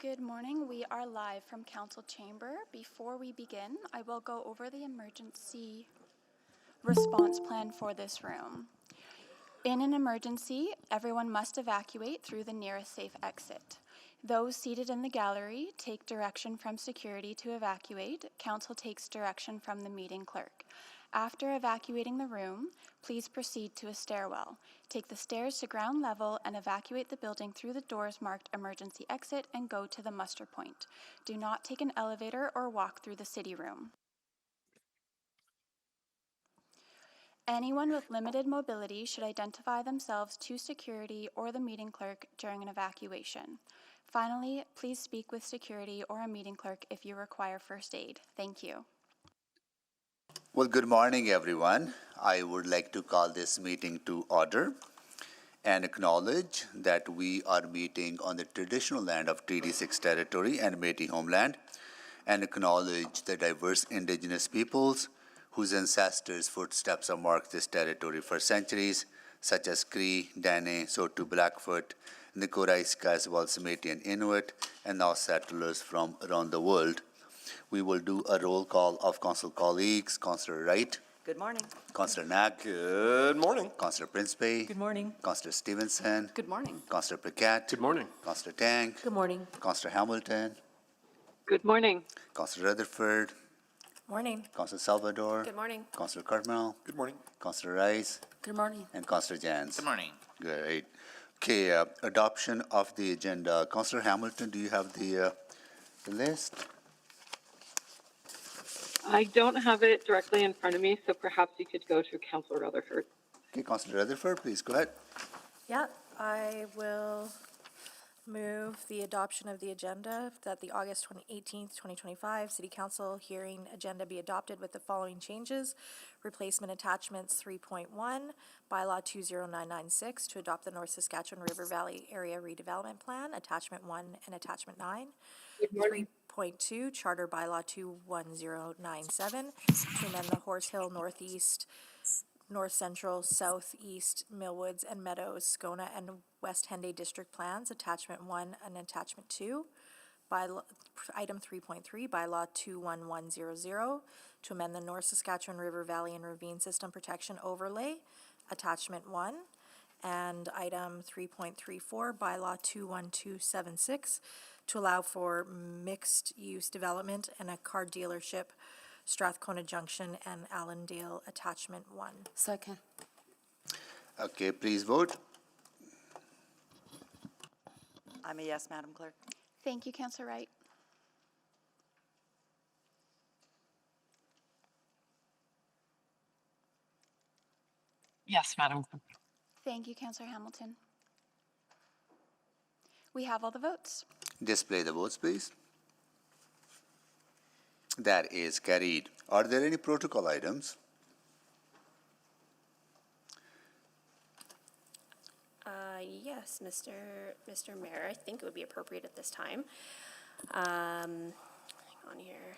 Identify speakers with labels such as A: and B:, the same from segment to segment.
A: Good morning. We are live from Council Chamber. Before we begin, I will go over the emergency response plan for this room. In an emergency, everyone must evacuate through the nearest safe exit. Those seated in the gallery take direction from security to evacuate. Council takes direction from the meeting clerk. After evacuating the room, please proceed to a stairwell. Take the stairs to ground level and evacuate the building through the doors marked emergency exit and go to the muster point. Do not take an elevator or walk through the city room. Anyone with limited mobility should identify themselves to security or the meeting clerk during an evacuation. Finally, please speak with security or a meeting clerk if you require first aid. Thank you.
B: Well, good morning, everyone. I would like to call this meeting to order and acknowledge that we are meeting on the traditional land of Treaty 6 territory and Métis homeland, and acknowledge the diverse Indigenous peoples whose ancestors' footsteps have marked this territory for centuries, such as Cree, Dene, Saulteaux, Blackfoot, Nicorais, as well as Métis and Inuit, and now settlers from around the world. We will do a roll call of council colleagues. Councillor Wright.
C: Good morning.
B: Councillor Nag.
D: Good morning.
B: Councillor Principe.
C: Good morning.
B: Councillor Stevenson.
C: Good morning.
B: Councillor Paquette.
D: Good morning.
B: Councillor Tang.
C: Good morning.
B: Councillor Hamilton.
E: Good morning.
B: Councillor Rutherford.
C: Morning.
B: Councillor Salvador.
C: Good morning.
B: Councillor Cartmel.
D: Good morning.
B: Councillor Rice.
C: Good morning.
B: And Councillor Jans.
F: Good morning.
B: Great. Okay, adoption of the agenda. Councillor Hamilton, do you have the list?
E: I don't have it directly in front of me, so perhaps you could go to Councillor Rutherford.
B: Okay, Councillor Rutherford, please go ahead.
G: Yeah, I will move the adoption of the agenda that the August 18th, 2025 City Council hearing agenda be adopted with the following changes. Replacement attachments 3.1, Bylaw 20996 to adopt the North Saskatchewan River Valley Area Redevelopment Plan, Attachment 1 and Attachment 9. 3.2, Charter Bylaw 21097 to amend the Horse Hill Northeast, North Central, Southeast, Millwoods and Meadows, Scona and West Henday District Plans, Attachment 1 and Attachment 2. Item 3.3, Bylaw 21100 to amend the North Saskatchewan River Valley and Ravine System Protection Overlay, Attachment 1. And item 3.34, Bylaw 21276 to allow for mixed-use development and a car dealership, Strathcona Junction and Allendale, Attachment 1.
C: Second.
B: Okay, please vote.
C: I'm a yes, Madam Clerk.
A: Thank you, Councillor Wright.
E: Yes, Madam Clerk.
A: Thank you, Councillor Hamilton. We have all the votes.
B: Display the votes, please. That is carried. Are there any protocol items?
H: Yes, Mr. Mayor, I think it would be appropriate at this time. Hang on here.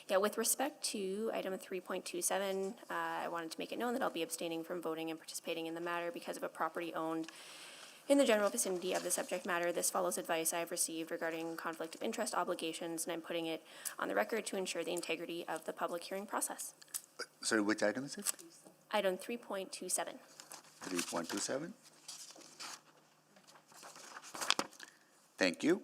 H: Yeah, with respect to item 3.27, I wanted to make it known that I'll be abstaining from voting and participating in the matter because of a property owned in the general vicinity of the subject matter. This follows advice I have received regarding conflict of interest obligations, and I'm putting it on the record to ensure the integrity of the public hearing process.
B: Sorry, which item is it?
H: Item 3.27.
B: 3.27. Thank you.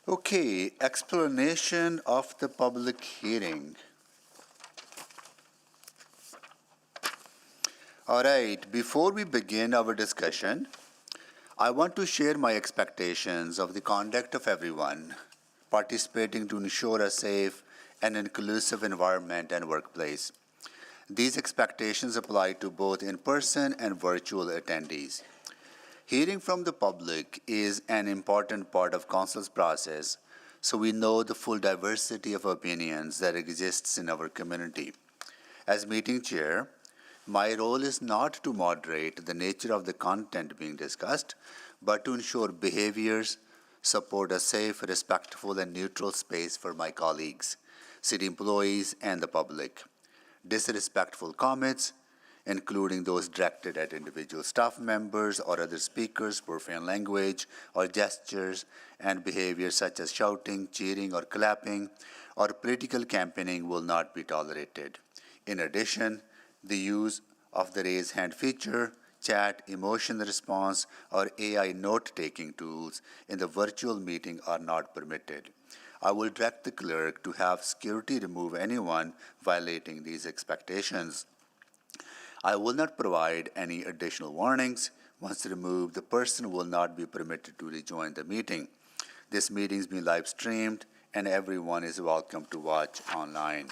B: Okay, explanation of the public hearing. All right, before we begin our discussion, I want to share my expectations of the conduct of everyone participating to ensure a safe and inclusive environment and workplace. These expectations apply to both in-person and virtual attendees. Hearing from the public is an important part of Council's process, so we know the full diversity of opinions that exists in our community. As meeting chair, my role is not to moderate the nature of the content being discussed, but to ensure behaviors support a safe, respectful, and neutral space for my colleagues. city employees, and the public. Disrespectful comments, including those directed at individual staff members or other speakers, profane language or gestures, and behavior such as shouting, cheering, or clapping, or political campaigning will not be tolerated. In addition, the use of the raise hand feature, chat, emotion response, or AI note-taking tools in the virtual meeting are not permitted. I will direct the clerk to have security remove anyone violating these expectations. I will not provide any additional warnings. Once removed, the person will not be permitted to rejoin the meeting. This meeting is being live streamed, and everyone is welcome to watch online.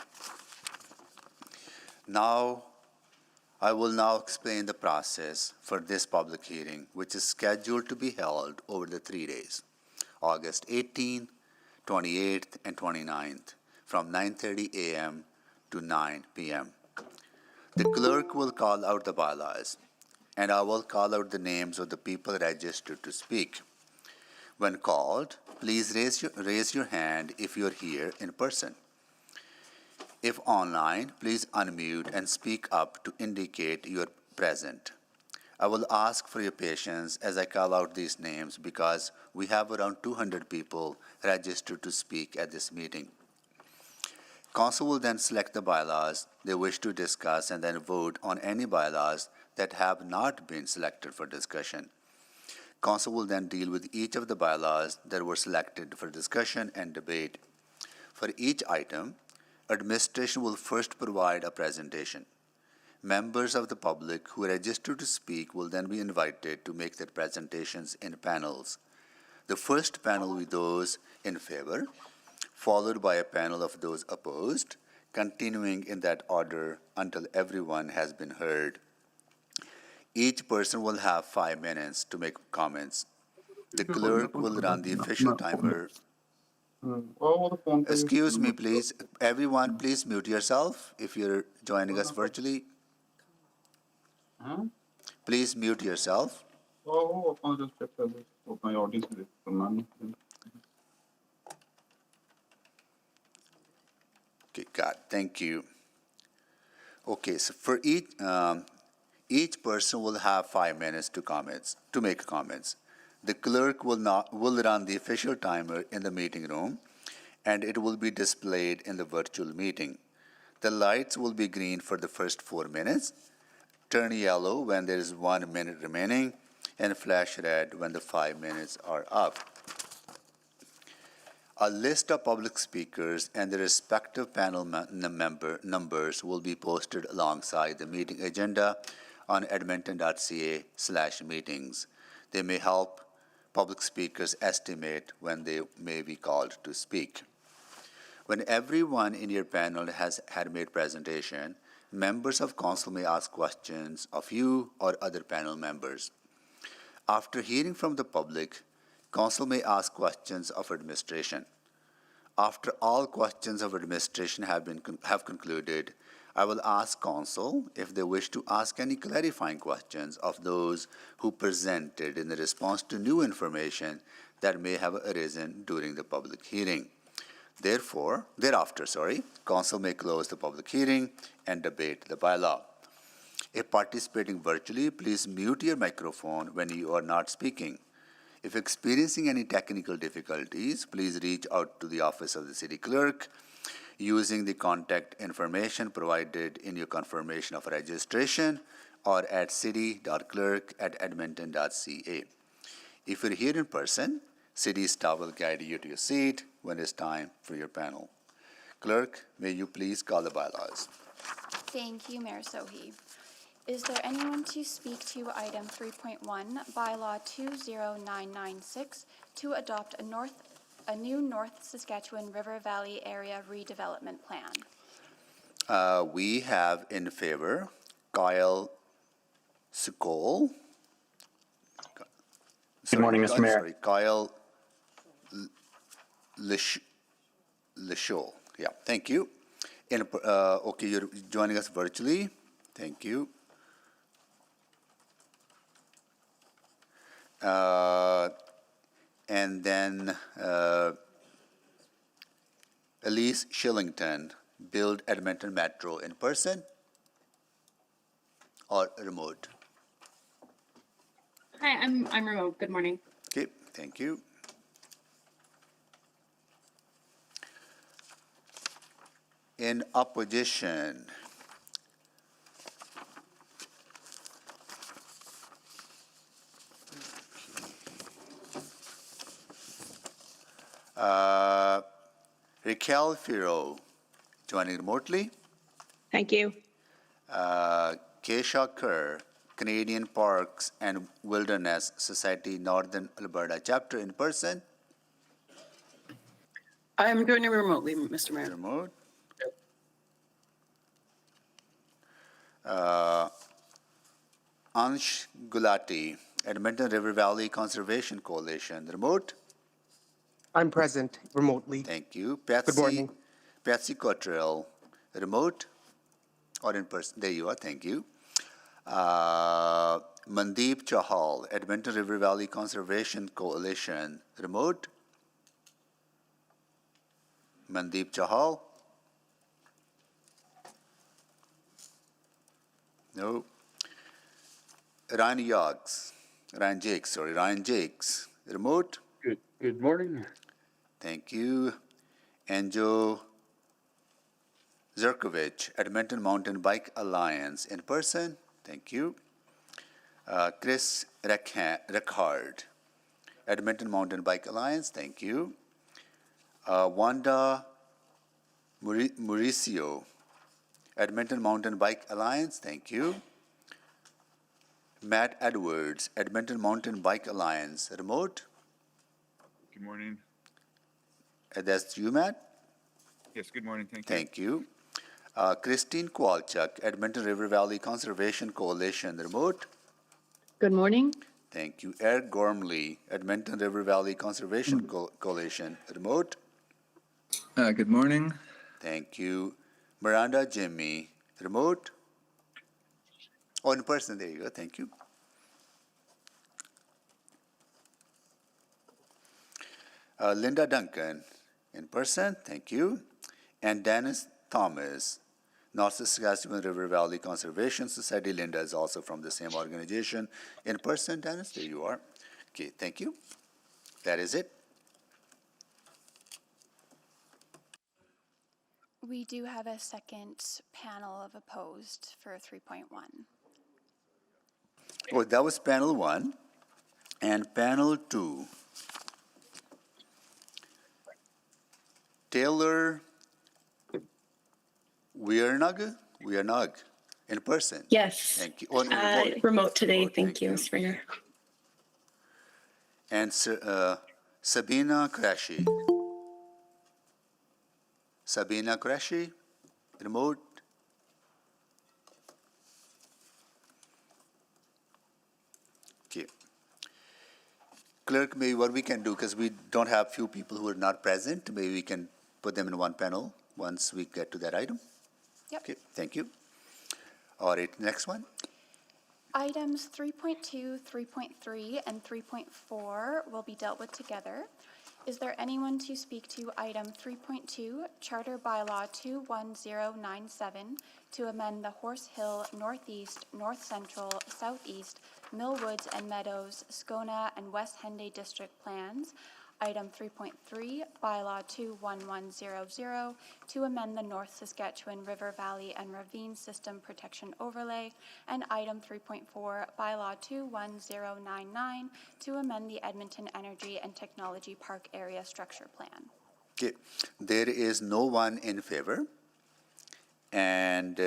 B: I will now explain the process for this public hearing, which is scheduled to be held over the 3 days, August 18th, 28th, and 29th, from 9:30 a.m. to 9 p.m. The clerk will call out the bylaws, and I will call out the names of the people registered to speak. When called, please raise your hand if you're here in person. If online, please unmute and speak up to indicate you're present. I will ask for your patience as I call out these names because we have around 200 people registered to speak at this meeting. Council will then select the bylaws they wish to discuss and then vote on any bylaws that have not been selected for discussion. Council will then deal with each of the bylaws that were selected for discussion and debate. For each item, administration will first provide a presentation. Members of the public who register to speak will then be invited to make their presentations in panels. The first panel will be those in favor, followed by a panel of those opposed, continuing in that order until everyone has been heard. Each person will have 5 minutes to make comments. The clerk will run the official timer. Excuse me, please. Everyone, please mute yourself if you're joining us virtually. Please mute yourself. Okay, got it. Thank you. Okay, so for each person will have 5 minutes to make comments. The clerk will run the official timer in the meeting room, and it will be displayed in the virtual meeting. The lights will be green for the first 4 minutes, turn yellow when there is 1 minute remaining, and flash red when the 5 minutes are up. A list of public speakers and their respective panel numbers will be posted alongside the meeting agenda on edmonton.ca/meetings. They may help public speakers estimate when they may be called to speak. When everyone in your panel has had made presentation, members of council may ask questions of you or other panel members. After hearing from the public, council may ask questions of administration. After all questions of administration have concluded, I will ask council if they wish to ask any clarifying questions of those who presented in the response to new information that may have arisen during the public hearing. Thereafter, council may close the public hearing and debate the bylaw. If participating virtually, please mute your microphone when you are not speaking. If experiencing any technical difficulties, please reach out to the office of the city clerk using the contact information provided in your confirmation of registration or at city.clerk@edmonton.ca. If you're here in person, city staff will guide you to your seat when it's time for your panel. Clerk, may you please call the bylaws.
A: Thank you, Mayor Sohi. Is there anyone to speak to item 3.1, Bylaw 20996, to adopt a new North Saskatchewan River Valley Area Redevelopment Plan?
B: We have in favor Kyle Sokol.
D: Good morning, Mr. Mayor.
B: Kyle Lishaw. Yeah, thank you. Okay, you're joining us virtually. Thank you. And then Elise Shillington, build Edmonton Metro in person or remote?
E: Hi, I'm remote. Good morning.
B: Okay, thank you. In opposition, Raquel Firo, joining remotely.
E: Thank you.
B: Keisha Kerr, Canadian Parks and Wilderness Society, Northern Alberta chapter in person,
D: I'm doing it remotely, Mr. Mayor.
B: remote. Ansh Gulati, Edmonton River Valley Conservation Coalition, remote.
F: I'm present remotely.
B: Thank you.
F: Good morning.
B: Patsy Cottrell, remote or in person? There you are. Thank you. Mandeep Chahal, Edmonton River Valley Conservation Coalition, remote. Mandeep Chahal? No. Ryan Jakes, remote.
I: Good morning.
B: Thank you. Anjo Zerkovich, Edmonton Mountain Bike Alliance, in person. Thank you. Chris Reckard, Edmonton Mountain Bike Alliance. Thank you. Wanda Mauricio, Edmonton Mountain Bike Alliance. Thank you. Matt Edwards, Edmonton Mountain Bike Alliance, remote.
I: Good morning.
B: That's you, Matt?
I: Yes, good morning. Thank you.
B: Thank you. Christine Kowalchuk, Edmonton River Valley Conservation Coalition, remote.
E: Good morning.
B: Thank you. Eric Gormley, Edmonton River Valley Conservation Coalition, remote.
J: Good morning.
B: Thank you. Miranda Jimmy, remote. Oh, in person, there you go. Thank you. Linda Duncan, in person. Thank you. And Dennis Thomas, North Saskatchewan River Valley Conservation Society. Linda is also from the same organization. In person, Dennis, there you are. Okay, thank you. That is it.
A: We do have a second panel of opposed for 3.1.
B: Oh, that was panel 1. And panel 2. Taylor Wiernug, in person.
K: Yes.
B: Thank you. Oh, no, remote.
K: Remote today.
B: Oh,
K: thank you, Mr. Mayor.
B: And Sabina Qureshi. Sabina Qureshi, remote. Okay. Clerk, maybe what we can do, because we don't have few people who are not present, maybe we can put them in one panel once we get to that item.
A: Yep.
B: Okay, thank you. All right, next one.
A: Items 3.2, 3.3, and 3.4 will be dealt with together. Is there anyone to speak to item 3.2, Charter Bylaw 21097, to amend the Horse Hill Northeast, North Central, Southeast, Millwoods and Meadows, Scona, and West Henday District Plans? Item 3.3, Bylaw 21100, to amend the North Saskatchewan River Valley and Ravine System Protection Overlay, and item 3.4, Bylaw 21099, to amend the Edmonton Energy and Technology Park Area Structure Plan.
B: Okay, there is no one in favor and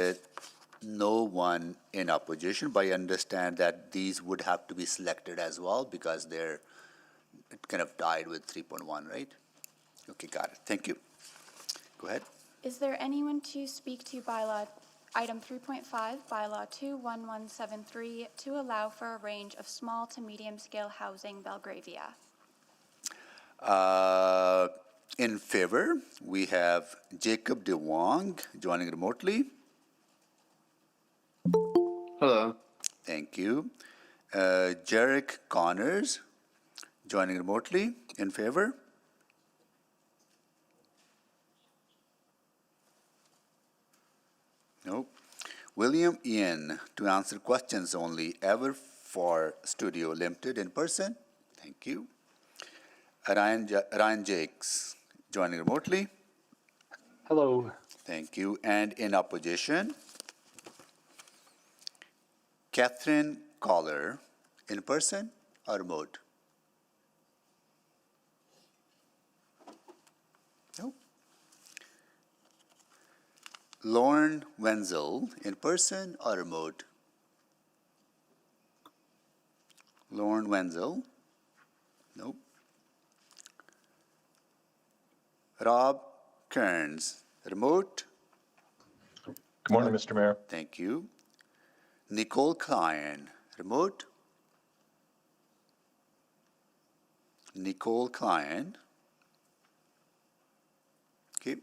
B: no one in opposition, but I understand that these would have to be selected as well because it kind of died with 3.1, right? Okay, got it. Thank you. Go ahead.
A: Is there anyone to speak to bylaw item 3.5, Bylaw 21173, to allow for a range of small to medium scale housing Belgravia?
B: In favor, we have Jacob De Wong joining remotely.
J: Hello.
B: Thank you. Jarek Connors joining remotely. In favor. Nope. William Ian to answer questions only, ever for Studio Limited in person. Thank you. Ryan Jakes joining remotely.
F: Hello.
B: Thank you. And in opposition, Catherine Collar, in person or remote? Nope. Lauren Wenzel, in person or remote? Lauren Wenzel? Nope. Rob Kearns, remote?
K: Good morning, Mr. Mayor.
B: Thank you. Nicole Klein, remote? Nicole Klein. Okay.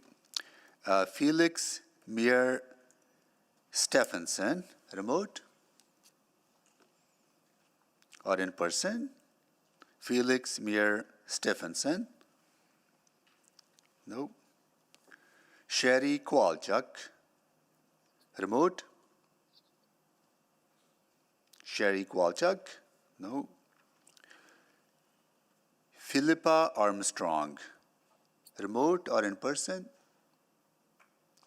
B: Felix Meir Stephenson, remote or in person? Felix Meir Stephenson. Nope. Sherry Kowalchuk, remote? Sherry Kowalchuk? No. Philippa Armstrong, remote or in person?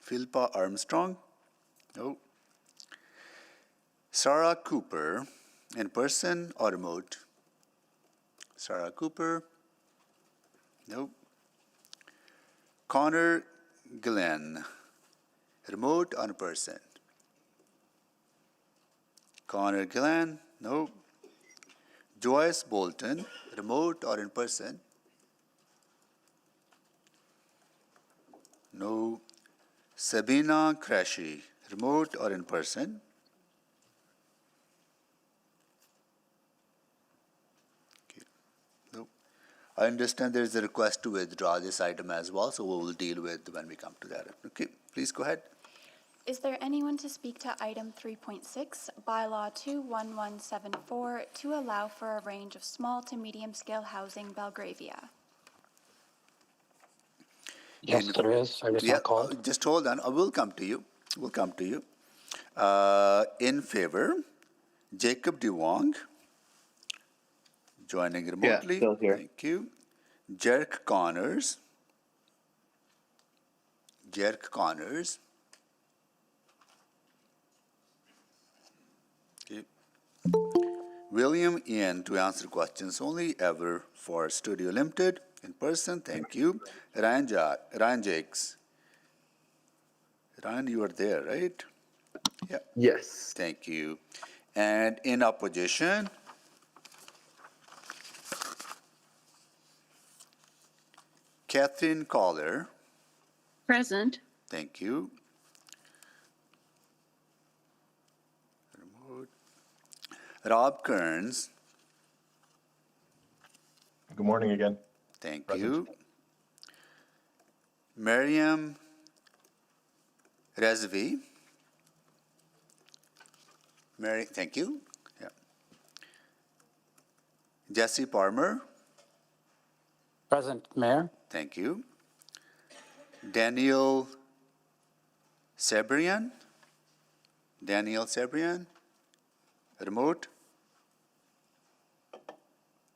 B: Philippa Armstrong? No. Sarah Cooper, in person or remote? Sarah Cooper? No. Connor Glenn, remote or in person? Connor Glenn? No. Joyce Bolton, remote or in person? No. Sabina Crashy, remote or in person? Okay. No. I understand there is a request to withdraw this item as well, so we will deal with when we come to that. Okay, please go ahead.
A: Is there anyone to speak to item 3.6, Bylaw 21174, to allow for a range of small to medium-scale housing Belgravia?
K: Yes, there is. I was not called.
B: Just hold on. I will come to you. We'll come to you. In favor, Jacob DeWong, joining remotely.
J: still here.
B: Thank you. Jerk Connors. Jerk Connors. Okay. William Ian to answer questions only, ever for Studio Limited. In person, thank you. Ryan Jakes. Ryan, you are there, right? Yeah.
J: Yes.
B: Thank you. And in opposition, Catherine Collar.
D: Present.
B: Thank you. Remote. Rob Kearns.
K: Good morning again.
B: Thank
K: Present.
B: you. Miriam Rezvi. Thank you. Yeah. Jesse Palmer.
J: Present, Mayor.
B: Thank you. Daniel Sebrian. Daniel Sebrian. Remote.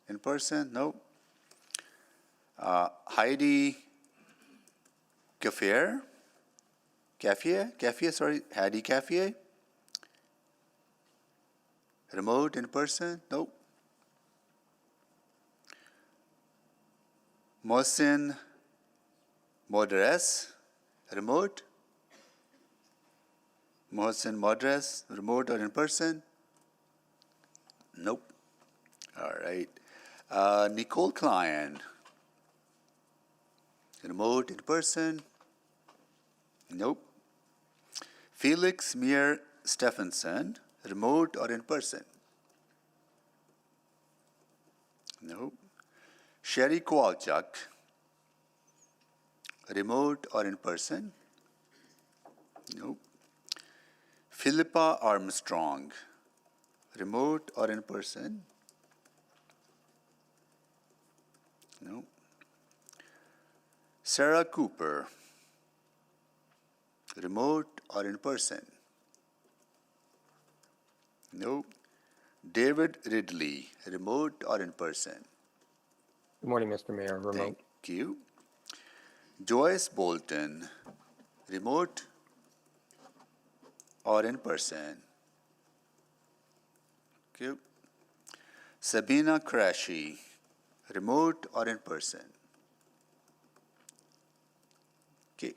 B: In person? No. Heidi Cafier. Sorry, Heidi Cafier. Remote, in person? No. Mohsin Modres, remote? Mohsin Modres, remote or in person? Nope. All right. Nicole Klein, remote, in person? Nope. Felix Meir Stephenson, remote or in person? Nope. Sherry Kowalchuk, remote or in person? Nope. Philippa Armstrong, remote or in person? Nope. Sarah Cooper, remote or in person? No. David Ridley, remote or in person?
K: Good morning, Mr. Mayor. Remote.
B: Thank you. Joyce Bolton, remote or in person? Thank you. Sabina Qureshi, remote or in person? Okay.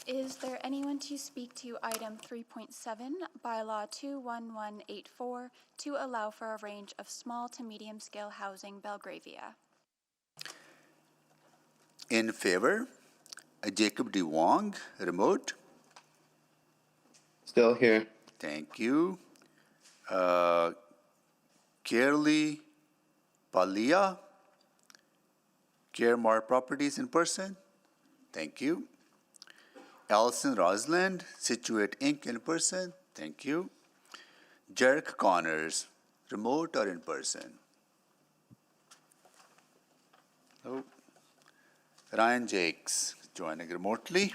A: Is there anyone to speak to item 3.7, Bylaw 21184, to allow for a range of small to medium scale housing, Belgravia?
B: In favor? Jacob D. Wong, remote.
J: Still here.
B: Thank you. Kerly Palia, Caremar Properties in person. Thank you. Alison Rosland, Situate Inc. in person. Thank you. Jerk Connors, remote or in person? No. Ryan Jakes, joining remotely.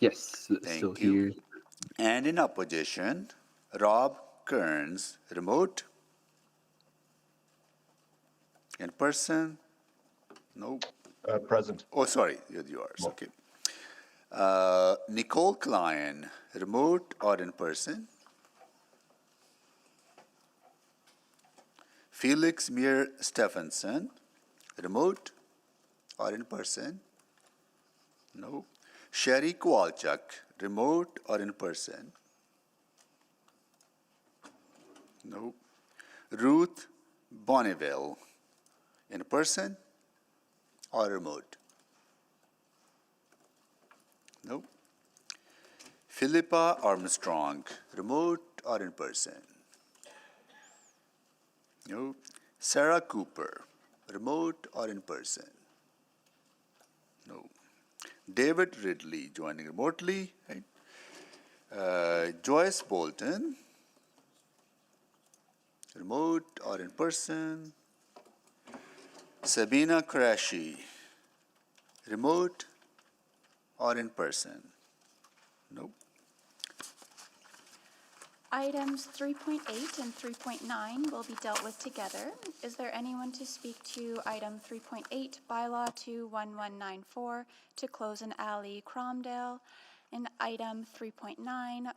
F: Yes,
B: Thank
F: still
B: you.
F: here.
B: And in opposition, Rob Kearns, remote. In person? No.
K: Present.
B: Oh, sorry, you're yours. Okay. Nicole Klein, remote or in person? Felix Muir Stephenson, remote or in person? No. Sherry Kowalchuk, remote or in person? No. Ruth Bonneville, in person or remote? No. Philippa Armstrong, remote or in person? No. Sarah Cooper, remote or in person? No. David Ridley, joining remotely. Right? Joyce Bolton, remote or in person? Sabina Qureshi, remote or in person? Nope.
A: Items 3.8 and 3.9 will be dealt with together. Is there anyone to speak to item 3.8, Bylaw 21194, to close an alley, Cromdale, and item 3.9,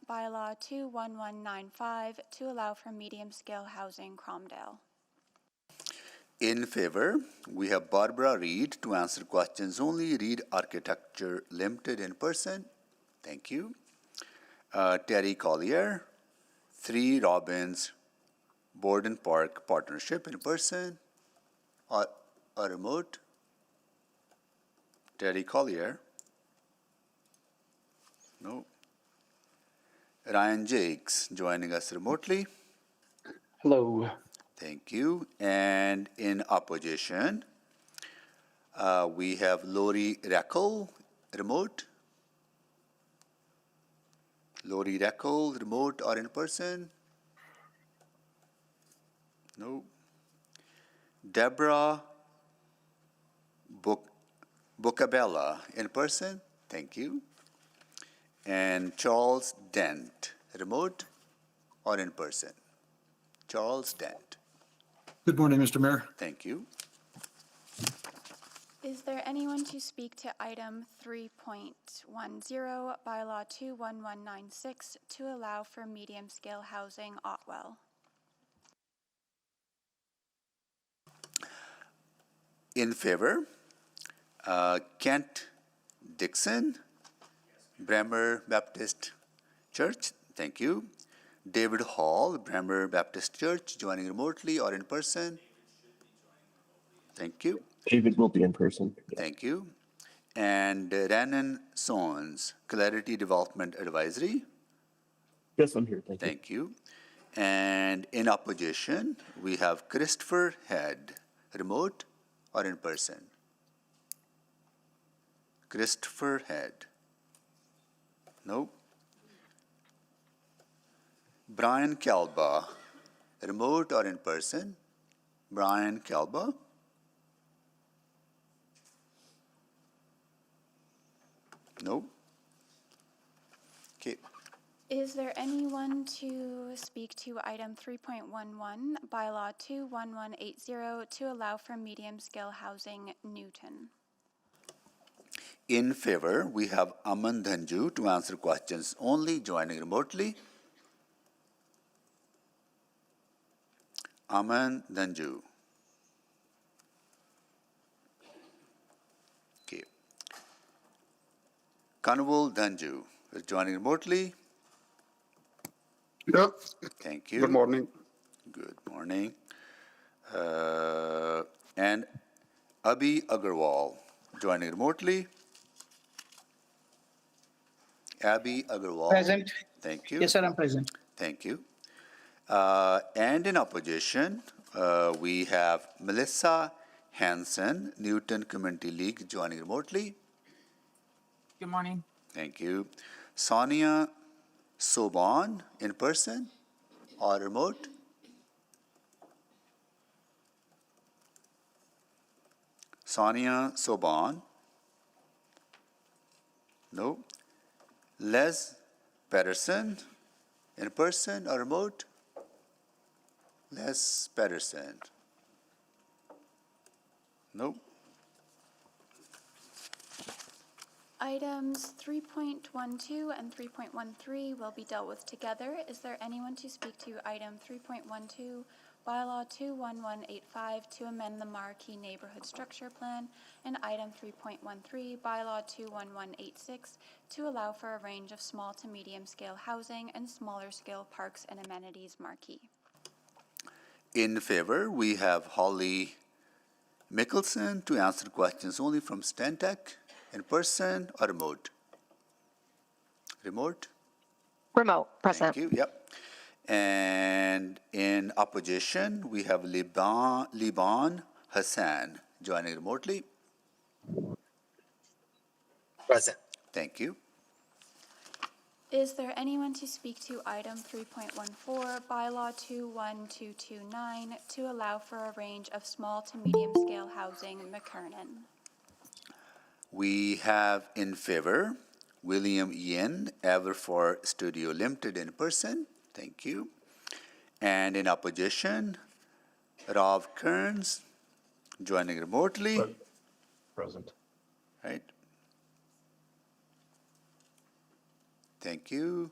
A: Bylaw 21195, to allow for medium-scale housing, Cromdale?
B: In favor, we have Barbara Reed to answer questions only. Reed Architecture Limited in person. Thank you. Terry Collier, 3 Robbins Borden Park Partnership in person or remote. Terry Collier. No. Ryan Jakes joining us remotely.
F: Hello.
B: Thank you. And in opposition, we have Lori Reckel, remote. Lori Reckel, remote or in person? No. Deborah Bucabella, in person? Thank you. And Charles Dent, remote or in person? Charles Dent.
L: Good morning, Mr. Mayor.
B: Thank you.
A: Is there anyone to speak to item 3.10, Bylaw 21196, to allow for medium-scale housing, Otwell?
B: In favor, Kent Dixon, Bremer Baptist Church. Thank you. David Hall, Bremer Baptist Church, joining remotely or in person? Thank you.
K: David will be in person.
B: Thank you. And Rhiannon Sons, Clarity Development Advisory.
K: Yes, I'm here. Thank you.
B: Thank you. And in opposition, we have Christopher Head, remote or in person? Christopher Head. No. Brian Kalba, remote or in person? Brian Kalba. No. Okay.
A: Is there anyone to speak to item 3.11, bylaw 21180, to allow for medium-scale housing, Newton?
B: In favor, we have Aman Dhanju to answer questions only, joining remotely. Aman Dhanju. Okay. Kanwal Dhanju is joining remotely.
K: Yep.
B: Thank you.
K: Good morning.
B: Good morning. And Abhi Agarwal joining remotely. Abhi Agarwal.
M: Present.
B: Thank you.
M: Yes, sir, I'm present.
B: Thank you. And in opposition, we have Melissa Hansen, Newton Community League, joining remotely.
M: Good morning.
B: Thank you. Sonia Soban, in person or remote? Sonia Soban? No. Les Patterson, in person or remote? Les Patterson? No.
A: Items 3.12 and 3.13 will be dealt with together. Is there anyone to speak to item 3.12, bylaw 21185, to amend the Marquee Neighborhood Structure Plan, and item 3.13, bylaw 21186, to allow for a range of small to medium-scale housing and smaller-scale parks and amenities, Marquee?
B: In favor, we have Holly Mickelson to answer questions only from Stantec, in person or remote? Remote?
C: Remote, present.
B: Thank you, yep. And in opposition, we have Liban Hassan joining remotely.
K: Present.
B: Thank you.
A: Is there anyone to speak to item 3.14, bylaw 21229, to allow for a range of small to medium-scale housing, McKernan?
B: We have in favor William Yin, Everfor Studio Limited, in person. Thank you. And in opposition, Rav Kearns joining remotely.
K: Present.
B: Right. Thank you.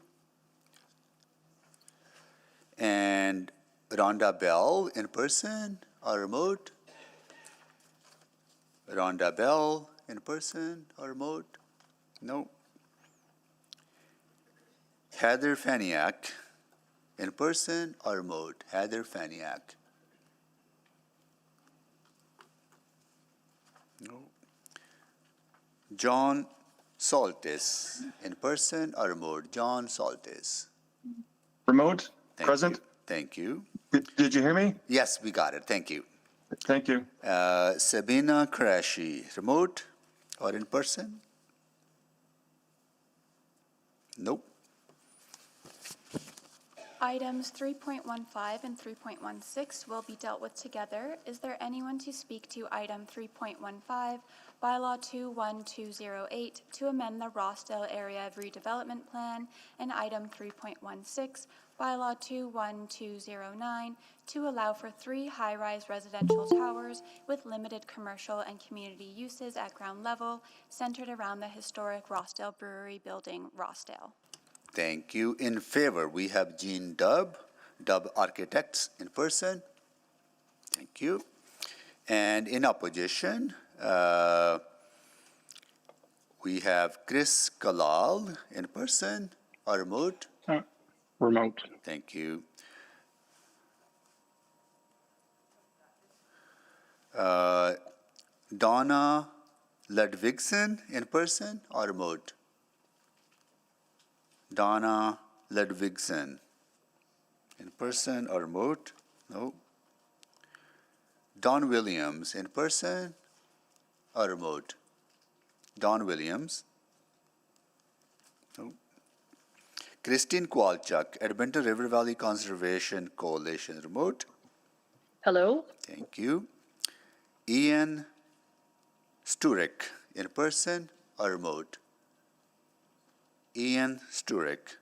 B: And Rhonda Bell in person or remote? Rhonda Bell in person or remote? No. Heather Faniak in person or remote? Heather Faniak? No. John Saltis in person or remote? John Saltis.
K: Remote.
B: Thank
K: Present.
B: you. Thank you.
K: Did you hear me?
B: Yes, we got it. Thank you.
K: Thank you.
B: Sabina Qureshi, remote or in person? Nope.
A: Items 3.15 and 3.16 will be dealt with together. Is there anyone to speak to item 3.15, bylaw 21208, to amend the Rossdale Area Redevelopment Plan, and item 3.16, bylaw 21209, to allow for 3 high-rise residential towers with limited commercial and community uses at ground level, centered around the historic Rossdale Brewery Building, Rossdale?
B: Thank you. In favor, we have Jean Dubb, Dubb Architects, in person. Thank you. And in opposition, we have Chris Kalal, in person or remote?
F: Remote.
B: Thank you. Donna Ludvigsen, in person or remote? Donna Ludvigsen, in person or remote? No. Don Williams, in person or remote? Don Williams? No. Christine Kowalchuk, Edmonton River Valley Conservation Coalition, remote?
D: Hello?
B: Thank you. Ian Sturek, in person or remote? Ian Sturek.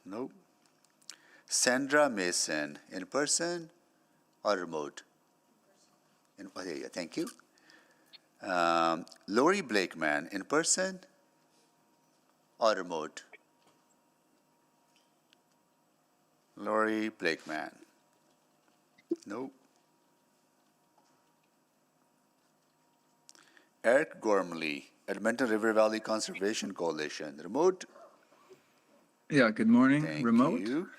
B: Nope. Sandra Mason, in person or remote? Oh, yeah, thank you. Lori Blakeman, in person or remote? Lori Blakeman. Nope. Eric Gormley, Edmonton River Valley Conservation Coalition, remote?
J: Yeah, good morning.
B: Thank
J: Remote?
B: you.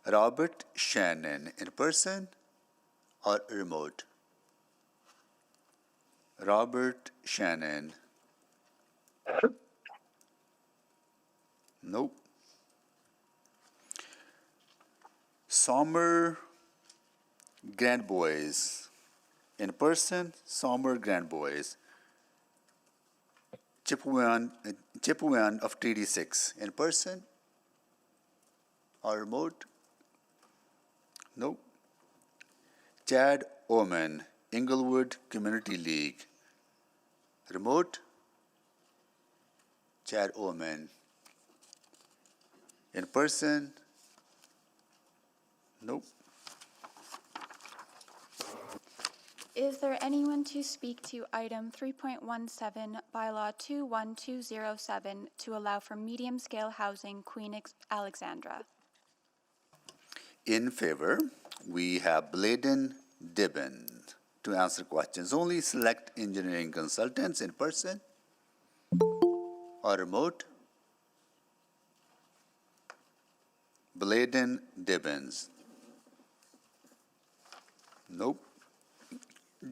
B: Robert Shannon, in person or remote? Robert Shannon. Nope. Sommer Grandboys, in person, Sommer Grandboys. Chippewan of TD6, in person or remote? Nope. Chad Oman, Inglewood Community League, remote? Chad Oman. In person? Nope.
A: Is there anyone to speak to item 3.17, bylaw 21207, to allow for medium-scale housing, Queen Alexandra?
B: In favor, we have Bladen Dibben. To answer questions only, select engineering consultants, in person or remote? Bladen Dibbens. Nope.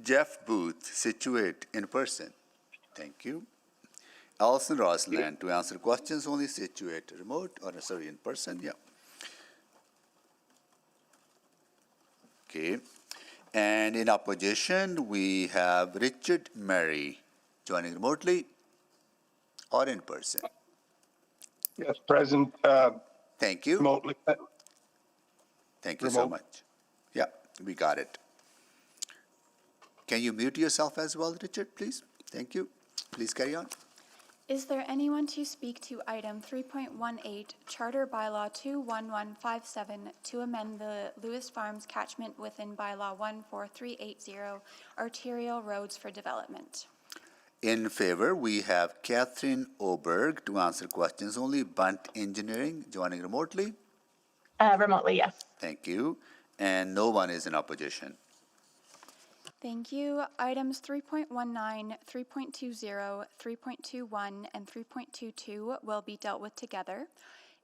B: Jeff Booth, Situate, in person. Thank you. Alison Rosland, to answer questions only, Situate, remote, or sorry, in person, yeah. Okay. And in opposition, we have Richard Murray, joining remotely or in person.
K: Yes, present,
B: Thank you.
K: remotely.
B: Thank you so
K: Remote.
B: much. Yeah, we got it. Can you mute yourself as well, Richard, please? Thank you. Please carry on.
A: Is there anyone to speak to item 3.18, Charter Bylaw 21157, to amend the Lewis Farms catchment within Bylaw 14380, arterial roads for development?
B: In favor, we have Catherine Oberg to answer questions only. Bunt Engineering, joining remotely.
C: Remotely, yes.
B: Thank you. And no one is in opposition.
A: Thank you. Items 3.19, 3.20, 3.21, and 3.22 will be dealt with together.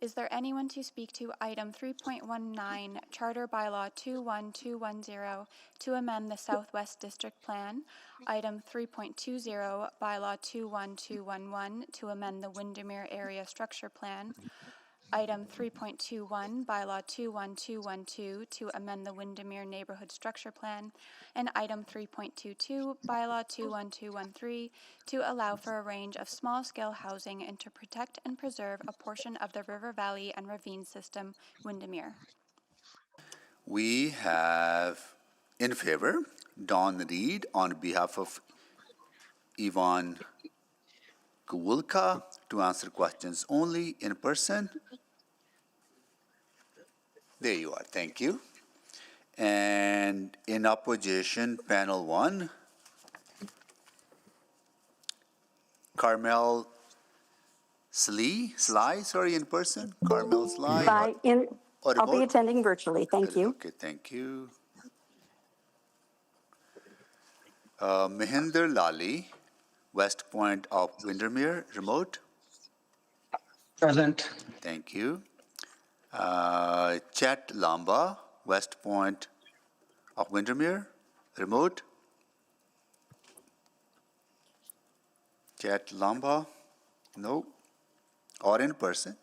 A: Is there anyone to speak to item 3.19, Charter Bylaw 21210, to amend the Southwest District Plan, item 3.20, Bylaw 21211, to amend the Windermere Area Structure Plan, item 3.21, Bylaw 21212, to amend the Windermere Neighborhood Structure Plan, and item 3.22, Bylaw 21213, to allow for a range of small-scale housing and to protect and preserve a portion of the River Valley and Ravine System, Windermere.
B: We have in favor Don Reed on behalf of Yvonne Kuwulka to answer questions only in person. There you are. Thank you. And in opposition, panel 1, Carmel Sly, sorry, in person. Carmel Sly.
N: I'll be attending virtually. Thank you.
B: Okay, thank you. Mahinder Lali, West Point of Windermere, remote.
F: Present.
B: Thank you. Chet Lamba, West Point of Windermere, remote. Chet Lamba, no. Or in person,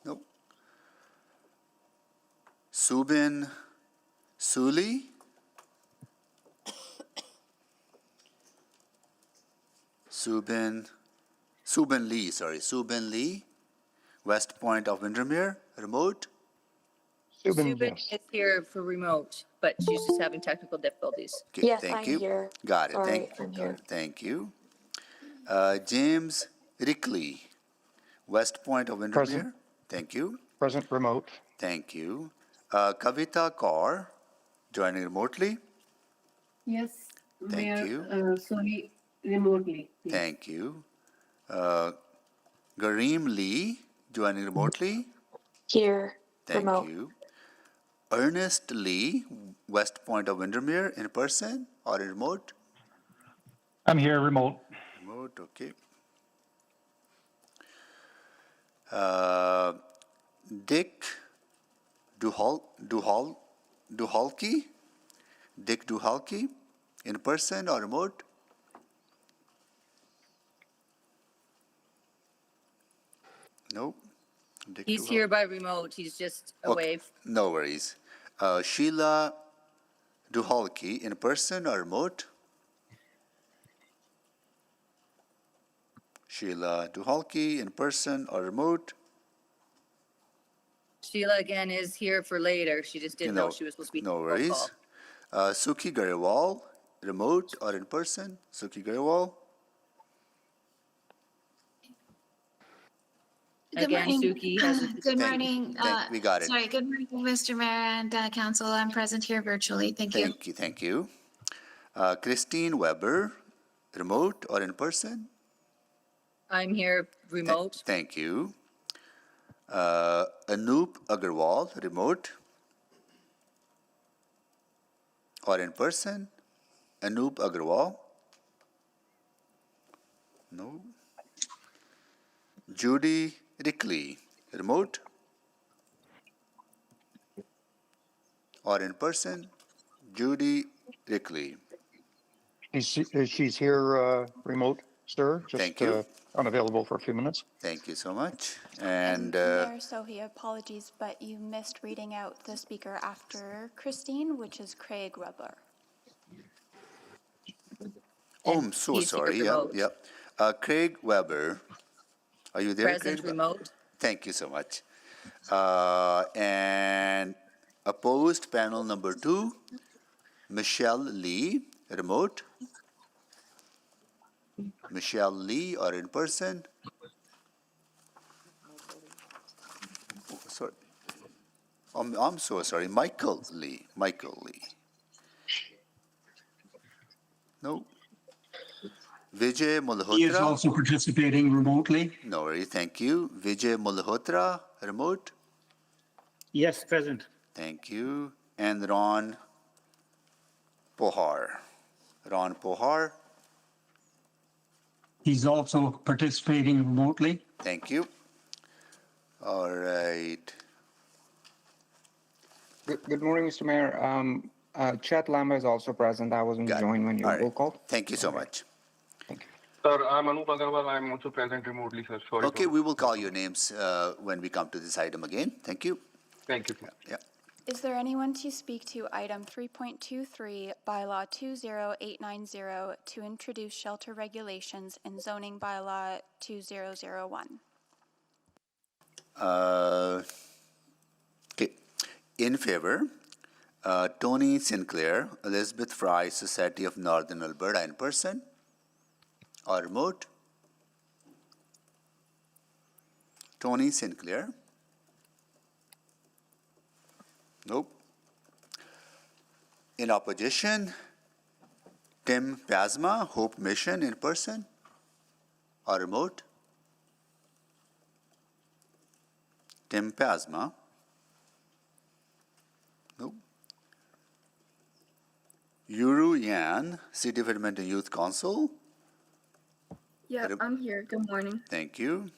B: no. Subin Suli, Subin Lee, West Point of Windermere, remote.
K: Subin,
D: is here for remote, but she's just having technical difficulties.
B: Okay,
N: Yes,
B: thank
N: I'm
B: you.
N: here.
B: Got it.
N: Sorry, I'm
B: Got
N: here.
B: it. Thank you. James Rickley, West Point of Windermere.
K: Present.
B: Thank you.
K: Present remote.
B: Thank you. Kavita Kaur, joining remotely.
E: Yes,
B: Thank
E: Mayor,
B: you.
E: sorry, remotely.
B: Thank you. Gareem Lee, joining remotely.
N: Here,
B: Thank
N: remote.
B: you. Ernest Lee, West Point of Windermere, in person or in remote?
L: I'm here, remote.
B: Remote, okay. Dick Duhalke, Dick Duhalke, in person or remote? Nope. Dick
D: He's
B: Duhalke.
D: here by remote. He's just
B: Okay,
D: away.
B: no worries. Sheila Duhalke, in person or remote? Sheila Duhalke, in person or remote?
D: Sheila again is here for later. She just didn't know she was supposed to be.
B: No
D: on the
B: worries.
D: call.
B: Suki Garewal, remote or in person? Suki Garewal?
D: Again, Suki hasn't.
O: Good morning.
B: We got it.
O: Sorry, good morning, Mr. Mayor and Council. I'm present here virtually. Thank you.
B: Thank you. Christine Weber, remote or in person?
D: I'm here remote.
B: Thank you. Anoop Agarwal, remote or in person? Anoop Agarwal? No. Judy Rickley, remote or in person? Judy Rickley.
K: She's here remote, sir. Just
B: Thank you.
K: Unavailable for a few minutes.
B: Thank you so much. And
A: Mayor Sohi, apologies, but you missed reading out the speaker after Christine, which is Craig Weber.
B: oh, I'm so
D: he's here
B: sorry.
D: remote.
B: Yep. Craig Weber. Are you there,
D: Present
B: Craig?
D: remote.
B: Thank you so much. And opposed panel number 2, Michelle Lee, remote. Michelle Lee or in person? Oh, sorry. I'm so sorry. Michael Lee. Michael Lee. No. Vijay Malhotra.
L: He is also participating remotely.
B: No worries. Thank you. Vijay Malhotra, remote.
M: Yes, present.
B: Thank you. And Ron Pohar. Ron Pohar.
L: He's also participating remotely.
B: Thank you. All right.
F: Good morning, Mr. Mayor. Chet Lamba is also present. I wasn't joined when you roll called.
B: Thank you so much.
F: Thank you.
K: Sir, I'm Anup Agarwal. I'm also present remotely, sir. Sorry.
B: Okay, we will call your names when we come to this item again. Thank you.
K: Thank you.
B: Yeah.
A: Is there anyone to speak to item 3.23, Bylaw 20890, to introduce shelter regulations in zoning bylaw 2001?
B: Okay. In favor, Tony Sinclair, Elizabeth Fry, Society of Northern Alberta, in person or remote? Tony Sinclair? Nope. In opposition, Tim Pasma, Hope Mission, in person or remote? Tim Pasma? Nope. Yuru Yan, City of Edmonton Youth Council?
E: Yeah, I'm here. Good morning.
B: Thank you.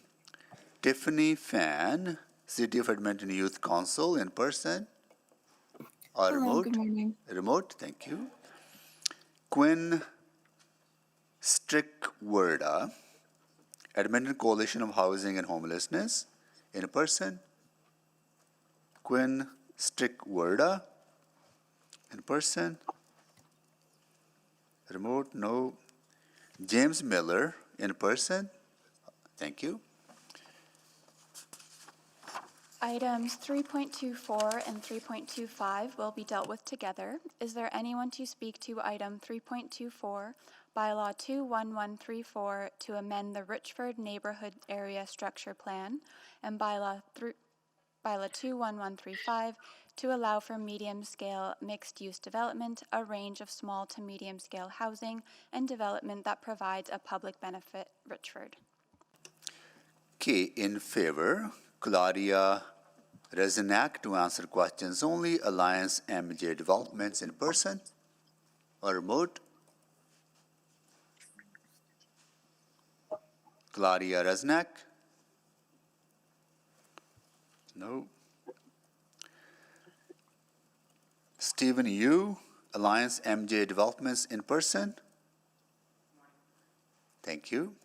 B: Tiffany Fan, City of Edmonton Youth Council, in person or remote?
E: Good morning.
B: Remote, thank you. Quinn Strickwerda, Edmonton Coalition of Housing and Homelessness, in person. Quinn Strickwerda, in person. Remote, no. James Miller, in person. Thank you.
A: Items 3.24 and 3.25 will be dealt with together. Is there anyone to speak to item 3.24, Bylaw 21134, to amend the Richford Neighborhood Area Structure Plan, and Bylaw 21135, to allow for medium-scale mixed-use development, a range of small to medium-scale housing, and development that provides a public benefit, Richford?
B: Okay, in favor, Claudia Rezanak to answer questions only. Alliance MJ Developments in person or remote? Claudia Rezanak? No. Stephen Yu, Alliance MJ Developments in person? Thank you.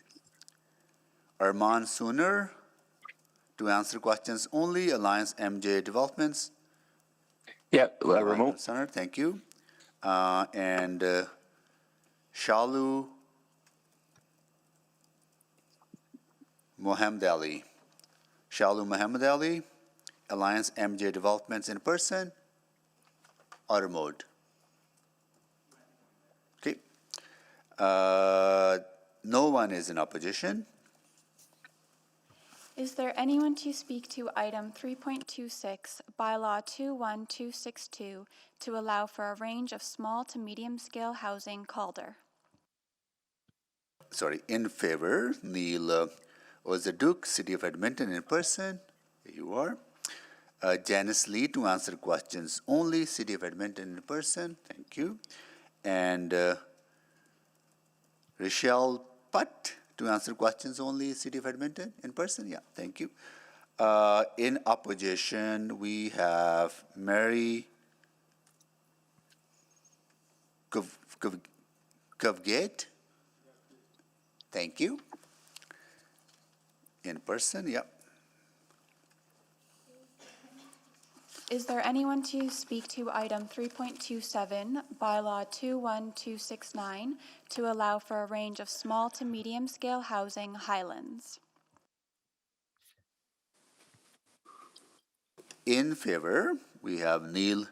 B: Armand Sooner to answer questions only. Alliance MJ Developments?
K: Yeah, remote.
B: Sooner, thank you. And Shalu Mohammed Ali. Shalu Mohammed Ali, Alliance MJ Developments in person or remote? Okay. No one is in opposition.
A: Is there anyone to speak to item 3.26, Bylaw 21262, to allow for a range of small to medium-scale housing, Calder?
B: In favor, Neil Ozaduk, City of Edmonton in person. Here you are. Janice Lee to answer questions only, City of Edmonton in person. Thank you. And Rochelle Putt to answer questions only, City of Edmonton in person. Yeah, thank you. In opposition, we have Mary Kavgate. Thank you. In person, yeah.
A: Is there anyone to speak to item 3.27, Bylaw 21269, to allow for a range of small to medium-scale housing, Highlands?
B: In favor, we have Neil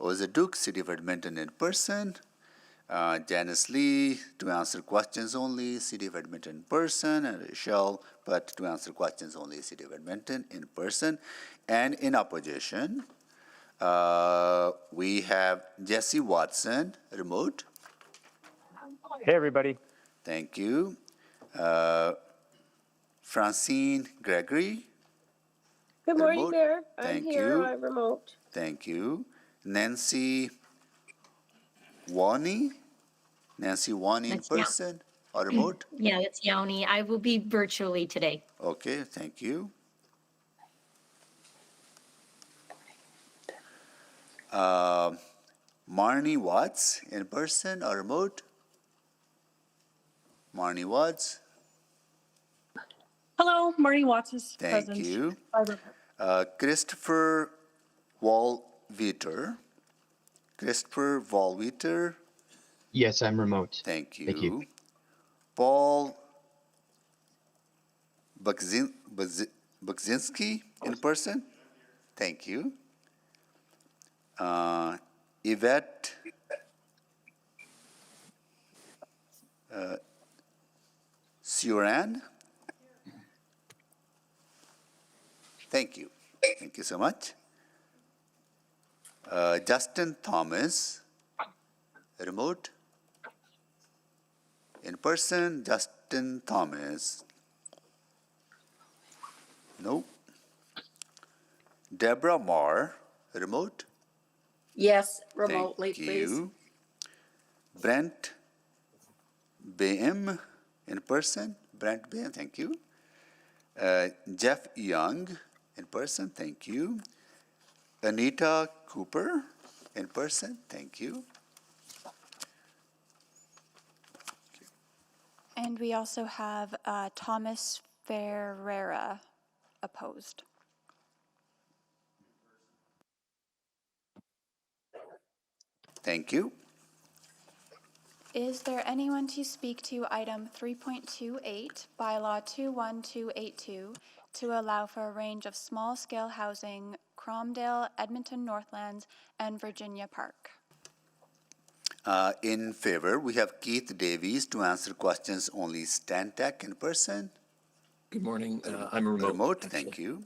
B: Ozaduk, City of Edmonton in person. Janice Lee to answer questions only, City of Edmonton in person. And Rochelle Putt to answer questions only, City of Edmonton in person. And in opposition, we have Jesse Watson, remote.
P: Hey, everybody.
B: Thank you. Francine Gregory.
Q: Good morning,
B: remote.
Q: Mayor. I'm
B: Thank
Q: here.
B: you.
Q: I'm remote.
B: Thank you. Nancy Wani. Nancy Wani in
O: That's yeah.
B: person or remote?
O: Yeah, that's Yoni. I will be virtually today.
B: Okay, thank you. Marnie Watts in person or remote? Marnie Watts.
Q: Hello, Marty Watts is
B: Thank
Q: present.
B: you. Christopher Wallweter. Christopher Wallweter.
R: Yes, I'm remote.
B: Thank you.
R: Thank you.
B: Paul Bukzinski in person. Thank you. Yvette Suran. Thank you. Thank you so much. Justin Thomas, remote. In person, Justin Thomas. No. Deborah Marr, remote.
N: Yes, remotely,
B: Thank
N: please.
B: you. Brent Baim, in person. Brent Baim, thank you. Jeff Young, in person, thank you. Anita Cooper, in person, thank you.
A: And we also have Thomas Ferreira opposed.
B: Thank you.
A: Is there anyone to speak to item 3.28, Bylaw 21282, to allow for a range of small-scale housing, Cromdale, Edmonton Northlands, and Virginia Park.
B: In favor, we have Keith Davies to answer questions only Stantec in person.
K: Good morning. I'm remote.
B: Remote,
K: actually.
B: thank you.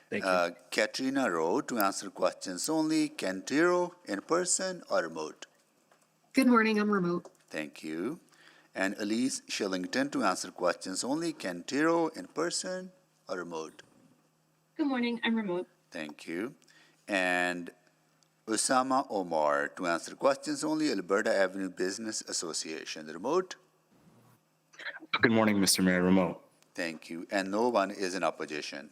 K: Thank you.
B: Katrina Rowe to answer questions only Kentiro in person or remote.
N: Good morning, I'm remote.
B: Thank you. And Elise Shillington to answer questions only Kentiro in person or remote.
E: Good morning, I'm remote.
B: Thank you. And Osama Omar to answer questions only Alberta Avenue Business Association. Remote.
K: Good morning, Mr. Mayor. Remote.
B: Thank you. And no one is in opposition.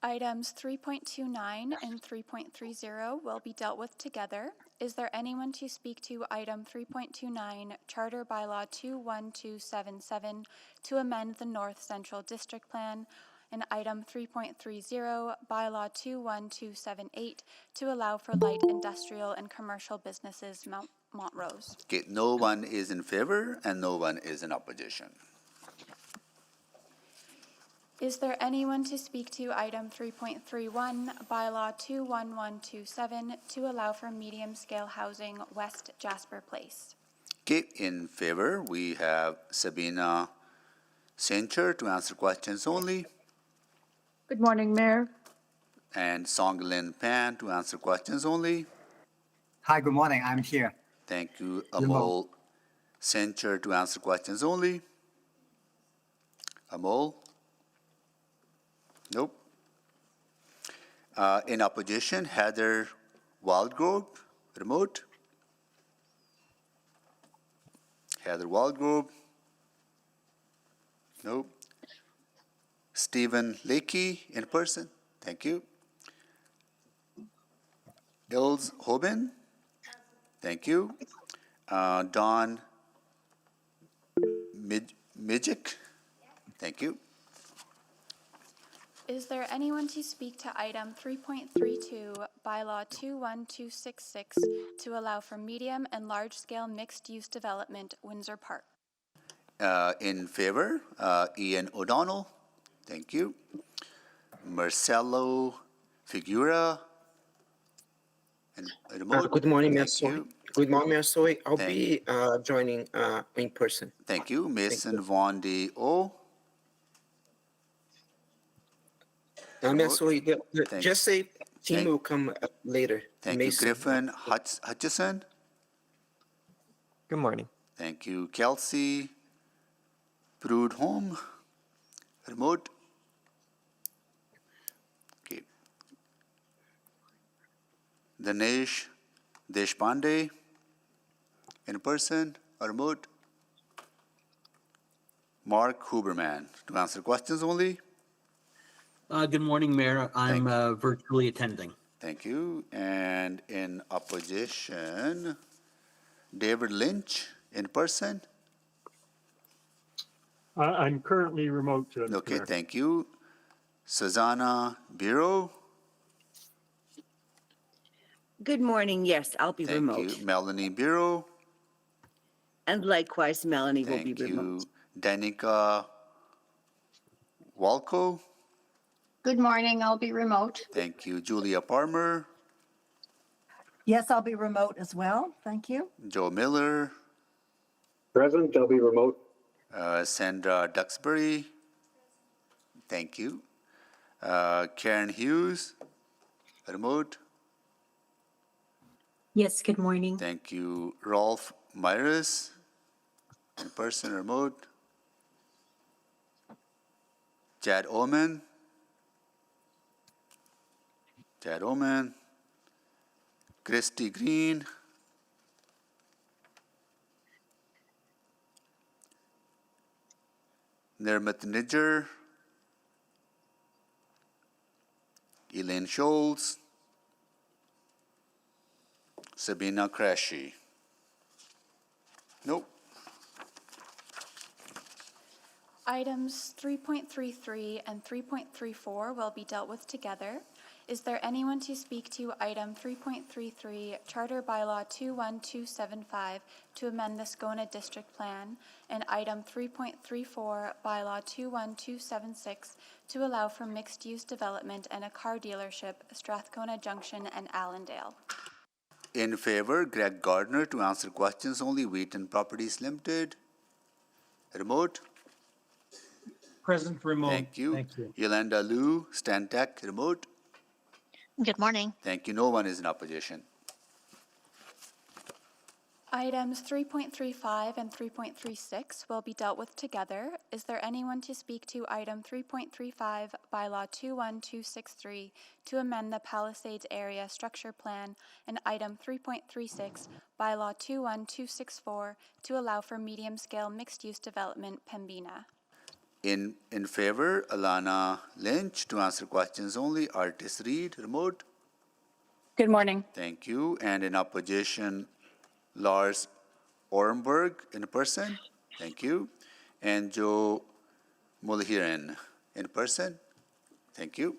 A: Items 3.29 and 3.30 will be dealt with together. Is there anyone to speak to item 3.29, Charter Bylaw 21277, to amend the North Central District Plan, and item 3.30, Bylaw 21278, to allow for light industrial and commercial businesses Montrose?
B: Okay, no one is in favor and no one is in opposition.
A: Is there anyone to speak to item 3.31, Bylaw 21127, to allow for medium-scale housing West Jasper Place?
B: Okay, in favor, we have Sabina Sincher to answer questions only,
Q: Good morning, Mayor.
B: and Songlin Pan to answer questions only.
M: Hi, good morning. I'm here.
B: Thank you, Amol Sincher to answer questions only. Amol? Nope. In opposition, Heather Wildgrove, remote. Heather Wildgrove. Nope. Stephen Lakey in person. Thank you. Ilse Hoban. Thank you. Don Mijic. Thank you.
A: Is there anyone to speak to item 3.32, Bylaw 21266, to allow for medium and large-scale mixed-use development, Windsor Park?
B: In favor, Ian O'Donnell. Thank you. Marcelo Figura. And remote.
F: Good morning, Mayor
B: Thank
F: Soy.
B: you.
F: Good morning, Mayor Soy. I'll
B: Thank-
F: be joining in person.
B: Thank you. Mason Von D. O.
F: Mayor Soy,
B: Thank-
F: just say team
B: thank-
F: will come later.
B: Thank
F: Mason.
B: you. Griffin Hutchison.
P: Good morning.
B: Thank you. Kelsey Prudhomme. Remote. Okay. Dinesh Deshpande. In person or remote. Mark Huberman to answer questions only.
M: Good morning, Mayor. I'm virtually attending.
B: Thank you. And in opposition, David Lynch in person.
L: I'm currently remote. Mr.
B: Okay,
L: Mayor.
B: thank you. Susanna Biro.
N: Good morning, yes, I'll be
B: Thank
N: remote.
B: you. Melanie Biro.
N: And likewise, Melanie will be
B: Thank
N: remote.
B: you. Danica Walco.
Q: Good morning, I'll be remote.
B: Thank you. Julia Palmer.
Q: Yes, I'll be remote as well, thank you.
B: Joe Miller.
L: Present, I'll be remote.
B: Sandra Duxbury. Thank you. Karen Hughes. Remote.
N: Yes, good morning.
B: Thank you. Rolf Myers. In person, remote. Chad Oman. Chad Oman. Christy Green. Nirmat Nijjar. Elaine Scholes. Sabina Crashy. Nope.
A: Items 3.33 and 3.34 will be dealt with together. Is there anyone to speak to item 3.33, Charter Bylaw 21275, to amend the Scona District Plan, and item 3.34, Bylaw 21276, to allow for mixed-use development and a car dealership, Strathcona Junction and Allendale?
B: In favor, Greg Gardner to answer questions only, Wheaton Properties Limited. Remote.
M: Present remote.
B: Thank you.
M: Thank you.
B: Yolanda Liu, Stantec, remote.
O: Good morning.
B: Thank you. No one is in opposition.
A: Items 3.35 and 3.36 will be dealt with together. Is there anyone to speak to item 3.35, Bylaw 21263, to amend the Palisades Area Structure Plan, and item 3.36, Bylaw 21264, to allow for medium-scale mixed-use development, Pembina?
B: In favor, Alana Lynch to answer questions only, Artis Reed, remote.
E: Good morning.
B: Thank you. And in opposition, Lars Orenberg in person. Thank you. And Joe Mulhiren in person. Thank you.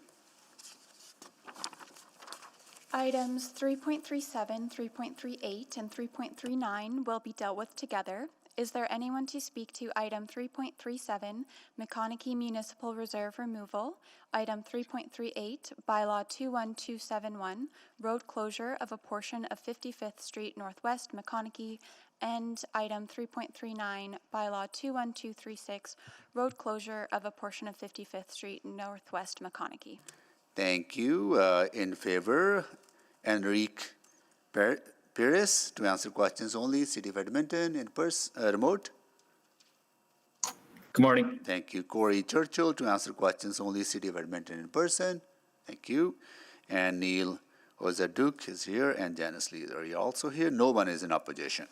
A: Items 3.37, 3.38, and 3.39 will be dealt with together. Is there anyone to speak to item 3.37, McConaughey Municipal Reserve Removal, item 3.38, Bylaw 21271, road closure of a portion of 55th Street Northwest, McConaughey, and item 3.39, Bylaw 21236, road closure of a portion of 55th Street Northwest, McConaughey?
B: Thank you. In favor, Enrique Pires to answer questions only, City of Edmonton, in person, remote.
K: Good morning.
B: Thank you. Corey Churchill to answer questions only, City of Edmonton, in person. Thank you. And Neil Ozaduk is here, and Janice Lee are also here. No one is in opposition.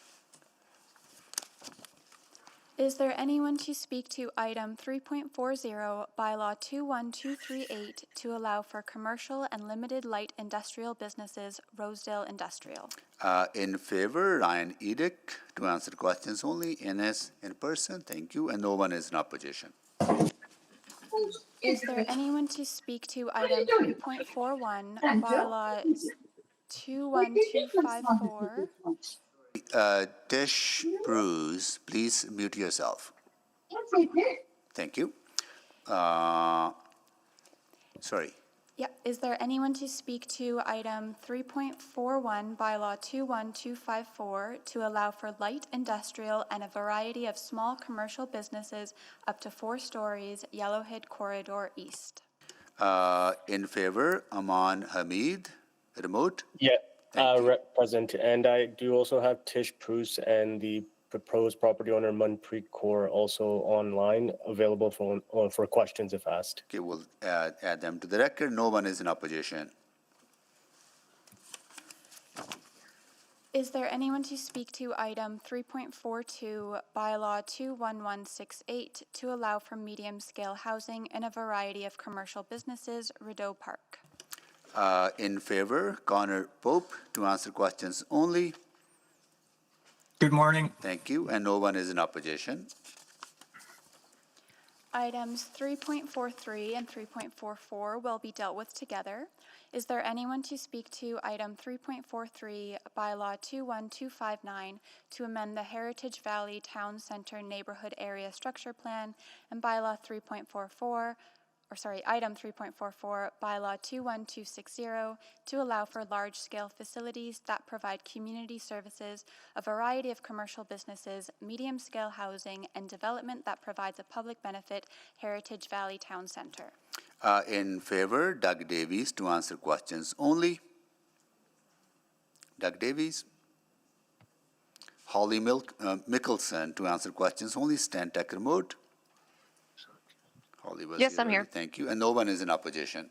A: Is there anyone to speak to item 3.40, Bylaw 21238, to allow for commercial and limited light industrial businesses, Rosedale Industrial?
B: In favor, Ryan Edick to answer questions only, NS in person. Thank you. And no one is in opposition.
A: Is there anyone to speak to item 3.41, Bylaw 21254?
B: Tish Bruce, please mute yourself. Thank you. Sorry.
A: Yep. Is there anyone to speak to item 3.41, Bylaw 21254, to allow for light industrial and a variety of small commercial businesses up to 4 stories, Yellowhead Corridor East?
B: In favor, Aman Hamid, remote.
K: Yeah,
B: Thank you.
K: present. And I do also have Tish Bruce and the proposed property owner, Munpreet Kaur, also online, available for questions if asked.
B: Okay, we'll add them to the record. No one is in opposition.
A: Is there anyone to speak to item 3.42, Bylaw 21168, to allow for medium-scale housing in a variety of commercial businesses, Rideau Park?
B: In favor, Connor Pope to answer questions only.
J: Good morning.
B: Thank you. And no one is in opposition.
A: Items 3.43 and 3.44 will be dealt with together. Is there anyone to speak to item 3.43, Bylaw 21259, to amend the Heritage Valley Town Center Neighborhood Area Structure Plan, and Bylaw 3.44, item 3.44, Bylaw 21260, to allow for large-scale facilities that provide community services, a variety of commercial businesses, medium-scale housing, and development that provides a public benefit, Heritage Valley Town Center?
B: In favor, Doug Davies to answer questions only. Doug Davies. Holly Mickelson to answer questions only, Stantec remote. Holly was
E: Yes, I'm
B: already.
E: here.
B: Thank you. And no one is in opposition.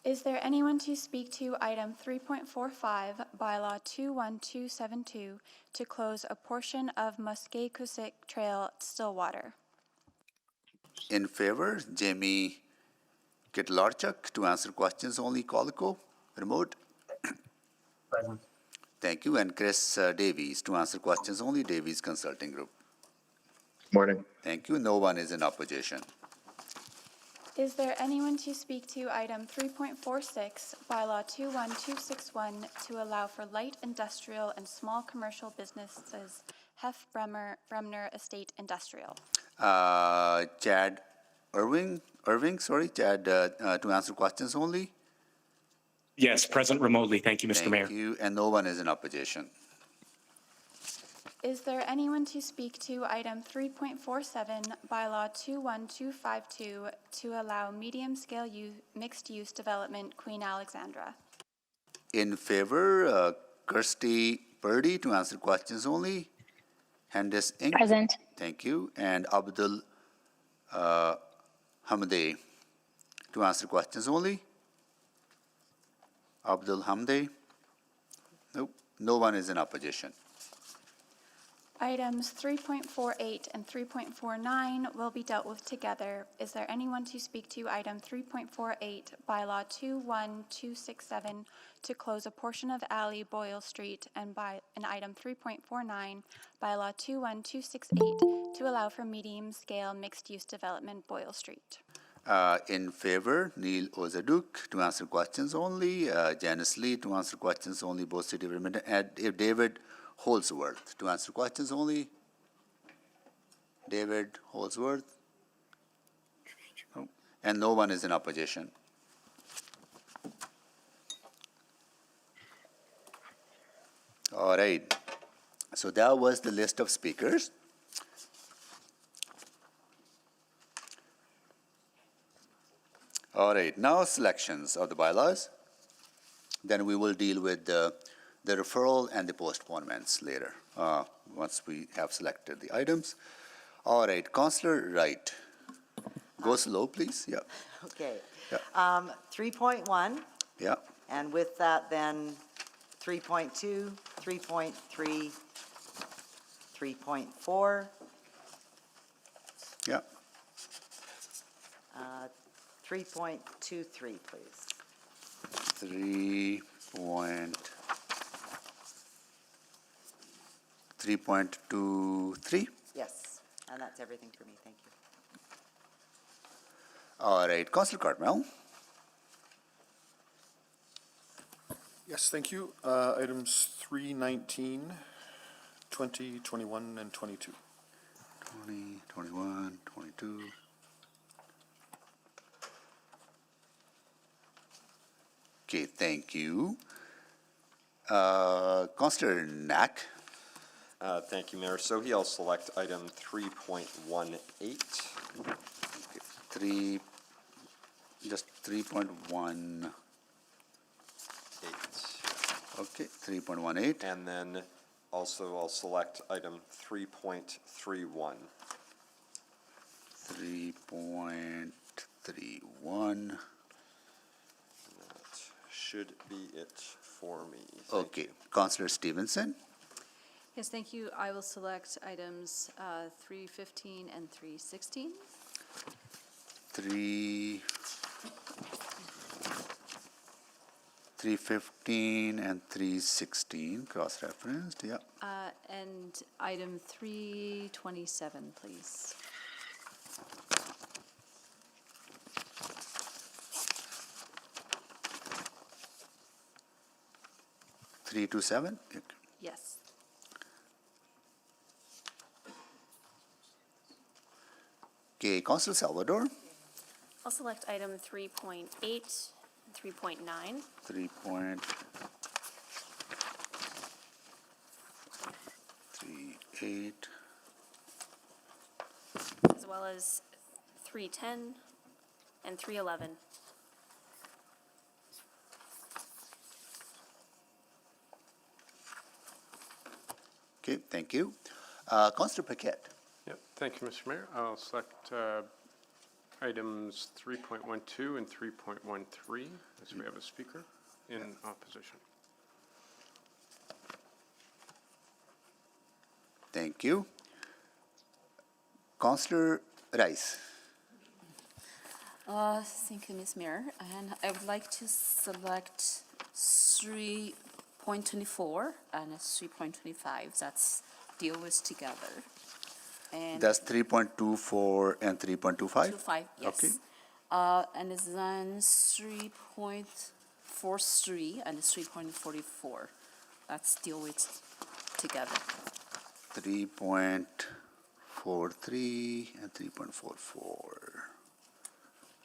A: Is there anyone to speak to item 3.45, Bylaw 21272, to close a portion of Muskeg-Cusick Trail, Stillwater?
B: In favor, Jamie Kitlarchuk to answer questions only, Colico, remote.
M: Present.
B: Thank you. And Chris Davies to answer questions only, Davies Consulting Group.
K: Morning.
B: Thank you. No one is in opposition.
A: Is there anyone to speak to item 3.46, bylaw 21261, to allow for light industrial and small commercial businesses, Hef Bremner Estate Industrial?
B: Chad Irving, Chad, to answer questions only?
S: Yes, present remotely. Thank you, Mr. Mayor.
B: Thank you, and no one is in opposition.
A: Is there anyone to speak to item 3.47, bylaw 21252, to allow medium-scale mixed-use development, Queen Alexandra?
B: In favor, Kirsty Purdy to answer questions only. Handis Inc.
O: Present.
B: Thank you. And Abdul Hamday to answer questions only. Abdul Hamday? Nope. No one is in opposition.
A: Items 3.48 and 3.49 will be dealt with together. Is there anyone to speak to item 3.48, bylaw 21267, to close a portion of alley Boyle Street, and item 3.49, bylaw 21268, to allow for medium-scale mixed-use development Boyle Street?
B: In favor, Neil Ozaduk to answer questions only. Janice Lee to answer questions only, both City of Edmonton. And David Holsworth to answer questions only. David Holsworth. No. And no one is in opposition. All right. So that was the list of speakers. All right, now selections of the bylaws. Then we will deal with the referral and the postponements later, once we have selected the items. All right, Councillor Wright. Go slow, please. Yeah.
Q: Okay.
B: Yeah.
Q: 3.1,
B: Yeah.
Q: and with that then 3.2, 3.3, 3.4,
B: Yeah.
Q: 3.23, please.
B: 3.23.
Q: Yes, and that's everything for me. Thank you.
B: All right, Councillor Cartmel.
T: Yes, thank you. Items 319, 20, 21, and 22.
B: 20, 21, 22. Okay, thank you. Councillor Knack.
U: Thank you, Mayor. So I'll select item 3.18.
B: Just 3.18. Okay, 3.18.
U: And then also I'll select item 3.31.
B: 3.31.
U: That should be it for me.
B: Okay, Councillor Stevenson.
V: Yes, thank you. I will select items 315 and 316.
B: 315 and 316, cross-referenced, yeah.
V: And item 327, please.
B: Three to seven.
V: Yes.
B: Okay, Councillor Salvador.
H: I'll select item 3.8 and 3.9.
B: 3.38.
H: As well as 310 and 311.
B: Okay, thank you. Councillor Paquette.
W: Yep, thank you, Mr. Mayor. I'll select items 3.12 and 3.13, as we have a speaker in opposition.
B: Thank you. Councillor Rice.
V: Thank you, Ms. Mayor. And I would like to select 3.24 and 3.25. That's deal with together. And
B: That's 3.24 and 3.25?
V: 25, yes.
B: Okay.
V: And it's on 3.43 and 3.44. Let's deal with together.
B: 3.43 and 3.44.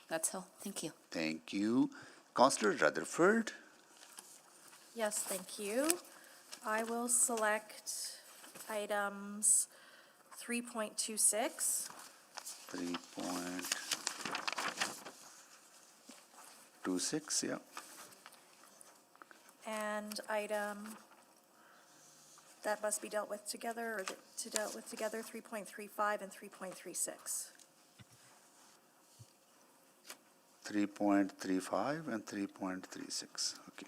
V: That's all. Thank you.
B: Thank you. Councillor Rutherford.
C: Yes, thank you. I will select items 3.26,
B: 3.26, yeah.
C: and item that must be dealt with together, or to dealt with together, 3.35 and 3.36.
B: 3.35 and 3.36. Okay.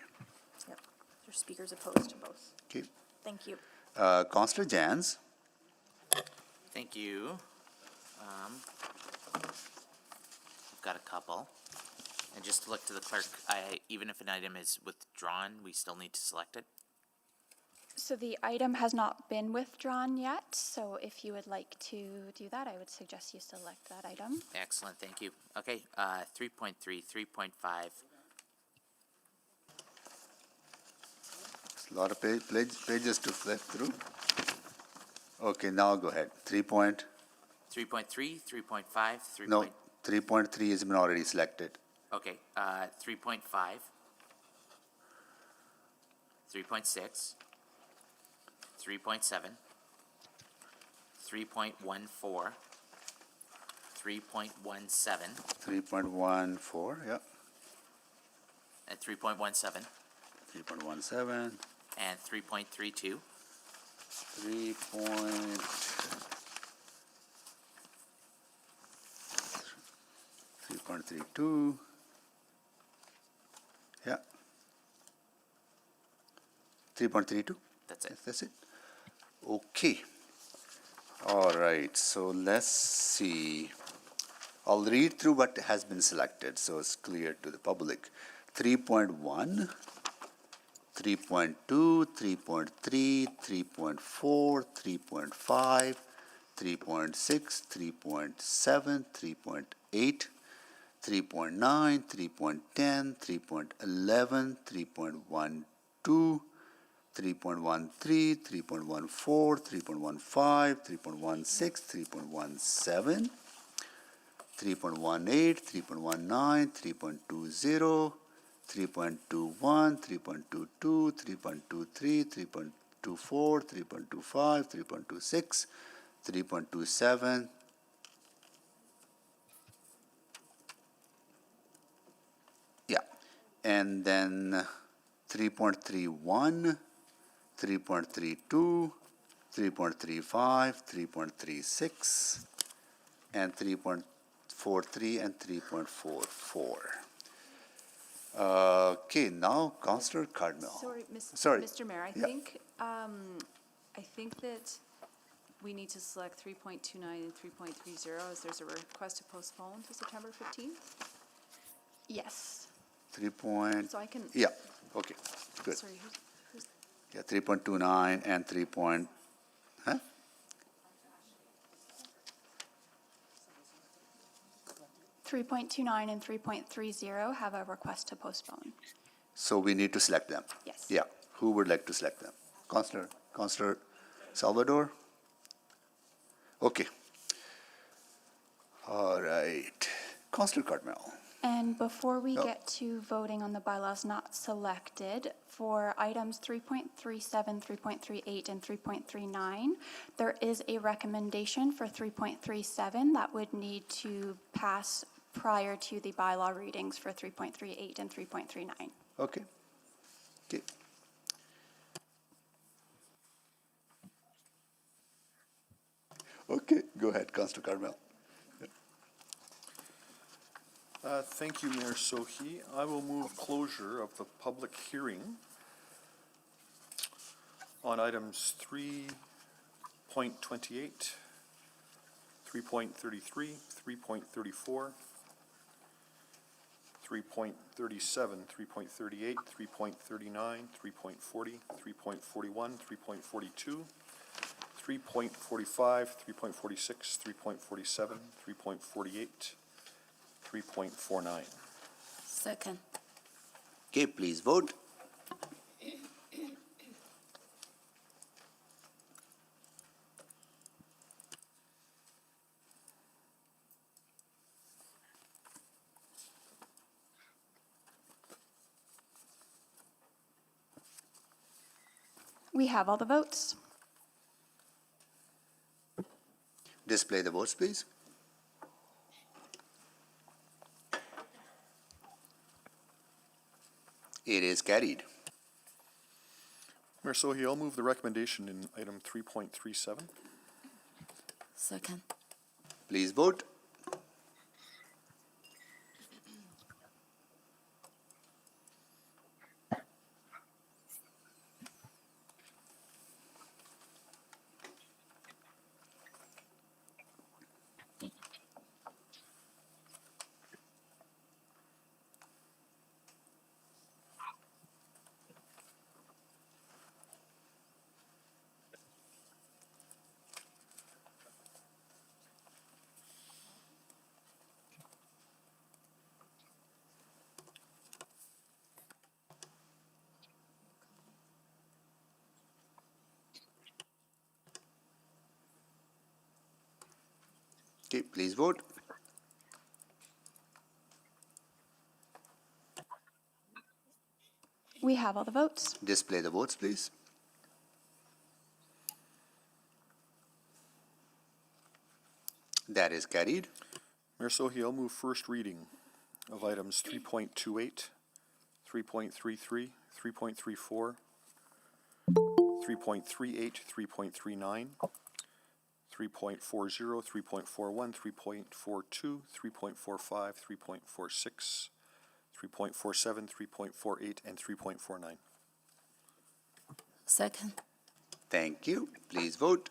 C: Yep, there's speakers opposed to both.
B: Okay.
C: Thank you.
B: Councillor Jans.
G: Thank you. I've got a couple. And just to look to the clerk, even if an item is withdrawn, we still need to select it?
A: So the item has not been withdrawn yet, so if you would like to do that, I would suggest you select that item.
G: Excellent, thank you. Okay, 3.3, 3.5.
B: A lot of pages to flip through. Okay, now go ahead. 3.3.
G: 3.3, 3.5, 3.
B: No, 3.3 has been already selected.
G: Okay, 3.5, 3.6, 3.7, 3.14, 3.17,
B: 3.14, yeah.
G: and 3.17,
B: 3.17.
G: and 3.32.
B: 3.32. Yeah. 3.32.
G: That's it.
B: That's it. Okay. All right. So let's see. I'll read through what has been selected so it's clear to the public. 3.1, 3.2, 3.3, 3.4, 3.5, 3.6, 3.7, 3.8, 3.9, 3.10, 3.11, 3.12, 3.13, 3.14, 3.15, 3.16, 3.17, 3.18, 3.19, 3.20, 3.21, 3.22, 3.23, 3.24, 3.25, 3.26, 3.27, yeah, and then 3.31, 3.32, 3.35, 3.36, and 3.43 and 3.44. Okay, now Councillor Cardinal.
V: Sorry, Mr. Mayor,
B: Yeah.
V: I think that we need to select 3.29 and 3.30 as there's a request to postpone to September 15th.
A: Yes.
B: 3 point.
V: So I can.
B: Yeah. Okay. Good.
V: Sorry, who's
B: 3.29 and 3 point. Huh?
A: .29 and 3.30 have a request to postpone.
B: So we need to select them.
A: Yes.
B: Yeah. Who would like to select them? Councillor Salvador? Okay. All right. Councillor Cardinal.
A: And before we get to voting on the bylaws not selected, for items 3.37, 3.38, and 3.39, there is a recommendation for 3.37 that would need to pass prior to the bylaw readings for 3.38 and 3.39.
B: Okay. Okay. Okay, go ahead, Councillor Carmel.
T: Thank you, Mayor Sohi. I will move closure of the public hearing on items 3.28, 3.33, 3.34, 3.37, 3.38, 3.39, 3.40, 3.41, 3.42, 3.45, 3.46, 3.47, 3.48, 3.49.
H: Second.
B: Okay, please vote.
A: We have all the votes.
B: Display the votes, please. It is carried.
T: Mayor Sohi, I'll move the recommendation in item 3.37.
H: Second.
B: Please vote. Okay, please vote.
A: We have all the votes.
B: Display the votes, please. That is carried.
T: Mayor Sohi, I'll move first reading of items 3.28, 3.33, 3.34, 3.38, 3.39, 3.40, 3.41, 3.42, 3.45, 3.46, 3.47, 3.48, and 3.49.
H: Second.
B: Thank you. Please vote.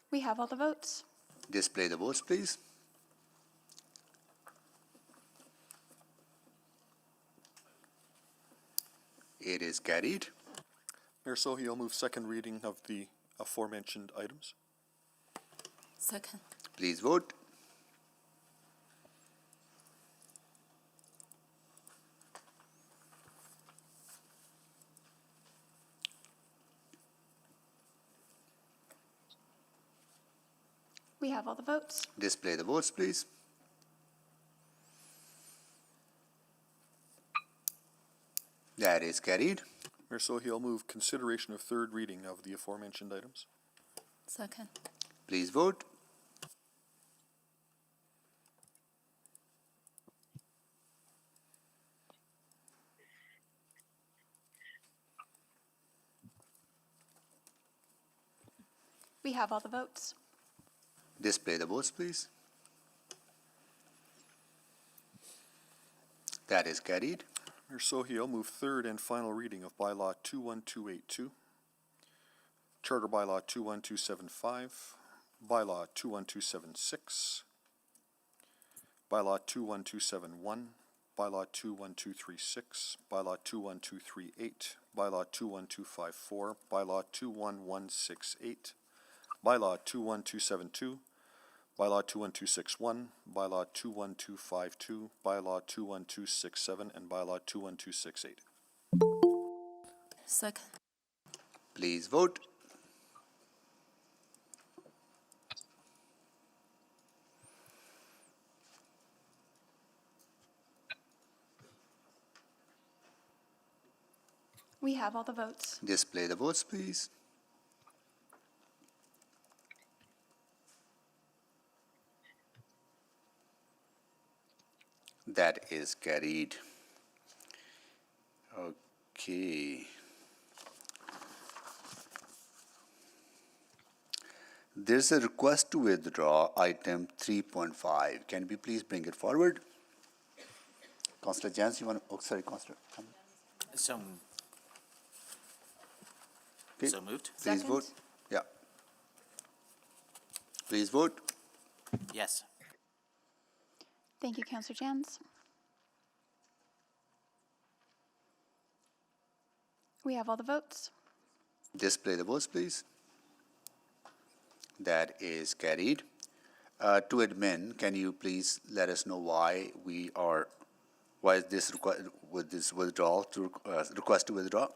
A: We have all the votes.
B: Display the votes, please. It is carried.
T: Mayor Sohi, I'll move second reading of the aforementioned items.
H: Second.
B: Please vote.
A: We have all the votes.
B: Display the votes, please. That is carried.
T: Mayor Sohi, I'll move consideration of third reading of the aforementioned items.
H: Second.
B: Please vote.
A: We have all the votes.
B: Display the votes, please. That is carried.
T: Mayor Sohi, I'll move third and final reading of Bylaw 21282, Charter Bylaw 21275, Bylaw 21276, Bylaw 21271, Bylaw 21236, Bylaw 21238, Bylaw 21254, Bylaw 21168, Bylaw 21272, Bylaw 21261, Bylaw 21252, Bylaw 21267, and Bylaw 21268.
H: Second.
B: Please vote.
A: We have all the votes.
B: Display the votes, please. That is carried. Okay. There's a request to withdraw item 3.5. Can we please bring it forward? Councillor Jans, you want to, oh, sorry, Councillor.
G: So
B: Okay.
G: So moved?
B: Please
A: Second.
B: vote. Yeah. Please vote.
G: Yes.
A: Thank you, Councillor Jans. We have all the votes.
B: Display the votes, please. That is carried. To admin, can you please let us know why is this with this withdrawal to request to withdraw?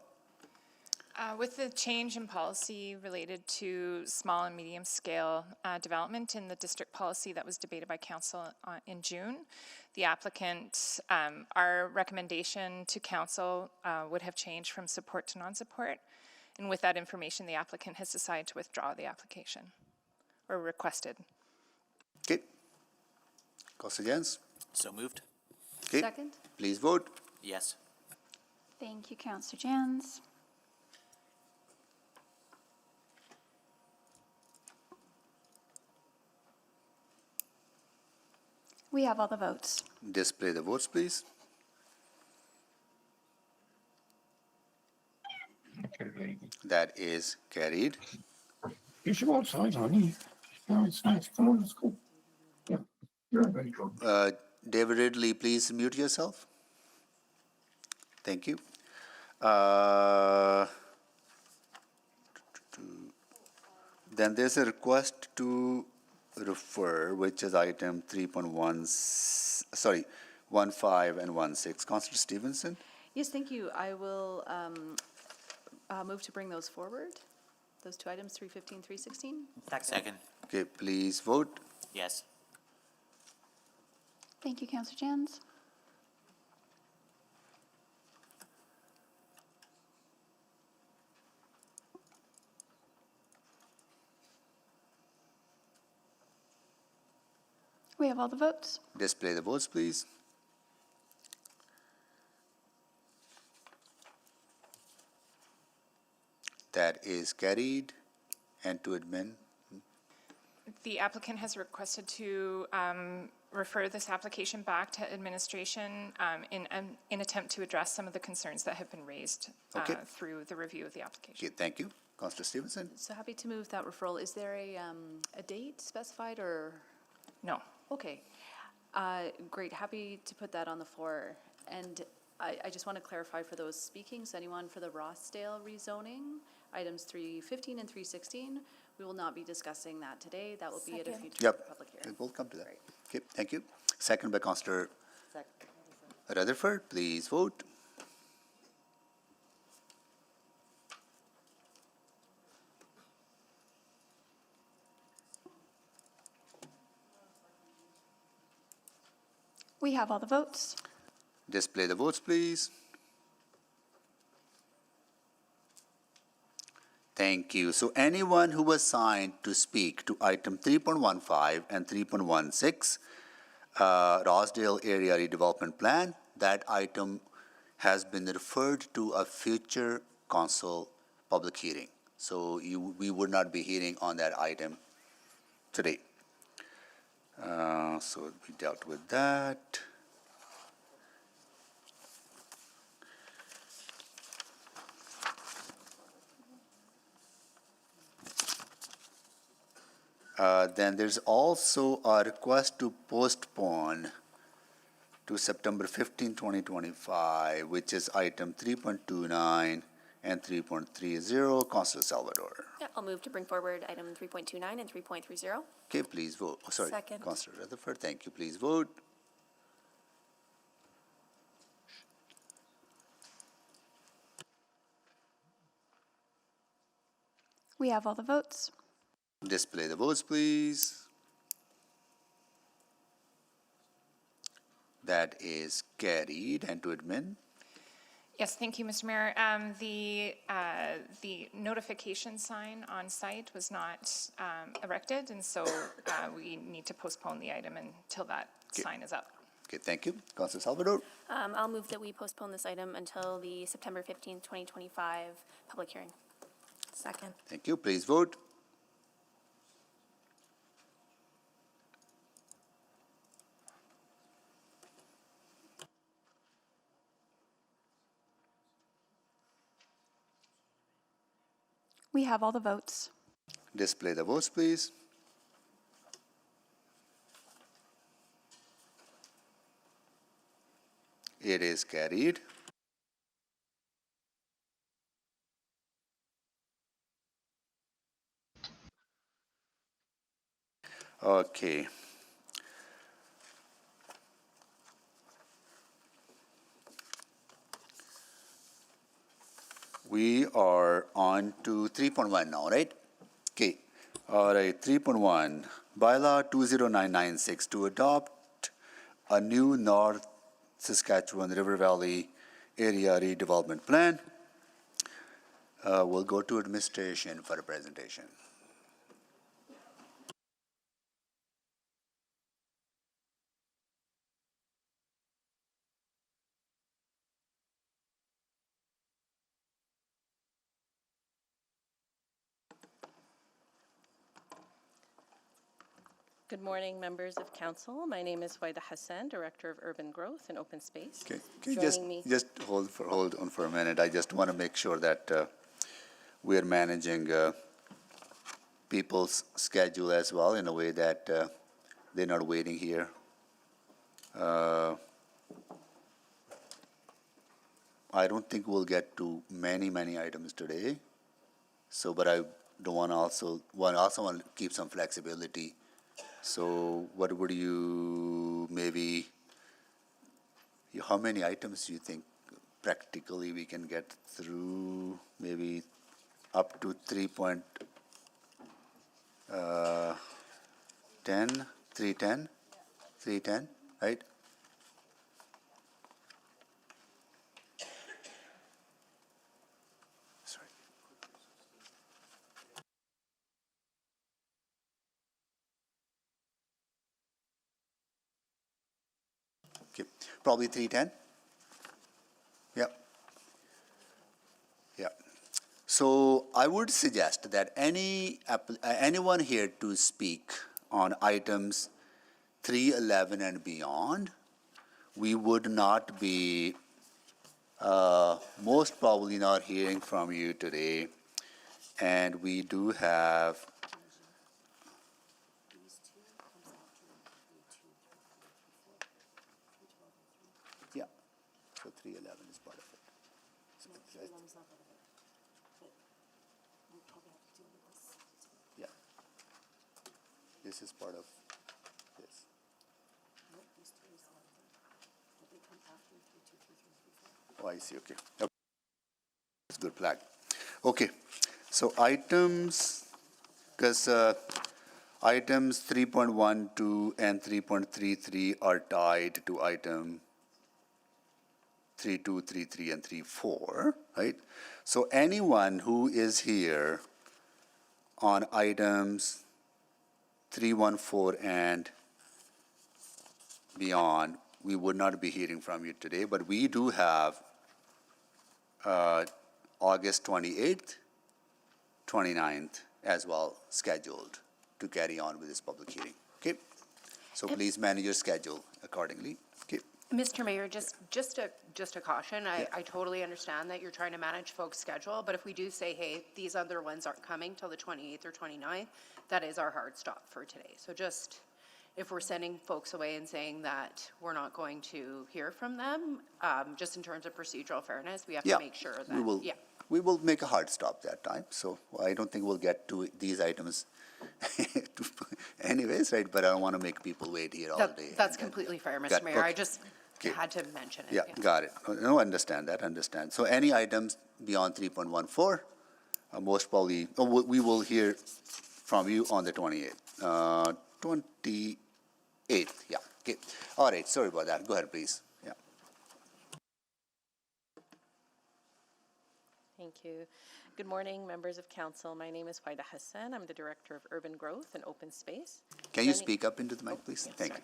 D: With the change in policy related to small and medium scale development in the district policy that was debated by council in June, the applicant, our recommendation to council would have changed from support to non-support. And with that information, the applicant has decided to withdraw the application or requested.
B: Okay. Councilor Jens?
G: So moved?
B: Okay.
V: Second?
B: Please vote.
G: Yes.
A: Thank you, Councillor Jans. We have all the votes.
B: Display the votes, please. That is carried.
J: You should go outside, honey. No, it's nice. Come on, let's go. Yeah, you're ready, go.
B: David Ridley, please mute yourself. Thank you. Then there's a request to refer, which is item 3.1, 15 and 16. Councillor Stevenson?
V: Yes, thank you. I will move to bring those forward, those two items, 315, 316.
G: Second.
B: Okay, please vote.
G: Yes.
A: Thank you, Councillor Jans. We have all the votes.
B: Display the votes, please. That is carried. And to admin.
D: The applicant has requested to refer this application back to administration in attempt to address some of the concerns that have been raised through the review of the application.
B: Okay, thank you. Councillor Stevenson?
V: So happy to move that referral. Is there a date specified or?
D: No.
V: Okay. Great. Happy to put that on the floor. And I just want to clarify for those speaking, so anyone for the Rossdale rezoning, items 315 and 316, we will not be discussing that today. That will be at a future public hearing.
B: We'll come to that. Okay, thank you. Second by Councillor Rutherford. Please vote.
A: We have all the votes.
B: Display the votes, please. Thank you. So anyone who was signed to speak to item 3.15 and 3.16, Rossdale Area Redevelopment Plan, that item has been referred to a future council public hearing. So we would not be hearing on that item today. So we dealt with that. Then there's also a request to postpone to September 15, 2025, which is item 3.29 and 3.30. Councillor Salvador.
H: Yeah, I'll move to bring forward item 3.29 and 3.30.
B: Okay, please vote. Oh, sorry.
C: Second.
B: Councillor Rutherford, thank you. Please vote.
A: We have all the votes.
B: Display the votes, please. That is carried. And to admin.
D: Yes, thank you, Mr. Mayor. The notification sign on site was not erected, and so we need to postpone the item until that sign is up.
B: Okay, thank you. Councillor Salvador.
H: I'll move that we postpone this item until the September 15th, 2025 public hearing.
C: Second.
B: Thank you. Please vote.
A: We have all the votes.
B: Display the votes, please. It is carried. Okay. We are on to 3.1 now, right? Okay. All right, 3.1, Bylaw 20996 to adopt a new North Saskatchewan River Valley Area Redevelopment Plan. We'll go to administration for a presentation.
F: Good morning, members of council. My name is Waida Hassan, Director of Urban Growth and Open Space.
B: Okay,
F: Joining me.
B: just hold on for a minute. I just want to make sure that we're managing people's schedule as well in a way that they're not waiting here. I don't think we'll get to many items today. So, but I don't want to also want to keep some flexibility. So, what would you maybe? How many items do you think practically we can get through? Maybe up to 3.10, 310, right? Sorry. Okay, probably 310. Yep. Yeah. So I would suggest that anyone here to speak on items 311 and beyond, we would not be most probably not hearing from you today. And we do have yeah, so 311 is part of it. So yeah, this is part of this. Oh, I see, okay. It's good flag. Okay, so items, because items 3.12 and 3.33 are tied to item 3.2, 3.3, and 3.4, right? So anyone who is here on items 3.14 and beyond, we would not be hearing from you today, but we do have August 28th, 29th as well scheduled to carry on with this public hearing. Okay? So please manage your schedule accordingly. Okay?
I: Mr. Mayor, just a caution. I totally understand that you're trying to manage folks' schedule, but if we do say, hey, these other ones aren't coming till the 28th or 29th, that is our hard stop for today. So just, if we're sending folks away and saying that we're not going to hear from them, just in terms of procedural fairness, we have to make sure that,
B: we will make a hard stop that time. So I don't think we'll get to these items anyways, right? But I don't want to make people wait here all day.
I: That's completely fair, Mr. Mayor. I just had to mention it.
B: Yeah, got it. No, understand. So any items beyond 3.14, most probably, we will hear from you on the 28th. 28th, yeah. Okay. All right, sorry about that. Go ahead, please. Yeah.
F: Thank you. Good morning, members of council. My name is Waida Hassan. I'm the Director of Urban Growth and Open Space.
B: Can you speak up into the mic, please? Thank you.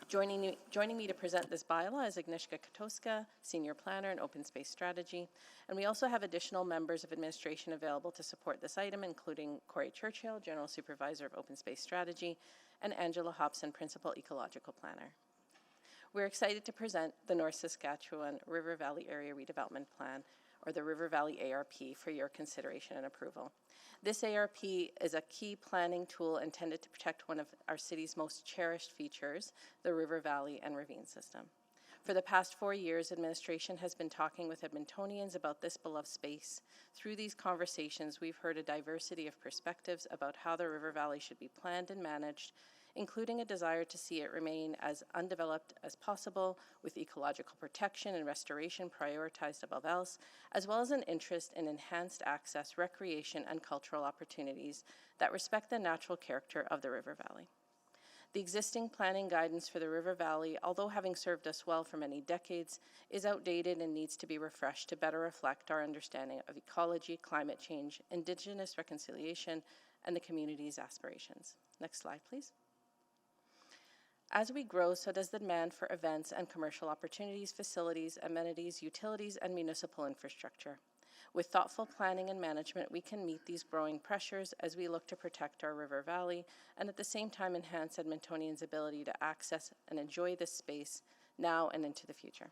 F: Joining me to present this bylaw is Agnieszka Katoska, Senior Planner in Open Space Strategy. And we also have additional members of administration available to support this item, including Corey Churchill, General Supervisor of Open Space Strategy, and Angela Hobson, Principal Ecological Planner. We're excited to present the North Saskatchewan River Valley Area Redevelopment Plan, or the River Valley ARP, for your consideration and approval. This ARP is a key planning tool intended to protect one of our city's most cherished features, the River Valley and Ravine System. For the past 4 years, administration has been talking with Edmontonians about this beloved space. Through these conversations, we've heard a diversity of perspectives about how the River Valley should be planned and managed, including a desire to see it remain as undeveloped as possible, with ecological protection and restoration prioritized above else, as well as an interest in enhanced access, recreation, and cultural opportunities that respect the natural character of the River Valley. The existing planning guidance for the River Valley, although having served us well for many decades, is outdated and needs to be refreshed to better reflect our understanding of ecology, climate change, Indigenous reconciliation, and the community's aspirations. Next slide, please. As we grow, so does the demand for events and commercial opportunities, facilities, amenities, utilities, and municipal infrastructure. With thoughtful planning and management, we can meet these growing pressures as we look to protect our River Valley and at the same time enhance Edmontonians' ability to access and enjoy this space now and into the future.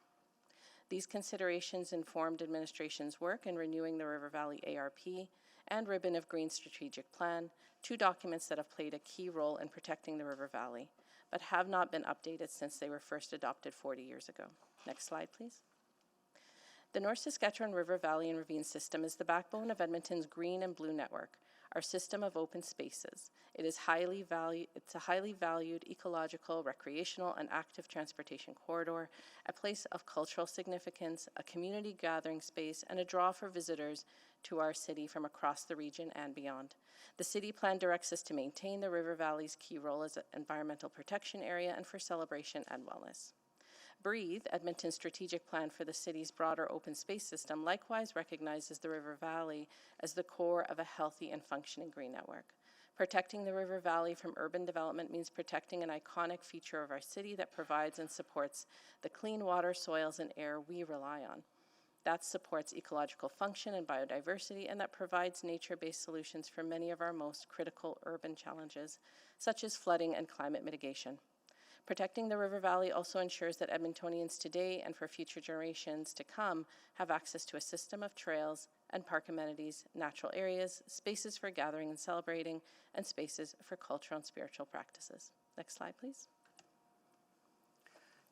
F: These considerations informed administration's work in renewing the River Valley ARP and Ribbon of Green Strategic Plan, two documents that have played a key role in protecting the River Valley, but have not been updated since they were first adopted 40 years ago. Next slide, please. The North Saskatchewan River Valley and Ravine System is the backbone of Edmonton's Green and Blue Network, our system of open spaces. It's a highly valued ecological, recreational, and active transportation corridor, a place of cultural significance, a community gathering space, and a draw for visitors to our city from across the region and beyond. The city plan directs us to maintain the River Valley's key role as an environmental protection area and for celebration and wellness. Breathe, Edmonton's strategic plan for the city's broader open space system, likewise recognizes the River Valley as the core of a healthy and functioning green network. Protecting the River Valley from urban development means protecting an iconic feature of our city that provides and supports the clean water, soils, and air we rely on. That supports ecological function and biodiversity, and that provides nature-based solutions for many of our most critical urban challenges, such as flooding and climate mitigation. Protecting the River Valley also ensures that Edmontonians today and for future generations to come have access to a system of trails and park amenities, natural areas, spaces for gathering and celebrating, and spaces for cultural and spiritual practices. Next slide, please.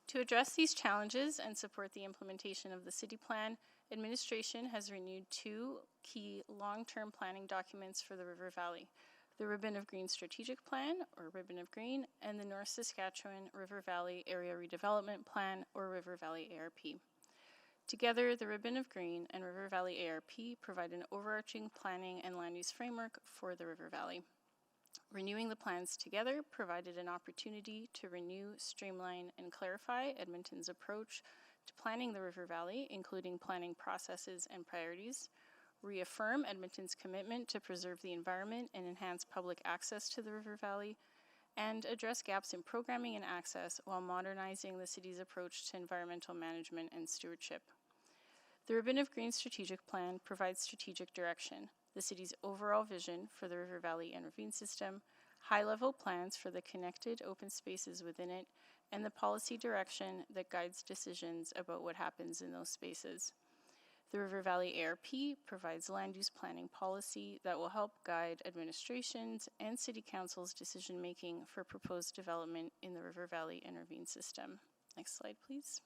A: To address these challenges and support the implementation of the city plan, administration has renewed two key long-term planning documents for the River Valley: the Ribbon of Green Strategic Plan, or Ribbon of Green, and the North Saskatchewan River Valley Area Redevelopment Plan, or River Valley ARP. Together, the Ribbon of Green and River Valley ARP provide an overarching planning and land use framework for the River Valley. Renewing the plans together provided an opportunity to renew, streamline, and clarify Edmonton's approach to planning the River Valley, including planning processes and priorities, reaffirm Edmonton's commitment to preserve the environment and enhance public access to the River Valley, and address gaps in programming and access while modernizing the city's approach to environmental management and stewardship. The Ribbon of Green Strategic Plan provides strategic direction, the city's overall vision for the River Valley and Ravine System, high-level plans for the connected open spaces within it, and the policy direction that guides decisions about what happens in those spaces. The River Valley ARP provides land use planning policy that will help guide administrations and city council's decision-making for proposed development in the River Valley and Ravine System. Next slide, please.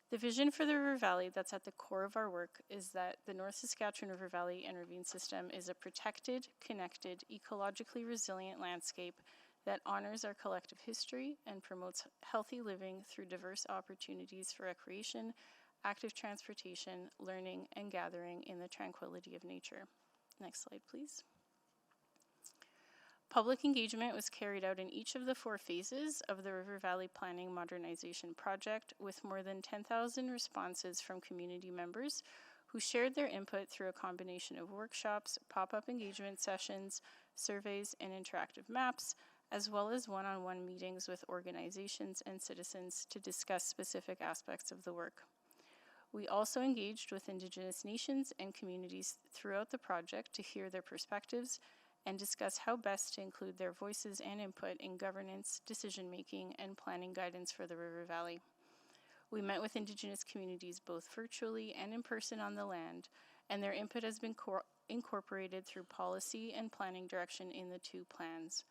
A: The vision for the River Valley that's at the core of our work is that the North Saskatchewan River Valley and Ravine System is a protected, connected, ecologically resilient landscape that honors our collective history and promotes healthy living through diverse opportunities for recreation, active transportation, learning, and gathering in the tranquility of nature. Next slide, please. Public engagement was carried out in each of the 4 phases of the River Valley Planning Modernization Project, with more than 10,000 responses from community members who shared their input through a combination of workshops, pop-up engagement sessions, surveys, and interactive maps, as well as one-on-one meetings with organizations and citizens to discuss specific aspects of the work. We also engaged with Indigenous nations and communities throughout the project to hear their perspectives and discuss how best to include their voices and input in governance, decision-making, and planning guidance for the River Valley. We met with Indigenous communities both virtually and in person on the land, and their input has been incorporated through policy and planning direction in the 2 plans.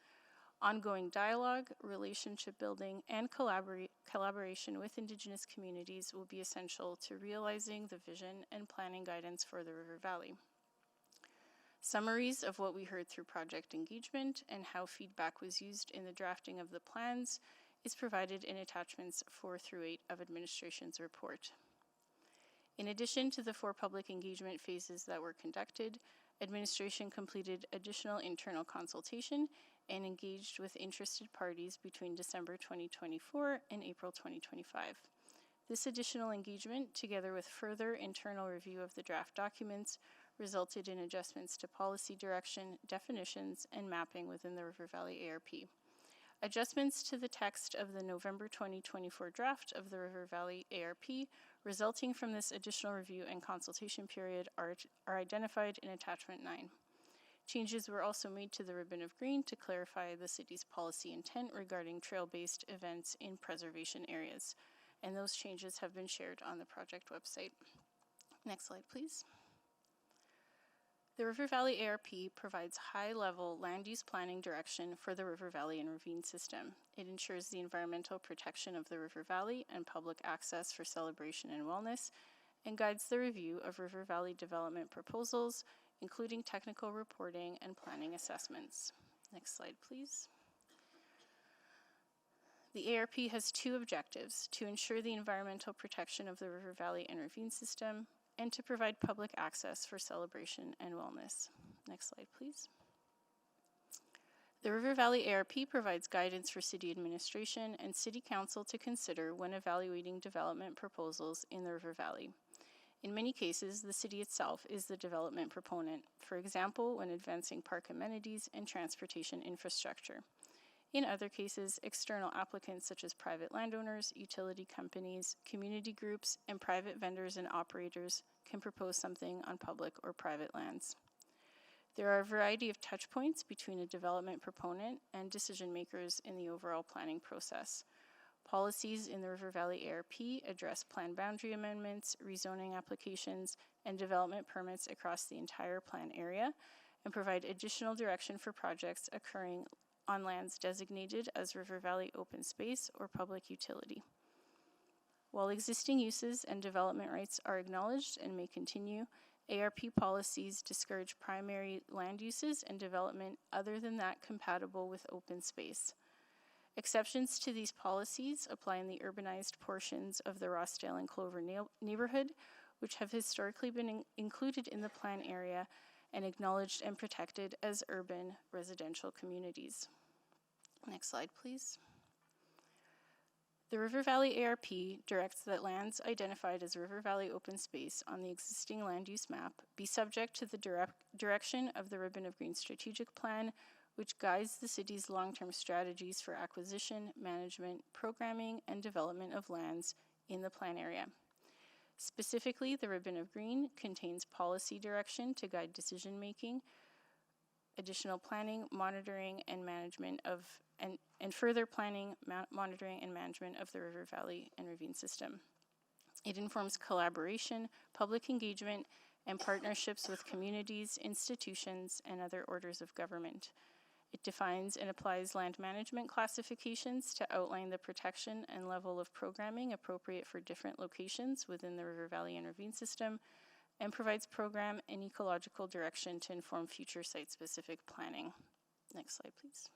A: Ongoing dialogue, relationship building, and collaboration with Indigenous communities will be essential to realizing the vision and planning guidance for the River Valley. Summaries of what we heard through project engagement and how feedback was used in the drafting of the plans is provided in attachments 4 through 8 of administration's report. In addition to the 4 public engagement phases that were conducted, administration completed additional internal consultation and engaged with interested parties between December 2024 and April 2025. This additional engagement, together with further internal review of the draft documents, resulted in adjustments to policy direction, definitions, and mapping within the River Valley ARP. Adjustments to the text of the November 2024 draft of the River Valley ARP resulting from this additional review and consultation period are identified in Attachment 9. Changes were also made to the Ribbon of Green to clarify the city's policy intent regarding trail-based events in preservation areas, and those changes have been shared on the project website. Next slide, please. The River Valley ARP provides high-level land use planning direction for the River Valley and Ravine system. It ensures the environmental protection of the River Valley and public access for celebration and wellness, and guides the review of River Valley development proposals, including technical reporting and planning assessments. Next slide, please. The ARP has 2 objectives: to ensure the environmental protection of the River Valley and Ravine system, and to provide public access for celebration and wellness. Next slide, please. The River Valley ARP provides guidance for city administration and city council to consider when evaluating development proposals in the River Valley. In many cases, the city itself is the development proponent, for example, when advancing park amenities and transportation infrastructure. In other cases, external applicants such as private landowners, utility companies, community groups, and private vendors and operators can propose something on public or private lands. There are a variety of touch points between a development proponent and decision makers in the overall planning process. Policies in the River Valley ARP address plan boundary amendments, rezoning applications, and development permits across the entire plan area, and provide additional direction for projects occurring on lands designated as River Valley open space or public utility. While existing uses and development rights are acknowledged and may continue, ARP policies discourage primary land uses and development other than that compatible with open space. Exceptions to these policies apply in the urbanized portions of the Rossdale and Clover neighborhood, which have historically been included in the plan area and acknowledged and protected as urban residential communities. Next slide, please. The River Valley ARP directs that lands identified as River Valley open space on the existing land use map be subject to the direction of the Ribbon of Green Strategic Plan, which guides the city's long-term strategies for acquisition, management, programming, and development of lands in the plan area. Specifically, the Ribbon of Green contains policy direction to guide decision-making, additional planning, monitoring, and management of, and further planning, monitoring, and management of the River Valley and Ravine system. It informs collaboration, public engagement, and partnerships with communities, institutions, and other orders of government. It defines and applies land management classifications to outline the protection and level of programming appropriate for different locations within the River Valley and Ravine system, and provides program and ecological direction to inform future site-specific planning. Next slide, please.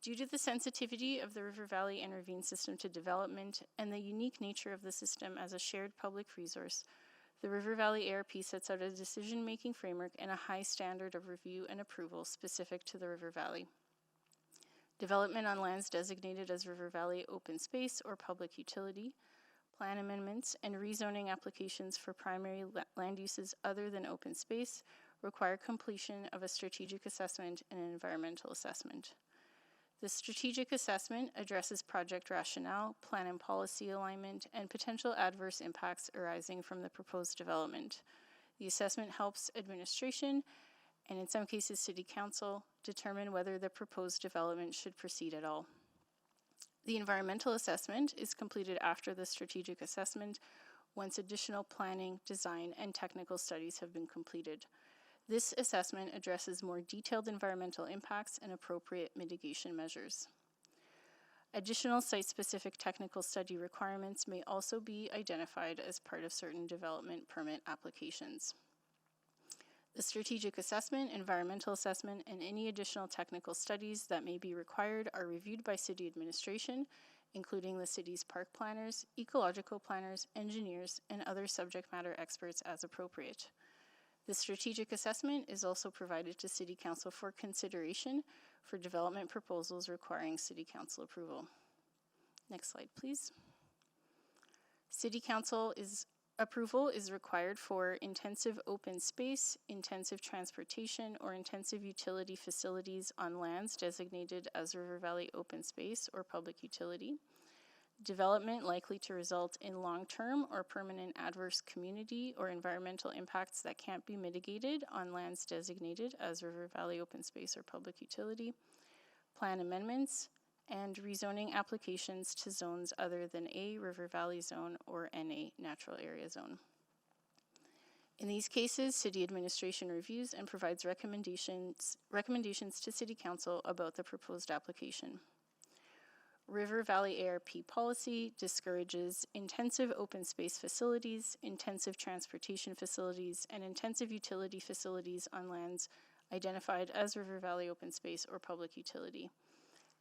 A: Due to the sensitivity of the River Valley and Ravine system to development and the unique nature of the system as a shared public resource, the River Valley ARP sets out a decision-making framework and a high standard of review and approval specific to the River Valley. Development on lands designated as River Valley open space or public utility, plan amendments, and rezoning applications for primary land uses other than open space require completion of a strategic assessment and an environmental assessment. The strategic assessment addresses project rationale, plan and policy alignment, and potential adverse impacts arising from the proposed development. The assessment helps administration, and in some cases city council, determine whether the proposed development should proceed at all. The environmental assessment is completed after the strategic assessment once additional planning, design, and technical studies have been completed.
L: This assessment addresses more detailed environmental impacts and appropriate mitigation measures. Additional site-specific technical study requirements may also be identified as part of certain development permit applications. The strategic assessment, environmental assessment, and any additional technical studies that may be required are reviewed by City Administration, including the City's park planners, ecological planners, engineers, and other subject matter experts as appropriate. The strategic assessment is also provided to City Council for consideration for development proposals requiring City Council approval. Next slide, please. City Council approval is required for intensive open space, intensive transportation, or intensive utility facilities on lands designated as River Valley open space or public utility. Development likely to result in long-term or permanent adverse community or environmental impacts that can't be mitigated on lands designated as River Valley open space or public utility. Plan amendments and rezoning applications to zones other than A, River Valley Zone, or NA, Natural Area Zone. In these cases, City Administration reviews and provides recommendations to City Council about the proposed application. River Valley ARP policy discourages intensive open space facilities, intensive transportation facilities, and intensive utility facilities on lands identified as River Valley open space or public utility.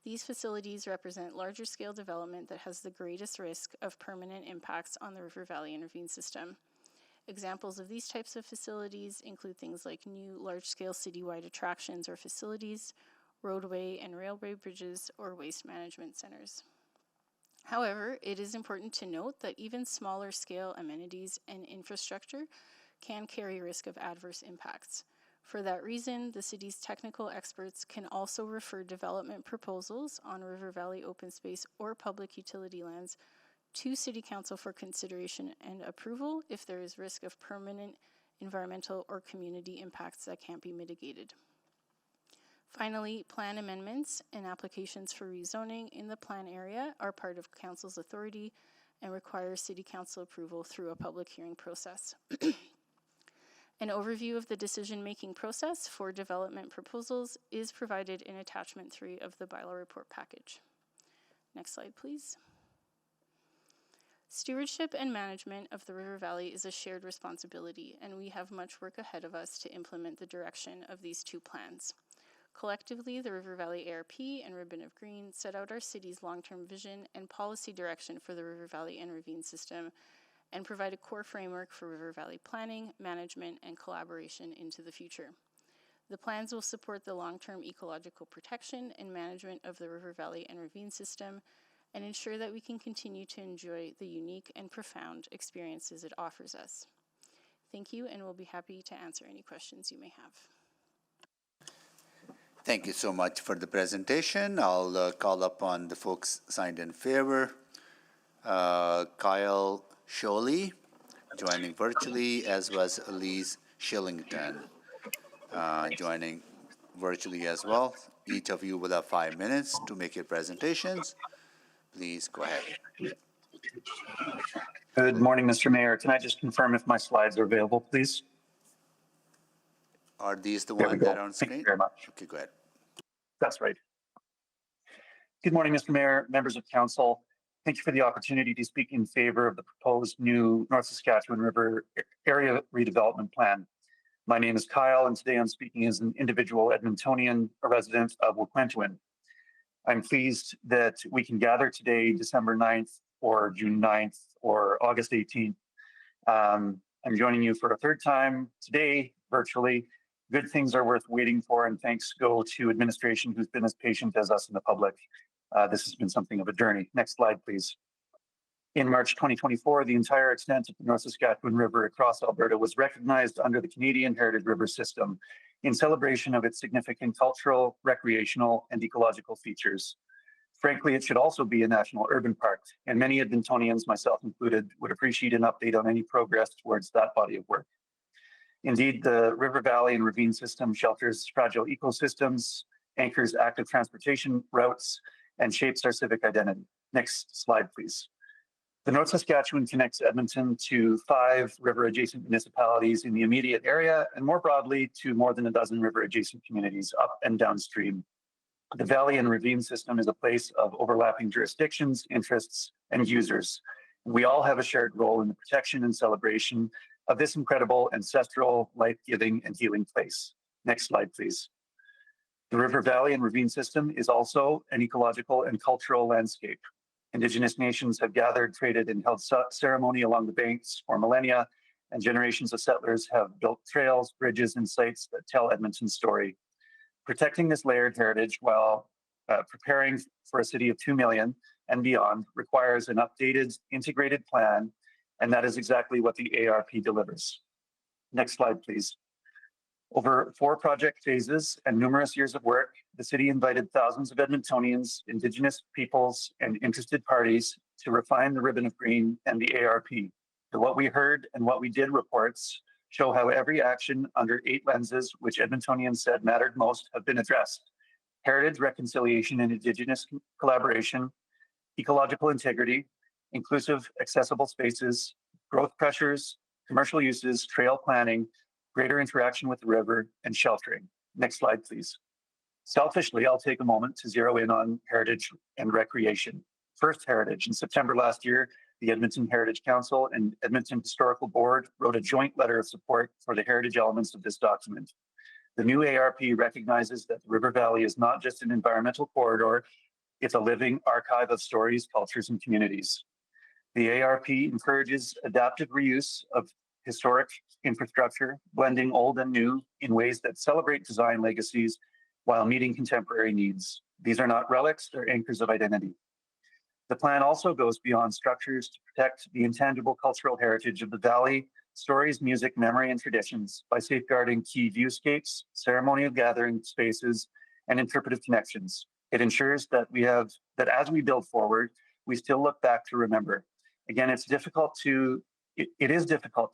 L: These facilities represent larger scale development that has the greatest risk of permanent impacts on the River Valley intervened system. Examples of these types of facilities include things like new large-scale citywide attractions or facilities, roadway and railway bridges, or waste management centers. However, it is important to note that even smaller scale amenities and infrastructure can carry risk of adverse impacts. For that reason, the city's technical experts can also refer development proposals on River Valley open space or public utility lands to City Council for consideration and approval if there is risk of permanent environmental or community impacts that can't be mitigated. Finally, plan amendments and applications for rezoning in the plan area are part of Council's authority and require City Council approval through a public hearing process. An overview of the decision-making process for development proposals is provided in attachment 3 of the Bylaw report package. Next slide, please. Stewardship and management of the River Valley is a shared responsibility, and we have much work ahead of us to implement the direction of these two plans. Collectively, the River Valley ARP and Ribbon of Green set out our city's long-term vision and policy direction for the River Valley and ravine system and provide a core framework for River Valley planning, management, and collaboration into the future. The plans will support the long-term ecological protection and management of the River Valley and ravine system and ensure that we can continue to enjoy the unique and profound experiences it offers us. Thank you, and we'll be happy to answer any questions you may have.
B: Thank you so much for the presentation. I'll call upon the folks signed in favor. Kyle Sholey joining virtually, as was Elise Shillington joining virtually as well. Each of you will have 5 minutes to make your presentations. Please go ahead.
P: Good morning, Mr. Mayor. Can I just confirm if my slides are available, please?
B: Are these the ones that are on screen?
P: Thank you very much.
B: Okay, go ahead.
P: That's right. Good morning, Mr. Mayor, members of council. Thank you for the opportunity to speak in favor of the proposed new North Saskatchewan River Area Redevelopment Plan. My name is Kyle, and today I'm speaking as an individual Edmontonian, a resident of Wauquentuin. I'm pleased that we can gather today, December 9th, or June 9th, or August 18th. I'm joining you for a third time today, virtually. Good things are worth waiting for, and thanks go to administration who's been as patient as us in the public. This has been something of a journey. Next slide, please. In March 2024, the entire extent of the North Saskatchewan River across Alberta was recognized under the Canadian Heritage River System in celebration of its significant cultural, recreational, and ecological features. Frankly, it should also be a national urban park, and many Edmontonians, myself included, would appreciate an update on any progress towards that body of work. Indeed, the River Valley and ravine system shelters fragile ecosystems, anchors active transportation routes, and shapes our civic identity. Next slide, please. The North Saskatchewan connects Edmonton to 5 river-adjacent municipalities in the immediate area, and more broadly to more than a dozen river-adjacent communities up and downstream. The valley and ravine system is a place of overlapping jurisdictions, interests, and users. We all have a shared role in the protection and celebration of this incredible, ancestral, life-giving, and healing place. Next slide, please. The river valley and ravine system is also an ecological and cultural landscape. Indigenous nations have gathered, traded, and held ceremony along the banks for millennia, and generations of settlers have built trails, bridges, and sites that tell Edmonton's story. Protecting this layered heritage while preparing for a city of 2 million and beyond requires an updated, integrated plan, and that is exactly what the ARP delivers. Next slide, please. Over 4 project phases and numerous years of work, the city invited thousands of Edmontonians, Indigenous peoples, and interested parties to refine the ribbon of green and the ARP. The What We Heard and What We Did reports show how every action under 8 lenses, which Edmontonians said mattered most, have been addressed. Heritage, reconciliation, and Indigenous collaboration, ecological integrity, inclusive, accessible spaces, growth pressures, commercial uses, trail planning, greater interaction with the river, and sheltering. Next slide, please. Selfishly, I'll take a moment to zero in on heritage and recreation. First, heritage. In September last year, the Edmonton Heritage Council and Edmonton Historical Board wrote a joint letter of support for the heritage elements of this document. The new ARP recognizes that the River Valley is not just an environmental corridor, it's a living archive of stories, cultures, and communities. The ARP encourages adaptive reuse of historic infrastructure, blending old and new in ways that celebrate design legacies while meeting contemporary needs. These are not relics, they're anchors of identity. The plan also goes beyond structures to protect the intangible cultural heritage of the valley, stories, music, memory, and traditions by safeguarding key viewscapes, ceremonial gathering spaces, and interpretive connections. It ensures that as we build forward, we still look back to remember. Again, it is difficult to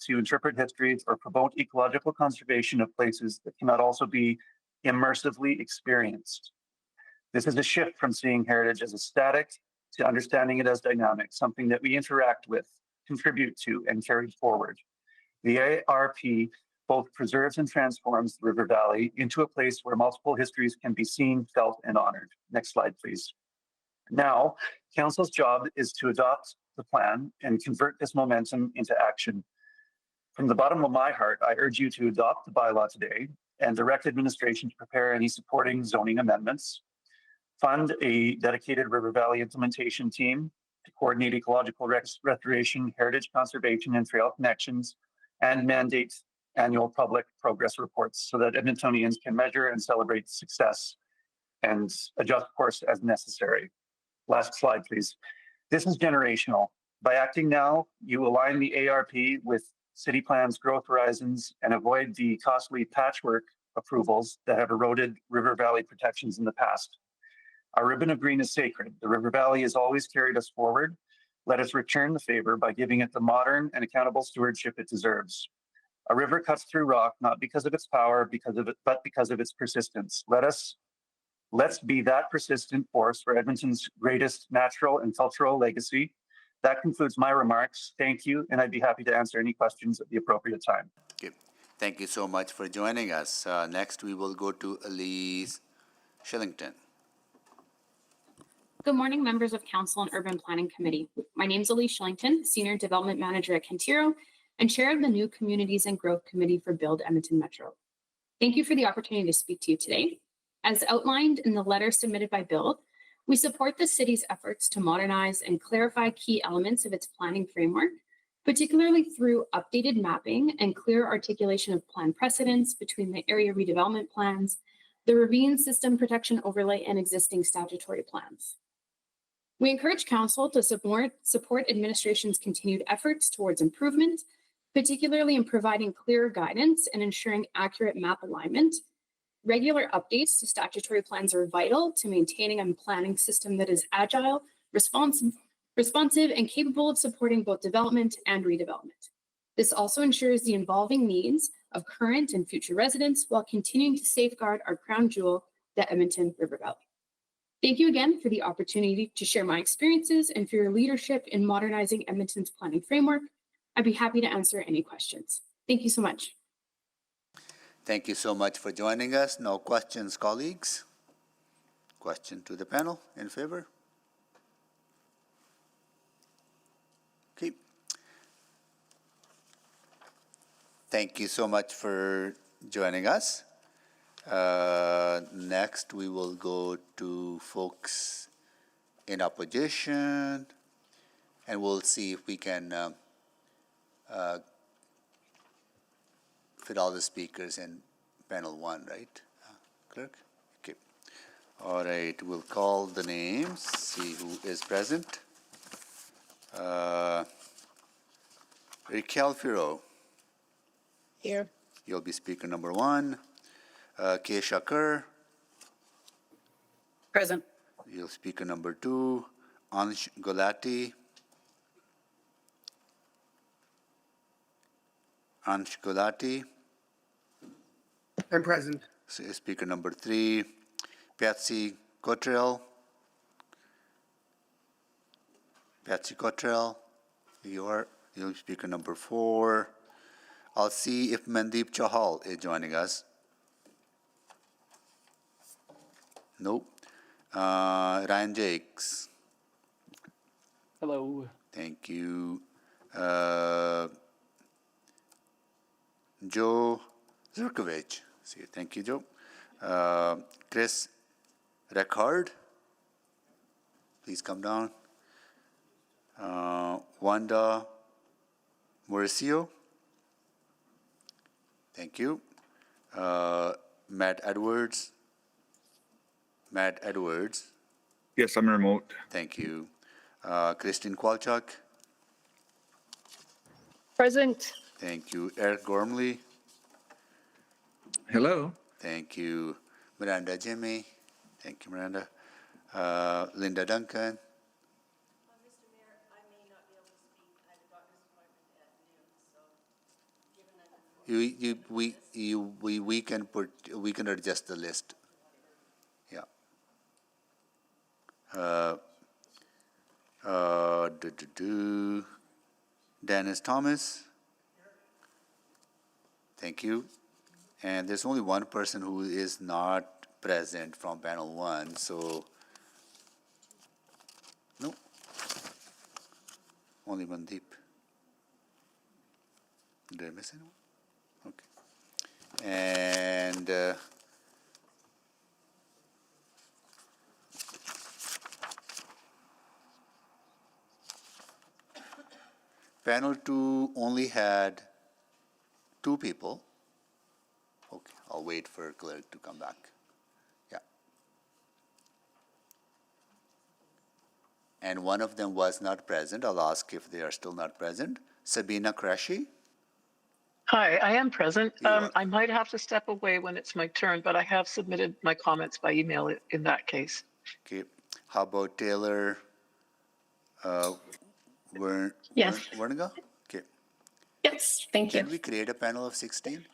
P: interpret history or promote ecological conservation of places that cannot also be immersively experienced. This is a shift from seeing heritage as a static to understanding it as dynamic, something that we interact with, contribute to, and carry forward. The ARP both preserves and transforms the River Valley into a place where multiple histories can be seen, felt, and honored. Next slide, please. Now, Council's job is to adopt the plan and convert this momentum into action. From the bottom of my heart, I urge you to adopt the bylaw today and direct administration to prepare any supporting zoning amendments, fund a dedicated River Valley implementation team to coordinate ecological restoration, heritage conservation, and trail connections, and mandate annual public progress reports so that Edmontonians can measure and celebrate success and adjust course as necessary. Last slide, please. This is generational. By acting now, you align the ARP with city plan's growth horizons and avoid the costly patchwork approvals that have eroded River Valley protections in the past. Our ribbon of green is sacred. The River Valley has always carried us forward. Let us return the favor by giving it the modern and accountable stewardship it deserves. A river cuts through rock, not because of its power, but because of its persistence. Let's be that persistent force for Edmonton's greatest natural and cultural legacy. That concludes my remarks. Thank you, and I'd be happy to answer any questions at the appropriate time.
B: Okay. Thank you so much for joining us. Next, we will go to Elise Shillington.
E: Good morning, members of Council and Urban Planning Committee. My name is Elise Shillington, Senior Development Manager at Kentiro and Chair of the New Communities and Growth Committee for Build Edmonton Metro. Thank you for the opportunity to speak to you today. As outlined in the letter submitted by Build, we support the city's efforts to modernize and clarify key elements of its planning framework, particularly through updated mapping and clear articulation of plan precedents between the area redevelopment plans, the ravine system protection overlay, and existing statutory plans. We encourage Council to support administration's continued efforts towards improvement, particularly in providing clear guidance and ensuring accurate map alignment. Regular updates to statutory plans are vital to maintaining a planning system that is agile, responsive, and capable of supporting both development and redevelopment. This also ensures the evolving needs of current and future residents while continuing to safeguard our crown jewel, the Edmonton River Valley. Thank you again for the opportunity to share my experiences and for your leadership in modernizing Edmonton's planning framework. I'd be happy to answer any questions. Thank you so much.
B: Thank you so much for joining us. No questions, colleagues? Question to the panel in favor? Okay. Thank you so much for joining us. Next, we will go to folks in opposition, and we'll see if we can fit all the speakers in panel one, right, clerk? Okay. All right, we'll call the names, see who is present. Raquel Firo.
M: Here.
B: You'll be speaker number one. Kay Shakur.
M: Present.
B: You'll speaker number two. Ansh Gulati. Ansh Gulati.
M: I'm present.
B: Speaker number three. Patsy Cottrell. Patsy Cottrell. You're speaker number four. I'll see if Mandeep Chahal is joining us. Nope. Ryan Jakes.
N: Hello.
B: Thank you. Joe Zurkovich. See, thank you, Joe. Chris Reckard. Please come down. Wanda Mauricio. Thank you. Matt Edwards. Matt Edwards.
R: Yes, I'm remote.
B: Thank you. Christine Kwalchuk.
M: Present.
B: Thank you. Eric Gormley.
R: Hello.
B: Thank you. Miranda Jimmy. Thank you, Miranda. Linda Duncan.
X: Mr. Mayor, I may not be able to speak. I have a doctor's appointment at noon, so given
B: We can adjust the list. Yeah. Dennis Thomas. Thank you. And there's only one person who is not present from panel one, so no. Only Mandeep. Did I miss anyone? Okay. And panel two only had 2 people. Okay, I'll wait for clerk to come back. Yeah. And one of them was not present. I'll ask if they are still not present. Sabina Krashi.
M: Hi, I am present. I might have to step away when it's my turn, but I have submitted my comments by email in that case.
B: Okay. How about Taylor
M: Yes.
B: Werniga? Okay.
M: Yes, thank you.
B: Can we create a panel of 16?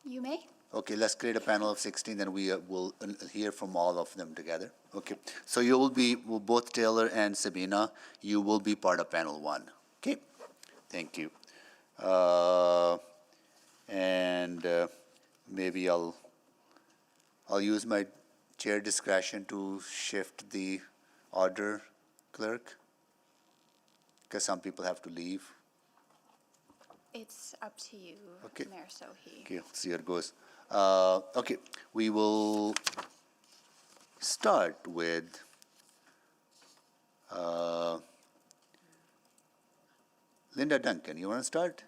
A: You may.
B: Okay, let's create a panel of 16, then we will hear from all of them together. Okay, so you will be, both Taylor and Sabina, you will be part of panel one. Okay, thank you. Maybe I'll use my chair discretion to shift the order, clerk, because some people have to leave.
A: It's up to you,
B: Okay.
A: Mayor Sohi.
B: Okay, let's see how it goes. Okay, we will start with Linda Duncan. You want to start?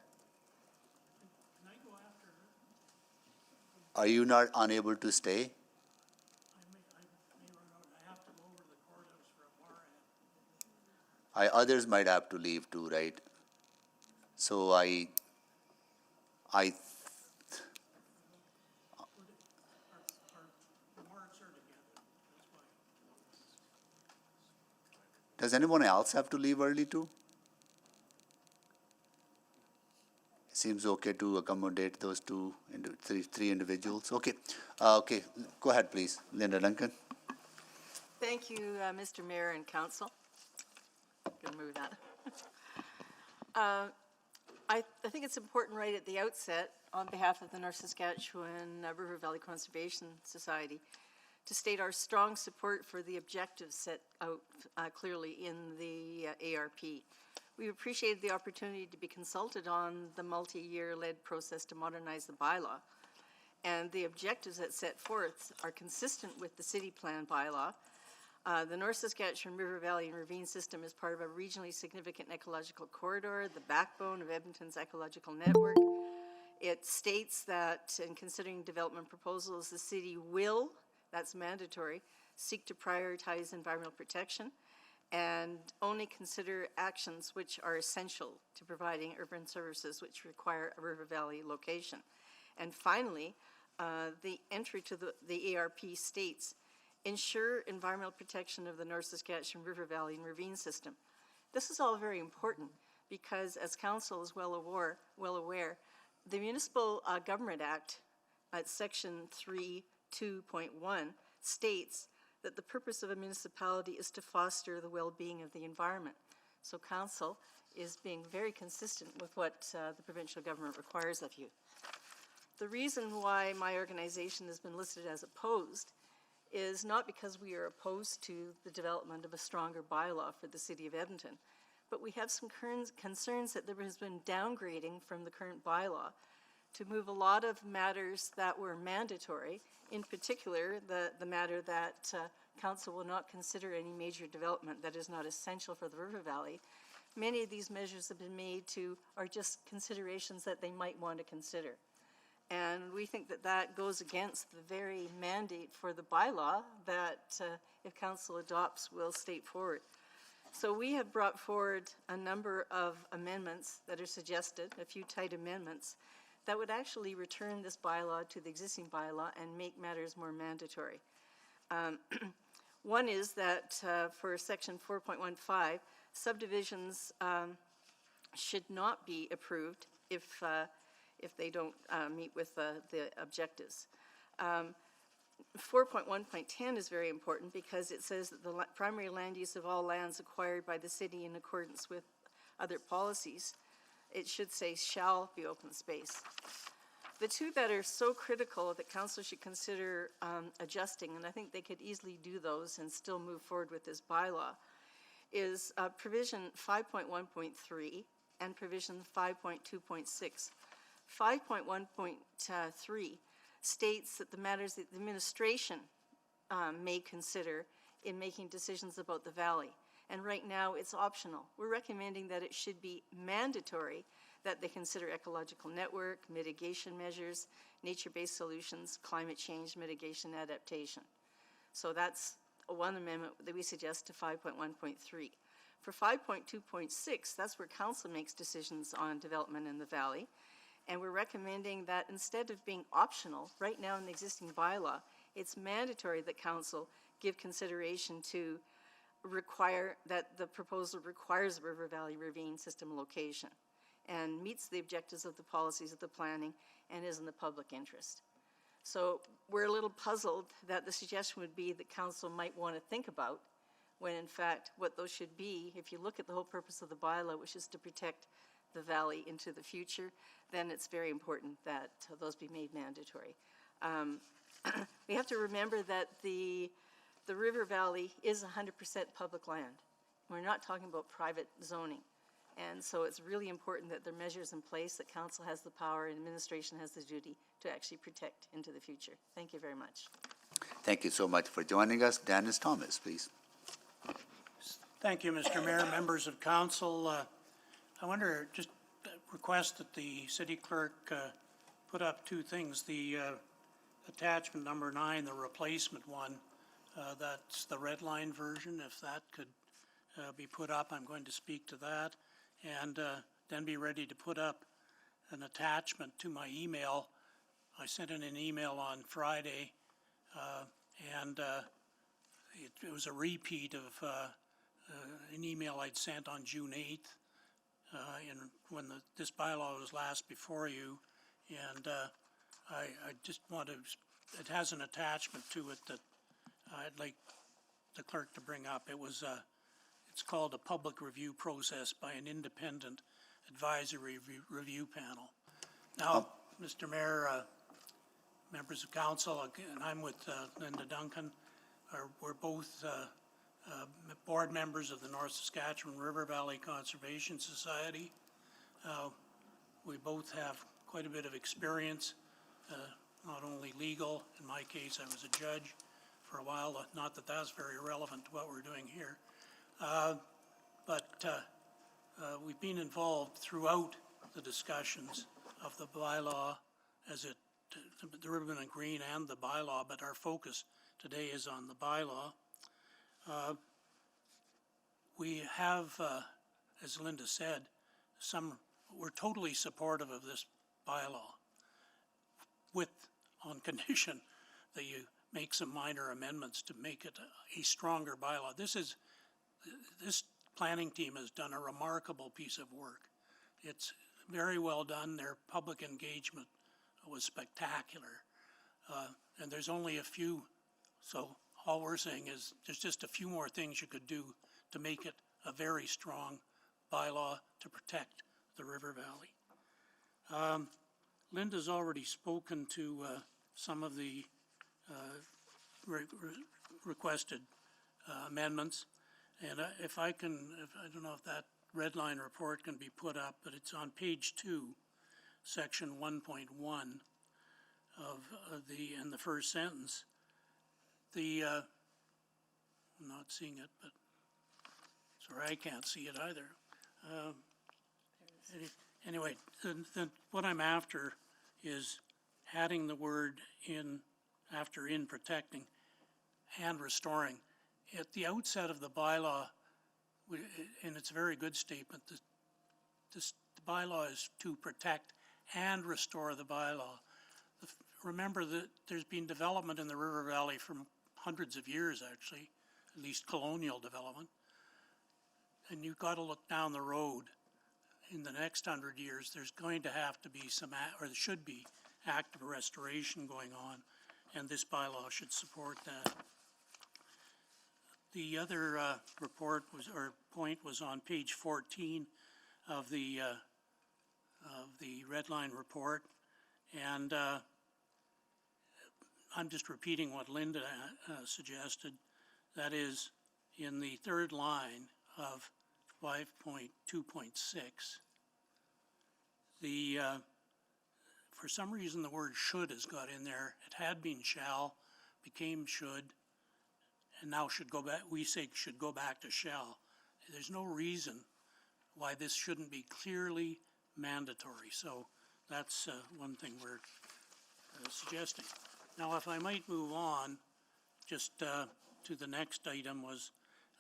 Y: Can I go after her?
B: Are you not unable to stay?
Y: I may run out. I have to go over to the courthouse for a warrant.
B: Others might have to leave too, right? So I
Y: Our warrants are together. That's why.
B: does anyone else have to leave early too? Seems okay to accommodate those three individuals. Okay. Okay. Go ahead, please. Linda Duncan.
K: Thank you, Mr. Mayor and Council. Gonna move that. I think it's important right at the outset, on behalf of the North Saskatchewan River Valley Conservation Society, to state our strong support for the objectives set out clearly in the ARP. We appreciated the opportunity to be consulted on the multi-year-led process to modernize the bylaw, and the objectives that set forth are consistent with the city plan bylaw. The North Saskatchewan River Valley and Ravine System is part of a regionally significant ecological corridor, the backbone of Edmonton's ecological network. It states that in considering development proposals, the city will, that's mandatory, seek to prioritize environmental protection and only consider actions which are essential to providing urban services which require a river valley location. And finally, the entry to the ARP states, ensure environmental protection of the North Saskatchewan River Valley and Ravine System. This is all very important because, as Council is well aware, the Municipal Government Act at Section 3.2.1 states that the purpose of a municipality is to foster the well-being of the environment. So Council is being very consistent with what the provincial government requires of you. The reason why my organization has been listed as opposed is not because we are opposed to the development of a stronger bylaw for the City of Edmonton, but we have some concerns that there has been downgrading from the current bylaw to move a lot of matters that were mandatory, in particular the matter that Council will not consider any major development that is not essential for the River Valley. Many of these measures have been made are just considerations that they might want to consider. And we think that that goes against the very mandate for the bylaw that, if Council adopts, will state forward. So we have brought forward a number of amendments that are suggested, a few tight amendments, that would actually return this bylaw to the existing bylaw and make matters more mandatory. One is that for Section 4.15, subdivisions should not be approved if they don't meet with the objectives. 4.1.10 is very important because it says that the primary land use of all lands acquired by the city in accordance with other policies, it should say shall be open space. The two that are so critical that Council should consider adjusting, and I think they could easily do those and still move forward with this bylaw, is provision 5.1.3 and provision 5.2.6. 5.1.3 states that the matters that the administration may consider in making decisions about the valley. And right now it's optional. We're recommending that it should be mandatory that they consider ecological network, mitigation measures, nature-based solutions, climate change mitigation adaptation. So that's one amendment that we suggest to 5.1.3. For 5.2.6, that's where Council makes decisions on development in the valley. And we're recommending that instead of being optional, right now in the existing bylaw, it's mandatory that Council give consideration to require that the proposal requires a River Valley Ravine System location and meets the objectives of the policies of the planning and is in the public interest. So we're a little puzzled that the suggestion would be that Council might want to think about when in fact what those should be, if you look at the whole purpose of the bylaw, which is to protect the valley into the future, then it's very important that those be made mandatory. We have to remember that the river valley is 100% public land. We're not talking about private zoning. And so it's really important that there are measures in place that Council has the power and administration has the duty to actually protect into the future. Thank you very much.
B: Thank you so much for joining us. Dennis Thomas, please.
Y: Thank you, Mr. Mayor, members of Council. I wonder, just request that the city clerk put up two things. The attachment number 9, the replacement one, that's the red line version. If that could be put up, I'm going to speak to that. And then be ready to put up an attachment to my email. I sent in an email on Friday, and it was a repeat of an email I'd sent on June 8th. this bylaw was last before you. And I just want to, it has an attachment to it that I'd like the clerk to bring up. It's called a public review process by an independent advisory review panel. Now, Mr. Mayor, members of council, and I'm with Linda Duncan. We're both board members of the North Saskatchewan River Valley Conservation Society. We both have quite a bit of experience, not only legal. In my case, I was a judge for a while, not that that's very relevant to what we're doing here. But we've been involved throughout the discussions of the bylaw as the ribbon and green and the bylaw, but our focus today is on the bylaw. We have, as Linda said, we're totally supportive of this bylaw on condition that you make some minor amendments to make it a stronger bylaw. This planning team has done a remarkable piece of work. It's very well done. Their public engagement was spectacular. And there's only a few, so all we're saying is there's just a few more things you could do to make it a very strong bylaw to protect the River Valley. Linda's already spoken to some of the requested amendments. And if I don't know if that red line report can be put up, but it's on page 2, section 1.1 in the first sentence. I'm not seeing it, but sorry, I can't see it either. Anyway, then what I'm after is adding the word after in protecting and restoring. At the outset of the bylaw, and it's a very good statement, the bylaw is to protect and restore the bylaw. Remember that there's been development in the River Valley for hundreds of years, actually, at least colonial development. And you've got to look down the road. In the next 100 years, there's going to have to be there should be active restoration going on, and this bylaw should support that. The other point was on page 14 of the red line report, and I'm just repeating what Linda suggested. That is, in the third line of 5.2.6, for some reason the word should has got in there. It had been shall, became should, and now should go back. We say should go back to shall. There's no reason why this shouldn't be clearly mandatory. So that's one thing we're suggesting. Now, if I might move on, just to the next item was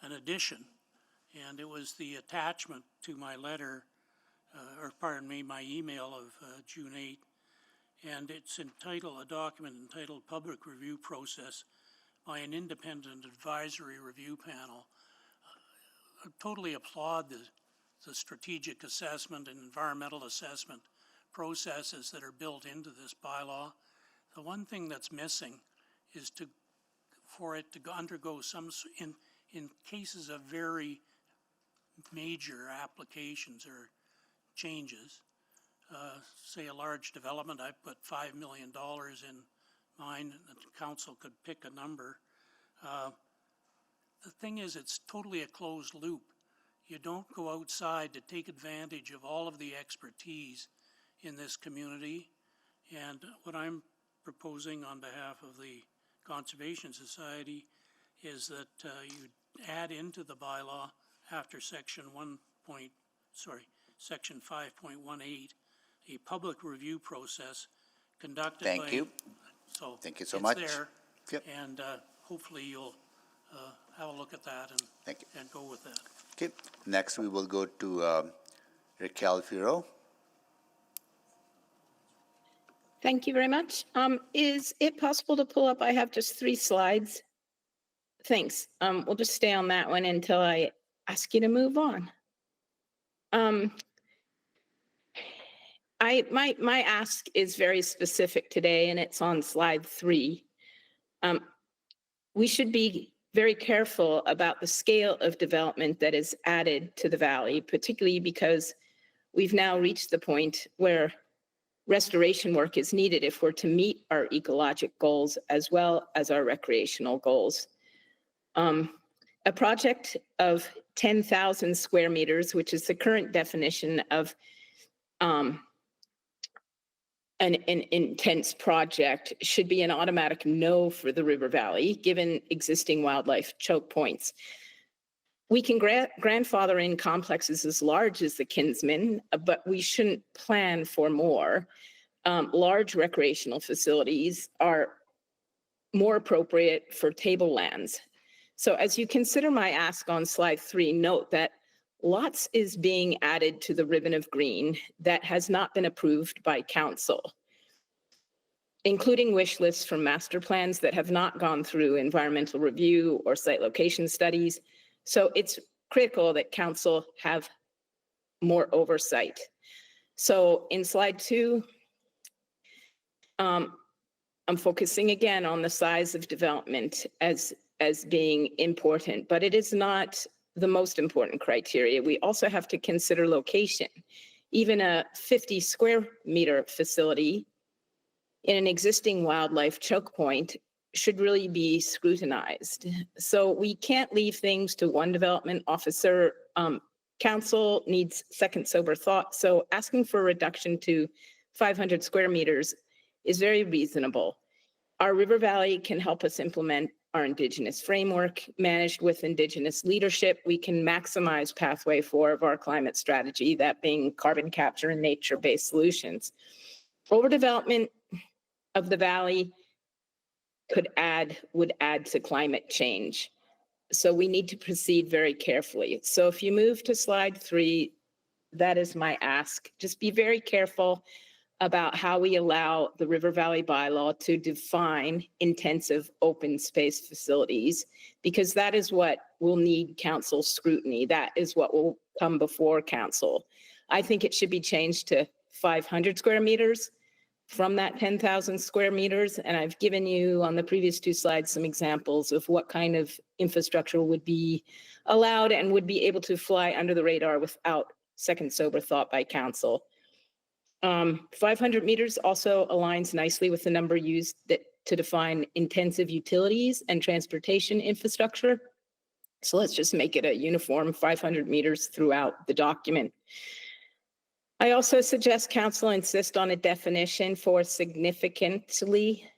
Y: an addition, and it was the attachment to my letter, my email of June 8, and it's entitled, a document entitled Public Review Process by an Independent Advisory Review Panel. I totally applaud the strategic assessment and environmental assessment processes that are built into this bylaw. The one thing that's missing is for it to undergo in cases of very major applications or changes, say a large development, I put $5 million in mine, the council could pick a number. The thing is, it's totally a closed loop. You don't go outside to take advantage of all of the expertise in this community. And what I'm proposing on behalf of the Conservation Society is that you add into the bylaw after section 5.18, a public review process conducted by...
B: Thank you.
Y: So
B: thank you so much.
Y: It's there,
B: yep.
Y: and hopefully you'll have a look at that and go with that.
B: Okay. Next, we will go to Raquel Firo.
N: Thank you very much. Is it possible to pull up? I have just 3 slides. Thanks. We'll just stay on that one until I ask you to move on. my ask is very specific today, and it's on slide 3. We should be very careful about the scale of development that is added to the valley, particularly because we've now reached the point where restoration work is needed if we're to meet our ecologic goals as well as our recreational goals. A project of 10,000 square meters, which is the current definition of an intense project, should be an automatic no for the river valley, given existing wildlife choke points. We can grandfather in complexes as large as the Kinsman, but we shouldn't plan for more. Large recreational facilities are more appropriate for tablelands. So as you consider my ask on slide 3, note that lots is being added to the ribbon of green that has not been approved by council, including wish lists from master plans that have not gone through environmental review or site location studies. So it's critical that council have more oversight. So in slide 2, I'm focusing again on the size of development as being important, but it is not the most important criteria. We also have to consider location. Even a 50 square meter facility in an existing wildlife choke point should really be scrutinized. So we can't leave things to one development officer. Council needs second sober thought. So asking for a reduction to 500 square meters is very reasonable. Our river valley can help us implement our Indigenous framework. Managed with Indigenous leadership, we can maximize pathway 4 of our climate strategy, that being carbon capture and nature-based solutions. Overdevelopment of the valley would add to climate change. So we need to proceed very carefully. So if you move to slide 3, that is my ask. Just be very careful about how we allow the River Valley Bylaw to define intensive open space facilities, because that is what will need council scrutiny. That is what will come before council. I think it should be changed to 500 square meters from that 10,000 square meters. And I've given you on the previous 2 slides some examples of what kind of infrastructure would be allowed and would be able to fly under the radar without second sober thought by council. 500 meters also aligns nicely with the number used to define intensive utilities and transportation infrastructure. So let's just make it a uniform 500 meters throughout the document. I also suggest council insist on a definition for significantly.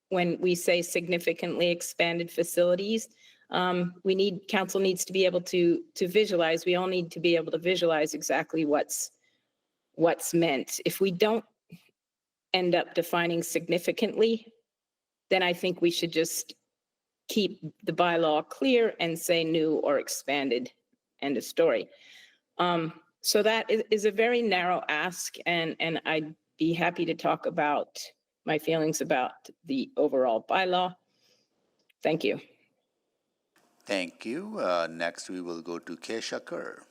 N: When we say significantly expanded facilities, council needs to be able to visualize. We all need to be able to visualize exactly what's meant. If we don't end up defining significantly, then I think we should just keep the bylaw clear and say new or expanded, end of story. So that is a very narrow ask, and I'd be happy to talk about my feelings about the overall bylaw. Thank you.
B: Thank you. Next, we will go to Keisha Kerr.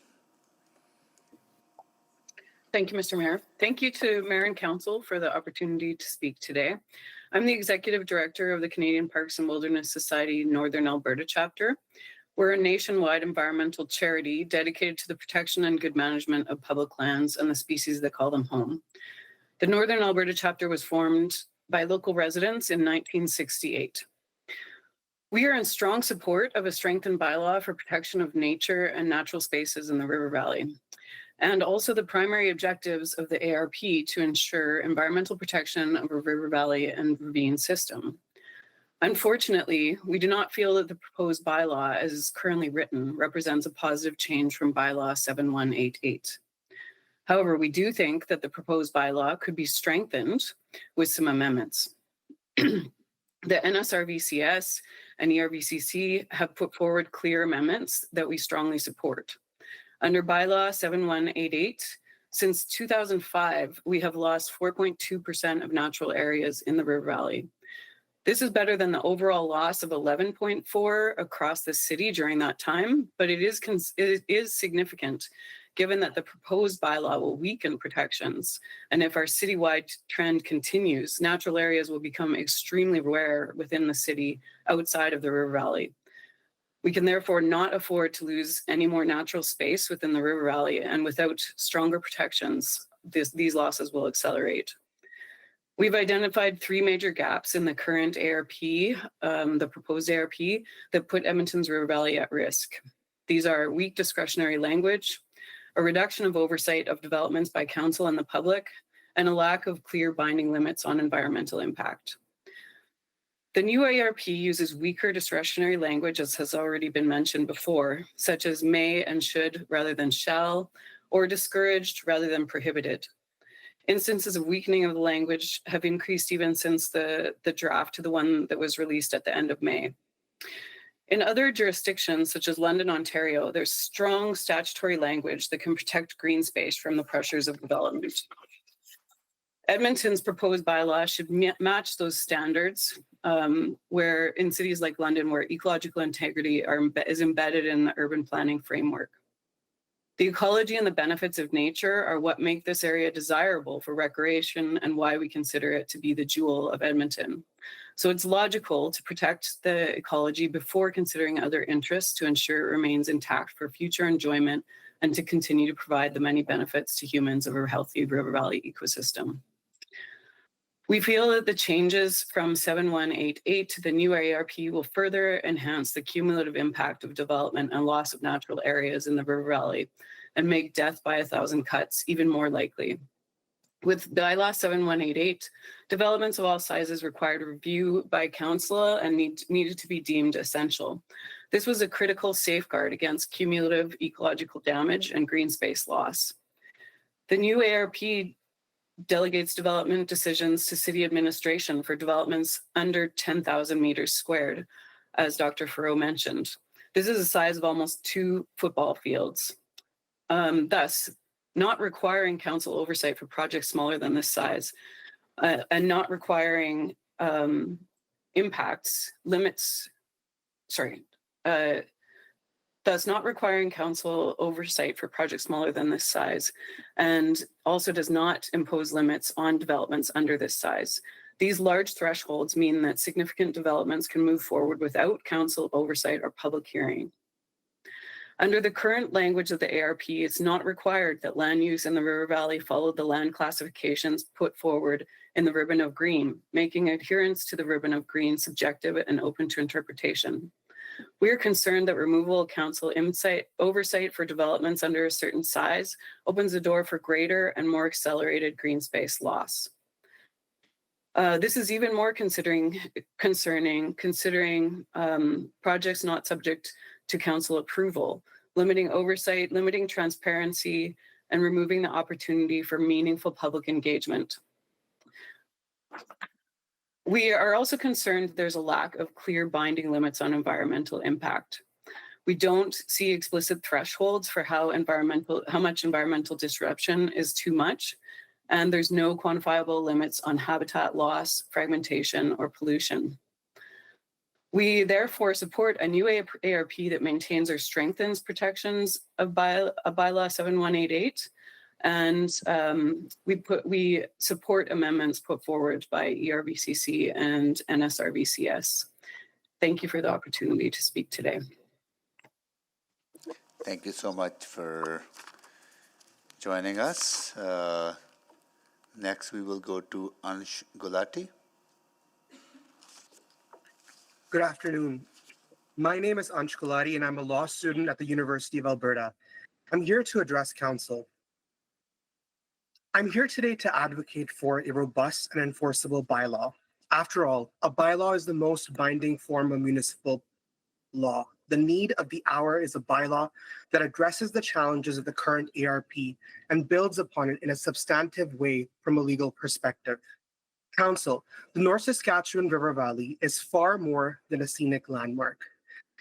O: Thank you, Mr. Mayor. Thank you to Mayor and Council for the opportunity to speak today. I'm the Executive Director of the Canadian Parks and Wilderness Society Northern Alberta Chapter. We're a nationwide environmental charity dedicated to the protection and good management of public lands and the species that call them home. The Northern Alberta Chapter was formed by local residents in 1968. We are in strong support of a strengthened bylaw for protection of nature and natural spaces in the River Valley, and also the primary objectives of the ARP to ensure environmental protection of a river valley and ravine system. Unfortunately, we do not feel that the proposed bylaw as is currently written represents a positive change from Bylaw 7188. However, we do think that the proposed bylaw could be strengthened with some amendments. The NSRVCS and ERVCC have put forward clear amendments that we strongly support. Under Bylaw 7188, since 2005, we have lost 4.2% of natural areas in the River Valley. This is better than the overall loss of 11.4 across the city during that time, but it is significant given that the proposed bylaw will weaken protections. And if our citywide trend continues, natural areas will become extremely rare within the city outside of the River Valley. We can therefore not afford to lose any more natural space within the River Valley, and without stronger protections, these losses will accelerate. We've identified 3 major gaps in the current ARP, the proposed ARP, that put Edmonton's River Valley at risk. These are weak discretionary language, a reduction of oversight of developments by council and the public, and a lack of clear binding limits on environmental impact. The new ARP uses weaker discretionary language, as has already been mentioned before, such as may and should rather than shall, or discouraged rather than prohibited. Instances of weakening of the language have increased even since the draft to the one that was released at the end of May. In other jurisdictions, such as London, Ontario, there's strong statutory language that can protect green space from the pressures of development. Edmonton's proposed bylaw should match those standards, where in cities like London, where ecological integrity is embedded in the urban planning framework. The ecology and the benefits of nature are what make this area desirable for recreation and why we consider it to be the jewel of Edmonton. So it's logical to protect the ecology before considering other interests to ensure it remains intact for future enjoyment and to continue to provide the many benefits to humans of a healthy River Valley ecosystem. We feel that the changes from 7188 to the new ARP will further enhance the cumulative impact of development and loss of natural areas in the River Valley and make death by 1,000 cuts even more likely. With Bylaw 7188, developments of all sizes required review by council and needed to be deemed essential. This was a critical safeguard against cumulative ecological damage and green space loss. The new ARP delegates development decisions to city administration for developments under 10,000 meters squared, as Dr. Farrow mentioned. This is the size of almost 2 football fields. Thus, not requiring council oversight for projects smaller than this size, and not requiring thus not requiring council oversight for projects smaller than this size, and also does not impose limits on developments under this size. These large thresholds mean that significant developments can move forward without council oversight or public hearing. Under the current language of the ARP, it's not required that land use in the River Valley follow the land classifications put forward in the ribbon of green, making adherence to the ribbon of green subjective and open to interpretation. We are concerned that removal of council oversight for developments under a certain size opens the door for greater and more accelerated green space loss. This is even more concerning projects not subject to council approval, limiting oversight, limiting transparency, and removing the opportunity for meaningful public engagement. We are also concerned there's a lack of clear binding limits on environmental impact. We don't see explicit thresholds for how much environmental disruption is too much, and there's no quantifiable limits on habitat loss, fragmentation, or pollution. We therefore support a new ARP that maintains or strengthens protections of Bylaw 7188, and we support amendments put forward by ERVCC and NSRBCS. Thank you for the opportunity to speak today.
B: Thank you so much for joining us. Next, we will go to Ansh Gulati.
Q: Good afternoon. My name is Ansh Gulati, and I'm a law student at the University of Alberta. I'm here to address council. I'm here today to advocate for a robust and enforceable bylaw. After all, a bylaw is the most binding form of municipal law. The need of the hour is a bylaw that addresses the challenges of the current ARP and builds upon it in a substantive way from a legal perspective. Council, the North Saskatchewan River Valley is far more than a scenic landmark.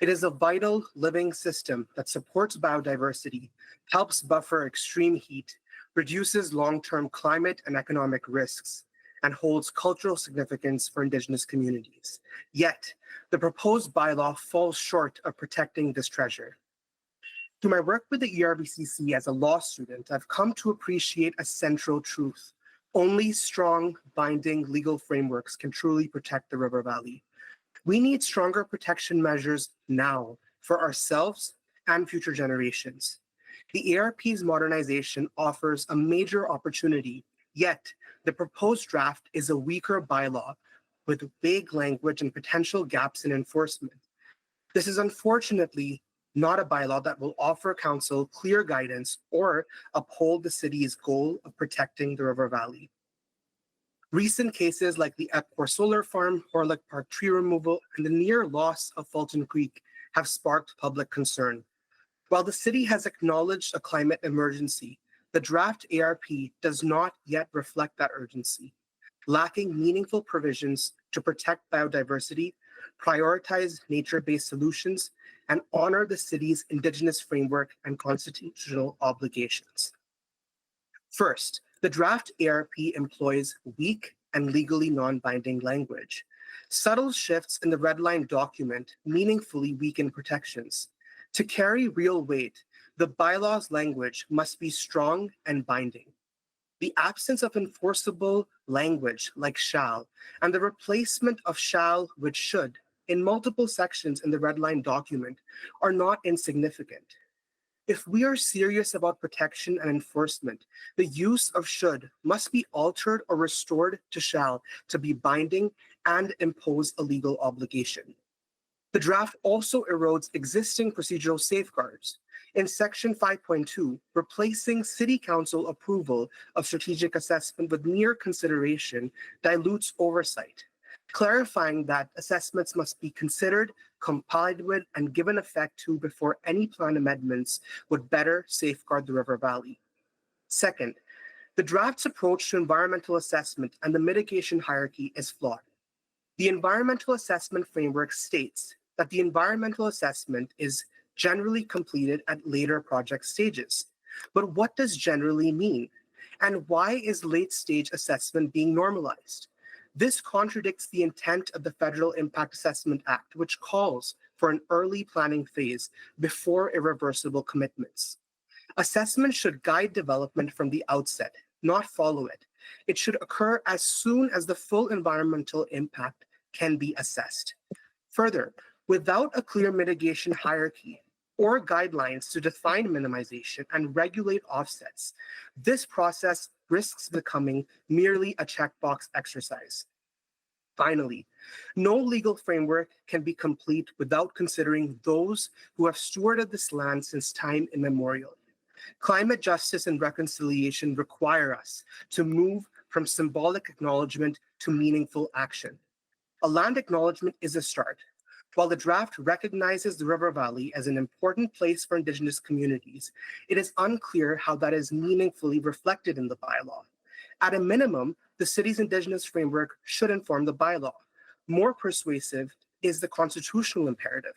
Q: It is a vital living system that supports biodiversity, helps buffer extreme heat, reduces long-term climate and economic risks, and holds cultural significance for Indigenous communities. Yet, the proposed bylaw falls short of protecting this treasure. Through my work with the ERBCC as a law student, I've come to appreciate a central truth. Only strong, binding legal frameworks can truly protect the River Valley. We need stronger protection measures now for ourselves and future generations. The ARP's modernization offers a major opportunity, yet the proposed draft is a weaker bylaw with vague language and potential gaps in enforcement. This is unfortunately not a bylaw that will offer council clear guidance or uphold the city's goal of protecting the River Valley. Recent cases like the Epcor Solar Farm, Horlick Park tree removal, and the near loss of Fulton Creek have sparked public concern. While the city has acknowledged a climate emergency, the draft ARP does not yet reflect that urgency, lacking meaningful provisions to protect biodiversity, prioritize nature-based solutions, and honor the city's Indigenous framework and constitutional obligations. First, the draft ARP employs weak and legally non-binding language. Subtle shifts in the red line document meaningfully weaken protections. To carry real weight, the bylaw's language must be strong and binding. The absence of enforceable language like shall and the replacement of shall with should in multiple sections in the red line document are not insignificant. If we are serious about protection and enforcement, the use of should must be altered or restored to shall to be binding and impose a legal obligation. The draft also erodes existing procedural safeguards. In Section 5.2, replacing City Council approval of strategic assessment with mere consideration dilutes oversight, clarifying that assessments must be considered, complied with, and given effect to before any plan amendments would better safeguard the River Valley. Second, the draft's approach to environmental assessment and the mitigation hierarchy is flawed. The environmental assessment framework states that the environmental assessment is generally completed at later project stages. But what does generally mean? And why is late-stage assessment being normalized? This contradicts the intent of the Federal Impact Assessment Act, which calls for an early planning phase before irreversible commitments. Assessment should guide development from the outset, not follow it. It should occur as soon as the full environmental impact can be assessed. Further, without a clear mitigation hierarchy or guidelines to define minimization and regulate offsets, this process risks becoming merely a checkbox exercise. Finally, no legal framework can be complete without considering those who have stewarded this land since time immemorial. Climate justice and reconciliation require us to move from symbolic acknowledgement to meaningful action. A land acknowledgement is a start. While the draft recognizes the River Valley as an important place for Indigenous communities, it is unclear how that is meaningfully reflected in the bylaw. At a minimum, the city's Indigenous framework should inform the bylaw. More persuasive is the constitutional imperative.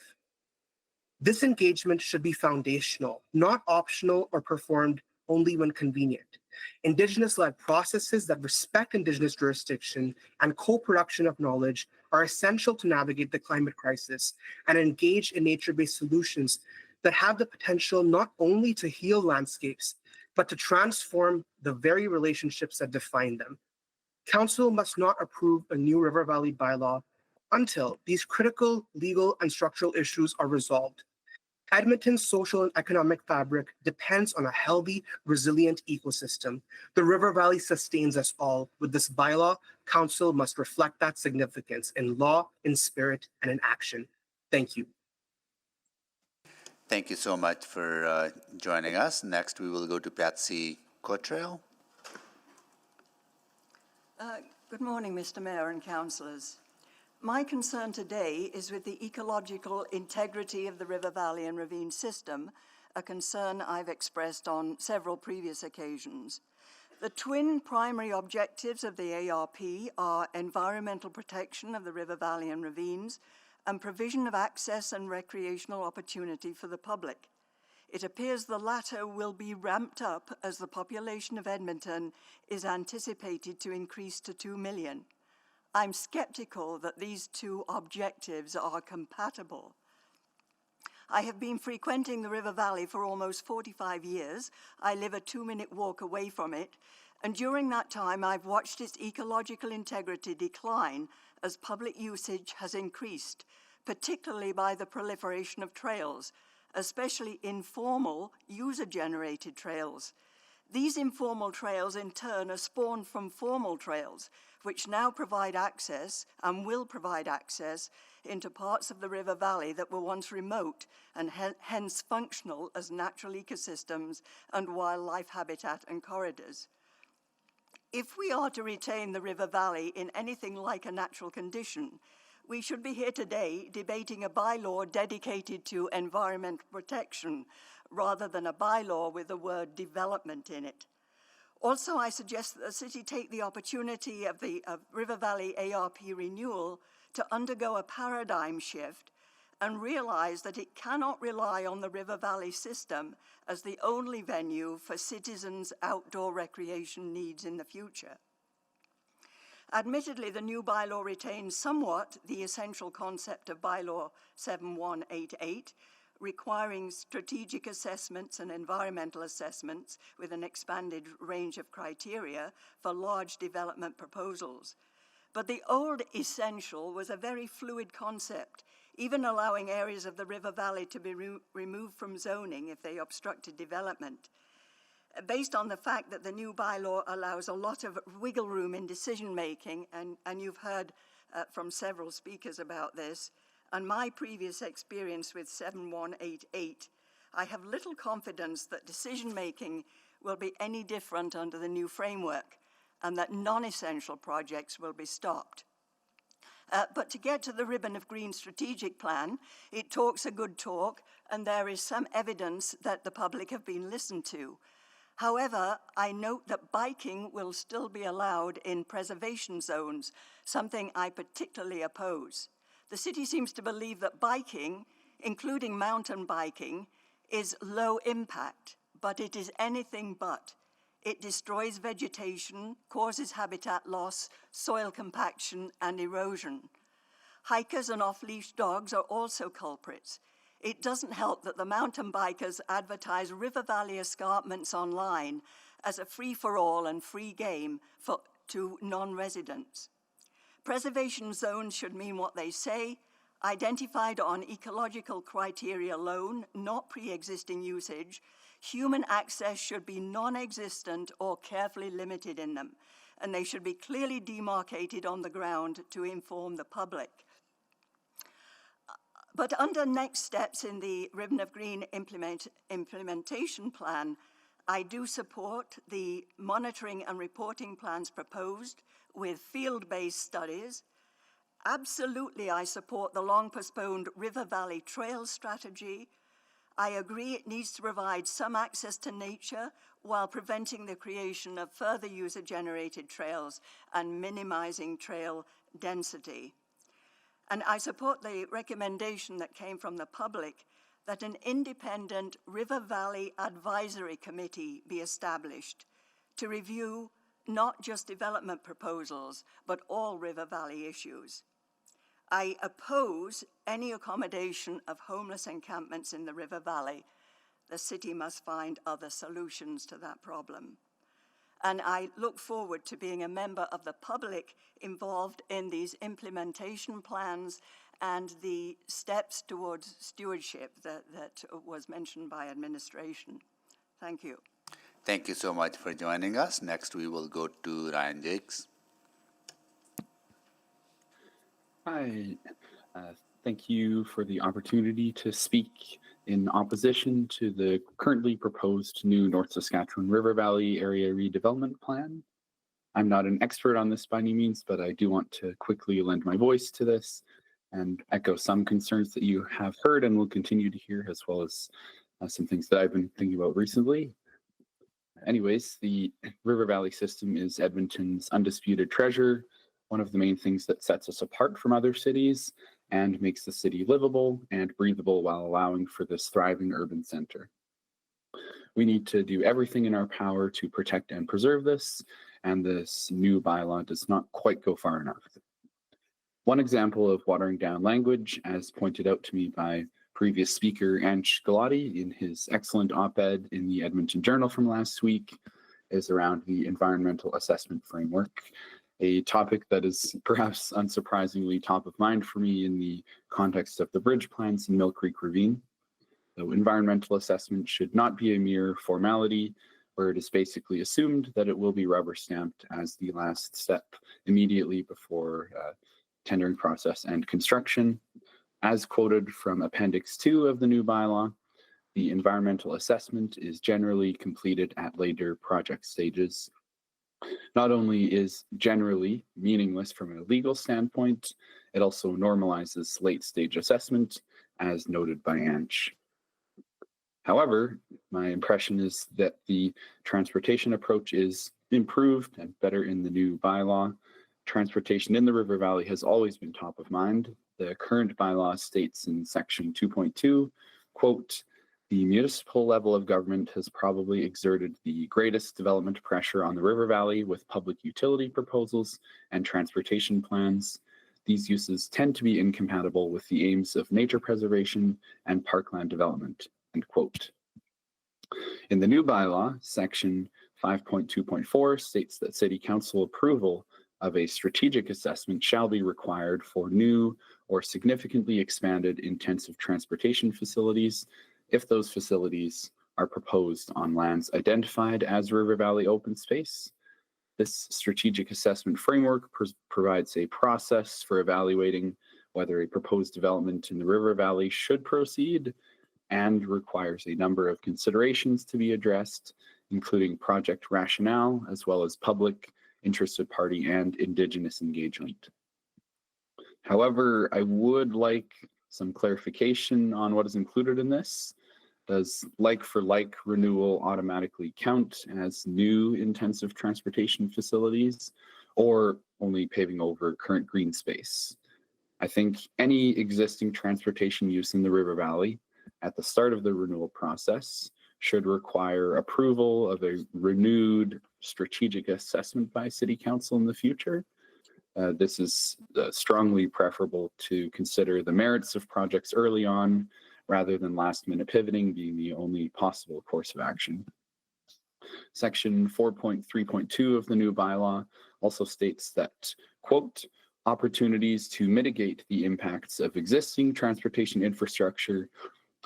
Q: This engagement should be foundational, not optional or performed only when convenient. Indigenous-led processes that respect Indigenous jurisdiction and co-production of knowledge are essential to navigate the climate crisis and engage in nature-based solutions that have the potential not only to heal landscapes, but to transform the very relationships that define them. Council must not approve a new River Valley bylaw until these critical legal and structural issues are resolved. Edmonton's social and economic fabric depends on a healthy, resilient ecosystem. The River Valley sustains us all. With this bylaw, Council must reflect that significance in law, in spirit, and in action. Thank you.
B: Thank you so much for joining us. Next, we will go to Patsy Cottrell.
J: Good morning, Mr. Mayor and councillors. My concern today is with the ecological integrity of the River Valley and Ravine system, a concern I've expressed on several previous occasions. The twin primary objectives of the ARP are environmental protection of the River Valley and ravines and provision of access and recreational opportunity for the public. It appears the latter will be ramped up as the population of Edmonton is anticipated to increase to 2 million. I'm skeptical that these two objectives are compatible. I have been frequenting the River Valley for almost 45 years. I live a 2-minute walk away from it, and during that time I've watched its ecological integrity decline as public usage has increased, particularly by the proliferation of trails, especially informal user-generated trails. These informal trails in turn are spawned from formal trails, which now provide access and will provide access into parts of the river valley that were once remote and hence functional as natural ecosystems and wildlife habitat and corridors. If we are to retain the river valley in anything like a natural condition, we should be here today debating a bylaw dedicated to environmental protection rather than a bylaw with the word development in it. Also, I suggest that the city take the opportunity of the River Valley ARP renewal to undergo a paradigm shift and realize that it cannot rely on the River Valley system as the only venue for citizens' outdoor recreation needs in the future. Admittedly, the new bylaw retains somewhat the essential concept of Bylaw 7188, requiring strategic assessments and environmental assessments with an expanded range of criteria for large development proposals. But the old essential was a very fluid concept, even allowing areas of the river valley to be removed from zoning if they obstructed development, based on the fact that the new bylaw allows a lot of wiggle room in decision-making, and you've heard from several speakers about this, and my previous experience with 7188, I have little confidence that decision-making will be any different under the new framework, and that non-essential projects will be stopped. But to get to the Ribbon of Green strategic plan, it talks a good talk, and there is some evidence that the public have been listened to. However, I note that biking will still be allowed in preservation zones, something I particularly oppose. The city seems to believe that biking, including mountain biking, is low impact, but it is anything but. It destroys vegetation, causes habitat loss, soil compaction, and erosion. Hikers and off-leash dogs are also culprits. It doesn't help that the mountain bikers advertise River Valley escarpments online as a free-for-all and free game to non-residents. Preservation zones should mean what they say, identified on ecological criteria alone, not pre-existing usage. Human access should be non-existent or carefully limited in them, and they should be clearly demarcated on the ground to inform the public. But under next steps in the Ribbon of Green implementation plan, I do support the monitoring and reporting plans proposed with field-based studies. Absolutely, I support the long-postponed River Valley Trail strategy. I agree it needs to provide some access to nature while preventing the creation of further user-generated trails and minimizing trail density. And I support the recommendation that came from the public that an independent River Valley Advisory Committee be established to review not just development proposals, but all River Valley issues. I oppose any accommodation of homeless encampments in the River Valley. The city must find other solutions to that problem. And I look forward to being a member of the public involved in these implementation plans and the steps towards stewardship that was mentioned by administration. Thank you.
B: Thank you so much for joining us. Next, we will go to Ryan Jakes.
G: Hi, thank you for the opportunity to speak in opposition to the currently proposed new North Saskatchewan River Valley Area Redevelopment Plan. I'm not an expert on this by any means, but I do want to quickly lend my voice to this and echo some concerns that you have heard and will continue to hear, as well as some things that I've been thinking about recently. Anyways, the River Valley system is Edmonton's undisputed treasure, one of the main things that sets us apart from other cities and makes the city livable and breathable while allowing for this thriving urban center. We need to do everything in our power to protect and preserve this, and this new bylaw does not quite go far enough. One example of watering down language, as pointed out to me by previous speaker, Ansh Galati, in his excellent op-ed in the Edmonton Journal from last week, is around the environmental assessment framework, a topic that is perhaps unsurprisingly top of mind for me in the context of the bridge plans in Mill Creek Ravine. So environmental assessment should not be a mere formality where it is basically assumed that it will be rubber stamped as the last step immediately before tendering process and construction. As quoted from Appendix 2 of the new bylaw, the environmental assessment is generally completed at later project stages. Not only is generally meaningless from a legal standpoint, it also normalizes late-stage assessment, as noted by Ansh. However, my impression is that the transportation approach is improved and better in the new bylaw. Transportation in the River Valley has always been top of mind. The current bylaw states in section 2.2, quote, "The municipal level of government has probably exerted the greatest development pressure on the River Valley with public utility proposals and transportation plans. These uses tend to be incompatible with the aims of nature preservation and parkland development," end quote. In the new bylaw, section 5.2.4 states that City Council approval of a strategic assessment shall be required for new or significantly expanded intensive transportation facilities if those facilities are proposed on lands identified as River Valley open space. This strategic assessment framework provides a process for evaluating whether a proposed development in the River Valley should proceed and requires a number of considerations to be addressed, including project rationale, as well as public, interested party, and Indigenous engagement. However, I would like some clarification on what is included in this. Does like-for-like renewal automatically count as new intensive transportation facilities, or only paving over current green space? I think any existing transportation use in the River Valley at the start of the renewal process should require approval of a renewed strategic assessment by City Council in the future. This is strongly preferable to consider the merits of projects early on rather than last-minute pivoting being the only possible course of action. Section 4.3.2 of the new bylaw also states that, quote, "Opportunities to mitigate the impacts of existing transportation infrastructure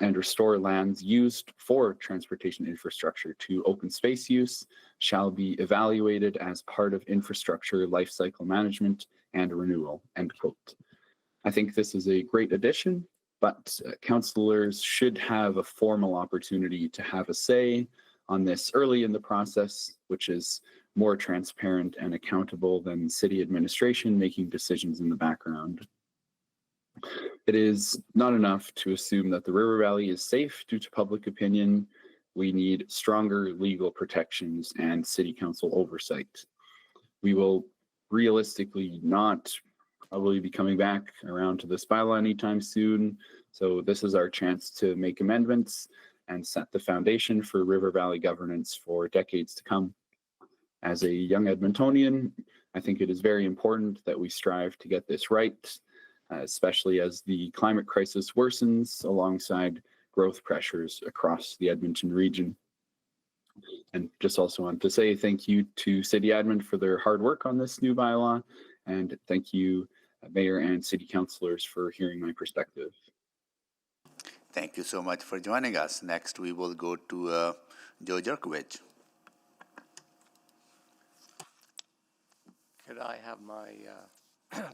G: and restore lands used for transportation infrastructure to open space use shall be evaluated as part of infrastructure lifecycle management and renewal," end quote. I think this is a great addition, but councillors should have a formal opportunity to have a say on this early in the process, which is more transparent and accountable than city administration making decisions in the background. It is not enough to assume that the River Valley is safe due to public opinion. We need stronger legal protections and City Council oversight. We will realistically not probably be coming back around to this bylaw anytime soon. So this is our chance to make amendments and set the foundation for River Valley governance for decades to come. As a young Edmontonian, I think it is very important that we strive to get this right, especially as the climate crisis worsens alongside growth pressures across the Edmonton region. And just also want to say thank you to City Admin for their hard work on this new bylaw, and thank you, Mayor and City Councillors, for hearing my perspective.
B: Thank you so much for joining us. Next, we will go to Joe Jerkovich.
S: Could I have my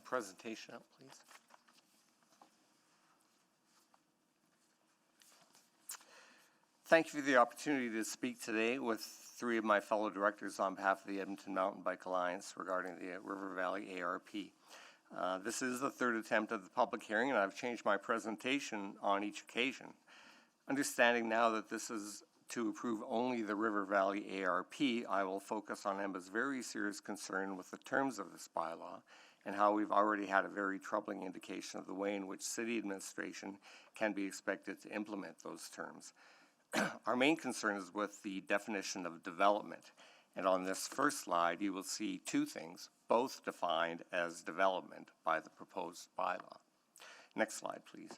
S: presentation up, please? Thank you for the opportunity to speak today with three of my fellow directors on behalf of the Edmonton Mountain Bike Alliance regarding the River Valley ARP. This is the third attempt at the public hearing, and I've changed my presentation on each occasion. Understanding now that this is to approve only the River Valley ARP, I will focus on EMBA's very serious concern with the terms of this bylaw and how we've already had a very troubling indication of the way in which city administration can be expected to implement those terms. Our main concern is with the definition of development, and on this first slide you will see two things, both defined as development by the proposed bylaw. Next slide, please.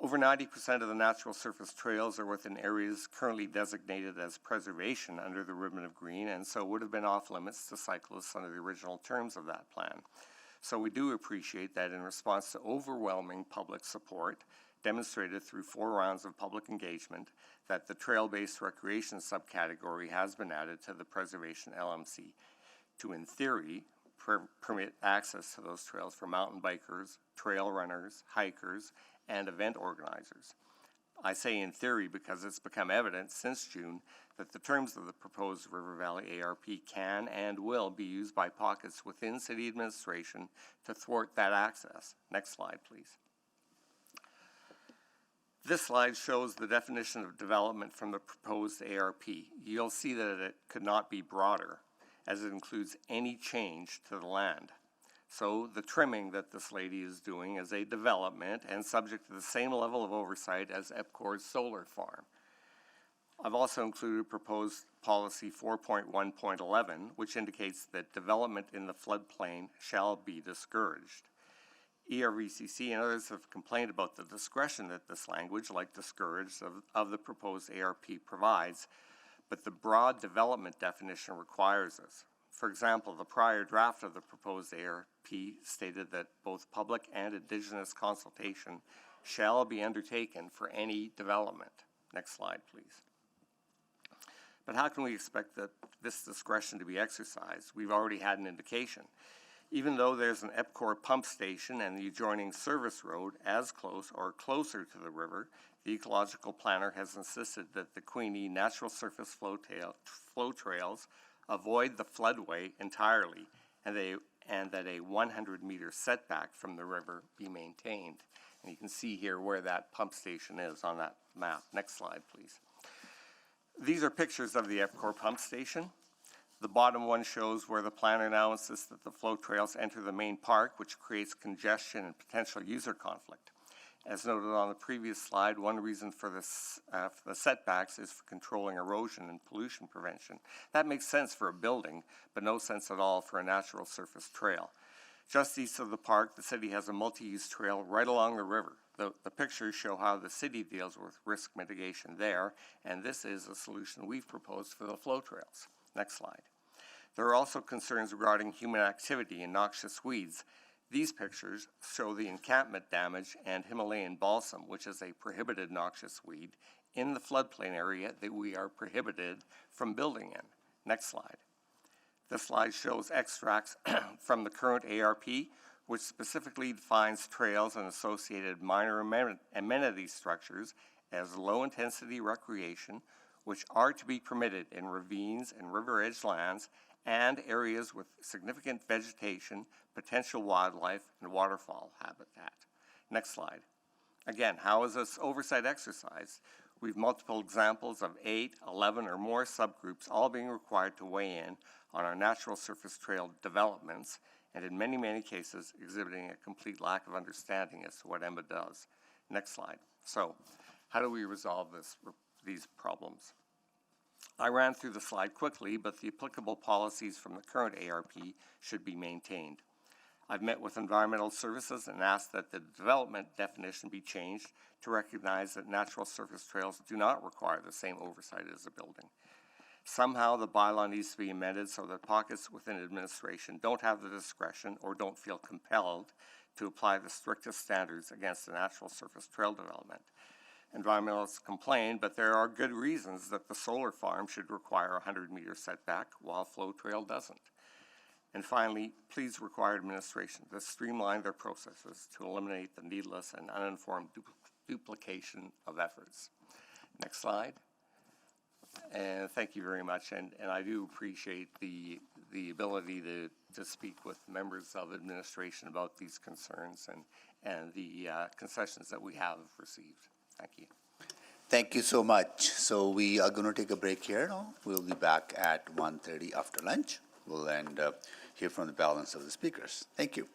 S: Over 90% of the natural surface trails are within areas currently designated as preservation under the Ribbon of Green, and so would have been off limits to cyclists under the original terms of that plan. So we do appreciate that in response to overwhelming public support demonstrated through 4 rounds of public engagement, that the trail-based recreation subcategory has been added to the preservation LMC to, in theory, permit access to those trails for mountain bikers, trail runners, hikers, and event organizers. I say in theory because it's become evident since June that the terms of the proposed River Valley ARP can and will be used by pockets within city administration to thwart that access. Next slide, please. This slide shows the definition of development from the proposed ARP. You'll see that it could not be broader, as it includes any change to the land. So the trimming that this lady is doing is a development and subject to the same level of oversight as EPCOR's solar farm. I've also included proposed policy 4.1.11, which indicates that development in the floodplain shall be discouraged. ERVCC and others have complained about the discretion that this language, like discouraged, of the proposed ARP provides, but the broad development definition requires this. For example, the prior draft of the proposed ARP stated that both public and Indigenous consultation shall be undertaken for any development. Next slide, please. But how can we expect that this discretion to be exercised? We've already had an indication. Even though there's an EPCOR pump station and the adjoining service road as close or closer to the river, the ecological planner has insisted that the Queenie natural surface flow trails avoid the floodway entirely, and that a 100-meter setback from the river be maintained. And you can see here where that pump station is on that map. Next slide, please. These are pictures of the EPCOR pump station. The bottom one shows where the planner now insists that the flow trails enter the main park, which creates congestion and potential user conflict. As noted on the previous slide, one reason for this, the setbacks is for controlling erosion and pollution prevention. That makes sense for a building, but no sense at all for a natural surface trail. Just east of the park, the city has a multi-use trail right along the river. The pictures show how the city deals with risk mitigation there, and this is a solution we've proposed for the flow trails. Next slide. There are also concerns regarding human activity and noxious weeds. These pictures show the encampment damage and Himalayan balsam, which is a prohibited noxious weed, in the floodplain area that we are prohibited from building in. Next slide. This slide shows extracts from the current ARP, which specifically defines trails and associated minor amenity structures as low-intensity recreation, which are to be permitted in ravines and river edge lands and areas with significant vegetation, potential wildlife, and waterfowl habitat. Next slide. Again, how is this oversight exercised? We've multiple examples of 8, 11, or more subgroups all being required to weigh in on our natural surface trail developments, and in many, many cases exhibiting a complete lack of understanding as to what EMBA does. Next slide. So, how do we resolve these problems? I ran through the slide quickly, but the applicable policies from the current ARP should be maintained. I've met with environmental services and asked that the development definition be changed to recognize that natural surface trails do not require the same oversight as a building. Somehow the bylaw needs to be amended so that pockets within administration don't have the discretion or don't feel compelled to apply the strictest standards against the natural surface trail development. Environmentalists complain, but there are good reasons that the solar farm should require a 100-meter setback while flow trail doesn't. And finally, please require administration to streamline their processes to eliminate the needless and uninformed duplication of efforts. Next slide. And thank you very much. And I do appreciate the ability to speak with members of administration about these concerns and the concessions that we have received. Thank you.
B: Thank you so much. So we are going to take a break here now. We'll be back at 1:30 after lunch. We'll then hear from the balance of the speakers. Thank you.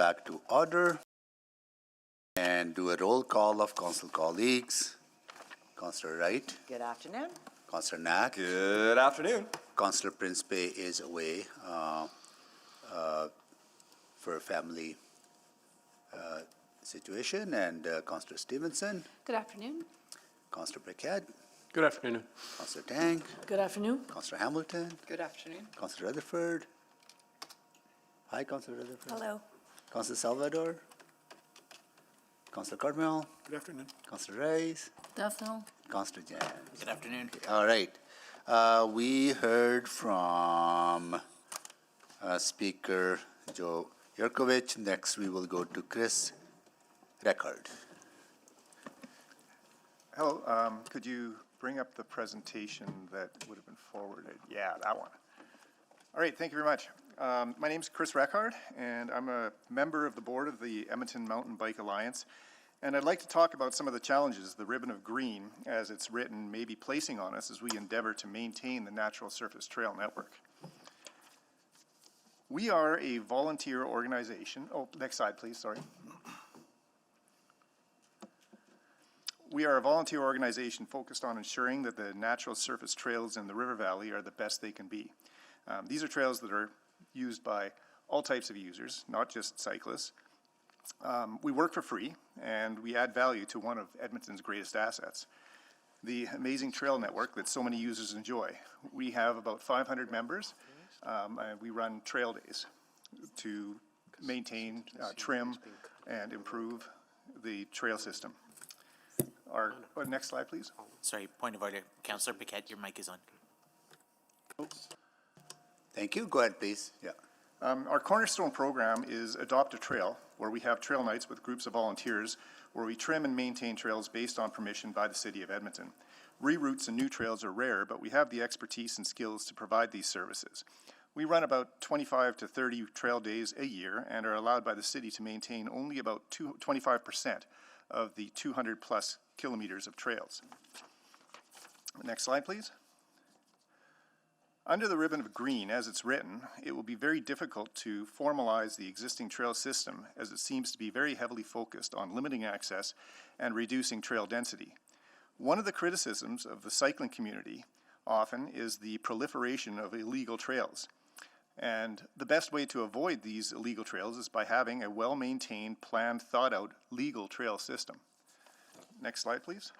B: back to order and do a roll call of council colleagues. Councillor Wright.
D: Good afternoon.
B: Councillor Knack.
T: Good afternoon.
B: Councillor Principe is away for a family situation, and Councillor Stevenson.
U: Good afternoon.
B: Councillor Brickett.
T: Good afternoon.
B: Councillor Tang.
U: Good afternoon.
B: Councillor Hamilton.
D: Good afternoon.
B: Councillor Rutherford. Hi, Councillor Rutherford.
C: Hello.
B: Councillor Salvador. Councillor Carmel.
T: Good afternoon.
B: Councillor Rice.
U: Good afternoon.
B: Councillor James.
D: Good afternoon.
B: All right. We heard from Speaker Joe Yurkovich. Next, we will go to Chris Record.
V: Hello. Could you bring up the presentation that would have been forwarded? Yeah, that one. All right. Thank you very much. My name is Chris Record, and I'm a member of the board of the Edmonton Mountain Bike Alliance. And I'd like to talk about some of the challenges the ribbon of green, as it's written, may be placing on us as we endeavor to maintain the natural surface trail network. We are a volunteer organization. Oh, next slide, please. Sorry. We are a volunteer organization focused on ensuring that the natural surface trails in the river valley are the best they can be. These are trails that are used by all types of users, not just cyclists. We work for free, and we add value to one of Edmonton's greatest assets, the amazing trail network that so many users enjoy. We have about 500 members, and we run trail days to maintain, trim, and improve the trail system. Next slide, please.
D: Sorry, point of order. Councillor Paquette, your mic is on.
B: Thank you. Go ahead, please. Yeah.
V: Our cornerstone program is Adopt a Trail, where we have trail nights with groups of volunteers where we trim and maintain trails based on permission by the City of Edmonton. Reroutes and new trails are rare, but we have the expertise and skills to provide these services. We run about 25 to 30 trail days a year and are allowed by the city to maintain only about 25% of the 200 plus kilometers of trails. Next slide, please. Under the ribbon of green, as it's written, it will be very difficult to formalize the existing trail system, as it seems to be very heavily focused on limiting access and reducing trail density. One of the criticisms of the cycling community often is the proliferation of illegal trails. And the best way to avoid these illegal trails is by having a well-maintained, planned, thought-out legal trail system. Next slide, please.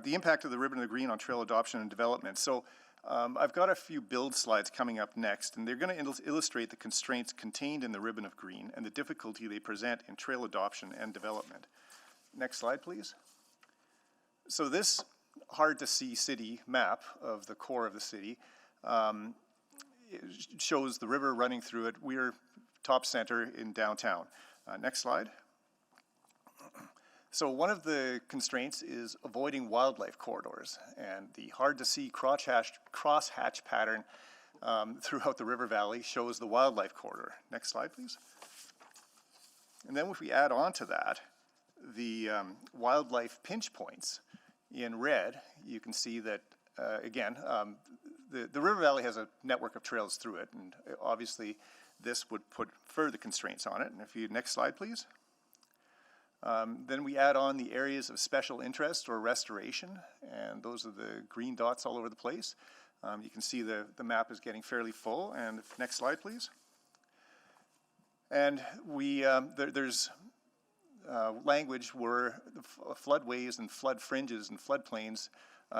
V: The impact of the ribbon of green on trail adoption and development. So I've got a few build slides coming up next, and they're going to illustrate the constraints contained in the ribbon of green and the difficulty they present in trail adoption and development. Next slide, please. So this hard-to-see city map of the core of the city shows the river running through it. We're top center in downtown. Next slide. So one of the constraints is avoiding wildlife corridors, and the hard-to-see crosshatch pattern throughout the river valley shows the wildlife corridor. Next slide, please. And then if we add on to that the wildlife pinch points in red, you can see that, again, the river valley has a network of trails through it, and obviously this would put further constraints on it. And if you, next slide, please. Then we add on the areas of special interest or restoration, and those are the green dots all over the place. You can see the map is getting fairly full. And next slide, please. And we there's language where the floodways and flood fringes and floodplains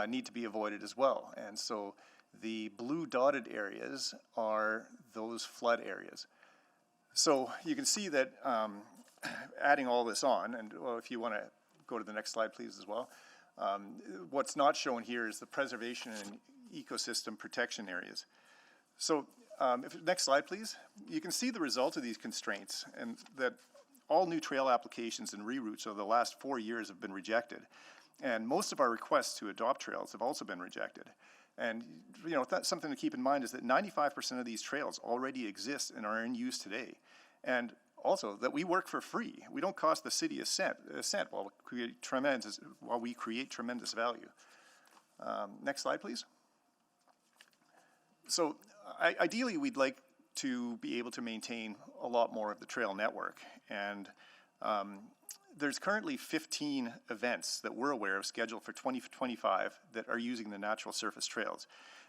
V: need to be avoided as well. And so the blue dotted areas are those flood areas. So you can see that adding all this on, and well, if you want to go to the next slide, please, as well. What's not shown here is the preservation and ecosystem protection areas. So next slide, please. You can see the result of these constraints, and that all new trail applications and reroutes over the last 4 years have been rejected. And most of our requests to adopt trails have also been rejected. And you know, that's something to keep in mind is that 95% of these trails already exist and are in use today. And also that we work for free. We don't cost the city a cent while we create tremendous value. Next slide, please. So ideally, we'd like to be able to maintain a lot more of the trail network. And there's currently 15 events that we're aware of scheduled for 2025 that are using the natural surface trails.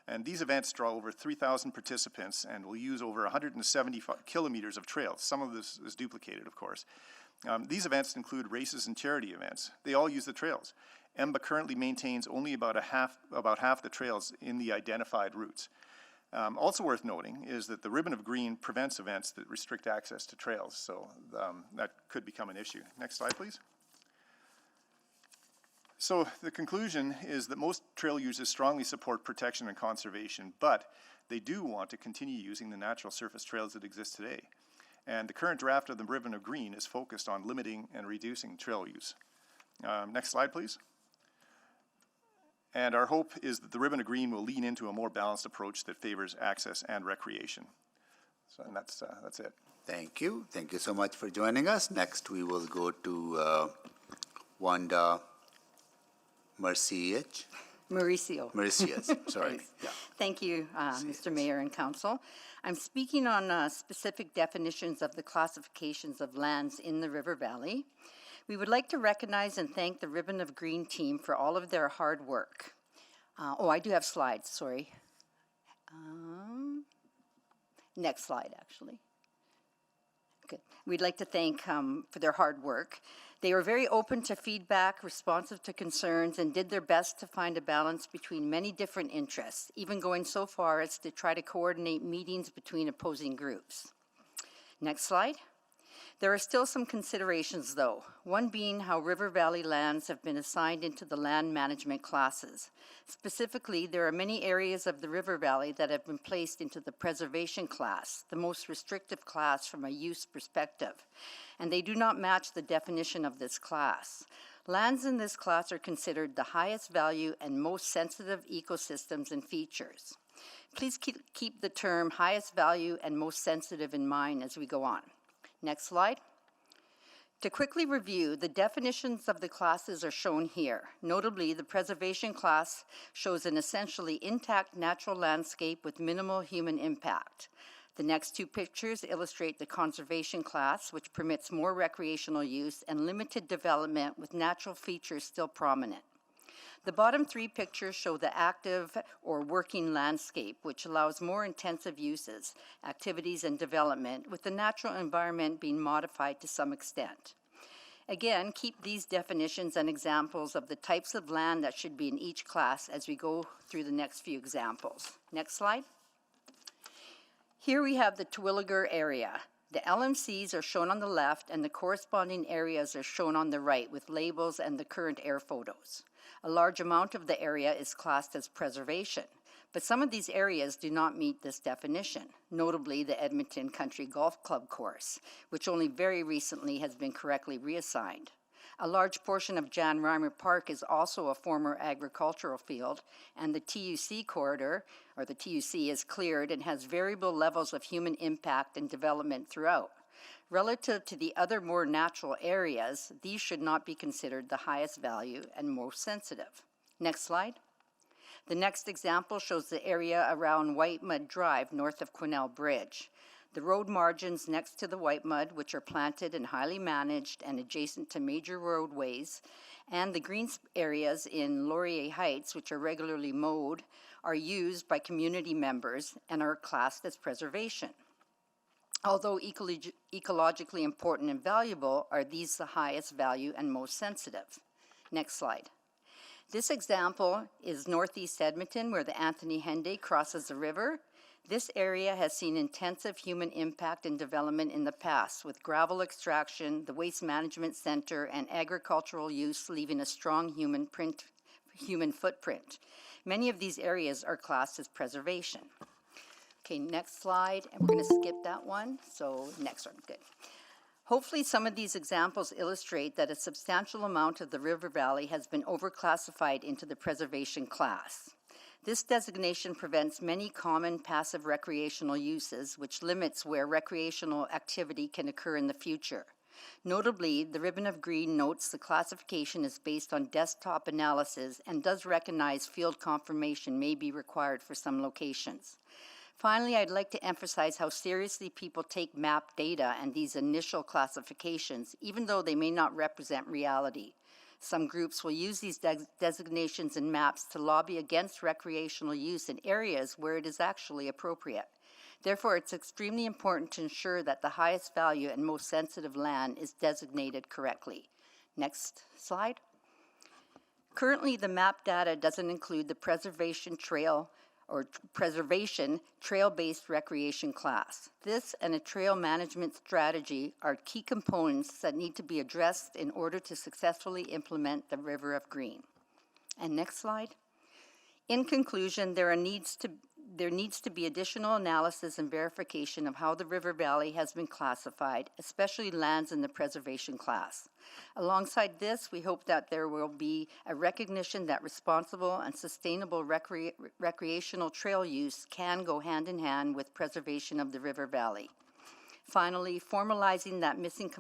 V: And these events draw over 3,000 participants and will use over 170 kilometers of trails. Some of this is duplicated, of course. These events include races and charity events. They all use the trails. EMBA currently maintains only about half the trails in the identified routes. Also worth noting is that the ribbon of green prevents events that restrict access to trails, so that could become an issue. Next slide, please. So the conclusion is that most trail users strongly support protection and conservation, but they do want to continue using the natural surface trails that exist today. And the current draft of the ribbon of green is focused on limiting and reducing trail use. Next slide, please. And our hope is that the ribbon of green will lean into a more balanced approach that favors access and recreation. So, and that's it.
B: Thank you. Thank you so much for joining us. Next, we will go to Wanda Mauricio, sorry. Yeah.
F: Thank you, Mr. Mayor and Council. I'm speaking on specific definitions of the classifications of lands in the River Valley. We would like to recognize and thank the Ribbon of Green team for all of their hard work. I do have slides, sorry. Next slide, actually. Good. We'd like to thank for their hard work. They were very open to feedback, responsive to concerns, and did their best to find a balance between many different interests, even going so far as to try to coordinate meetings between opposing groups. Next slide. There are still some considerations, though, one being how River Valley lands have been assigned into the land management classes. Specifically, there are many areas of the River Valley that have been placed into the preservation class, the most restrictive class from a use perspective, and they do not match the definition of this class. Lands in this class are considered the highest value and most sensitive ecosystems and features. Please keep the term highest value and most sensitive in mind as we go on. Next slide. To quickly review, the definitions of the classes are shown here. Notably, the preservation class shows an essentially intact natural landscape with minimal human impact. The next two pictures illustrate the conservation class, which permits more recreational use and limited development with natural features still prominent. The bottom three pictures show the active or working landscape, which allows more intensive uses, activities, and development, with the natural environment being modified to some extent. Again, keep these definitions and examples of the types of land that should be in each class as we go through the next few examples. Next slide. Here we have the Terwillegar area. The LMCs are shown on the left, and the corresponding areas are shown on the right with labels and the current air photos. A large amount of the area is classed as preservation, but some of these areas do not meet this definition, notably the Edmonton Country Golf Club course, which only very recently has been correctly reassigned. A large portion of Jan Reimer Park is also a former agricultural field, and the TUC corridor, or the TUC, is cleared and has variable levels of human impact and development throughout. Relative to the other more natural areas, these should not be considered the highest value and most sensitive. Next slide. The next example shows the area around White Mud Drive north of Quesnel Bridge. The road margins next to the White Mud, which are planted and highly managed and adjacent to major roadways, and the green areas in Laurier Heights, which are regularly mowed, are used by community members and are classed as preservation. Although ecologically important and valuable, are these the highest value and most sensitive? Next slide. This example is northeast Edmonton, where the Anthony Henday crosses the river. This area has seen intensive human impact and development in the past, with gravel extraction, the waste management center, and agricultural use leaving a strong human footprint. Many of these areas are classed as preservation. Okay, next slide, and we're going to skip that one. So next one, good. Hopefully some of these examples illustrate that a substantial amount of the River Valley has been overclassified into the preservation class. This designation prevents many common passive recreational uses, which limits where recreational activity can occur in the future. Notably, the Ribbon of Green notes the classification is based on desktop analysis and does recognize field confirmation may be required for some locations. Finally, I'd like to emphasize how seriously people take map data and these initial classifications, even though they may not represent reality. Some groups will use these designations and maps to lobby against recreational use in areas where it is actually appropriate. Therefore, it's extremely important to ensure that the highest value and most sensitive land is designated correctly. Next slide. Currently, the map data doesn't include the preservation trail-based recreation class. This and a trail management strategy are key components that need to be addressed in order to successfully implement the River of Green. And next slide. In conclusion, there needs to be additional analysis and verification of how the river valley has been classified, especially lands in the preservation class. Alongside this, we hope that there will be a recognition that responsible and sustainable recreational trail use can go hand in hand with preservation of the river valley. Finally, formalizing that missing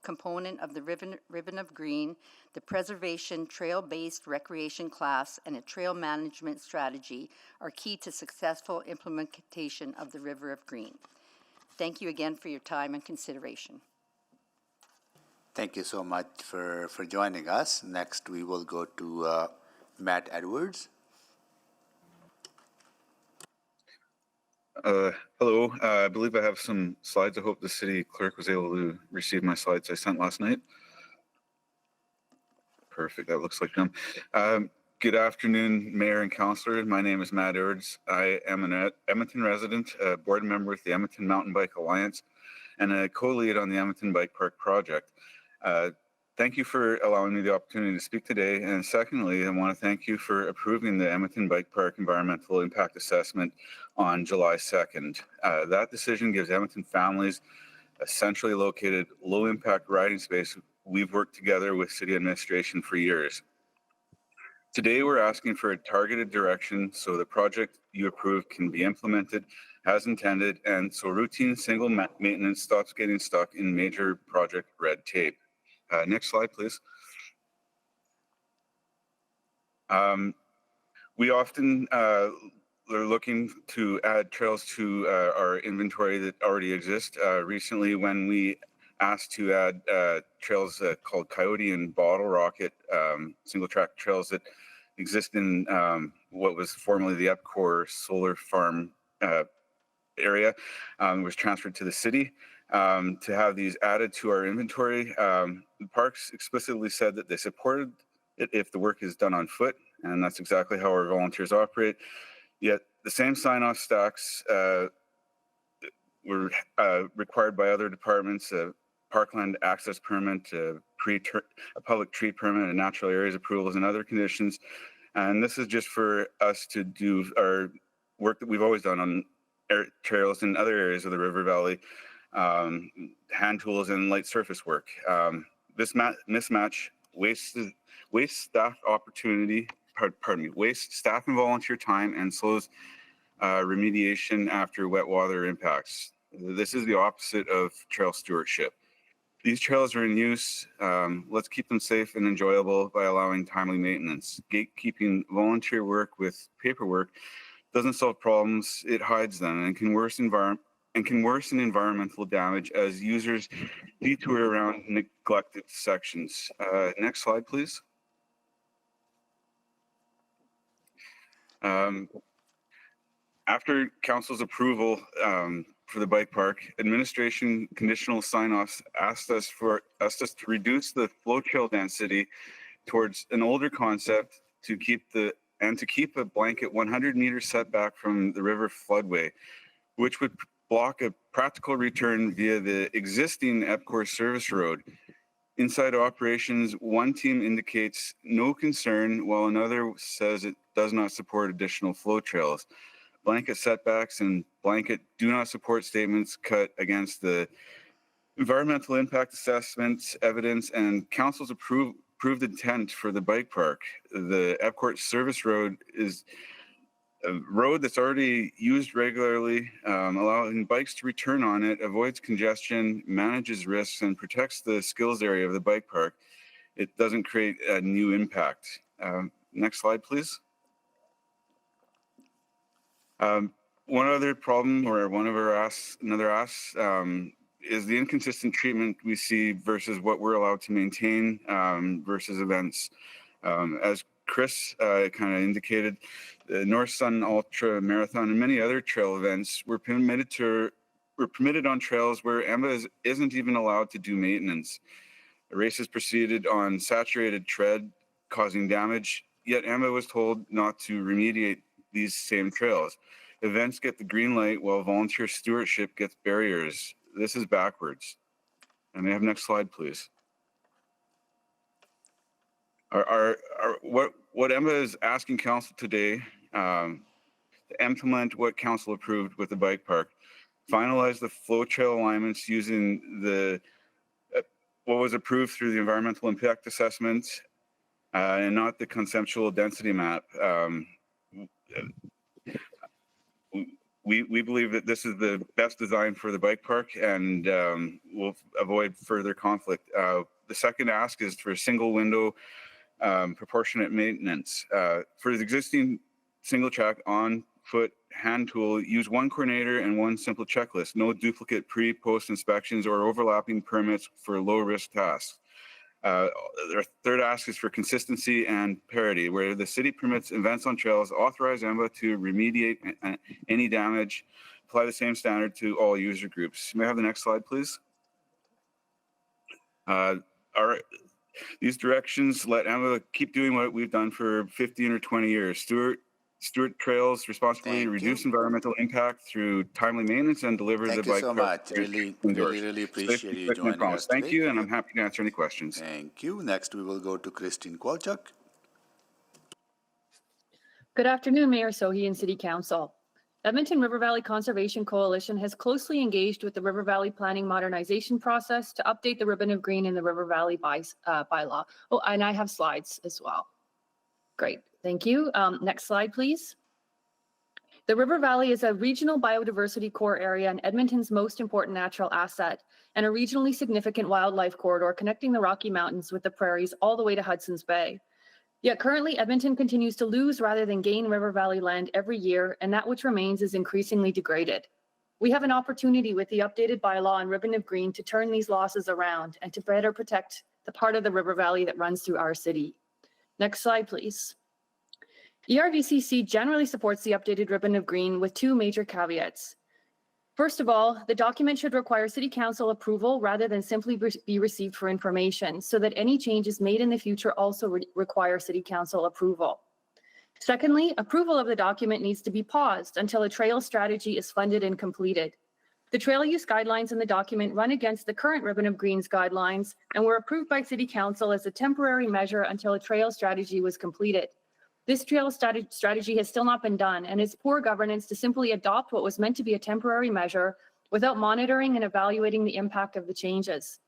F: component of the ribbon of green, the preservation trail-based recreation class, and a trail management strategy are key to successful implementation of the River of Green. Thank you again for your time and consideration.
B: Thank you so much for joining us. Next, we will go to Matt Edwards.
R: Hello, I believe I have some slides. I hope the city clerk was able to receive my slides I sent last night. Perfect, that looks like them. Good afternoon, Mayor and Councillor. My name is Matt Edwards. I am an Edmonton resident, a board member with the Edmonton Mountain Bike Alliance, and a co-lead on the Edmonton Bike Park project. Thank you for allowing me the opportunity to speak today. And secondly, I want to thank you for approving the Edmonton Bike Park Environmental Impact Assessment on July 2nd. That decision gives Edmonton families a centrally located, low-impact riding space. We've worked together with city administration for years. Today, we're asking for a targeted direction so the project you approve can be implemented as intended, and so routine single maintenance stops getting stuck in major project red tape. Next slide, please. We often are looking to add trails to our inventory that already exist. Recently, when we asked to add trails called Coyote and Bottle Rocket, single track trails that exist in what was formerly the Epcor solar farm area, was transferred to the city. To have these added to our inventory, the parks explicitly said that they supported it if the work is done on foot, and that's exactly how our volunteers operate. Yet the same sign-off stacks were required by other departments, parkland access permit, a public tree permit, and natural areas approvals and other conditions. And this is just for us to do our work that we've always done on trails in other areas of the River Valley, hand tools and light surface work. This mismatch wastes staff opportunity, wastes staff and volunteer time and slows remediation after wet water impacts. This is the opposite of trail stewardship. These trails are in use. Let's keep them safe and enjoyable by allowing timely maintenance. Gatekeeping volunteer work with paperwork doesn't solve problems, it hides them and can worsen environmental damage as users detour around neglected sections. Next slide, please. After council's approval for the bike park, administration conditional sign-offs asked us to reduce the flow trail density towards an older concept to keep a blanket 100-meter setback from the river floodway, which would block a practical return via the existing Epcor service road. Inside operations, one team indicates no concern, while another says it does not support additional flow trails. Blanket setbacks and blanket do not support statements cut against the environmental impact assessment evidence and council's approved intent for the bike park. The Epcor service road is a road that's already used regularly, allowing bikes to return on it, avoids congestion, manages risks, and protects the skills area of the bike park. It doesn't create a new impact. Next slide, please. One other problem, or one of our another asks, is the inconsistent treatment we see versus what we're allowed to maintain versus events. As Chris kind of indicated, the North Sun Ultra Marathon and many other trail events were permitted on trails where EMBA isn't even allowed to do maintenance. The races proceeded on saturated tread, causing damage, yet EMBA was told not to remediate these same trails. Events get the green light while volunteer stewardship gets barriers. This is backwards. And may I have next slide, please? What EMBA is asking council today to implement what council approved with the bike park, finalize the flow trail alignments using the what was approved through the environmental impact assessment and not the conceptual density map. We believe that this is the best design for the bike park and will avoid further conflict. The second ask is for single window proportionate maintenance. For the existing single track on foot hand tool, use one coordinator and one simple checklist. No duplicate pre-post inspections or overlapping permits for low risk tasks. Our third ask is for consistency and parity, where the city permits events on trails, authorize EMBA to remediate any damage, apply the same standard to all user groups. May I have the next slide, please? These directions let EMBA keep doing what we've done for 15 or 20 years. Steward trails responsibly, reduce environmental impact through timely maintenance, and deliver the bike.
B: Thank you so much. Really appreciate you joining us today.
R: Thank you, and I'm happy to answer any questions.
B: Thank you. Next, we will go to Christine Kowalczuk.
H: Good afternoon, Mayor Sohi and City Council. Edmonton River Valley Conservation Coalition has closely engaged with the River Valley Planning Modernization process to update the ribbon of green in the River Valley bylaw. Oh, and I have slides as well. Great, thank you. Next slide, please. The River Valley is a regional biodiversity core area and Edmonton's most important natural asset, and a regionally significant wildlife corridor connecting the Rocky Mountains with the prairies all the way to Hudson's Bay. Yet currently, Edmonton continues to lose rather than gain River Valley land every year, and that which remains is increasingly degraded. We have an opportunity with the updated bylaw and ribbon of green to turn these losses around and to better protect the part of the River Valley that runs through our city. Next slide, please. ERVCC generally supports the updated ribbon of green with two major caveats. First of all, the document should require City Council approval rather than simply be received for information, so that any changes made in the future also require City Council approval. Secondly, approval of the document needs to be paused until a trail strategy is funded and completed. The trail use guidelines in the document run against the current ribbon of greens guidelines and were approved by City Council as a temporary measure until a trail strategy was completed. This trail strategy has still not been done, and it's poor governance to simply adopt what was meant to be a temporary measure without monitoring and evaluating the impact of the changes.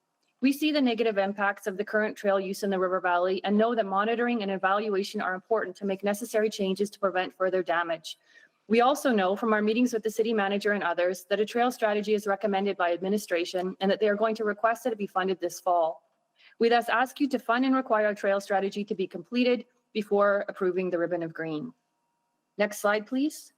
H: We see the negative impacts of the current trail use in the River Valley and know that monitoring and evaluation are important to make necessary changes to prevent further damage. We also know from our meetings with the city manager and others that a trail strategy is recommended by administration and that they are going to request that it be funded this fall. We thus ask you to fund and require a trail strategy to be completed before approving the ribbon of green. Next slide, please.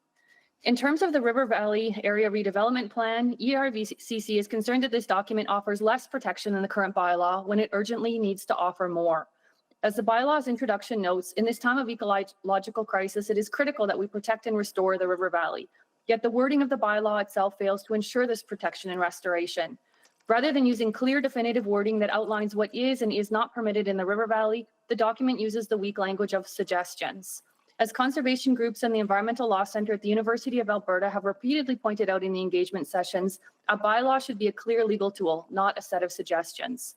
H: In terms of the River Valley Area Redevelopment Plan, ERVCC is concerned that this document offers less protection than the current bylaw when it urgently needs to offer more. As the bylaw's introduction notes, in this time of ecological crisis, it is critical that we protect and restore the River Valley. Yet the wording of the bylaw itself fails to ensure this protection and restoration. Rather than using clear, definitive wording that outlines what is and is not permitted in the River Valley, the document uses the weak language of suggestions. As conservation groups and the Environmental Law Centre at the University of Alberta have repeatedly pointed out in the engagement sessions, a bylaw should be a clear legal tool, not a set of suggestions.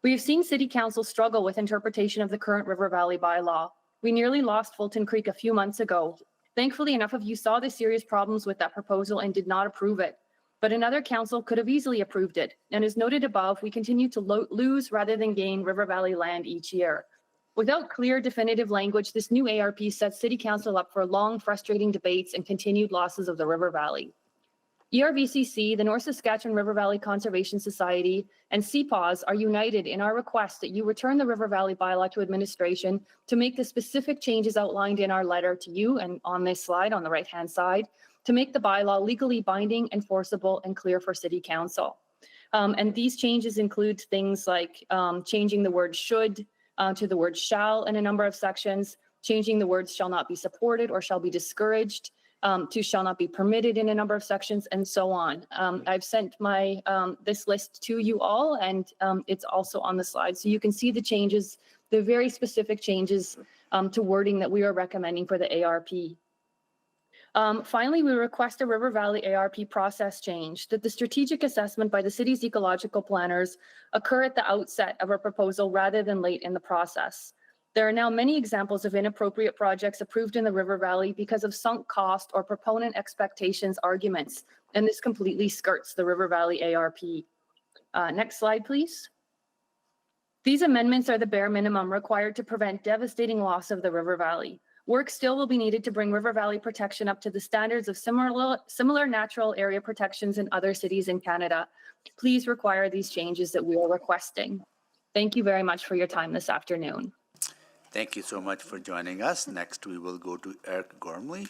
H: We have seen City Council struggle with interpretation of the current River Valley bylaw. We nearly lost Fulton Creek a few months ago. Thankfully, enough of you saw the serious problems with that proposal and did not approve it. But another council could have easily approved it. And as noted above, we continue to lose rather than gain River Valley land each year. Without clear, definitive language, this new ARP sets City Council up for long, frustrating debates and continued losses of the River Valley. ERVCC, the North Saskatchewan River Valley Conservation Society, and CPAWS are united in our request that you return the River Valley Bylaw to administration to make the specific changes outlined in our letter to you and on this slide on the right-hand side to make the bylaw legally binding, enforceable, and clear for City Council. And these changes include things like changing the word should to the word shall in a number of sections, changing the words shall not be supported or shall be discouraged, to shall not be permitted in a number of sections, and so on. I've sent my this list to you all, and it's also on the slide. So you can see the changes, the very specific changes to wording that we are recommending for the ARP. Finally, we request a River Valley ARP process change, that the strategic assessment by the city's ecological planners occur at the outset of a proposal rather than late in the process. There are now many examples of inappropriate projects approved in the River Valley because of sunk cost or proponent expectations arguments, and this completely skirts the River Valley ARP. Next slide, please. These amendments are the bare minimum required to prevent devastating loss of the River Valley. Work still will be needed to bring River Valley protection up to the standards of similar natural area protections in other cities in Canada. Please require these changes that we are requesting. Thank you very much for your time this afternoon.
B: Thank you so much for joining us. Next, we will go to Eric Gormley.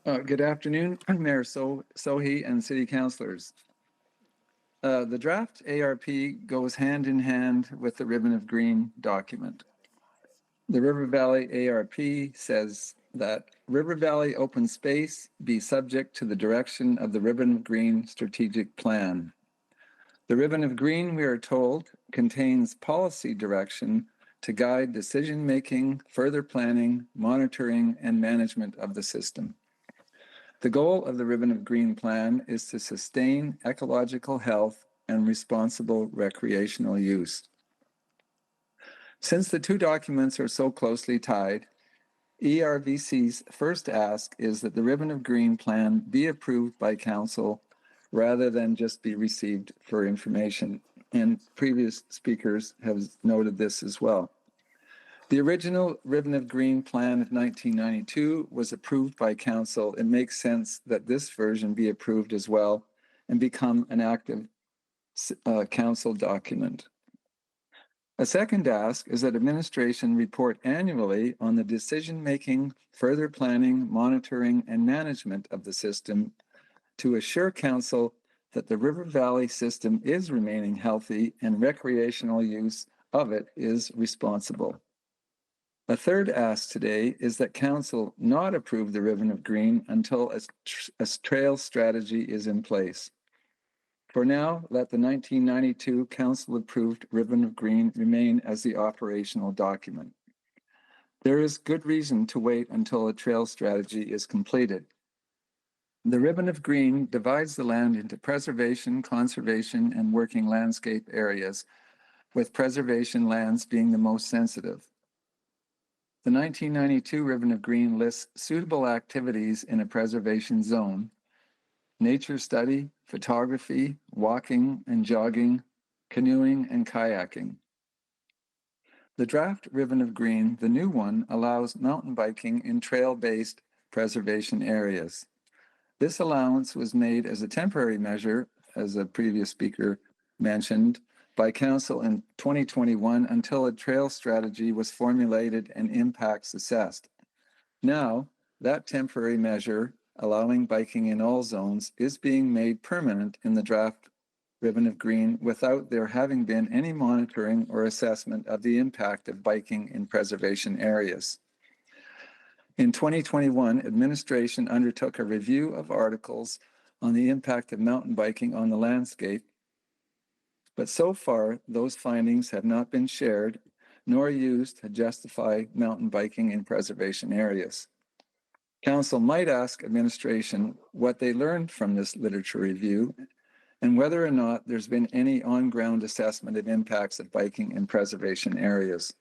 I: Good afternoon, Mayor Sohi and City Councilors. The draft ARP goes hand in hand with the Ribbon of Green document. The River Valley ARP says that River Valley open space be subject to the direction of the Ribbon of Green strategic plan. The Ribbon of Green, we are told, contains policy direction to guide decision-making, further planning, monitoring, and management of the system. The goal of the Ribbon of Green plan is to sustain ecological health and responsible recreational use. Since the two documents are so closely tied, ERVC's first ask is that the Ribbon of Green plan be approved by Council rather than just be received for information. And previous speakers have noted this as well. The original Ribbon of Green plan of 1992 was approved by Council. It makes sense that this version be approved as well and become an active Council document. A second ask is that administration report annually on the decision-making, further planning, monitoring, and management of the system to assure Council that the River Valley system is remaining healthy and recreational use of it is responsible. A third ask today is that Council not approve the Ribbon of Green until a trail strategy is in place. For now, let the 1992 Council-approved Ribbon of Green remain as the operational document. There is good reason to wait until a trail strategy is completed. The Ribbon of Green divides the land into preservation, conservation, and working landscape areas, with preservation lands being the most sensitive. The 1992 Ribbon of Green lists suitable activities in a preservation zone: nature study, photography, walking and jogging, canoeing, and kayaking. The draft Ribbon of Green, the new one, allows mountain biking in trail-based preservation areas. This allowance was made as a temporary measure, as a previous speaker mentioned, by Council in 2021 until a trail strategy was formulated and impacts assessed. Now, that temporary measure, allowing biking in all zones, is being made permanent in the draft Ribbon of Green without there having been any monitoring or assessment of the impact of biking in preservation areas. In 2021, administration undertook a review of articles on the impact of mountain biking on the landscape, but so far those findings have not been shared nor used to justify mountain biking in preservation areas. Council might ask administration what they learned from this literature review and whether or not there's been any on-ground assessment of impacts of biking in preservation areas.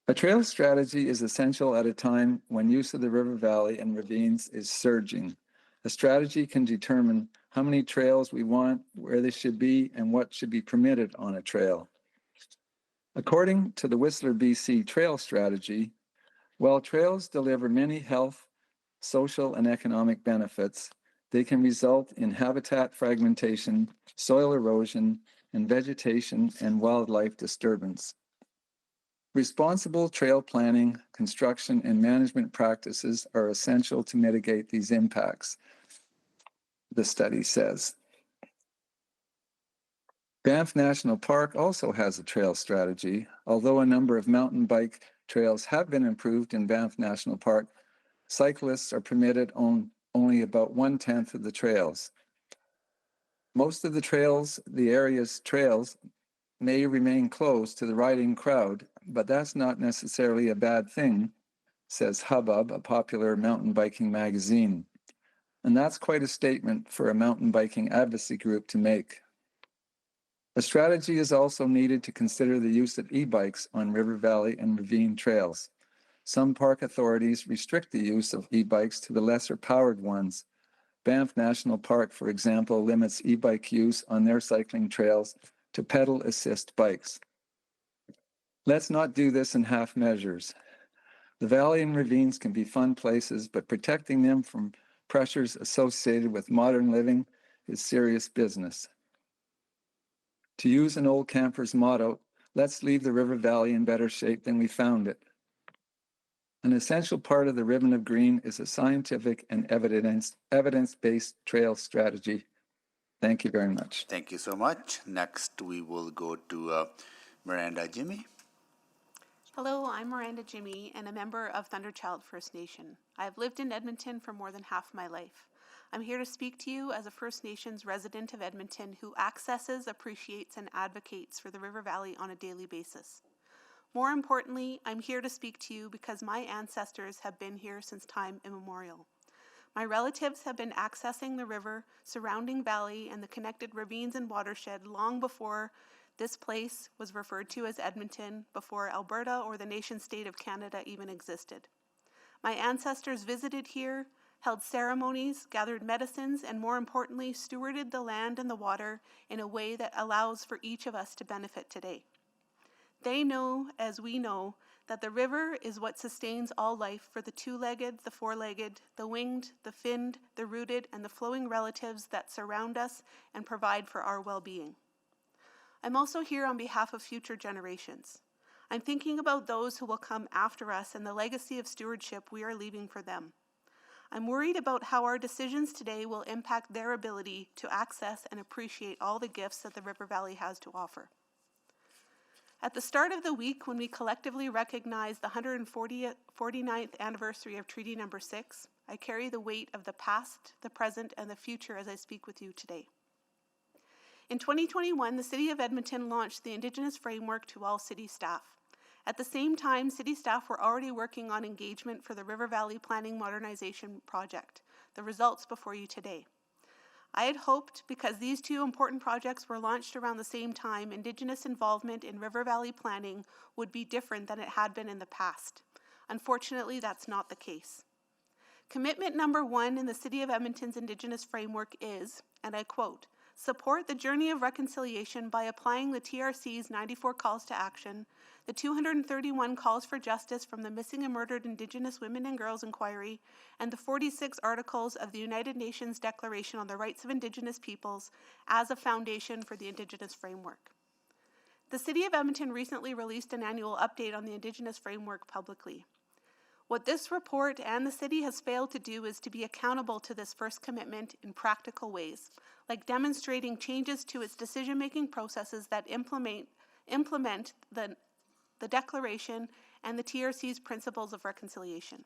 I: A trail strategy is essential at a time when use of the river valley and ravines is surging. A strategy can determine how many trails we want, where they should be, and what should be permitted on a trail. According to the Whistler BC Trail Strategy, while trails deliver many health, social, and economic benefits, they can result in habitat fragmentation, soil erosion, and vegetation and wildlife disturbance. Responsible trail planning, construction, and management practices are essential to mitigate these impacts, the study says. Banff National Park also has a trail strategy. Although a number of mountain bike trails have been improved in Banff National Park, cyclists are permitted on only about 1/10 of the trails. Most of the area's trails may remain closed to the riding crowd, but that's not necessarily a bad thing, says Hubbub, a popular mountain biking magazine. And that's quite a statement for a mountain biking advocacy group to make. A strategy is also needed to consider the use of e-bikes on river valley and ravine trails. Some park authorities restrict the use of e-bikes to the lesser powered ones. Banff National Park, for example, limits e-bike use on their cycling trails to pedal assist bikes. Let's not do this in half measures. The valley and ravines can be fun places, but protecting them from pressures associated with modern living is serious business. To use an old camper's motto, let's leave the river valley in better shape than we found it. An essential part of the Ribbon of Green is a scientific and evidence-based trail strategy. Thank you very much.
B: Thank you so much. Next, we will go to Miranda Jimmy.
E: Hello, I'm Miranda Jimmy and a member of Thunderchild First Nation. I have lived in Edmonton for more than half my life. I'm here to speak to you as a First Nations resident of Edmonton who accesses, appreciates, and advocates for the River Valley on a daily basis. More importantly, I'm here to speak to you because my ancestors have been here since time immemorial. My relatives have been accessing the river, surrounding valley, and the connected ravines and watershed long before this place was referred to as Edmonton, before Alberta or the nation-state of Canada even existed. My ancestors visited here, held ceremonies, gathered medicines, and more importantly, stewarded the land and the water in a way that allows for each of us to benefit today. They know, as we know, that the river is what sustains all life for the two-legged, the four-legged, the winged, the finned, the rooted, and the flowing relatives that surround us and provide for our well-being. I'm also here on behalf of future generations. I'm thinking about those who will come after us and the legacy of stewardship we are leaving for them. I'm worried about how our decisions today will impact their ability to access and appreciate all the gifts that the River Valley has to offer. At the start of the week, when we collectively recognize the 149th anniversary of Treaty Number 6, I carry the weight of the past, the present, and the future as I speak with you today. In 2021, the City of Edmonton launched the Indigenous Framework to all city staff. At the same time, city staff were already working on engagement for the River Valley Planning Modernization Project, the results before you today. I had hoped, because these two important projects were launched around the same time, Indigenous involvement in River Valley planning would be different than it had been in the past. Unfortunately, that's not the case. Commitment number 1 in the City of Edmonton's Indigenous Framework is, and I quote, support the journey of reconciliation by applying the TRC's 94 calls to action, the 231 calls for justice from the Missing and Murdered Indigenous Women and Girls Inquiry, and the 46 articles of the United Nations Declaration on the Rights of Indigenous Peoples as a foundation for the Indigenous Framework. The City of Edmonton recently released an annual update on the Indigenous Framework publicly. What this report and the City has failed to do is to be accountable to this first commitment in practical ways, like demonstrating changes to its decision-making processes that implement the Declaration and the TRC's principles of reconciliation.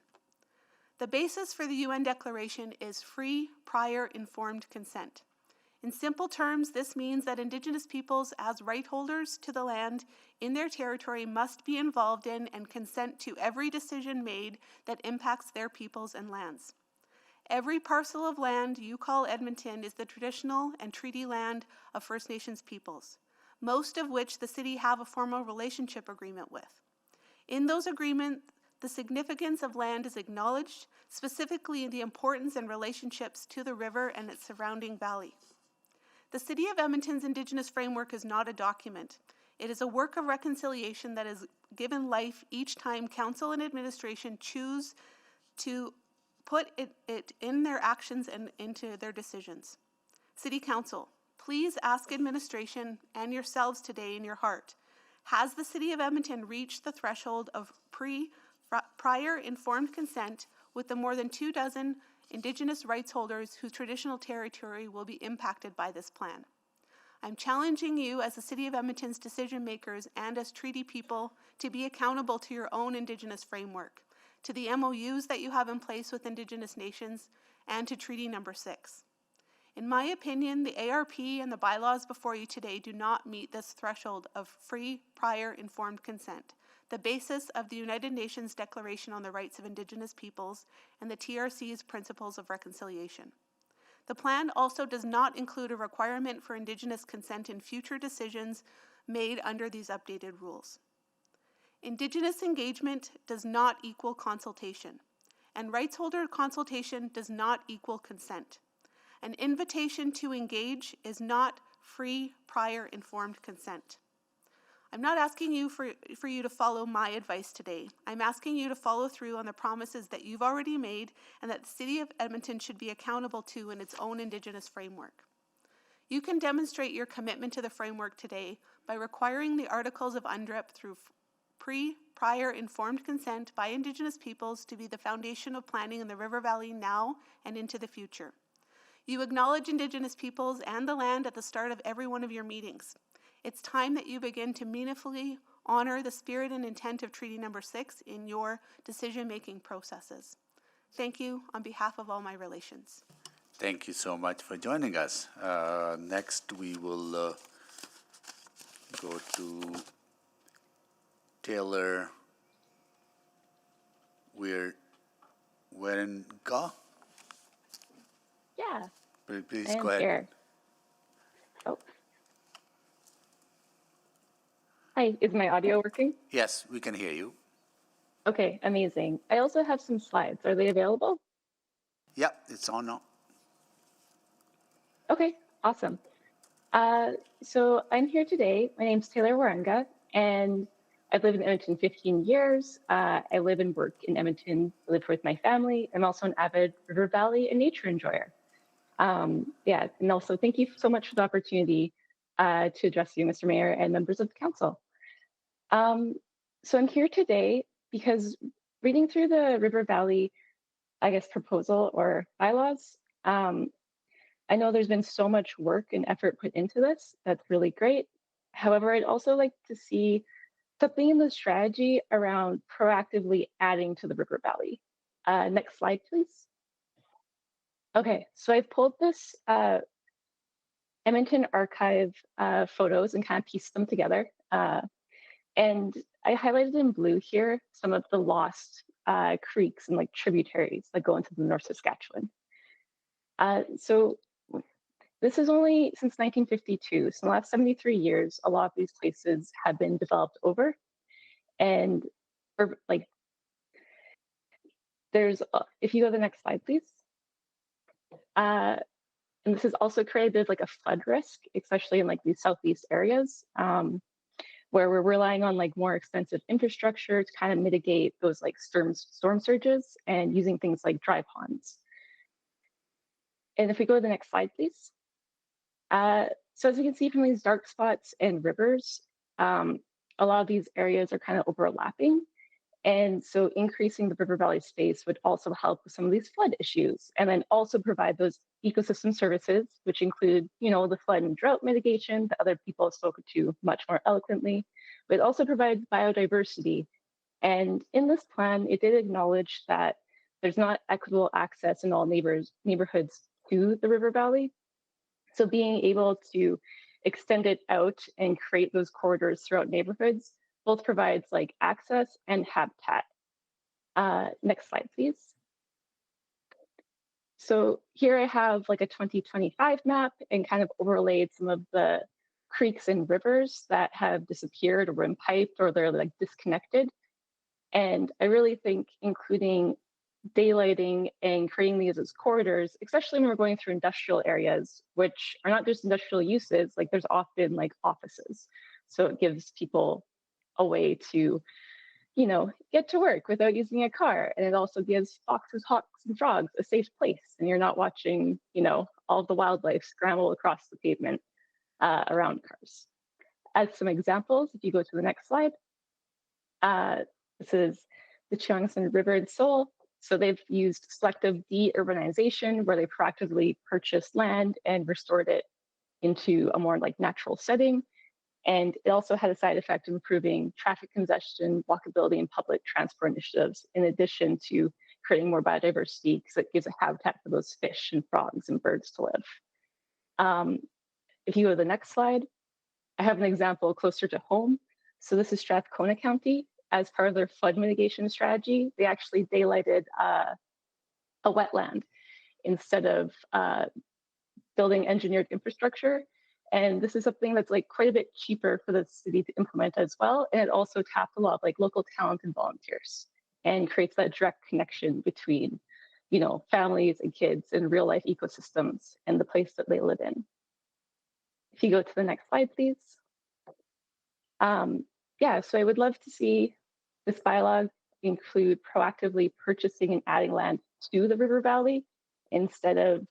E: The basis for the UN Declaration is free, prior, informed consent. In simple terms, this means that Indigenous peoples, as right holders to the land in their territory, must be involved in and consent to every decision made that impacts their peoples and lands. Every parcel of land you call Edmonton is the traditional and treaty land of First Nations peoples, most of which the city have a formal relationship agreement with. In those agreements, the significance of land is acknowledged, specifically the importance and relationships to the river and its surrounding valley. The City of Edmonton's Indigenous Framework is not a document. It is a work of reconciliation that is given life each time Council and administration choose to put it in their actions and into their decisions. City Council, please ask administration and yourselves today in your heart, has the City of Edmonton reached the threshold of prior informed consent with the more than 24 Indigenous rights holders whose traditional territory will be impacted by this plan? I'm challenging you as the City of Edmonton's decision makers and as treaty people to be accountable to your own Indigenous framework, to the MOUs that you have in place with Indigenous nations, and to Treaty Number 6. In my opinion, the ARP and the bylaws before you today do not meet this threshold of free, prior, informed consent, the basis of the United Nations Declaration on the Rights of Indigenous Peoples and the TRC's Principles of Reconciliation. The plan also does not include a requirement for Indigenous consent in future decisions made under these updated rules. Indigenous engagement does not equal consultation, and rights holder consultation does not equal consent. An invitation to engage is not free, prior, informed consent. I'm not asking you for you to follow my advice today. I'm asking you to follow through on the promises that you've already made and that the City of Edmonton should be accountable to in its own Indigenous framework. You can demonstrate your commitment to the framework today by requiring the Articles of UNDRIP through prior, informed consent by Indigenous peoples to be the foundation of planning in the River Valley now and into the future. You acknowledge Indigenous peoples and the land at the start of every one of your meetings. It's time that you begin to meaningfully honor the spirit and intent of Treaty Number 6 in your decision-making processes. Thank you on behalf of all my relations.
B: Thank you so much for joining us. Next, we will go to Taylor Werenga.
L: Yeah.
B: Please
L: I am
B: go ahead.
L: here. Oh. Hi, is my audio working?
B: Yes, we can hear you.
L: Okay, amazing. I also have some slides. Are they available?
B: Yeah, it's on now.
L: Okay, awesome. So I'm here today. My name's Taylor Warenga, and I've lived in Edmonton 15 years. I live and work in Edmonton. I live with my family. I'm also an avid River Valley and nature enjoyer. Yeah, and also thank you so much for the opportunity to address you, Mr. Mayor, and members of the council. So I'm here today because reading through the River Valley, I guess, proposal or bylaws, I know there's been so much work and effort put into this. That's really great. However, I'd also like to see something in the strategy around proactively adding to the River Valley. Next slide, please. Okay, so I've pulled this Edmonton archive photos and kind of pieced them together. And I highlighted in blue here some of the lost creeks and like tributaries that go into the North Saskatchewan. So this is only since 1952. So in the last 73 years, a lot of these places have been developed over. And there's, if you go to the next slide, please. And this has also created like a flood risk, especially in like these southeast areas, where we're relying on like more expensive infrastructure to kind of mitigate those like storm surges and using things like dry ponds. And if we go to the next slide, please. So as you can see from these dark spots and rivers, a lot of these areas are kind of overlapping. And so increasing the River Valley space would also help with some of these flood issues, and then also provide those ecosystem services, which include, you know, the flood and drought mitigation that other people have spoken to much more eloquently, but it also provides biodiversity. And in this plan, it did acknowledge that there's not equitable access in all neighborhoods to the River Valley. So being able to extend it out and create those corridors throughout neighborhoods both provides like access and habitat. Next slide, please. So here I have like a 2025 map and kind of overlaid some of the creeks and rivers that have disappeared or been piped or they're like disconnected. And I really think including daylighting and creating these as corridors, especially when we're going through industrial areas, which are not just industrial uses, like there's often like offices. So it gives people a way to get to work without using a car. And it also gives foxes, hawks, and frogs a safe place. And you're not watching, all of the wildlife scramble across the pavement around cars. As some examples, if you go to the next slide, this is the Cheongsan River in Seoul. So they've used selective de-urbanization where they proactively purchased land and restored it into a more natural setting. And it also had a side effect of improving traffic congestion, walkability, and public transport initiatives, in addition to creating more biodiversity because it gives a habitat for those fish and frogs and birds to live. If you go to the next slide, I have an example closer to home. So this is Strathcona County. As part of their flood mitigation strategy, they actually daylighted a wetland instead of building engineered infrastructure. And this is something that's quite a bit cheaper for the city to implement as well. And it also taps a lot of local talent and volunteers and creates that direct connection between, families and kids and real life ecosystems and the place that they live in. If you go to the next slide, please. So I would love to see this bylaw include proactively purchasing and adding land to the river valley instead of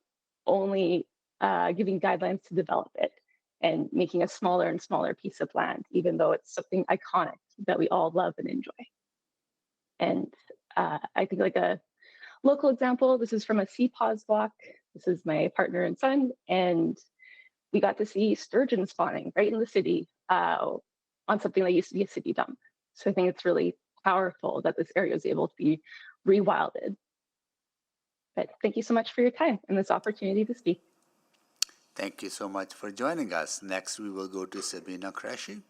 L: only giving guidelines to develop it and making a smaller and smaller piece of land, even though it's something iconic that we all love and enjoy. And I think a local example, this is from a sea paws walk. This is my partner and son, and we got to see sturgeon spawning right in the city on something that used to be a city dump. So I think it's really powerful that this area is able to be rewilded. But thank you so much for your time and this opportunity to speak.
B: Thank you so much for joining us. Next, we will go to Sabina Crashy.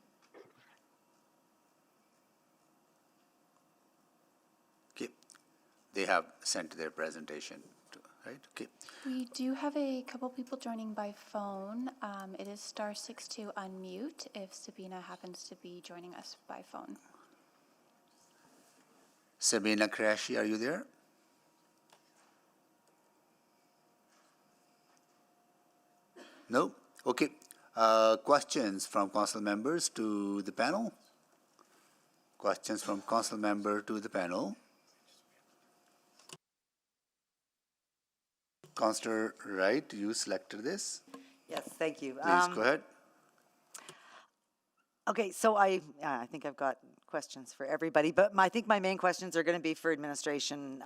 B: Okay, they have sent their presentation, right? Okay.
A: We do have a couple people joining by phone. It is *6 to unmute if Sabina happens to be joining us by phone.
B: Sabina Crashy, are you there? No? Okay. Questions from council members to the panel? Questions from council member to the panel? Councillor Wright, you selected this.
M: Yes, thank you.
B: Please go ahead.
M: Okay, so I think I've got questions for everybody, but I think my main questions are going to be for administration,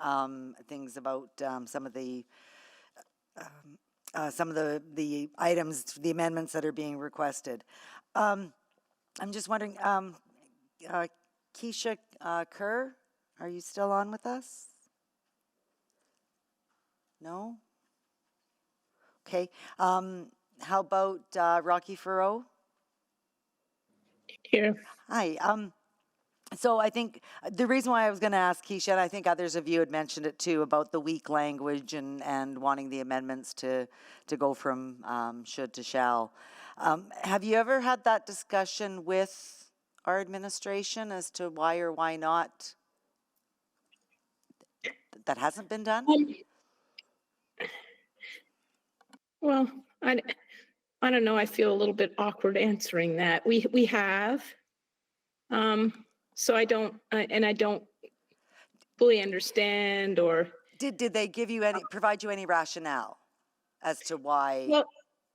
M: things about some of the items, the amendments that are being requested. I'm just wondering, Keisha Kerr, are you still on with us? No? Okay. How about Rocky Furrow?
N: Here.
M: Hi. So I think the reason why I was going to ask Keisha, and I think others of you had mentioned it too, about the weak language and wanting the amendments to go from should to shall. Have you ever had that discussion with our administration as to why or why not that hasn't been done?
N: Well, I don't know. I feel a little bit awkward answering that. We have. So I don't fully understand or.
M: Did they give you provide you any rationale as to why?
N: Well,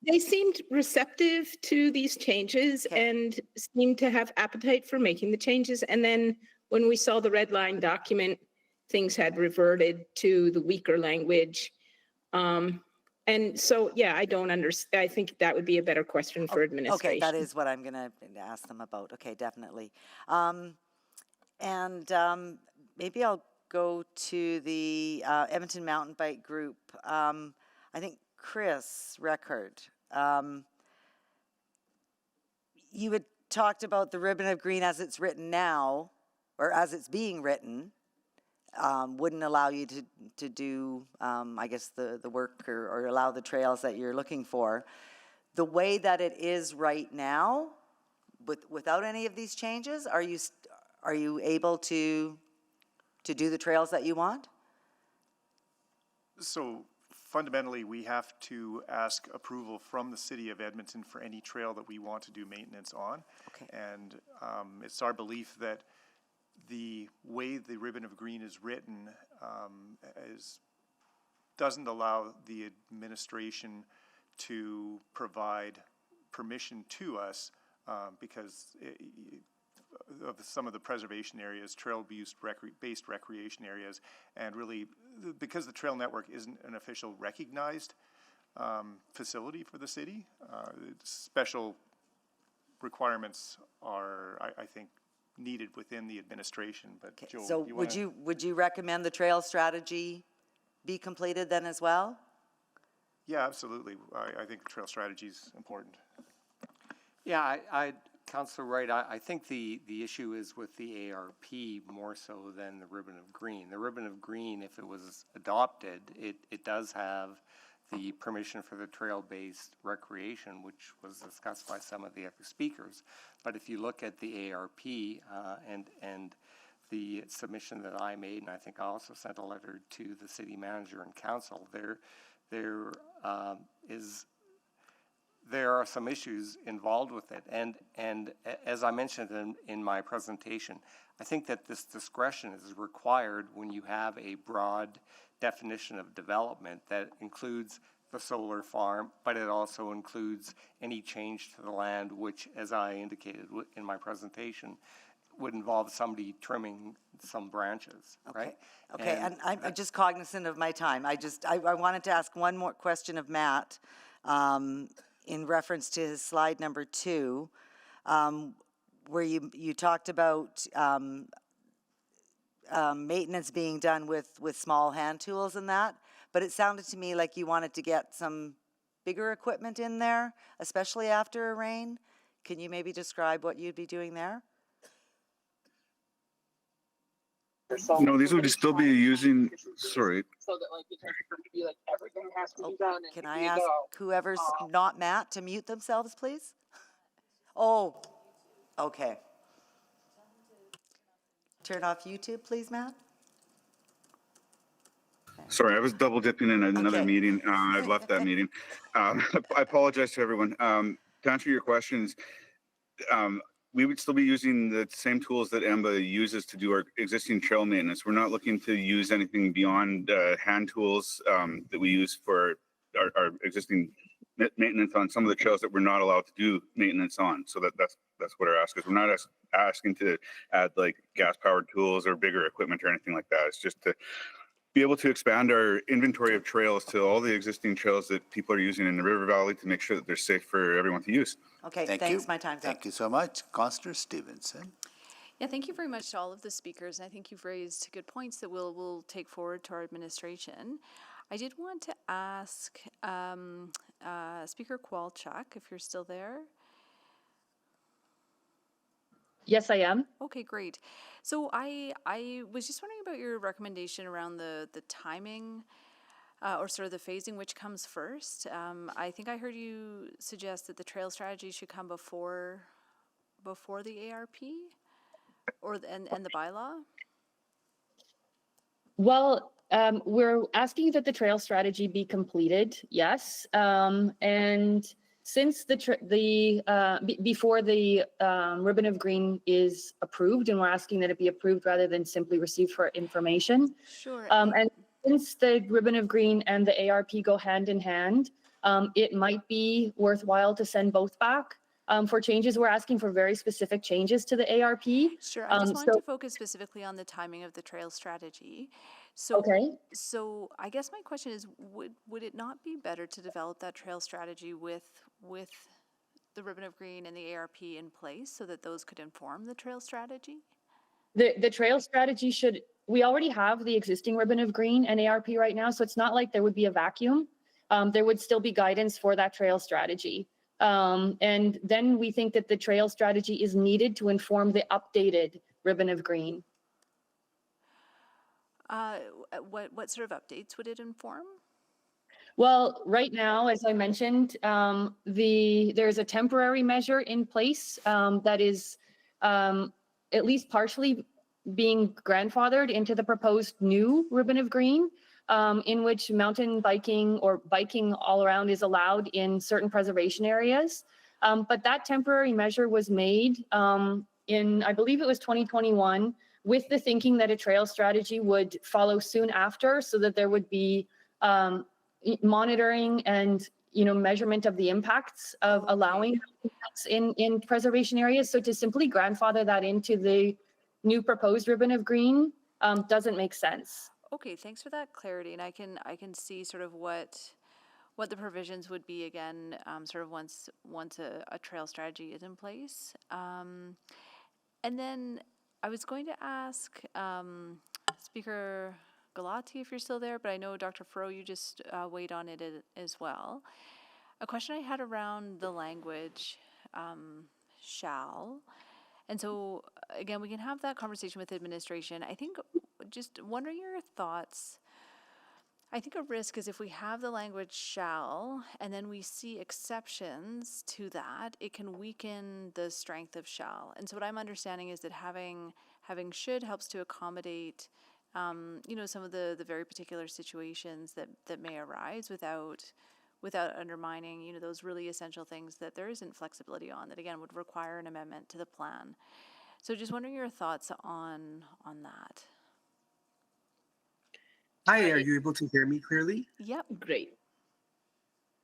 N: they seemed receptive to these changes and seemed to have appetite for making the changes. And then when we saw the red line document, things had reverted to the weaker language. And so, yeah, I don't understand. I think that would be a better question for administration.
M: Okay, that is what I'm going to ask them about. Okay, definitely. Maybe I'll go to the Edmonton Mountain Bike Group. I think Chris Record, you had talked about the ribbon of green as it's written now, or as it's being written. Wouldn't allow you to do, I guess, the work or allow the trails that you're looking for. The way that it is right now, without any of these changes, are you able to do the trails that you want?
V: So fundamentally, we have to ask approval from the city of Edmonton for any trail that we want to do maintenance on.
M: Okay.
V: And it's our belief that the way the ribbon of green is written doesn't allow the administration to provide permission to us because of some of the preservation areas, trail-based recreation areas, and really because the trail network isn't an official recognized facility for the city, special requirements are, I think, needed within the administration. But Joe,
M: So would you recommend the trail strategy be completed then as well?
V: Yeah, absolutely. I think the trail strategy is important.
S: Yeah, Councillor Wright, I think the issue is with the ARP more so than the ribbon of green. The ribbon of green, if it was adopted, it does have the permission for the trail-based recreation, which was discussed by some of the other speakers. But if you look at the ARP and the submission that I made, and I think I also sent a letter to the city manager and council, there are some issues involved with it. And as I mentioned in my presentation, I think that this discretion is required when you have a broad definition of development that includes the solar farm, but it also includes any change to the land, which, as I indicated in my presentation, would involve somebody trimming some branches, right?
M: Okay, and I'm just cognizant of my time. I wanted to ask one more question of Matt in reference to his slide number 2, where you talked about maintenance being done with small hand tools and that, but it sounded to me like you wanted to get some bigger equipment in there, especially after a rain. Can you maybe describe what you'd be doing there?
R: No, these would still be using, sorry.
N: So that like it doesn't be like everything has to be done.
M: Can I ask whoever's not Matt to mute themselves, please? Oh, okay. Turn off YouTube, please, Matt.
R: Sorry, I was double dipping in another meeting. I've left that meeting. I apologize to everyone. To answer your questions, we would still be using the same tools that AMBA uses to do our existing trail maintenance. We're not looking to use anything beyond hand tools that we use for our existing maintenance on some of the trails that we're not allowed to do maintenance on. So that's what our ask is. We're not asking to add like gas-powered tools or bigger equipment or anything like that. It's just to be able to expand our inventory of trails to all the existing trails that people are using in the River Valley to make sure that they're safe for everyone to use.
M: Okay,
B: Thank
M: thanks.
B: you.
M: My time's up.
B: Thank you so much. Councillor Stevenson.
K: Yeah, thank you very much to all of the speakers. I think you've raised good points that we'll take forward to our administration. I did want to ask Speaker Kowalchuk, if you're still there.
H: Yes, I am.
K: Okay, great. So I was just wondering about your recommendation around the timing or sort of the phasing, which comes first. I think I heard you suggest that the trail strategy should come before the ARP and the bylaw.
H: Well, we're asking that the trail strategy be completed, yes. And since before the ribbon of green is approved, and we're asking that it be approved rather than simply received for information.
K: Sure.
H: And since the ribbon of green and the ARP go hand in hand, it might be worthwhile to send both back for changes. We're asking for very specific changes to the ARP.
K: Sure. I just wanted to focus specifically on the timing of the trail strategy. So, So I guess my question is, would it not be better to develop that trail strategy with the ribbon of green and the ARP in place so that those could inform the trail strategy?
H: The trail strategy should, we already have the existing ribbon of green and ARP right now, so it's not like there would be a vacuum. There would still be guidance for that trail strategy. And then we think that the trail strategy is needed to inform the updated ribbon of green.
K: What sort of updates would it inform?
H: Well, right now, as I mentioned, there's a temporary measure in place that is at least partially being grandfathered into the proposed new ribbon of green, in which mountain biking or biking all around is allowed in certain preservation areas. But that temporary measure was made in, I believe it was 2021, with the thinking that a trail strategy would follow soon after, so that there would be monitoring and measurement of the impacts of allowing in preservation areas. So to simply grandfather that into the new proposed ribbon of green doesn't make sense.
K: Okay, thanks for that clarity, and I can see sort of what the provisions would be again, sort of once a trail strategy is in place. And then I was going to ask Speaker Galati if you're still there, but I know Dr. Furrow, you just weighed on it as well. A question I had around the language shall. And so, again, we can have that conversation with administration. I think just wondering your thoughts. I think a risk is if we have the language shall and then we see exceptions to that, it can weaken the strength of shall. And so what I'm understanding is that having should helps to accommodate some of the very particular situations that may arise without undermining, those really essential things that there isn't flexibility on, that again would require an amendment to the plan. So just wondering your thoughts on that.
Q: Hi, are you able to hear me clearly?
K: Yep.
N: Great.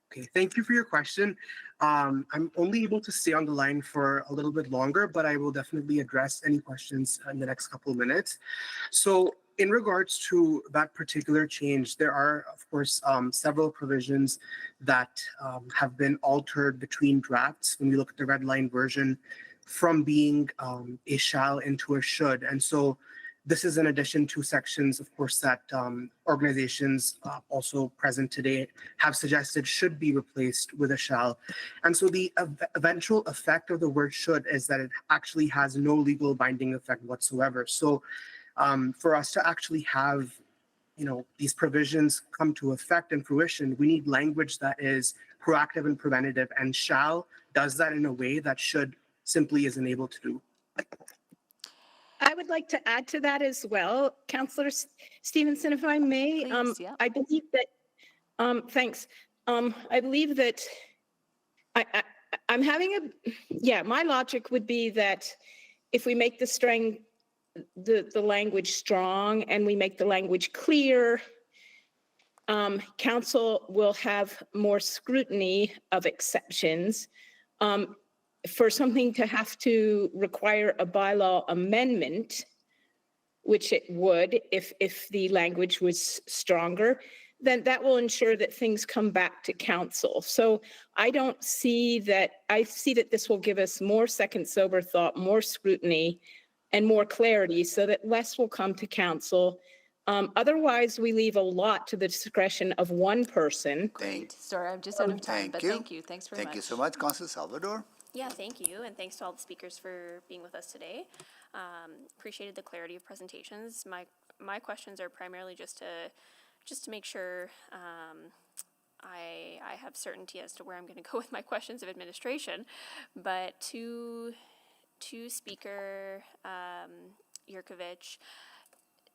Q: Okay, thank you for your question. I'm only able to stay on the line for a little bit longer, but I will definitely address any questions in the next couple of minutes. So in regards to that particular change, there are, of course, several provisions that have been altered between drafts when we look at the red line version from being a shall into a should. And so this is in addition to sections, of course, that organizations also present today have suggested should be replaced with a shall. And so the eventual effect of the word should is that it actually has no legal binding effect whatsoever. So for us to actually have these provisions come to effect and fruition, we need language that is proactive and preventative, and shall does that in a way that should simply isn't able to do.
N: I would like to add to that as well, Councillor Stevenson, if I may.
K: Please, yeah.
N: I believe that, thanks. I believe that I'm having my logic would be that if we make the language strong and we make the language clear, council will have more scrutiny of exceptions. For something to have to require a bylaw amendment, which it would if the language was stronger, then that will ensure that things come back to council. So I see that this will give us more second sober thought, more scrutiny, and more clarity so that less will come to council. Otherwise, we leave a lot to the discretion of one person.
K: Great. Sorry, I'm just out of time, but thank you. Thanks very much.
B: Thank you so much, Councillor Salvador.
P: Yeah, thank you, and thanks to all the speakers for being with us today. Appreciated the clarity of presentations. My questions are primarily just to make sure I have certainty as to where I'm going to go with my questions of administration. But to Speaker Yurkovich,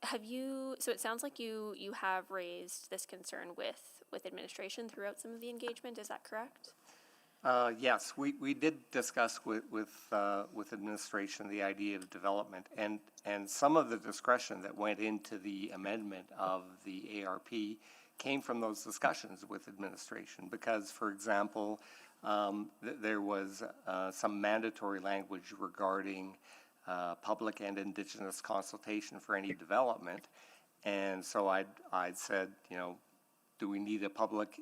P: so it sounds like you have raised this concern with administration throughout some of the engagement. Is that correct?
S: Yes, we did discuss with administration the idea of development, and some of the discretion that went into the amendment of the ARP came from those discussions with administration. Because, for example, there was some mandatory language regarding public and Indigenous consultation for any development, and so I'd said, do we need a public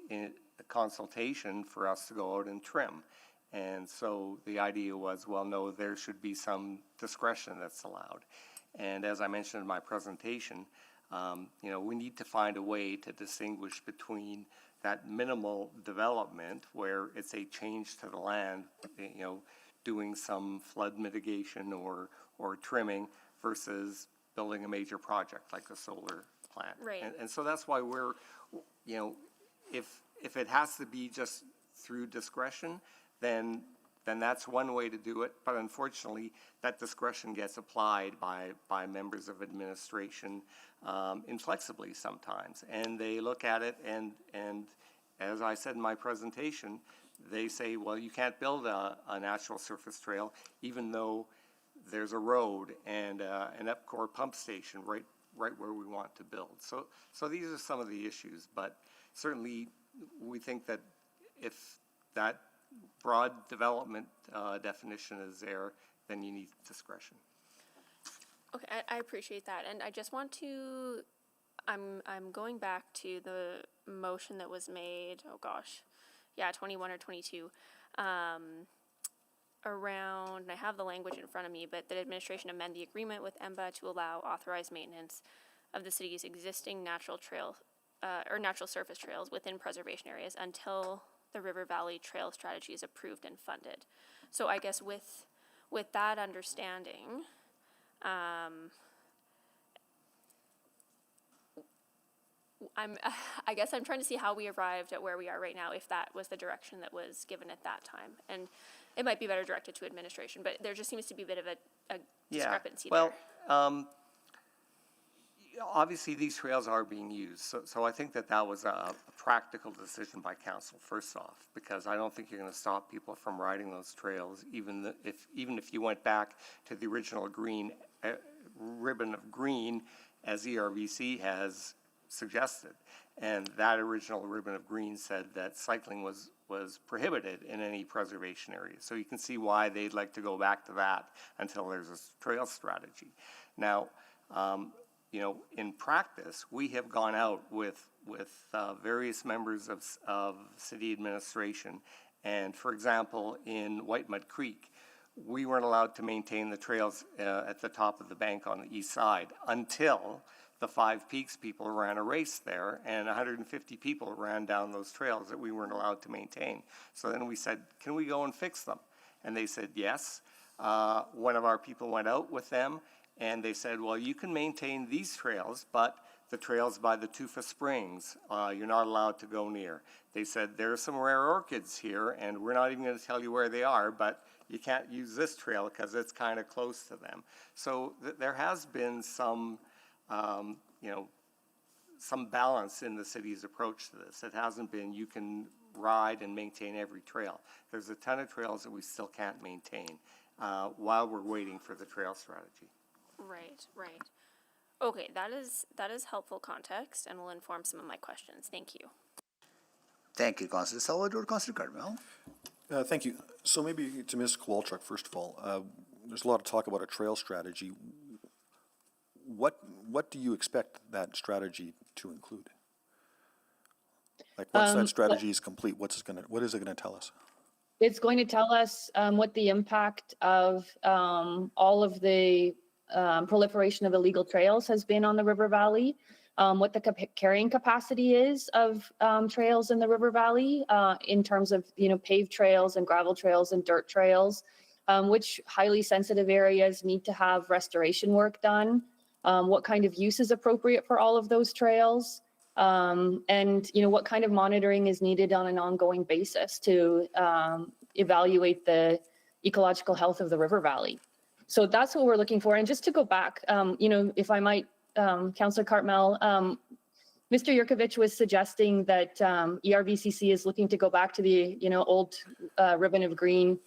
S: consultation for us to go out and trim? And so the idea was, well, no, there should be some discretion that's allowed. And as I mentioned in my presentation, we need to find a way to distinguish between that minimal development where it's a change to the land, doing some flood mitigation or trimming versus building a major project like a solar plant.
P: Right.
S: And so that's why we're, if it has to be just through discretion, then that's one way to do it. But unfortunately, that discretion gets applied by members of administration inflexibly sometimes. And they look at it and as I said in my presentation, they say, well, you can't build a natural surface trail, even though there's a road and an EPCOR pump station right where we want to build. So these are some of the issues, but certainly we think that if that broad development definition is there, then you need discretion.
P: Okay, I appreciate that, and I just want to, I'm going back to the motion that was made, oh gosh, yeah, 21 or 22, around, and I have the language in front of me, but that administration amend the agreement with EMBA to allow authorized maintenance of the city's existing natural trail, or natural surface trails within preservation areas until the River Valley Trail Strategy is approved and funded. So I guess with that understanding, I guess I'm trying to see how we arrived at where we are right now, if that was the direction that was given at that time. And it might be better directed to administration, but there just seems to be a bit of a discrepancy there.
S: Well, obviously these trails are being used, so I think that was a practical decision by council, first off, because I don't think you're going to stop people from riding those trails, even if you went back to the original green ribbon of green, as ERVC has suggested. And that original ribbon of green said that cycling was prohibited in any preservation area. So you can see why they'd like to go back to that until there's a trail strategy. Now, in practice, we have gone out with various members of city administration. And for example, in White Mud Creek, we weren't allowed to maintain the trails at the top of the bank on the east side until the Five Peaks people ran a race there, and 150 people ran down those trails that we weren't allowed to maintain. So then we said, can we go and fix them? And they said, yes. One of our people went out with them, and they said, well, you can maintain these trails, but the trails by the Tufa Springs, you're not allowed to go near. They said, there are some rare orchids here, and we're not even going to tell you where they are, but you can't use this trail because it's kind of close to them. So there has been some balance in the city's approach to this. It hasn't been you can ride and maintain every trail. There's a ton of trails that we still can't maintain while we're waiting for the trail strategy.
P: Right. Okay, that is helpful context and will inform some of my questions. Thank you.
B: Thank you, Councillor Salvador. Councillor Carmel.
O: Thank you. So maybe to Ms. Kowalczyk, first of all, there's a lot of talk about a trail strategy. What do you expect that strategy to include? Like once that strategy is complete, what is it going to tell us?
H: It's going to tell us what the impact of all of the proliferation of illegal trails has been on the River Valley, what the carrying capacity is of trails in the River Valley in terms of paved trails and gravel trails and dirt trails, which highly sensitive areas need to have restoration work done, what kind of use is appropriate for all of those trails, and what kind of monitoring is needed on an ongoing basis to evaluate the ecological health of the River Valley. So that's what we're looking for. And just to go back, if I might, Councillor Cartmel, Mr. Yurkovich was suggesting that ERVCC is looking to go back to the old ribbon of green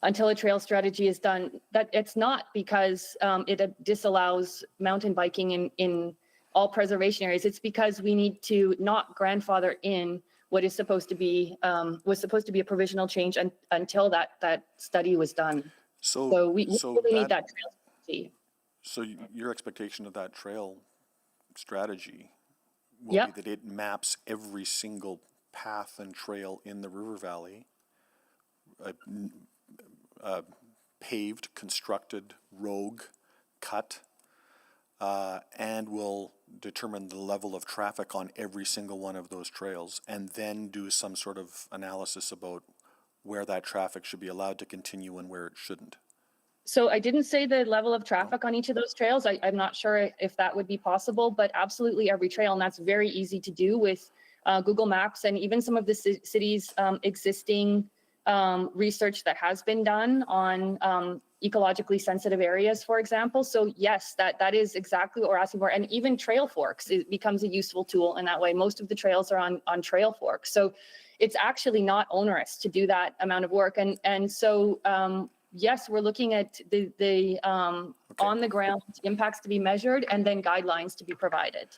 H: until a trail strategy is done. That it's not because it disallows mountain biking in all preservation areas. It's because we need to not grandfather in what is supposed to be a provisional change until that study was done. So we really need that trail strategy.
O: So your expectation of that trail strategy will be that it maps every single path and trail in the River Valley, paved, constructed, rogue, cut, and will determine the level of traffic on every single one of those trails, and then do some sort of analysis about where that traffic should be allowed to continue and where it shouldn't.
H: So I didn't say the level of traffic on each of those trails. I'm not sure if that would be possible, but absolutely every trail, and that's very easy to do with Google Maps and even some of the city's existing research that has been done on ecologically sensitive areas, for example. So yes, that is exactly what we're asking for. And even trail forks, it becomes a useful tool in that way. Most of the trails are on trail forks. So it's actually not onerous to do that amount of work. And so yes, we're looking at the on the ground impacts to be measured and then guidelines to be provided.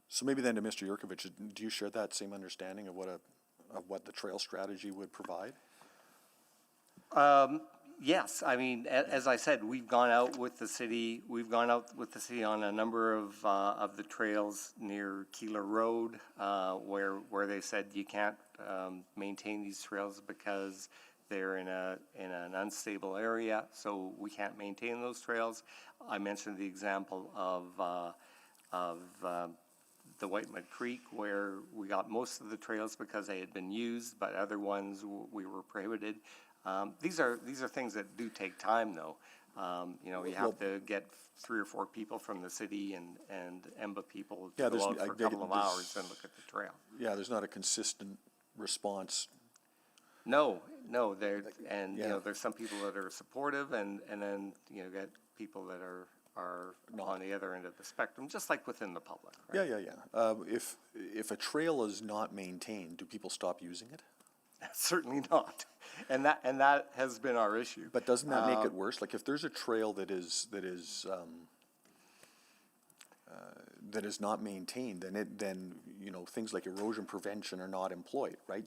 O: So maybe then to Mr. Yurkovich, do you share that same understanding of what the trail strategy would provide?
S: Yes, I mean, as I said, we've gone out with the city. We've gone out with the city on a number of the trails near Keeler Road, where they said you can't maintain these trails because they're in an unstable area, so we can't maintain those trails. I mentioned the example of the White Mud Creek, where we got most of the trails because they had been used, but other ones we were prohibited. These are things that do take time, though. You have to get 3 or 4 people from the city and EMBA people to go out for a couple of hours and look at the trail.
O: Yeah, there's not a consistent response.
S: No, there's some people that are supportive, and then get people that are on the other end of the spectrum, just like within the public. Right?
O: Yeah. If a trail is not maintained, do people stop using it?
S: Certainly not, and that has been our issue.
O: But doesn't that make it worse? Like if there's a trail that is not maintained, then things like erosion prevention are not employed, right?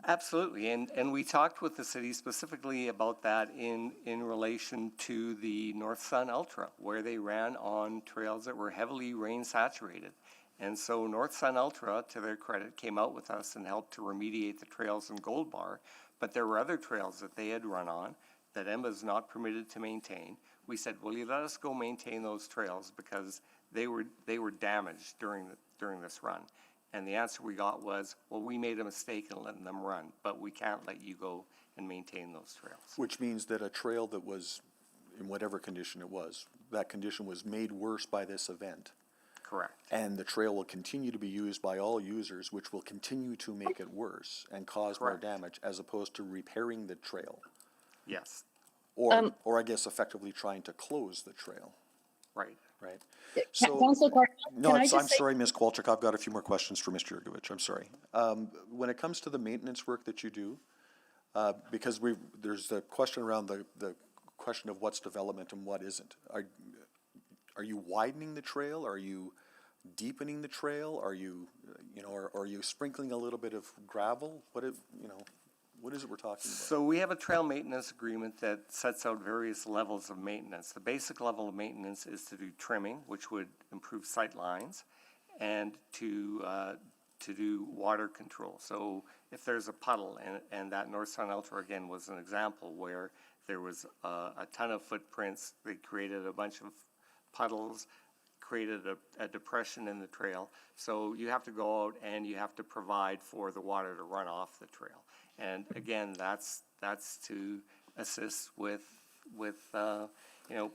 S: Absolutely, and we talked with the city specifically about that in relation to the North Sun Ultra, where they ran on trails that were heavily rain saturated. And so North Sun Ultra, to their credit, came out with us and helped to remediate the trails in Gold Bar, but there were other trails that they had run on that EMBA is not permitted to maintain. We said, will you let us go maintain those trails because they were damaged during this run? And the answer we got was, well, we made a mistake in letting them run, but we can't let you go and maintain those trails.
O: Which means that a trail that was in whatever condition it was, that condition was made worse by this event.
S: Correct.
O: And the trail will continue to be used by all users, which will continue to make it worse and cause more damage, as opposed to repairing the trail.
S: Yes.
O: Or I guess effectively trying to close the trail.
S: Right.
O: Right.
H: Councilor Clark,
O: I'm sorry, Ms. Kowalczyk, I've got a few more questions for Mr. Yurkovich. I'm sorry. When it comes to the maintenance work that you do, because there's a question around the question of what's development and what isn't. Are you widening the trail? Are you deepening the trail? Are you, or are you sprinkling a little bit of gravel? What is it we're talking about?
S: So we have a trail maintenance agreement that sets out various levels of maintenance. The basic level of maintenance is to do trimming, which would improve sight lines, and to do water control. So if there's a puddle, and that North Sun Ultra again was an example where there was a ton of footprints, they created a bunch of puddles, created a depression in the trail. So you have to go out and you have to provide for the water to run off the trail. And again, that's to assist with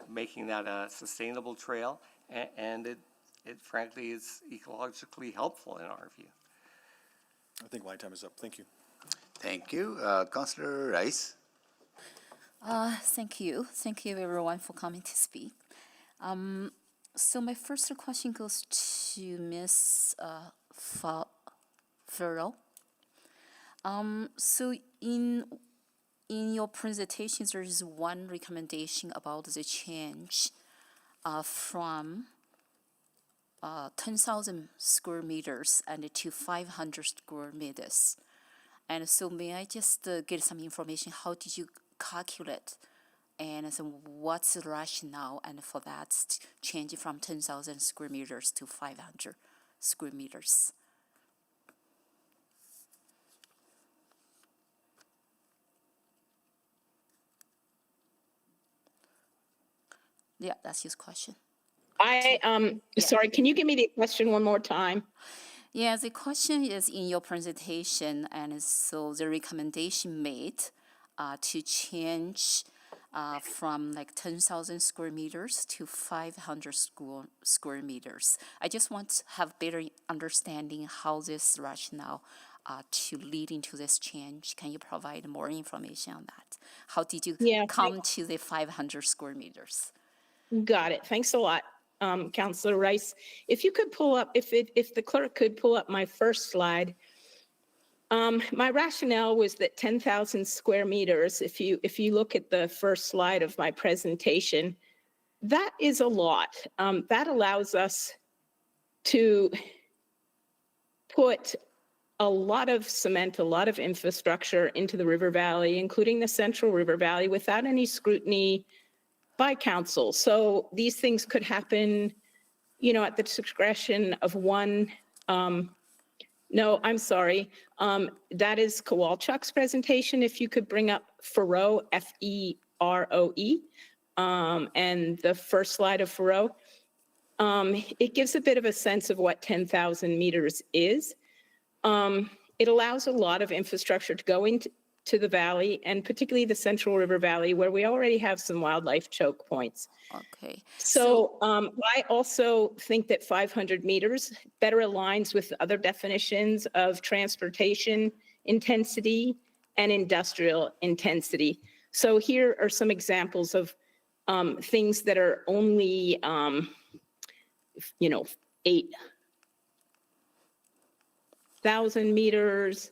S: making that a sustainable trail, and it frankly is ecologically helpful in our view.
O: I think my time is up. Thank you.
B: Thank you. Councillor Rice.
J: Thank you. Thank you everyone for coming to speak. So my first question goes to Ms. Farrell. So in your presentations, there is one recommendation about the change from 10,000 square meters and to 500 square meters. And so may I just get some information? How did you calculate? And so what's the rationale and for that change from 10,000 square meters to 500 square meters? Yeah, that's his question.
N: Sorry, can you give me the question one more time?
J: Yeah, the question is in your presentation, and so the recommendation made to change from like 10,000 square meters to 500 square meters. I just want to have better understanding how this rationale to lead into this change. Can you provide more information on that? How did you come to the 500 square meters?
N: Got it. Thanks a lot, Councillor Rice. If you could pull up, if the clerk could pull up my first slide. My rationale was that 10,000 square meters, if you look at the first slide of my presentation, that is a lot. That allows us to put a lot of cement, a lot of infrastructure into the river valley, including the central river valley, without any scrutiny by council. So these things could happen, at the discretion of one. No, I'm sorry. That is Kowalczuk's presentation. If you could bring up FEROE, F-E-R-O-E, and the first slide of FEROE. It gives a bit of a sense of what 10,000 meters is. It allows a lot of infrastructure to go into the valley, and particularly the Central River Valley, where we already have some wildlife choke points.
J: Okay.
N: So I also think that 500 meters better aligns with other definitions of transportation intensity and industrial intensity. So here are some examples of things that are only, 8,000 meters,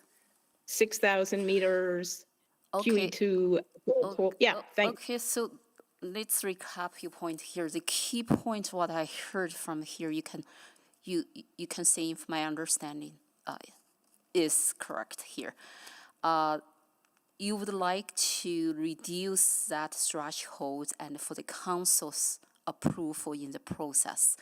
N: 6,000 meters,
J: Okay.
N: QE2. Yeah, thanks.
J: Okay, so let's recap your point here. The key point, what I heard from here, you can say if my understanding is correct here. You would like to reduce that threshold and for the council's approval in the process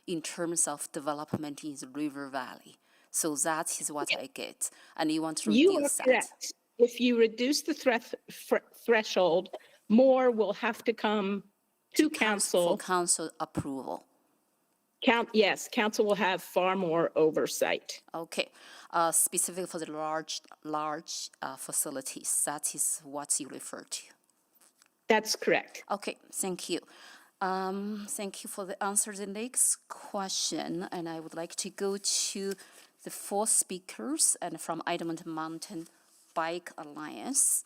J: in terms of development in the river valley. So that is what I get, and you want to reduce that.
N: Correct. If you reduce the threshold, more will have to come to council.
J: For council approval.
N: Yes, council will have far more oversight.
J: Okay, specifically for the large facilities, that is what you refer to.
N: That's correct.
J: Okay, thank you. Thank you for the answer. The next question, and I would like to go to the 4 speakers and from Edmonton Mountain Bike Alliance.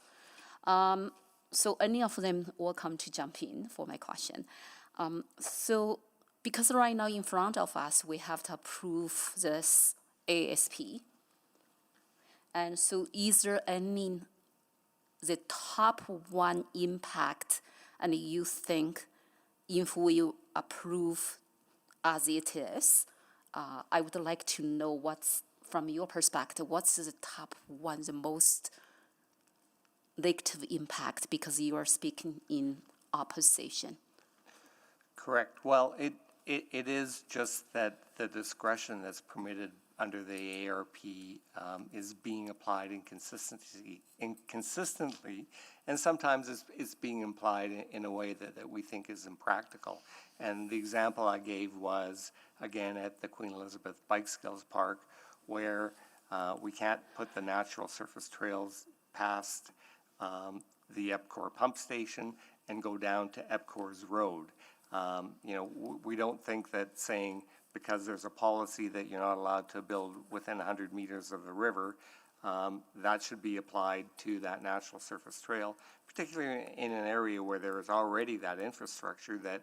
J: So any of them welcome to jump in for my question. So because right now in front of us, we have to approve this ASP. And so is there any, the top one impact, and you think if we approve as it is, I would like to know what's, from your perspective, what's the top one, the most negative impact, because you are speaking in opposition.
S: Correct. Well, it is just that the discretion that's permitted under the ARP is being applied inconsistently, and sometimes it's being applied in a way that we think is impractical. And the example I gave was, again, at the Queen Elizabeth Bike Skills Park, where we can't put the natural surface trails past the EPCOR pump station and go down to EPCOR's road. We don't think that saying because there's a policy that you're not allowed to build within 100 meters of the river, that should be applied to that natural surface trail, particularly in an area where there is already that infrastructure that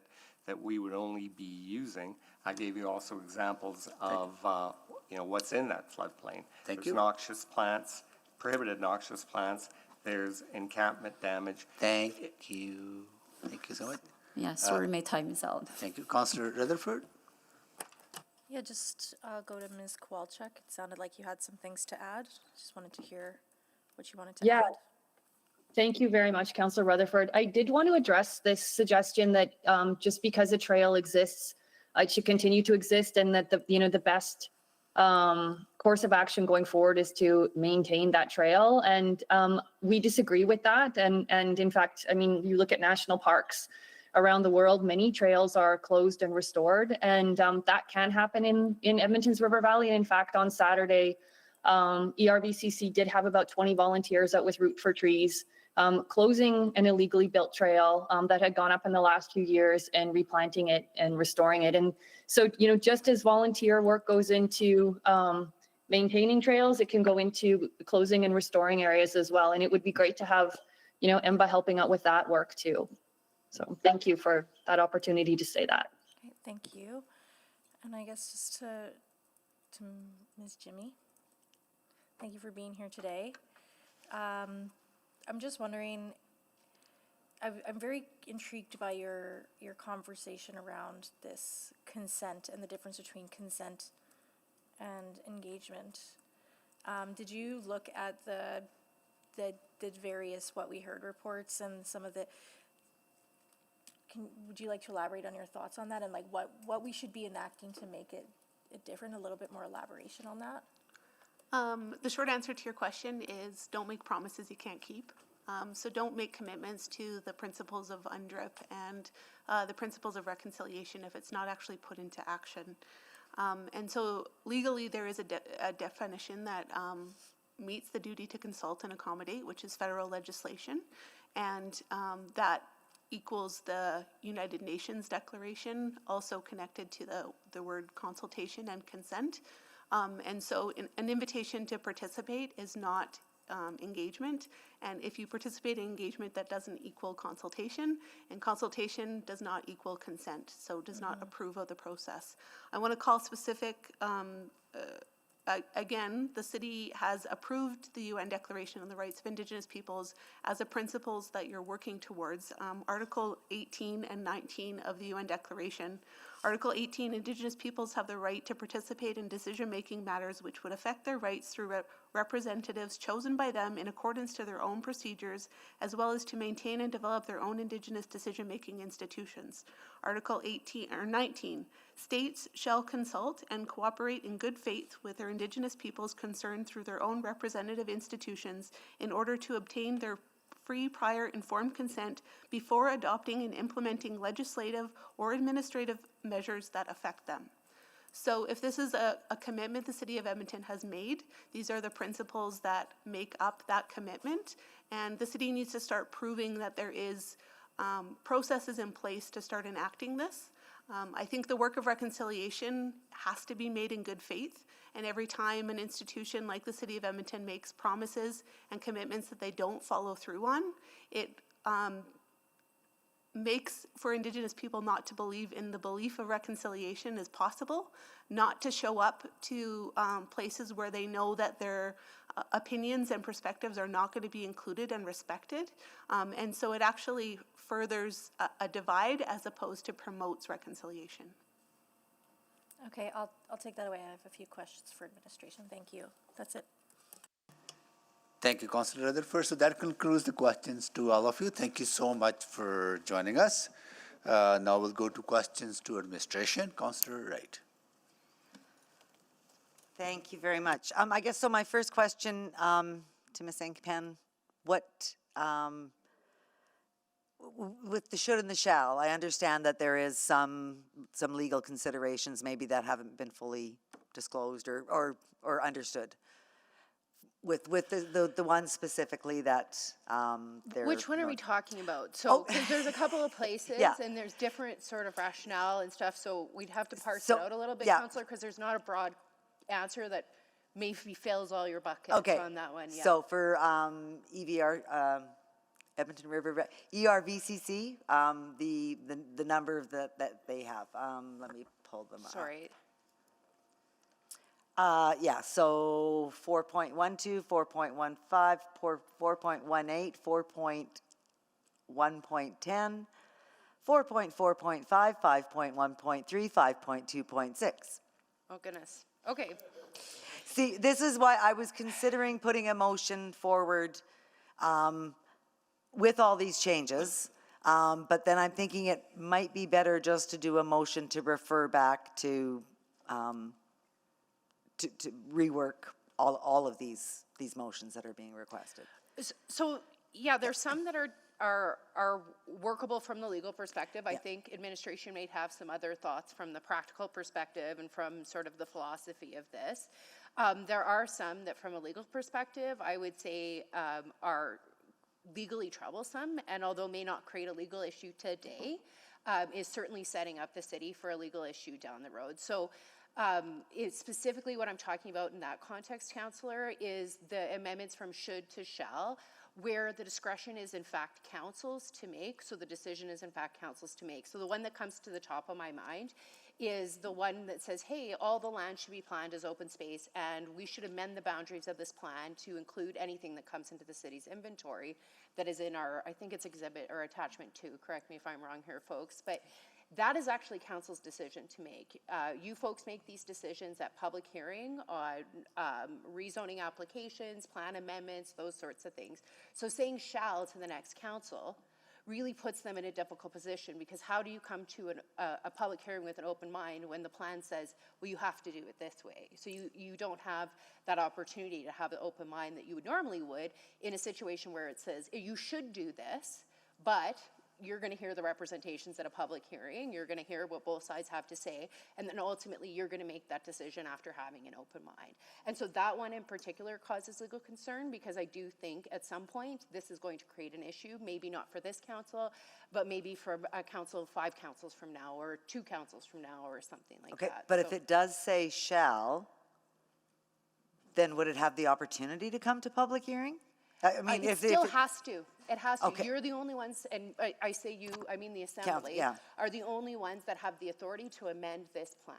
S: we would only be using. I gave you also examples of what's in that floodplain. There's noxious plants, prohibited noxious plants. There's encampment damage.
B: Thank you. Thank you so much.
J: Yeah, sorry, my time is out.
B: Thank you. Councillor Rutherford?
C: Yeah, just go to Ms. Kowalczuk. It sounded like you had some things to add. Just wanted to hear what you wanted to add.
H: Thank you very much, Councillor Rutherford. I did want to address this suggestion that just because a trail exists, it should continue to exist, and that the best course of action going forward is to maintain that trail. And we disagree with that. And in fact, I mean, you look at national parks around the world, many trails are closed and restored, and that can happen in Edmonton's River Valley. And in fact, on Saturday, ERVCC did have about 20 volunteers out with Root for Trees, closing an illegally built trail that had gone up in the last few years and replanting it and restoring it. And so, just as volunteer work goes into maintaining trails, it can go into closing and restoring areas as well. And it would be great to have, EMBA helping out with that work too. So thank you for that opportunity to say that.
C: Okay, thank you. And I guess just to Ms. Jimmy. Thank you for being here today. I'm just wondering, I'm very intrigued by your conversation around this consent and the difference between consent and engagement. Did you look at the various What We Heard reports and some of the, would you like to elaborate on your thoughts on that and like what we should be enacting to make it different, a little bit more elaboration on that?
E: The short answer to your question is don't make promises you can't keep. So don't make commitments to the principles of UNDRIP and the principles of reconciliation if it's not actually put into action. And so legally there is a definition that meets the duty to consult and accommodate, which is federal legislation, and that equals the United Nations Declaration, also connected to the word consultation and consent. And so an invitation to participate is not engagement, and if you participate in engagement, that doesn't equal consultation, and consultation does not equal consent, so does not approve of the process. I want to call specific, again, the city has approved the UN Declaration on the Rights of Indigenous Peoples as the principles that you're working towards. Article 18 and 19 of the UN Declaration. Article 18, Indigenous peoples have the right to participate in decision-making matters which would affect their rights through representatives chosen by them in accordance to their own procedures, as well as to maintain and develop their own Indigenous decision-making institutions. Article 19, states shall consult and cooperate in good faith with their Indigenous peoples concerned through their own representative institutions in order to obtain their free, prior, informed consent before adopting and implementing legislative or administrative measures that affect them. So if this is a commitment the City of Edmonton has made, these are the principles that make up that commitment, and the city needs to start proving that there is processes in place to start enacting this. I think the work of reconciliation has to be made in good faith, and every time an institution like the City of Edmonton makes promises and commitments that they don't follow through on, it makes for Indigenous people not to believe in the belief of reconciliation is possible, not to show up to places where they know that their opinions and perspectives are not going to be included and respected. And so it actually furthers a divide as opposed to promotes reconciliation.
C: Okay, I'll take that away. I have a few questions for administration. Thank you. That's it.
B: Thank you, Councillor Rutherford. So that concludes the questions to all of you. Thank you so much for joining us. Now we'll go to questions to administration. Councillor Wright.
M: Thank you very much. I guess so my first question to Ms. Ankipan, what, with the should and the shall, I understand that there is some legal considerations maybe that haven't been fully disclosed or understood. With the one specifically that they're...
G: Which one are we talking about? So, because there's a couple of places
M: Yeah.
G: and there's different sort of rationale and stuff, so we'd have to parse it out a little bit, Councillor, because there's not a broad answer that maybe fills all your buckets on that one. Yeah.
M: So for EVR, Edmonton River, ERVCC, the number that they have, let me pull them up.
G: Sorry.
M: Yeah, so 4.12, 4.15, 4.18, 4.1.10, 4.4.5, 5.1.3, 5.2.6.
G: Oh, goodness. Okay.
M: See, this is why I was considering putting a motion forward with all these changes, but then I'm thinking it might be better just to do a motion to refer back to rework all of these motions that are being requested.
G: So, yeah, there's some that are workable from the legal perspective. I think administration may have some other thoughts from the practical perspective and from sort of the philosophy of this. There are some that from a legal perspective, I would say are legally troublesome, and although may not create a legal issue today, is certainly setting up the city for a legal issue down the road. So it's specifically what I'm talking about in that context, Councillor, is the amendments from should to shall, where the discretion is in fact council's to make, so the decision is in fact council's to make. So the one that comes to the top of my mind is the one that says, hey, all the land should be planned as open space, and we should amend the boundaries of this plan to include anything that comes into the city's inventory that is in our, I think it's exhibit or attachment 2, correct me if I'm wrong here, folks, but that is actually council's decision to make. You folks make these decisions at public hearing on rezoning applications, plan amendments, those sorts of things. So saying shall to the next council really puts them in a difficult position, because how do you come to a public hearing with an open mind when the plan says, well, you have to do it this way? So you don't have that opportunity to have an open mind that you would normally would in a situation where it says, you should do this, but you're going to hear the representations at a public hearing, you're going to hear what both sides have to say, and then ultimately you're going to make that decision after having an open mind. And so that one in particular causes legal concern, because I do think at some point this is going to create an issue, maybe not for this council, but maybe for a council 5 councils from now, or 2 councils from now, or something like that.
M: Okay, but if it does say shall, then would it have the opportunity to come to public hearing? I mean,
G: it still has to. It has to.
M: Okay.
G: You're the only ones, and I say you, I mean the assembly,
M: yeah.
G: are the only ones that have the authority to amend this plan.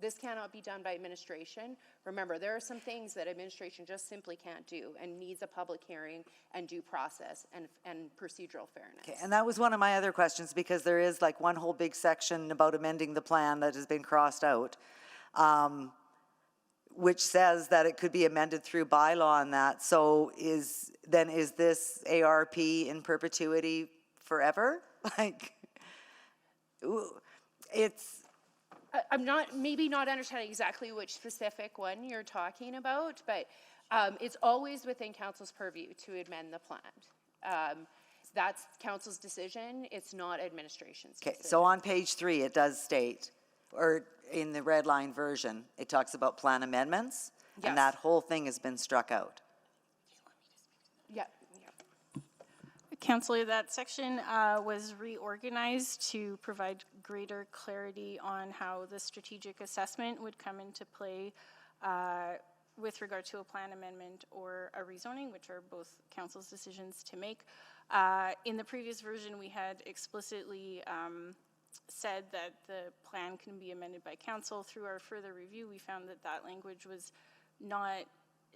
G: This cannot be done by administration. Remember, there are some things that administration just simply can't do and needs a public hearing and due process and procedural fairness.
M: Okay, and that was one of my other questions, because there is like one whole big section about amending the plan that has been crossed out, which says that it could be amended through bylaw and that. So is this ARP in perpetuity forever? Like, it's...
G: I'm maybe not understanding exactly which specific one you're talking about, but it's always within council's purview to amend the plan. That's council's decision. It's not administration's decision.
M: Okay, so on page 3, it does state, or in the red line version, it talks about plan amendments,
G: Yes.
M: and that whole thing has been struck out.
G: Yeah.
T: Councillor, that section was reorganized to provide greater clarity on how the strategic assessment would come into play with regard to a plan amendment or a rezoning, which are both council's decisions to make. In the previous version, we had explicitly said that the plan can be amended by council. Through our further review, we found that that language was not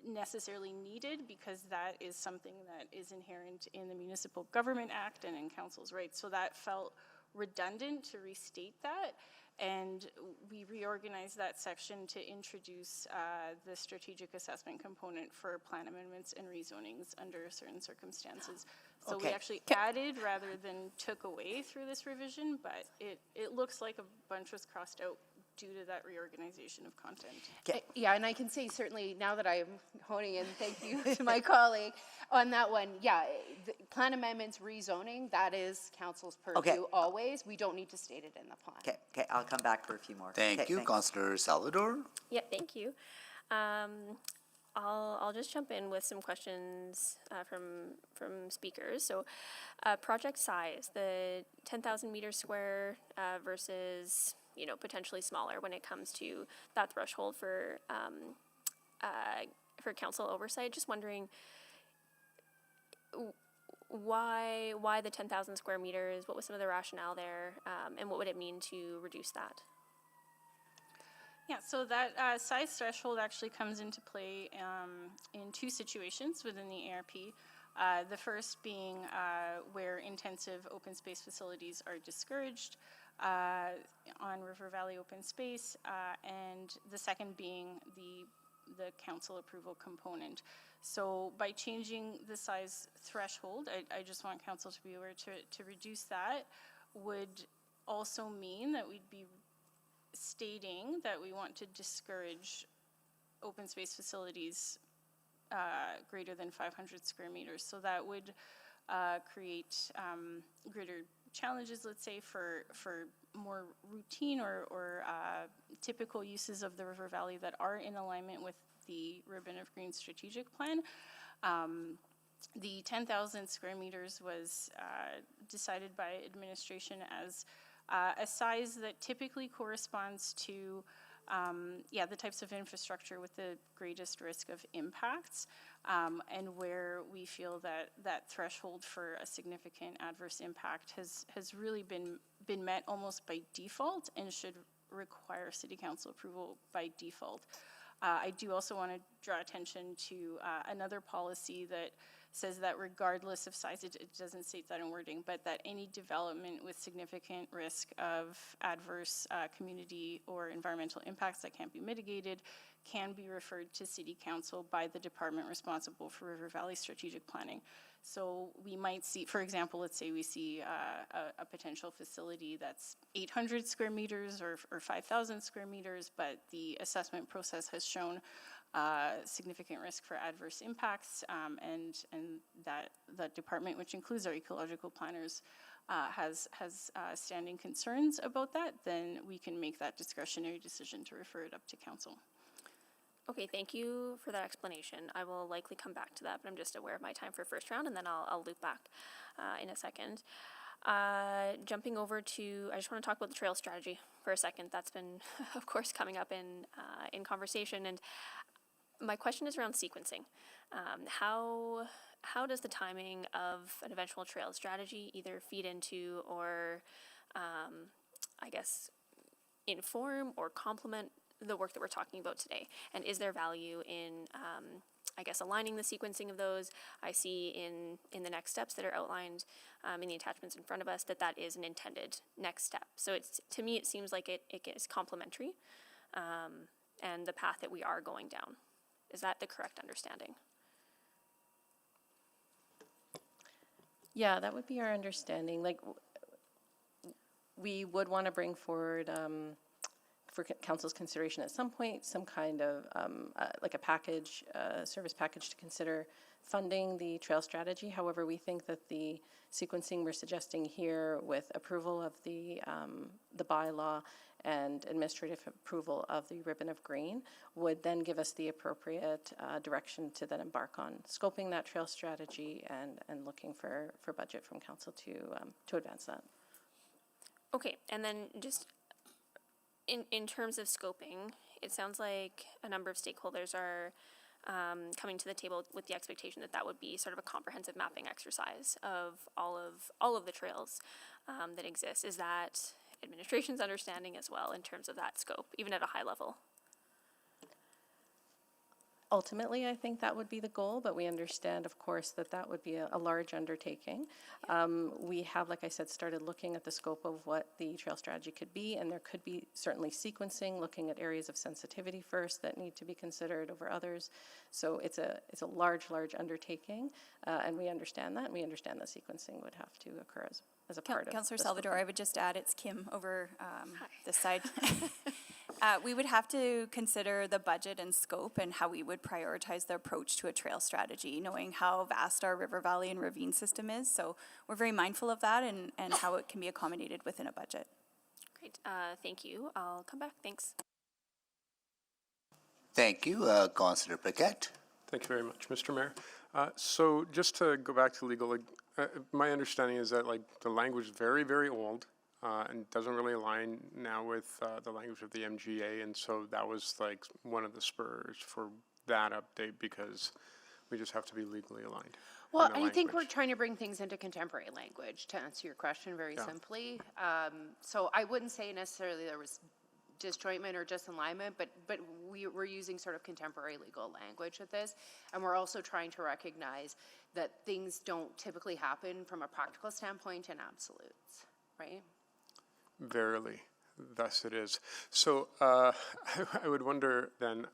T: necessarily needed, because that is something that is inherent in the Municipal Government Act and in council's rights. So that felt redundant to restate that, and we reorganized that section to introduce the strategic assessment component for plan amendments and rezonings under certain circumstances. So we actually added rather than took away through this revision, but it looks like a bunch was crossed out due to that reorganization of content.
G: Yeah, and I can say certainly now that I'm honing in, thank you to my colleague on that one. Yeah, the plan amendments, rezoning, that is council's purview always. We don't need to state it in the plan.
M: Okay, I'll come back for a few more.
B: Thank you,
M: thanks.
B: Councillor Salvador.
P: Yeah, thank you. I'll just jump in with some questions from speakers. So, project size, the 10,000 meters square versus potentially smaller when it comes to that threshold for council oversight. Just wondering why the 10,000 square meters? What was some of the rationale there, and what would it mean to reduce that?
T: Yeah, so that size threshold actually comes into play in 2 situations within the ARP. The first being where intensive open space facilities are discouraged on River Valley open space, and the second being the council approval component. So by changing the size threshold, I just want council to be aware to reduce that would also mean that we'd be stating that we want to discourage open space facilities greater than 500 square meters. So that would create greater challenges, let's say, for more routine or typical uses of the River Valley that are in alignment with the Ribbon of Green strategic plan. The 10,000 square meters was decided by administration as a size that typically corresponds to the types of infrastructure with the greatest risk of impacts, and where we feel that threshold for a significant adverse impact has really been met almost by default and should require City Council approval by default. I do also want to draw attention to another policy that says that regardless of size, it doesn't state that in wording, but that any development with significant risk of adverse community or environmental impacts that can't be mitigated can be referred to City Council by the department responsible for River Valley strategic planning. So we might see, for example, let's say we see a potential facility that's 800 square meters or 5,000 square meters, but the assessment process has shown significant risk for adverse impacts, and that the department, which includes our ecological planners, has standing concerns about that, then we can make that discretionary decision to refer it up to council.
P: Okay, thank you for that explanation. I will likely come back to that, but I'm just aware of my time for first round, and then I'll loop back in a second. Jumping over to, I just want to talk about the trail strategy for a second. That's been, of course, coming up in conversation, and my question is around sequencing. How does the timing of an eventual trail strategy either feed into or, I guess, inform or complement the work that we're talking about today? And is there value in, I guess, aligning the sequencing of those? I see in the next steps that are outlined in the attachments in front of us that is an intended next step. So to me, it seems like it is complementary, and the path that we are going down. Is that the correct understanding?
D: Yeah, that would be our understanding. Like, we would want to bring forward for council's consideration at some point, some kind of like a package, service package to consider funding the trail strategy. However, we think that the sequencing we're suggesting here with approval of the bylaw and administrative approval of the ribbon of green would then give us the appropriate direction to then embark on scoping that trail strategy and looking for budget from council to advance that.
P: Okay, and then just in terms of scoping, it sounds like a number of stakeholders are coming to the table with the expectation that would be sort of a comprehensive mapping exercise of all of the trails that exist. Is that administration's understanding as well in terms of that scope, even at a high level?
D: Ultimately, I think that would be the goal, but we understand, of course, that would be a large undertaking. We have, like I said, started looking at the scope of what the trail strategy could be, and there could be certainly sequencing, looking at areas of sensitivity first that need to be considered over others. So it's a large undertaking, and we understand that, and we understand that sequencing would have to occur as a part of
U: Councillor
D: this
U: Salvador,
D: program.
U: I would just add, it's Kim over this side. We would have to consider the budget and scope and how we would prioritize the approach to a trail strategy, knowing how vast our river valley and ravine system is. So we're very mindful of that and how it can be accommodated within a budget.
P: Great, thank you. I'll come back, thanks.
B: Thank you, Councillor Paquette.
W: Thank you very much, Mr. Mayor. So just to go back to legal, my understanding is that the language is very, very old. And doesn't really align now with the language of the MGA, and so that was one of the spurs for that update, because we just have to be legally aligned.
G: Well, I think we're trying to bring things into contemporary language, to answer your question very simply. So I wouldn't say necessarily there was disjointment or disalignment, but we're using sort of contemporary legal language with this, and we're also trying to recognize that things don't typically happen from a practical standpoint in absolutes, right?
W: Verily, thus it is. So I would wonder then,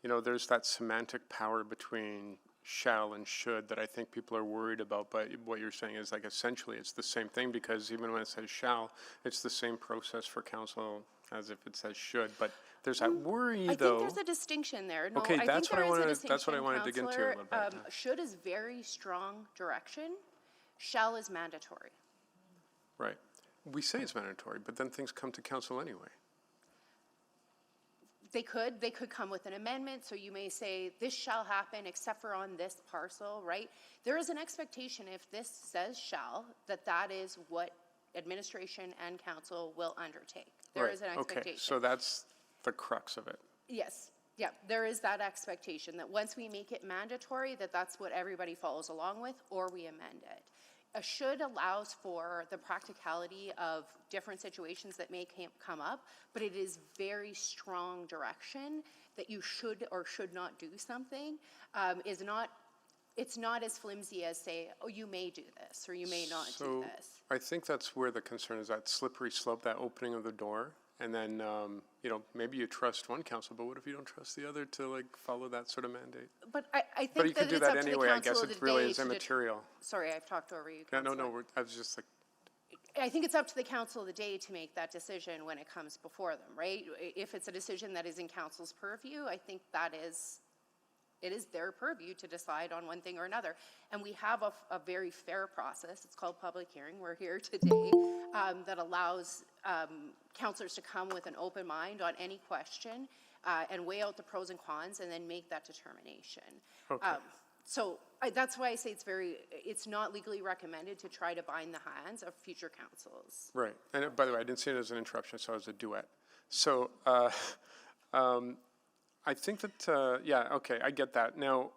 W: there's that semantic power between shall and should that I think people are worried about, but what you're saying is essentially it's the same thing, because even when it says shall, it's the same process for council as if it says should, but there's that worry though.
G: I think there's a distinction there. No,
W: okay, that's what I wanted to dig into a
G: Councillor.
W: little bit.
G: Should is very strong direction. Shall is mandatory.
W: Right. We say it's mandatory, but then things come to council anyway.
G: They could come with an amendment, so you may say this shall happen except for on this parcel, right? There is an expectation, if this says shall, that is what administration and council will undertake. There is an expectation.
W: Okay, so that's the crux of it.
G: Yes, yeah, there is that expectation that once we make it mandatory, that that's what everybody follows along with, or we amend it. A should allows for the practicality of different situations that may come up, but it is very strong direction that you should or should not do something. It's not as flimsy as say, oh, you may do this or you may not do this.
W: I think that's where the concern is, that slippery slope, that opening of the door. And then, maybe you trust one council, but what if you don't trust the other to like follow that sort of mandate?
G: But I think
W: But you
G: that
W: could do
G: it's
W: that
G: up to the
W: anyway. I
G: council
W: guess
G: of
W: it
G: the
W: really
G: day
W: is
G: to
W: immaterial.
G: Sorry, I've talked over you.
W: Yeah,
G: Councillor.
W: I was just like,
G: I think it's up to the council of the day to make that decision when it comes before them, right? If it's a decision that is in council's purview, I think it is their purview to decide on one thing or another. And we have a very fair process. It's called public hearing. We're here today that allows councillors to come with an open mind on any question and weigh out the pros and cons and then make that determination.
W: Okay.
G: That's why I say it's not legally recommended to try to bind the hands of future councils.
W: right. And by the way, I didn't see it as an interruption, so it was a duet. So, I think that, okay, I get that. Now,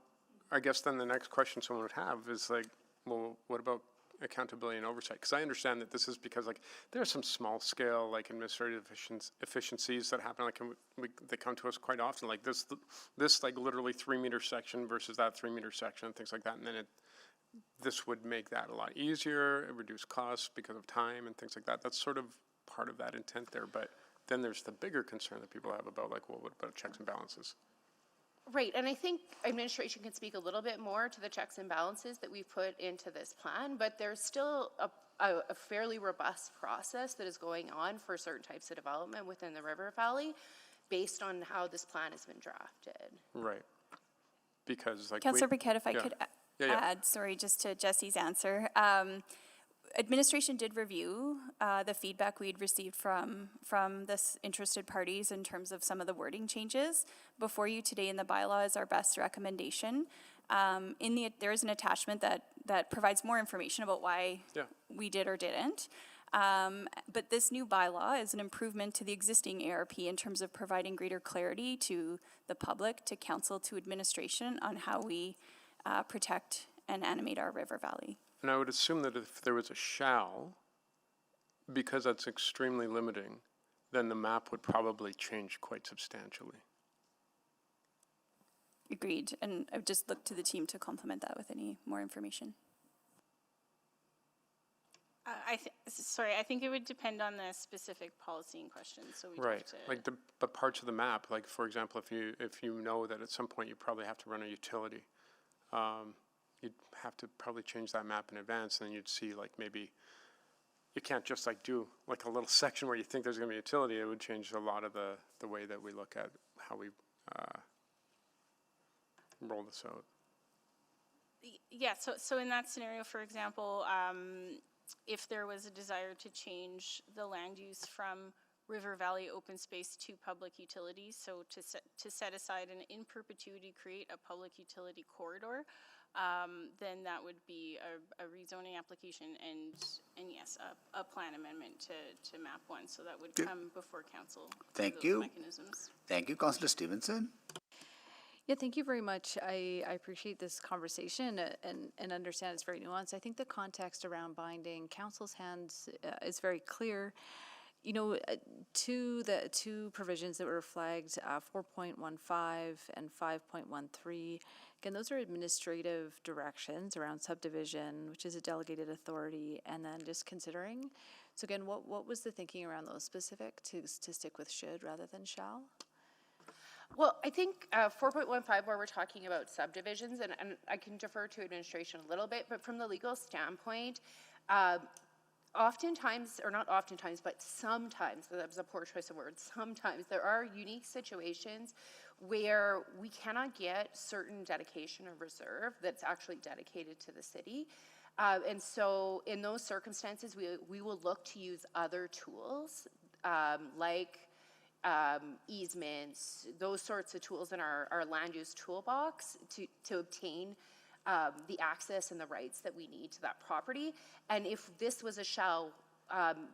W: I guess then the next question someone would have is like, well, what about accountability and oversight? Because I understand that this is because like there are some small scale like administrative efficiencies that happen. Like they come to us quite often, like this like literally 3-meter section versus that 3-meter section and things like that. And then this would make that a lot easier, reduce costs because of time and things like that. That's sort of part of that intent there, but then there's the bigger concern that people have about like, well, what about checks and balances?
G: Right, and I think administration can speak a little bit more to the checks and balances that we've put into this plan, but there's still a fairly robust process that is going on for certain types of development within the River Valley based on how this plan has been drafted.
W: Right. Because like
U: Councillor Briquette, if I could
W: add,
U: sorry, just to Jesse's answer. Administration did review the feedback we'd received from this interested parties in terms of some of the wording changes. Before you today in the bylaw is our best recommendation. There is an attachment that provides more information about why we did or didn't. But this new bylaw is an improvement to the existing ARP in terms of providing greater clarity to the public, to council, to administration on how we protect and animate our river valley.
W: and I would assume that if there was a shall, because that's extremely limiting, then the map would probably change quite substantially.
U: Agreed, and I would just look to the team to complement that with any more information.
T: I think it would depend on the specific policy in question, so we'd
W: Right,
T: have to...
W: like the parts of the map, like for example, if you know that at some point you probably have to run a utility, you'd have to probably change that map in advance, and then you'd see like maybe, you can't just like do like a little section where you think there's gonna be a utility. It would change a lot of the way that we look at how we roll this out.
T: Yeah, so in that scenario, for example, if there was a desire to change the land use from River Valley open space to public utilities, so to set aside and in perpetuity create a public utility corridor, then that would be a rezoning application and yes, a plan amendment to map one. So that would come before council.
B: Thank you.
T: Mechanisms.
B: Thank you, Councillor Stevenson.
K: Yeah, thank you very much. I appreciate this conversation and understand it's very nuanced. I think the context around binding council's hands is very clear. You know, the two provisions that were flagged, 4.15 and 5.13, again, those are administrative directions around subdivision, which is a delegated authority, and then just considering. So again, what was the thinking around those specific to stick with should rather than shall?
G: Well, I think 4.15, where we're talking about subdivisions, and I can defer to administration a little bit, but from the legal standpoint, oftentimes, or not oftentimes, but sometimes, that was a poor choice of words, sometimes there are unique situations where we cannot get certain dedication or reserve that's actually dedicated to the city. And so in those circumstances, we will look to use other tools like easements, those sorts of tools in our land use toolbox to obtain the access and the rights that we need to that property. And if this was a shall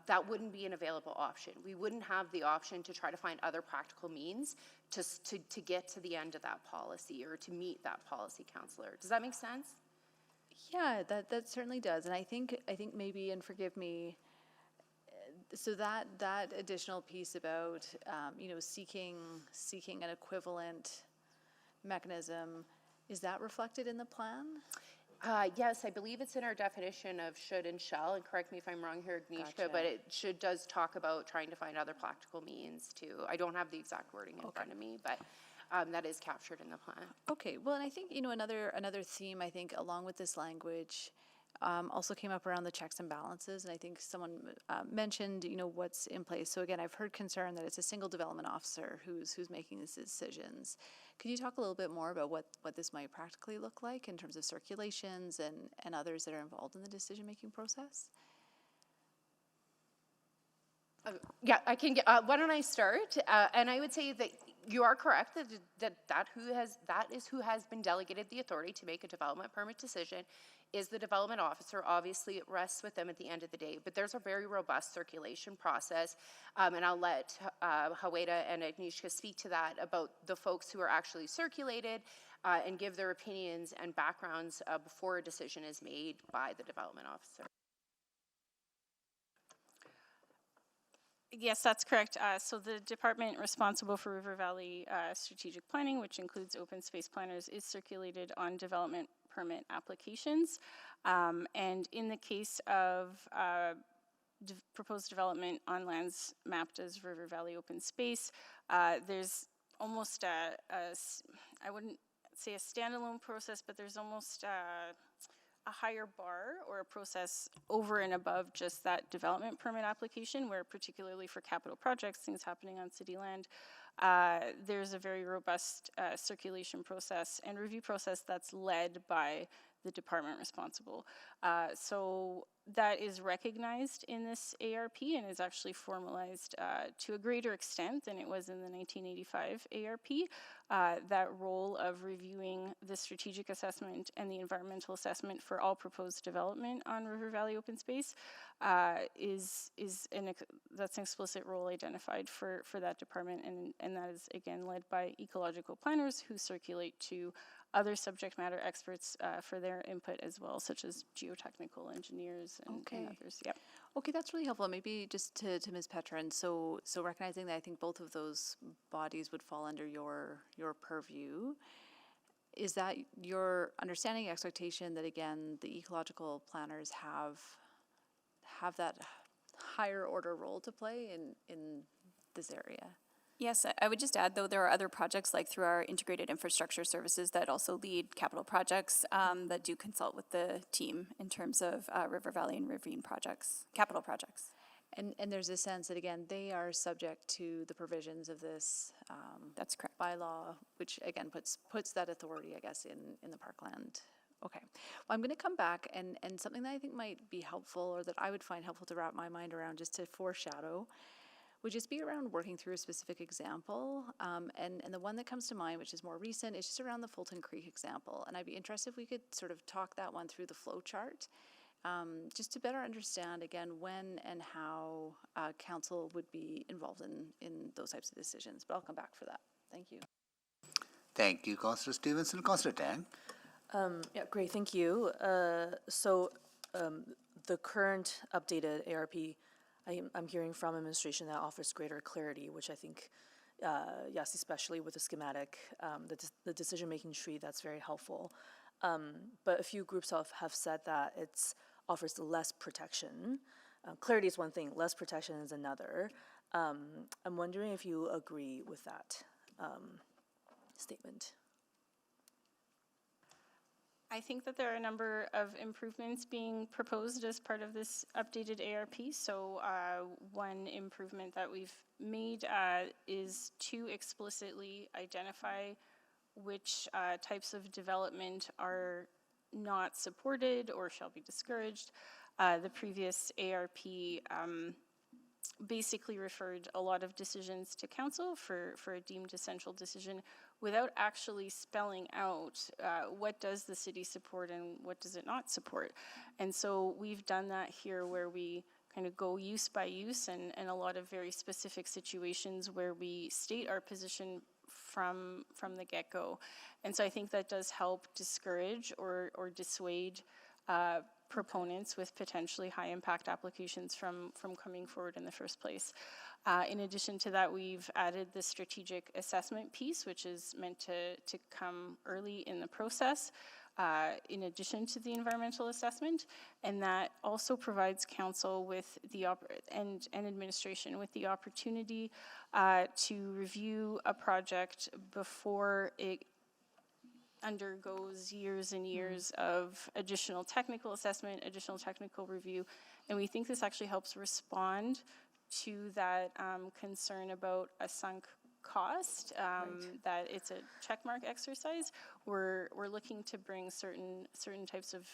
G: that wouldn't be an available option. We wouldn't have the option to try to find other practical means to get to the end of that policy or to meet that policy, Councillor. Does that make sense?
K: Yeah, that certainly does. And I think maybe, and forgive me, so that additional piece about, seeking an equivalent mechanism, is that reflected in the plan?
G: Yes, I believe it's in our definition of should and shall, and correct me if I'm wrong here, Agnieszka, but it does talk about trying to find other practical means too. I don't have the exact wording in front of me, but that is captured in the plan.
K: Okay, well, and I think, another theme, I think, along with this language, also came up around the checks and balances, and I think someone mentioned, what's in place. So again, I've heard concern that it's a single development officer who's making these decisions. Could you talk a little bit more about what this might practically look like in terms of circulations and others that are involved in the decision-making process?
G: Yeah, I can get, why don't I start? And I would say that you are correct that is who has been delegated the authority to make a development permit decision is the development officer. Obviously, it rests with them at the end of the day, but there's a very robust circulation process, and I'll let Haweda and Agnieszka speak to that about the folks who are actually circulated and give their opinions and backgrounds before a decision is made by the development officer.
T: Yes, that's correct. So the department responsible for River Valley strategic planning, which includes open space planners, is circulated on development permit applications. And in the case of proposed development on lands mapped as River Valley open space, there's almost I wouldn't say a standalone process, but there's almost a higher bar or a process over and above just that development permit application, where particularly for capital projects, things happening on city land, there's a very robust circulation process and review process that's led by the department responsible. So that is recognized in this ARP and is actually formalized to a greater extent than it was in the 1985 ARP. That role of reviewing the strategic assessment and the environmental assessment for all proposed development on River Valley open space that's an explicit role identified for that department, and that is again led by ecological planners who circulate to other subject matter experts for their input as well, such as geotechnical engineers and others. Yep.
K: Okay, that's really helpful. Maybe just to Ms. Petrin, so recognizing that I think both of those bodies would fall under your purview, is that your understanding, expectation that again the ecological planners have that higher order role to play in this area?
U: Yes, I would just add, though, there are other projects like through our integrated infrastructure services that also lead capital projects that do consult with the team in terms of River Valley and Ravine projects, capital projects.
K: And there's a sense that, again, they are subject to the provisions of this
U: that's correct.
K: bylaw, which, again, puts that authority, I guess, in the parkland. Okay. Well, I'm going to come back, and something that I think might be helpful, or that I would find helpful to wrap my mind around, just to foreshadow, would just be around working through a specific example. And the one that comes to mind, which is more recent, is just around the Fulton Creek example. And I'd be interested if we could sort of talk that one through the flow chart, just to better understand, again, when and how council would be involved in those types of decisions. But I'll come back for that. Thank you.
B: Thank you, Councillor Stevenson. Councillor Tang.
F: Yeah, great, thank you. So the current updated ARP, I'm hearing from administration that offers greater clarity, which I think, yes, especially with the schematic, the decision-making tree, that's very helpful. But a few groups have said that it offers less protection. Clarity is one thing, less protection is another. I'm wondering if you agree with that statement.
T: I think that there are a number of improvements being proposed as part of this updated ARP. So one improvement that we've made is to explicitly identify which types of development are not supported or shall be discouraged. The previous ARP basically referred a lot of decisions to council for a deemed essential decision without actually spelling out what does the city support and what does it not support. And so we've done that here, where we kind of go use by use and a lot of very specific situations where we state our position from the get-go. And so I think that does help discourage or dissuade proponents with potentially high impact applications from coming forward in the first place. In addition to that, we've added the strategic assessment piece, which is meant to come early in the process, in addition to the environmental assessment, and that also provides council with the and administration with the opportunity to review a project before it undergoes years and years of additional technical assessment, additional technical review, and we think this actually helps respond to that concern about a sunk cost, that it's a checkmark exercise. We're looking to bring certain types of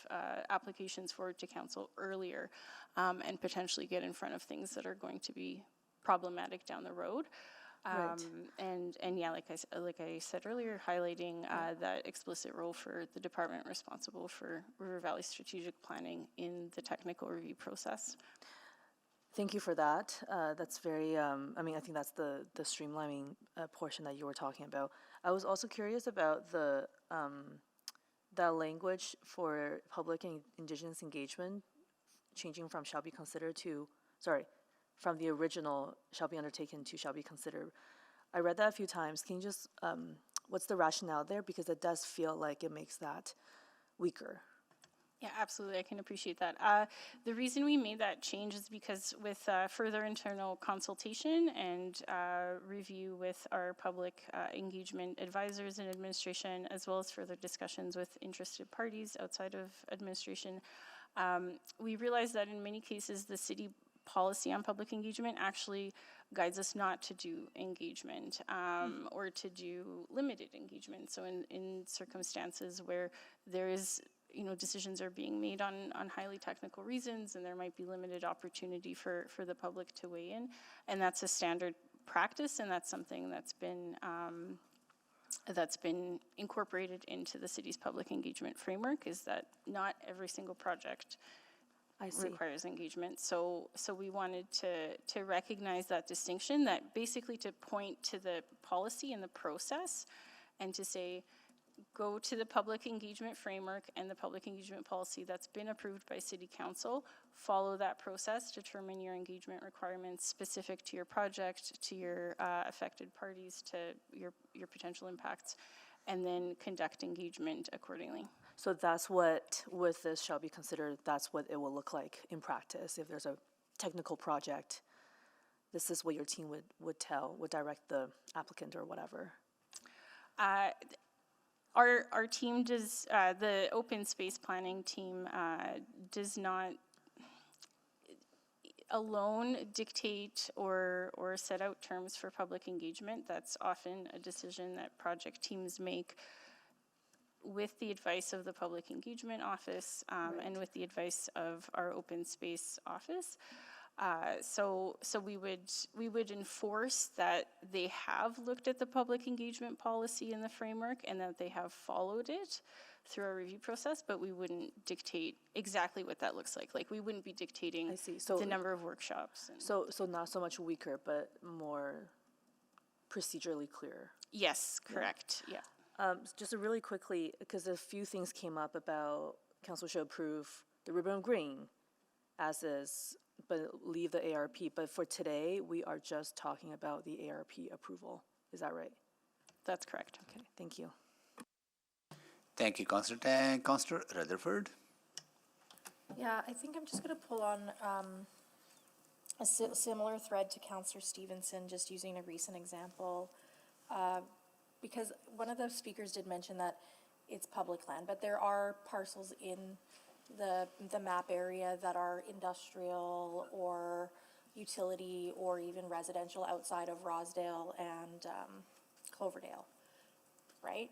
T: applications forward to council earlier, and potentially get in front of things that are going to be problematic down the road. And yeah, like I said earlier, highlighting that explicit role for the department responsible for River Valley strategic planning in the technical review process.
F: Thank you for that. That's very, I mean, I think that's the streamlining portion that you were talking about. I was also curious about the language for public and Indigenous engagement changing from shall be considered to, from the original shall be undertaken to shall be considered. I read that a few times. Can you just, what's the rationale there? Because it does feel like it makes that weaker.
T: Yeah, absolutely. I can appreciate that. The reason we made that change is because with further internal consultation and review with our public engagement advisors and administration, as well as further discussions with interested parties outside of administration, we realized that in many cases the city policy on public engagement actually guides us not to do engagement or to do limited engagement. So in circumstances where there is, decisions are being made on highly technical reasons and there might be limited opportunity for the public to weigh in, and that's a standard practice, and that's something that's been incorporated into the city's public engagement framework, is that not every single project requires engagement. So we wanted to recognize that distinction, that basically to point to the policy and the process and to say, go to the public engagement framework and the public engagement policy that's been approved by City Council, follow that process, determine your engagement requirements specific to your project, to your affected parties, to your potential impacts, and then conduct engagement accordingly.
F: So that's what, with this shall be considered, that's what it will look like in practice. If there's a technical project, this is what your team would direct the applicant or whatever.
T: Our team does, the open space planning team does not alone dictate or set out terms for public engagement. That's often a decision that project teams make with the advice of the Public Engagement Office and with the advice of our Open Space Office. So we would enforce that they have looked at the public engagement policy in the framework and that they have followed it through our review process, but we wouldn't dictate exactly what that looks like. Like, we wouldn't be dictating the number of workshops.
F: So not so much weaker, but more procedurally clear.
T: Yes, correct, yeah.
F: Just really quickly, because a few things came up about council should approve the ribbon of green as is, but leave the ARP. But for today, we are just talking about the ARP approval. Is that right?
T: That's correct.
F: Okay, thank you.
B: Thank you, Councillor Tang. Councillor Rutherford.
C: Yeah, I think I'm just going to pull on a similar thread to Councillor Stevenson, just using a recent example. Because one of the speakers did mention that it's public land, but there are parcels in the map area that are industrial or utility or even residential outside of Rosedale and Cloverdale, right?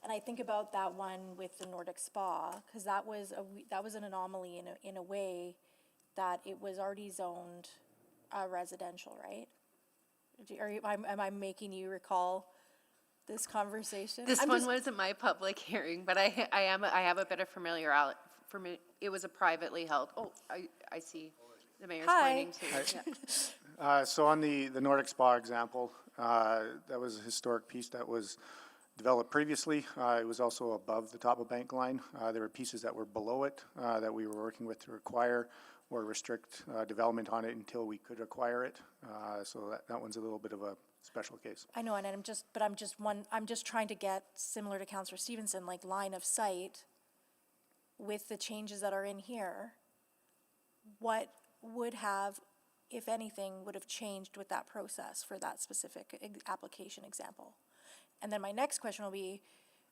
C: And I think about that one with the Nordic Spa, because that was an anomaly in a way that it was already zoned residential, right? Am I making you recall this conversation?
G: This one wasn't my public hearing, but I have a bit of familiarity. It was a privately held. Oh, I see. The mayor's
C: Hi.
G: pointing to. Yeah.
W: So on the Nordic Spa example, that was a historic piece that was developed previously. It was also above the top of bank line. There were pieces that were below it that we were working with to require or restrict development on it until we could acquire it. So that one's a little bit of a special case.
C: I know, and I'm just trying to get, similar to Councillor Stevenson, like line of sight with the changes that are in here. What would have, if anything, would have changed with that process for that specific application example? And then my next question will be,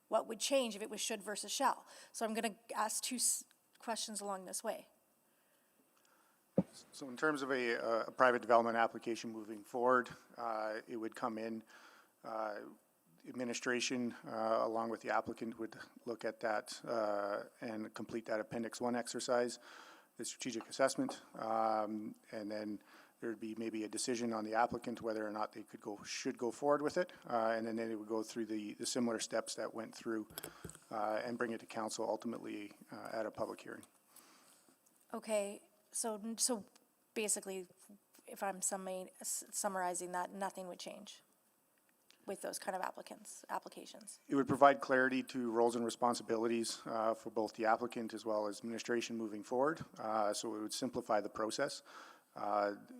C: what would change if it was should versus shall? So I'm going to ask two questions along this way.
W: So in terms of a private development application moving forward, it would come in, administration along with the applicant would look at that and complete that Appendix 1 exercise, the strategic assessment, and then there'd be maybe a decision on the applicant whether or not they should go forward with it, and then it would go through the similar steps that went through and bring it to council ultimately at a public hearing.
C: Okay, so basically, if I'm summarizing that, nothing would change with those kind of applications.
W: It would provide clarity to roles and responsibilities for both the applicant as well as administration moving forward. So it would simplify the process.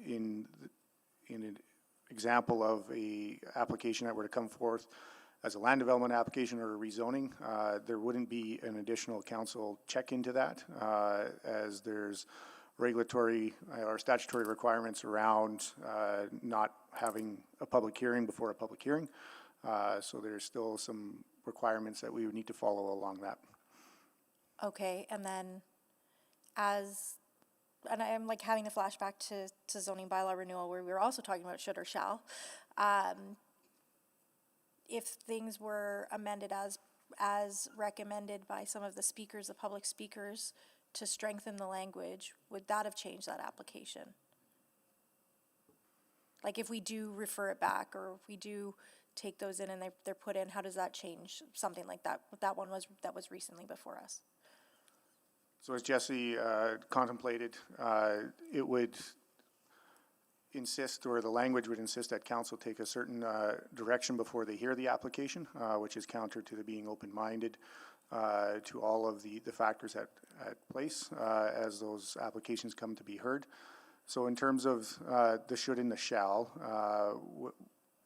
W: In an example of a application that were to come forth as a land development application or a rezoning, there wouldn't be an additional council check into that as there's regulatory or statutory requirements around not having a public hearing before a public hearing. So there's still some requirements that we would need to follow along that.
C: Okay, and then and I am like having a flashback to zoning bylaw renewal where we were also talking about should or shall. If things were amended as recommended by some of the speakers, the public speakers, to strengthen the language, would that have changed that application? Like if we do refer it back or if we do take those in and they're put in, how does that change something like that? That was recently before us.
W: So as Jesse contemplated, it would insist, or the language would insist that council take a certain direction before they hear the application, which is counter to the being open-minded to all of the factors at place as those applications come to be heard. So in terms of the should and the shall,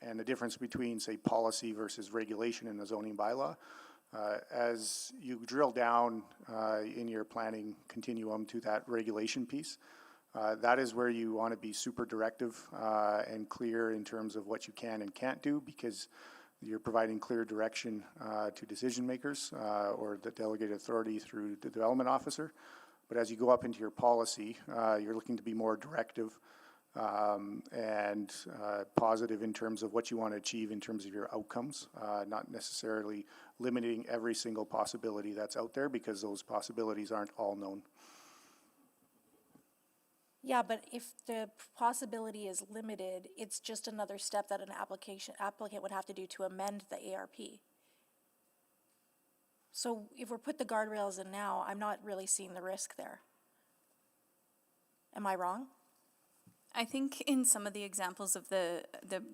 W: and the difference between, say, policy versus regulation in the zoning bylaw, as you drill down in your planning continuum to that regulation piece, that is where you want to be super directive and clear in terms of what you can and can't do, because you're providing clear direction to decision makers or the delegated authority through the development officer. But as you go up into your policy, you're looking to be more directive and positive in terms of what you want to achieve in terms of your outcomes, not necessarily limiting every single possibility that's out there, because those possibilities aren't all known.
C: Yeah, but if the possibility is limited, it's just another step that an applicant would have to do to amend the ARP. So if we're put the guardrails in now, I'm not really seeing the risk there. Am I wrong?
U: I think in some of the examples of the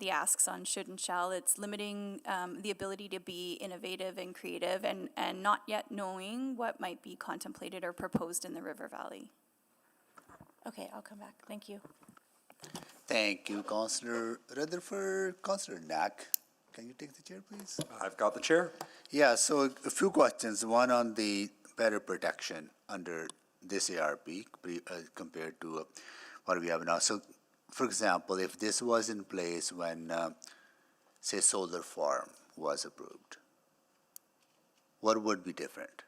U: asks on should and shall, it's limiting the ability to be innovative and creative and not yet knowing what might be contemplated or proposed in the River Valley.
C: Okay, I'll come back. Thank you.
B: Thank you, Councillor Rutherford. Councillor Knack, can you take the chair, please?
A: I've got the chair.
B: Yeah, so a few questions. One on the better protection under this ARP compared to what we have now. So, for example, if this was in place when, say, solar farm was approved, what would be different?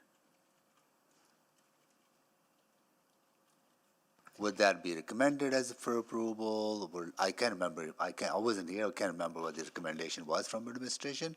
B: Would that be recommended as for approval? Or I can't remember. I wasn't here. I can't remember what the recommendation was from administration.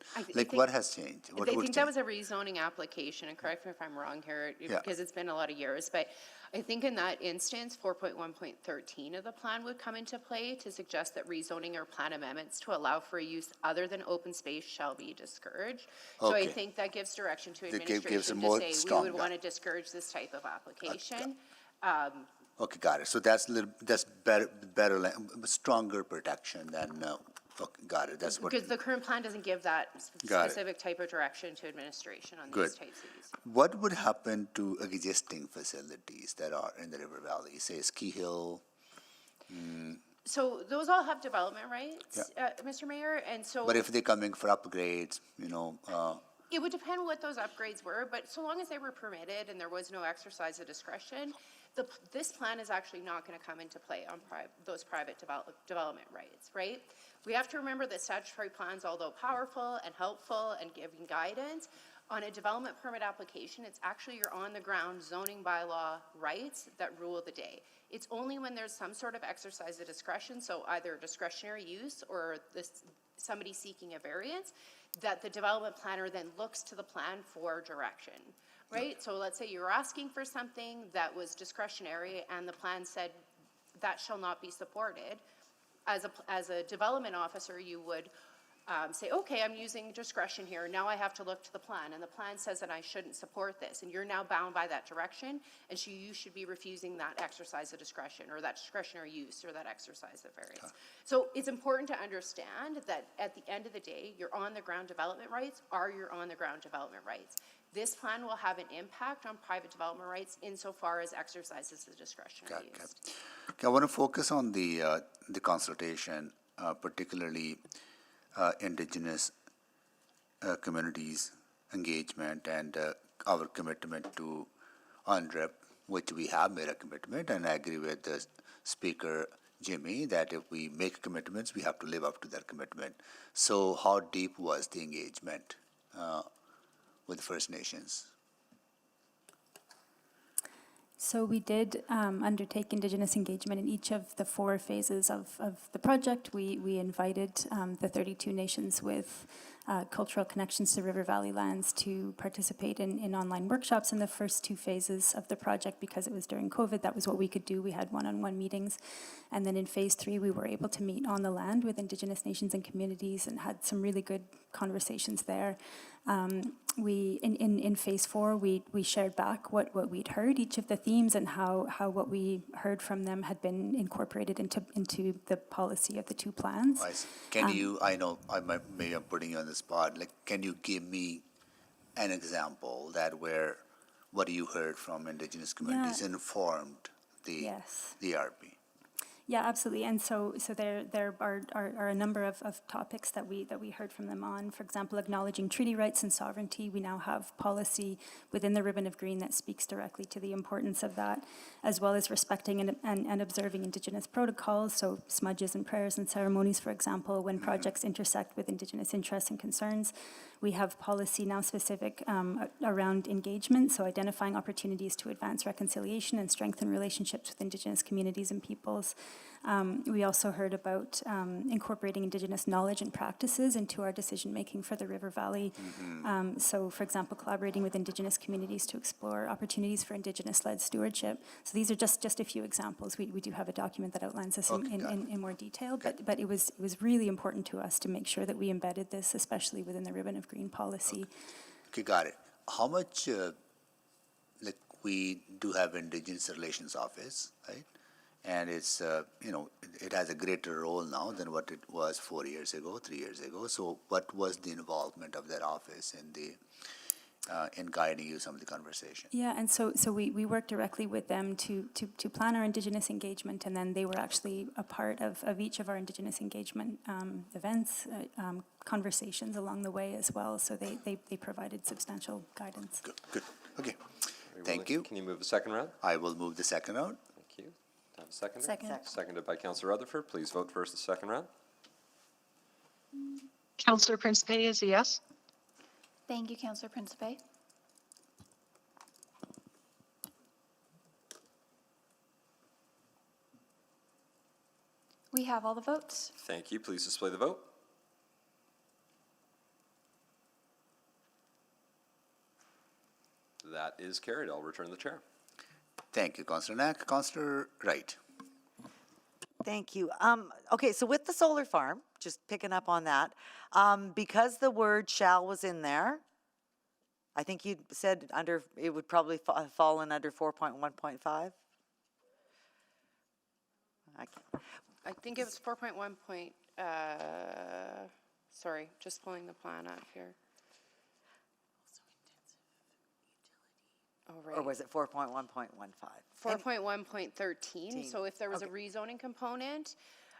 B: What has changed? What
G: I
B: would
G: think that was a rezoning application, and correct me if I'm wrong here, because it's been a lot of years, but I think in that instance, 4.1.13 of the plan would come into play to suggest that rezoning or plan amendments to allow for a use other than open space shall be discouraged. So I think that gives direction to administration to say we would want to discourage this type of application.
B: Okay, got it. So that's better, stronger protection than, okay, got it. That's what,
G: Because the current plan doesn't give that
B: Got it.
G: specific type of direction to administration on
B: Good.
G: these types of use.
B: What would happen to existing facilities that are in the river valley, say Ski Hill?
G: So those all have development rights, Mr. Mayor, and so.
B: But if they're coming for upgrades,
G: It would depend what those upgrades were, but so long as they were permitted and there was no exercise of discretion, this plan is actually not going to come into play on those private development rights, right? We have to remember that statutory plans, although powerful and helpful and giving guidance, on a development permit application, it's actually your on-the-ground zoning bylaw rights that rule the day. It's only when there's some sort of exercise of discretion, so either discretionary use or somebody seeking a variance, that the development planner then looks to the plan for direction, right? So let's say you're asking for something that was discretionary and the plan said that shall not be supported. As a development officer, you would say, okay, I'm using discretion here. Now I have to look to the plan, and the plan says that I shouldn't support this, and you're now bound by that direction, and so you should be refusing that exercise of discretion, or that discretionary use, or that exercise of variance. So it's important to understand that at the end of the day, your on-the-ground development rights are your on-the-ground development rights. This plan will have an impact on private development rights insofar as exercises of discretionary use.
B: Okay, I want to focus on the consultation, particularly Indigenous communities engagement and our commitment to UNDRIP, which we have made a commitment, and I agree with the Speaker Jimmy that if we make commitments, we have to live up to that commitment. So how deep was the engagement with First Nations?
A: So we did undertake Indigenous engagement in each of the 4 phases of the project. We invited the 32 nations with cultural connections to River Valley lands to participate in online workshops in the first 2 phases of the project because it was during COVID. That was what we could do. We had one-on-one meetings. And then in phase 3, we were able to meet on the land with Indigenous nations and communities and had some really good conversations there. In phase 4, we shared back what we'd heard, each of the themes, and how what we heard from them had been incorporated into the policy of the 2 plans.
B: Can you, I know maybe I'm putting you on the spot, like, can you give me an example that where what you heard from Indigenous communities informed the ERP?
A: Yeah, absolutely. And so there are a number of topics that we heard from them on. For example, acknowledging treaty rights and sovereignty. We now have policy within the Ribbon of Green that speaks directly to the importance of that, as well as respecting and observing Indigenous protocols. So smudges and prayers and ceremonies, for example, when projects intersect with Indigenous interests and concerns. We have policy now specific around engagement, so identifying opportunities to advance reconciliation and strengthen relationships with Indigenous communities and peoples. We also heard about incorporating Indigenous knowledge and practices into our decision-making for the River Valley. So, for example, collaborating with Indigenous communities to explore opportunities for Indigenous-led stewardship. So these are just a few examples. We do have a document that outlines this in more detail, but it was really important to us to make sure that we embedded this, especially within the Ribbon of Green policy.
B: Okay, got it. How much, like, we do have Indigenous Relations Office, right? And it's, it has a greater role now than what it was 4 years ago, 3 years ago. So what was the involvement of that office in guiding you some of the conversation?
A: Yeah, and so we worked directly with them to plan our Indigenous engagement, and then they were actually a part of each of our Indigenous engagement events, conversations along the way as well. So they provided substantial guidance.
B: Good. Okay. Thank you.
I: Can you move the second round?
B: I will move the second round.
I: Thank you. Have a second?
A: Second.
I: Seconded by Councillor Rutherford. Please vote first the second round.
L: Councillor Principe is a yes.
U: Thank you, Councillor Principe. We have all the votes.
I: Thank you. Please display the vote. That is carried. I'll return the chair.
B: Thank you, Councillor Knack. Councillor Wright.
M: Thank you. Okay, so with the solar farm, just picking up on that, because the word shall was in there, I think you said it would probably have fallen under 4.1.5. I can't.
G: I think it was 4.1 point, sorry, just pulling the plan up here. Oh, right.
M: Or was it 4.1.15?
G: 4.1.13, so if there was a rezoning component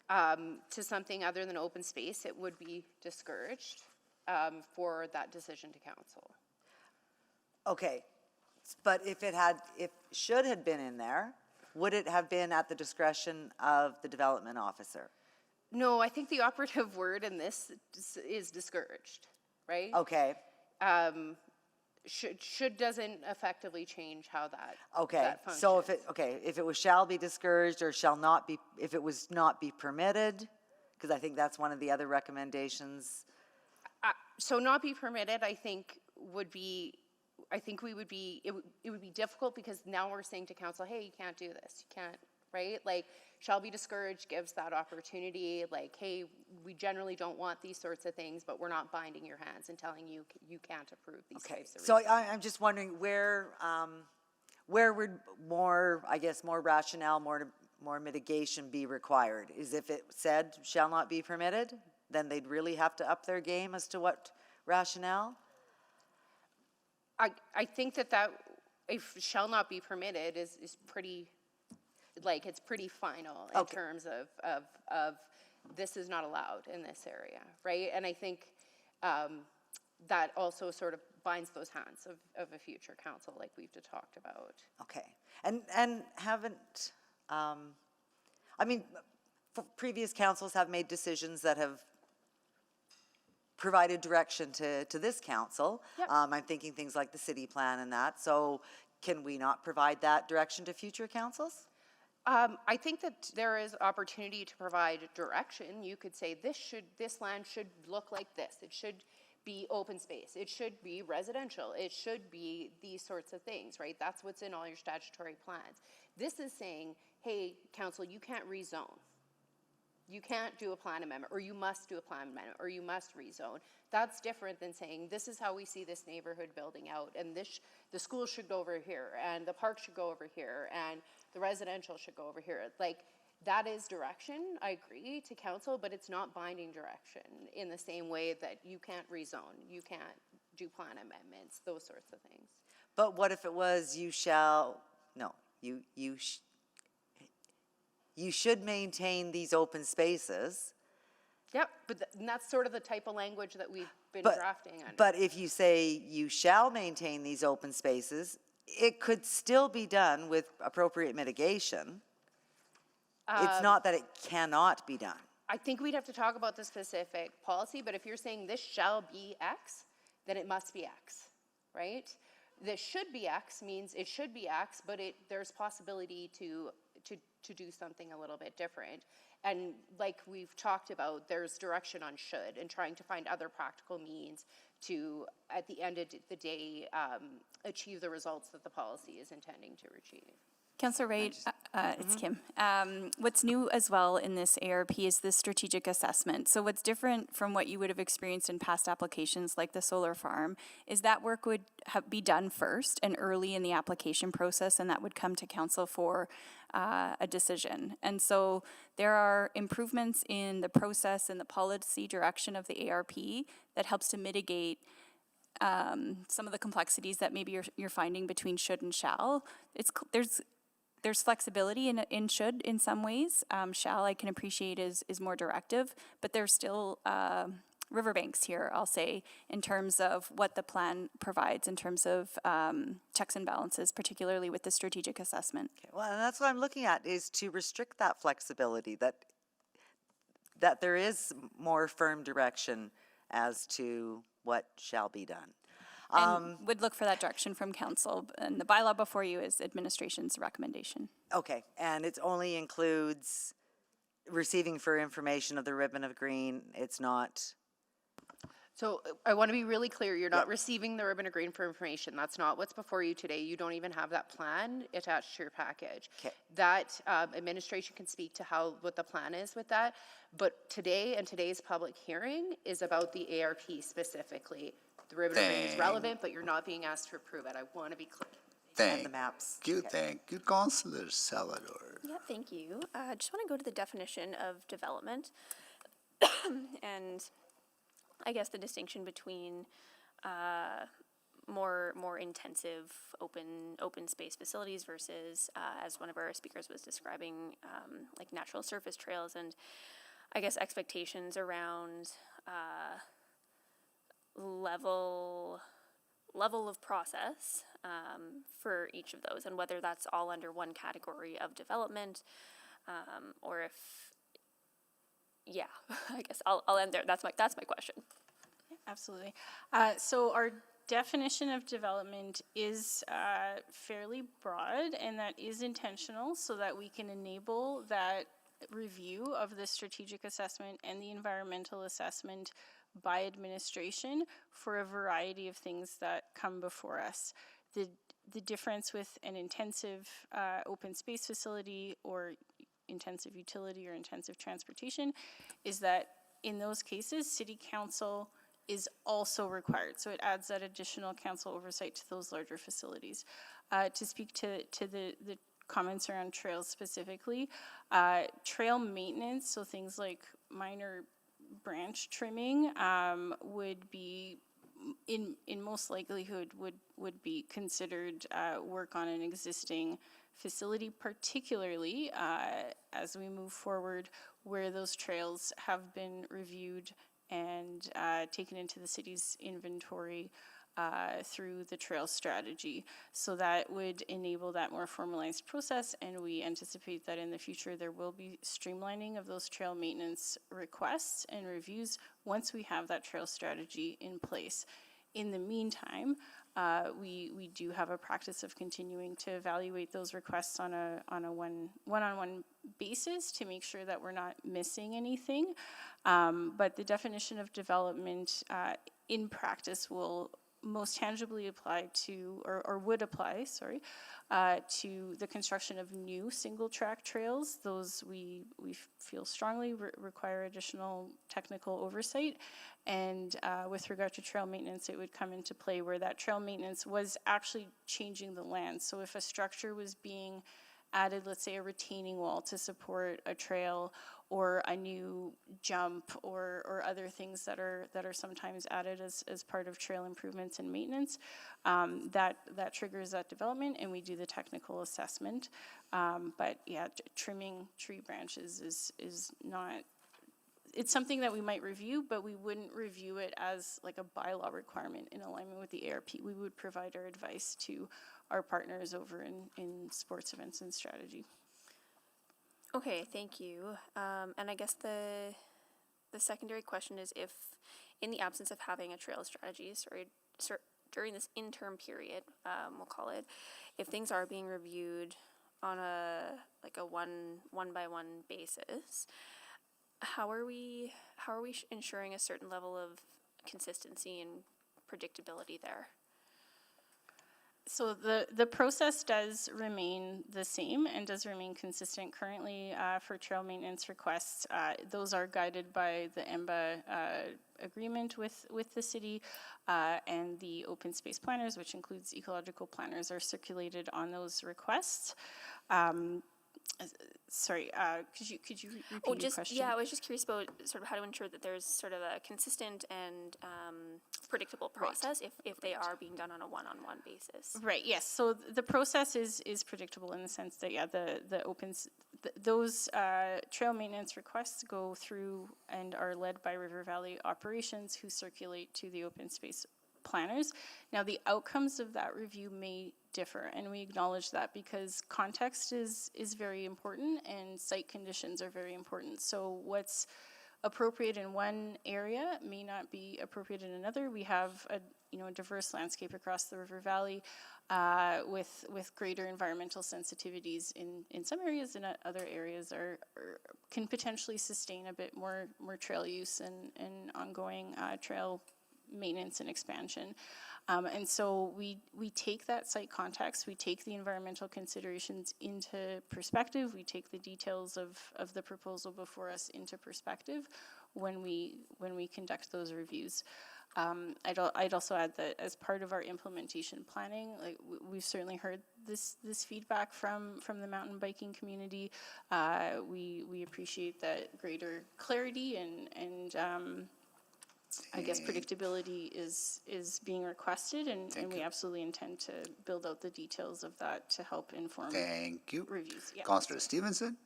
G: to something other than open space, it would be discouraged for that decision to council.
M: Okay, but if should had been in there, would it have been at the discretion of the development officer?
G: No, I think the operative word in this is discouraged, right?
M: Okay.
G: Should doesn't effectively change how that functions.
M: So if it was shall be discouraged or shall not be, if it was not be permitted, because I think that's one of the other recommendations.
G: So not be permitted, I think would be, it would be difficult because now we're saying to council, hey, you can't do this, you can't, right? Like, shall be discouraged gives that opportunity, like, hey, we generally don't want these sorts of things, but we're not binding your hands and telling you you can't approve these types of
M: So
G: reasons.
M: I'm just wondering where would more, I guess, more rationale, more mitigation be required? Is if it said shall not be permitted, then they'd really have to up their game as to what rationale?
G: I think that if shall not be permitted is pretty, like, it's pretty final in terms of this is not allowed in this area, right? And I think that also sort of binds those hands of a future council like we've just talked about.
M: Okay, and haven't, I mean, previous councils have made decisions that have provided direction to this council.
G: Yep.
M: I'm thinking things like the city plan and that, so can we not provide that direction to future councils?
G: I think that there is opportunity to provide direction. You could say this land should look like this. It should be open space. It should be residential. It should be these sorts of things, right? That's what's in all your statutory plans. This is saying, hey, council, you can't rezone. You can't do a plan amendment, or you must do a plan amendment, or you must rezone. That's different than saying, this is how we see this neighborhood building out, and the school should go over here, and the park should go over here, and the residential should go over here. Like, that is direction, I agree, to council, but it's not binding direction in the same way that you can't rezone, you can't do plan amendments, those sorts of things.
M: But what if it was you should maintain these open spaces?
G: Yep, but and that's sort of the type of language that we've been drafting under.
M: But if you say you shall maintain these open spaces, it could still be done with appropriate mitigation. It's not that it cannot be done.
G: I think we'd have to talk about the specific policy, but if you're saying this shall be X, then it must be X, right? This should be X means it should be X, but there's possibility to do something a little bit different. And like we've talked about, there's direction on should and trying to find other practical means to, at the end of the day, achieve the results that the policy is intending to achieve.
U: Councillor Wright, it's Kim. What's new as well in this ARP is the strategic assessment. So what's different from what you would have experienced in past applications like the solar farm is that work would be done first and early in the application process, and that would come to council for a decision. And so there are improvements in the process and the policy direction of the ARP that helps to mitigate some of the complexities that maybe you're finding between should and shall. There's flexibility in should in some ways. Shall, I can appreciate, is more directive, but there's still riverbanks here, I'll say, in terms of what the plan provides, in terms of checks and balances, particularly with the strategic assessment.
M: Okay, well, and that's what I'm looking at, is to restrict that flexibility, that there is more firm direction as to what shall be done.
U: And would look for that direction from council. And the bylaw before you is administration's recommendation.
M: Okay, and it only includes receiving for information of the ribbon of green. It's not.
G: So I want to be really clear, you're not receiving the ribbon of green for information. That's not what's before you today. You don't even have that plan attached to your package.
M: Okay.
G: That administration can speak to what the plan is with that. But today and today's public hearing is about the ARP specifically. The ribbon of green is relevant, but you're not being asked to approve it. I want to be clear.
M: And the maps.
B: Thank you, Councillor Salvador.
P: Yeah, thank you. I just want to go to the definition of development and I guess the distinction between more intensive open space facilities versus, as one of our speakers was describing, like natural surface trails, and I guess expectations around level of process for each of those, and whether that's all under one category of development, or if, yeah, I guess I'll end there. That's my question.
T: Absolutely. So our definition of development is fairly broad, and that is intentional so that we can enable that review of the strategic assessment and the environmental assessment by administration for a variety of things that come before us. The difference with an intensive open space facility or intensive utility or intensive transportation is that in those cases, City Council is also required. So it adds that additional council oversight to those larger facilities. To speak to the comments around trails specifically, trail maintenance, so things like minor branch trimming would be, in most likelihood, would be considered work on an existing facility, particularly as we move forward where those trails have been reviewed and taken into the city's inventory through the trail strategy. So that would enable that more formalized process, and we anticipate that in the future there will be streamlining of those trail maintenance requests and reviews once we have that trail strategy in place. In the meantime, we do have a practice of continuing to evaluate those requests on a one-on-one basis to make sure that we're not missing anything. But the definition of development in practice will most tangibly apply to, or would apply, sorry, to the construction of new single-track trails. Those we feel strongly require additional technical oversight. And with regard to trail maintenance, it would come into play where that trail maintenance was actually changing the land. So if a structure was being added, let's say a retaining wall to support a trail, or a new jump, or other things that are sometimes added as part of trail improvements and maintenance, that triggers that development, and we do the technical assessment. But yeah, trimming tree branches is not. It's something that we might review, but we wouldn't review it as like a bylaw requirement in alignment with the ARP. We would provide our advice to our partners over in sports events and strategy.
P: Okay, thank you. And I guess the secondary question is, if in the absence of having a trail strategy, during this interim period, we'll call it, if things are being reviewed on a one by one basis, how are we ensuring a certain level of consistency and predictability there?
T: So the process does remain the same and does remain consistent currently for trail maintenance requests. Those are guided by the EMBA agreement with the city, and the open space planners, which includes ecological planners, are circulated on those requests. Sorry, could you repeat your question?
P: Yeah, I was just curious about sort of how to ensure that there's sort of a consistent and predictable process if they are being done on a one-on-one basis.
T: Right. Yes. So the process is predictable in the sense that those trail maintenance requests go through and are led by River Valley Operations, who circulate to the open space planners. Now, the outcomes of that review may differ, and we acknowledge that because context is very important and site conditions are very important. So what's appropriate in one area may not be appropriate in another. We have a diverse landscape across the River Valley with greater environmental sensitivities in some areas, and other areas can potentially sustain a bit more trail use and ongoing trail maintenance and expansion. And so we take that site context, we take the environmental considerations into perspective, we take the details of the proposal before us into perspective when we conduct those reviews. I'd also add that as part of our implementation planning, like we've certainly heard this feedback from the mountain biking community. We appreciate that greater clarity and I guess predictability is being requested, and we absolutely intend to build out the details of that to help inform reviews. Yeah.
B: Councillor Stevenson?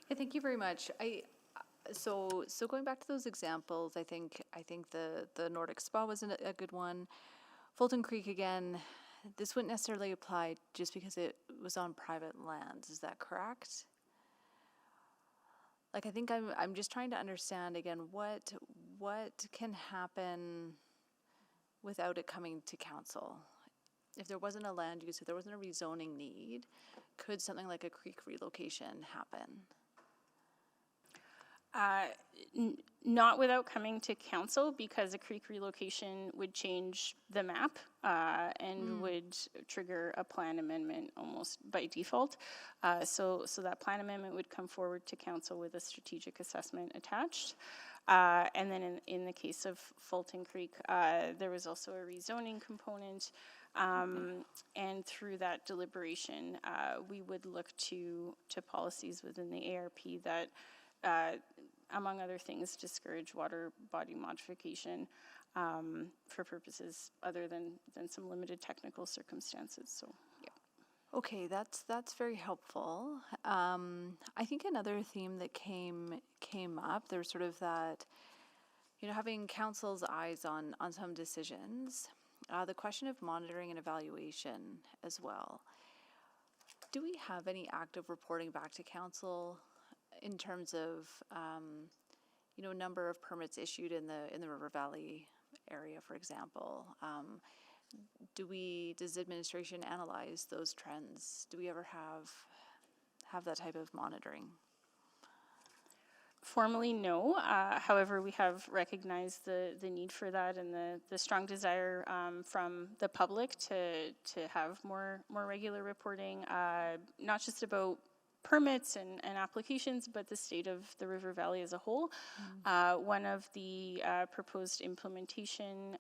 K: Yeah, thank you very much. So going back to those examples, I think the Nordic Spa was a good one. Fulton Creek, again, this wouldn't necessarily apply just because it was on private lands. Is that correct? Like, I think I'm just trying to understand again what can happen without it coming to council. If there wasn't a land use, if there wasn't a rezoning need, could something like a creek relocation happen?
T: Not without coming to council, because a creek relocation would change the map and would trigger a plan amendment almost by default. So that plan amendment would come forward to council with a strategic assessment attached. And then in the case of Fulton Creek, there was also a rezoning component. And through that deliberation, we would look to policies within the ARP that among other things, discourage water body modification for purposes other than some limited technical circumstances. So, yeah.
K: Okay, that's very helpful. I think another theme that came up, there's sort of that, having council's eyes on some decisions, the question of monitoring and evaluation as well. Do we have any active reporting back to council in terms of, number of permits issued in the River Valley area, for example? Does administration analyze those trends? Do we ever have that type of monitoring?
T: Formally, no. However, we have recognized the need for that and the strong desire from the public to have more regular reporting, not just about permits and applications, but the state of the River Valley as a whole. One of the proposed implementation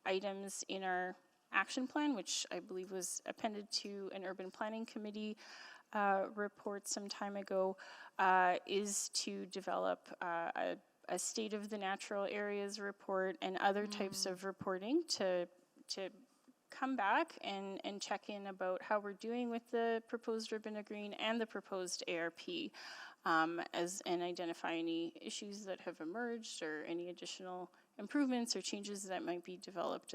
T: items in our action plan, which I believe was appended to an urban planning committee report some time ago, is to develop a state of the natural areas report and other types of reporting to come back and check in about how we're doing with the proposed urban green and the proposed ARP, and identify any issues that have emerged or any additional improvements or changes that might be developed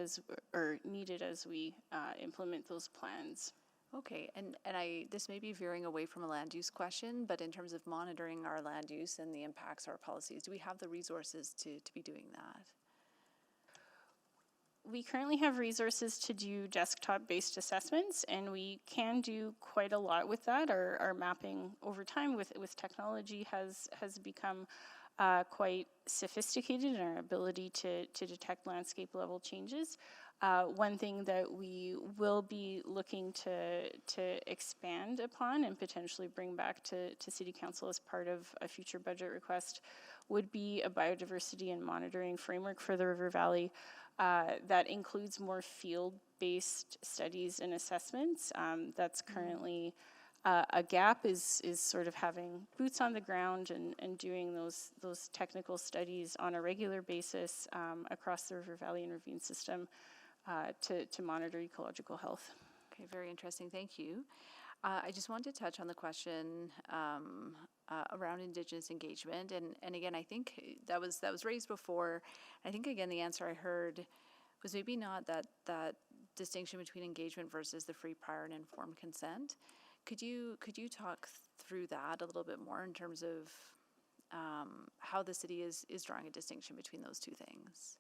T: or needed as we implement those plans.
K: Okay, and this may be veering away from a land use question, but in terms of monitoring our land use and the impacts of our policies, do we have the resources to be doing that?
T: We currently have resources to do desktop-based assessments, and we can do quite a lot with that. Our mapping over time with technology has become quite sophisticated in our ability to detect landscape level changes. One thing that we will be looking to expand upon and potentially bring back to City Council as part of a future budget request would be a biodiversity and monitoring framework for the River Valley that includes more field-based studies and assessments. That's currently a gap is sort of having boots on the ground and doing those technical studies on a regular basis across the River Valley and ravine system to monitor ecological health.
K: Okay, very interesting. Thank you. I just wanted to touch on the question around Indigenous engagement, and again, I think that was raised before. I think again the answer I heard was maybe not that distinction between engagement versus the free, prior, and informed consent. Could you talk through that a little bit more in terms of how the city is drawing a distinction between those two things?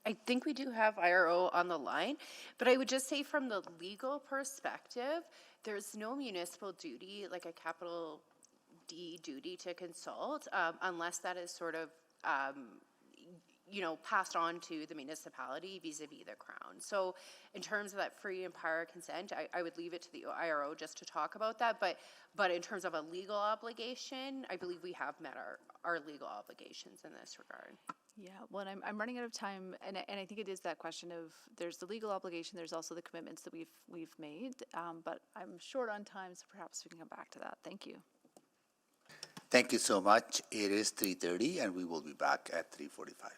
G: I think we do have IRO on the line, but I would just say from the legal perspective, there's no municipal duty, like a capital duty to consult, unless that is sort of, passed on to the municipality vis-a-vis the Crown. So in terms of that free and prior consent, I would leave it to the IRO just to talk about that. But in terms of a legal obligation, I believe we have met our legal obligations in this regard.
K: Yeah, well, and I'm running out of time, and I think it is that question of, there's the legal obligation, there's also the commitments that we've made, but I'm short on time, so perhaps we can come back to that. Thank you.
B: Thank you so much. It is 3:30 and we will be back at 3:45.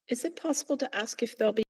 N: Is it possible to ask if there'll be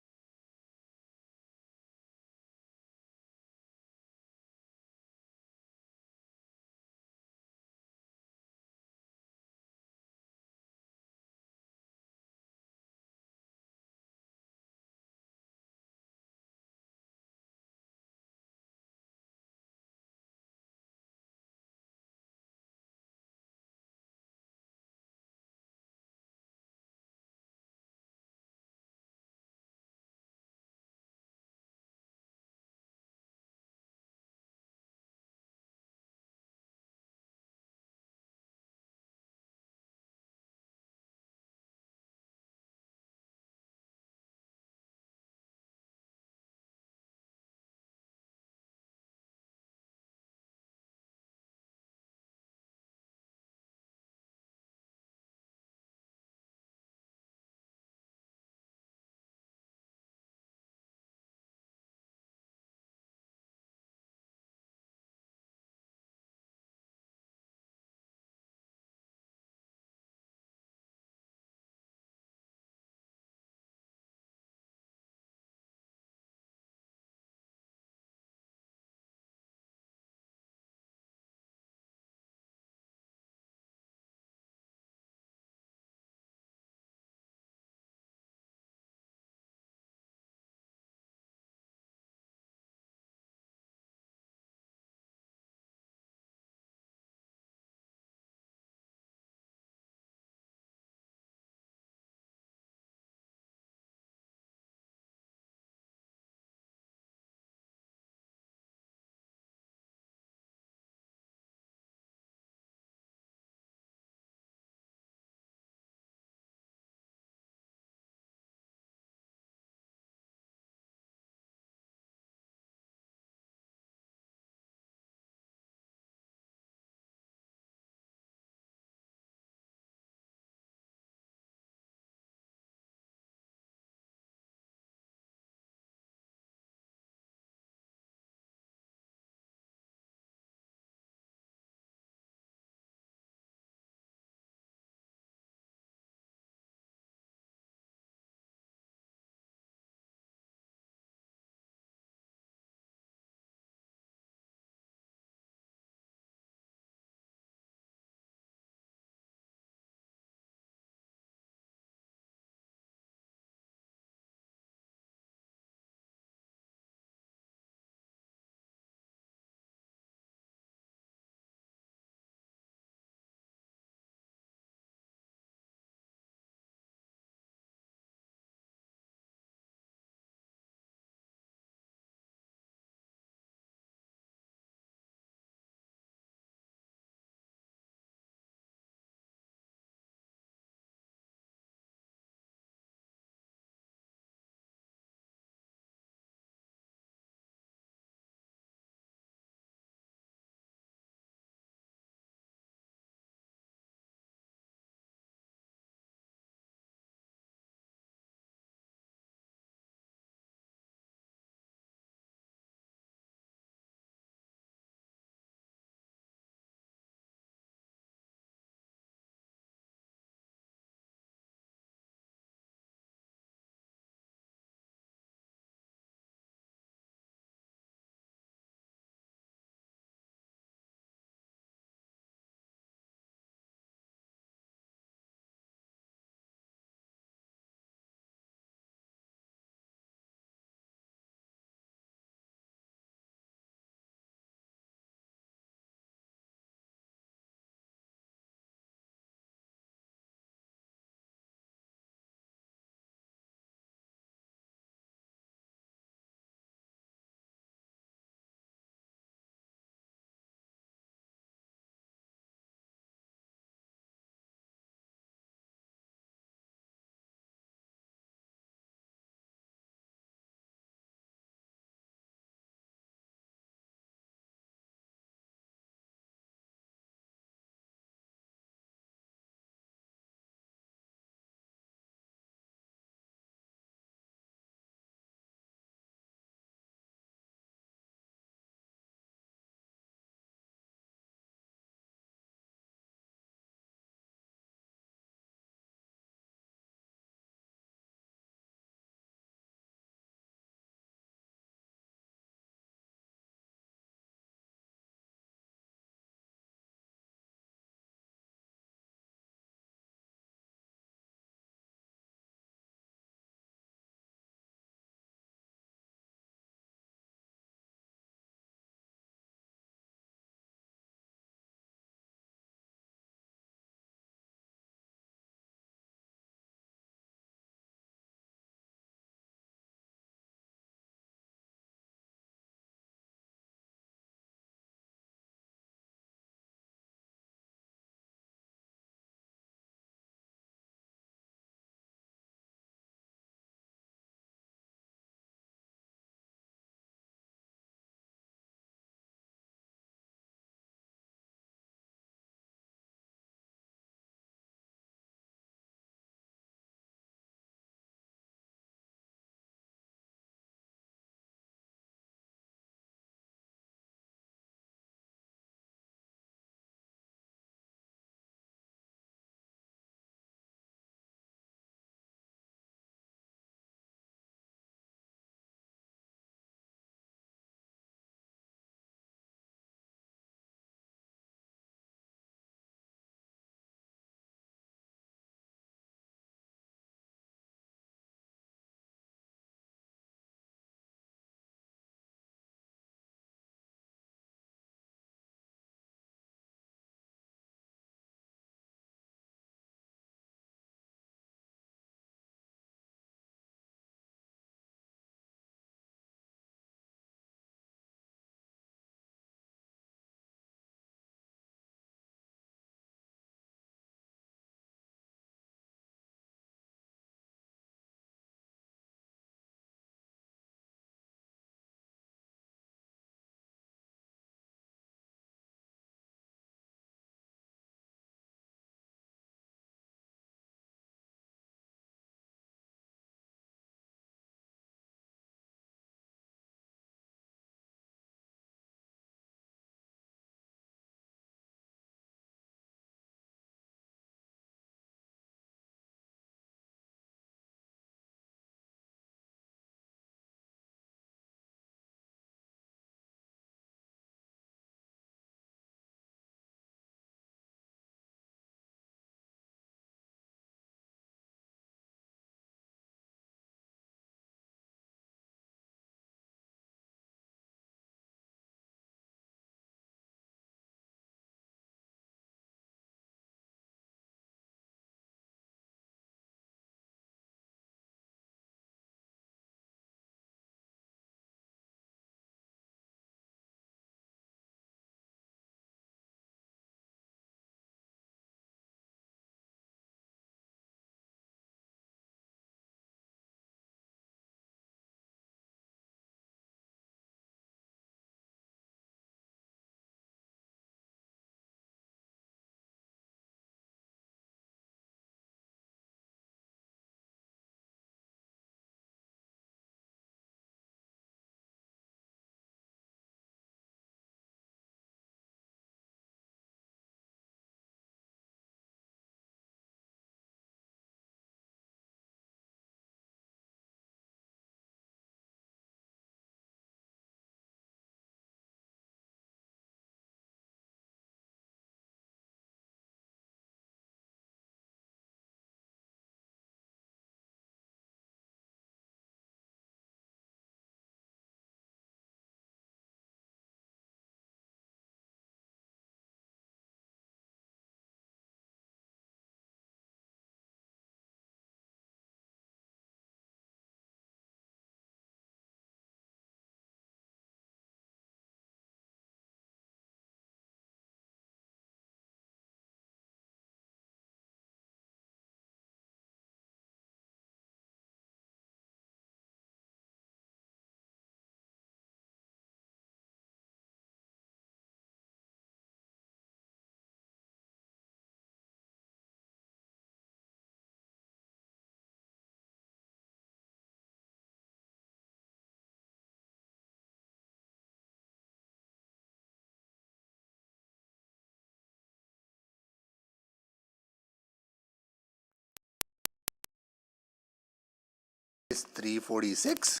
B: is 3:46.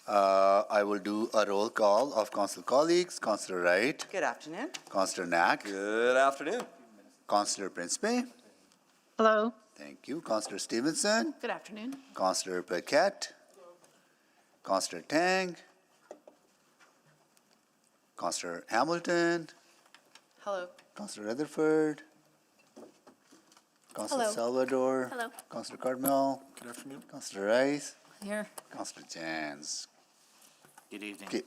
B: I will do a roll call of council colleagues. Councillor Wright.
M: Good afternoon.
B: Councillor Knack.
I: Good afternoon.
B: Councillor Principe.
L: Hello.
B: Thank you. Councillor Stevenson.
K: Good afternoon.
B: Councillor Paquette. Councillor Tang. Councillor Hamilton.
K: Hello.
B: Councillor Rutherford. Councillor
A: Hello.
B: Salvador.
A: Hello.
B: Councillor Cardinal.
O: Good afternoon.
B: Councillor Rice.
A: Here.
B: Councillor Jans.
Q: Good evening.
B: Okay.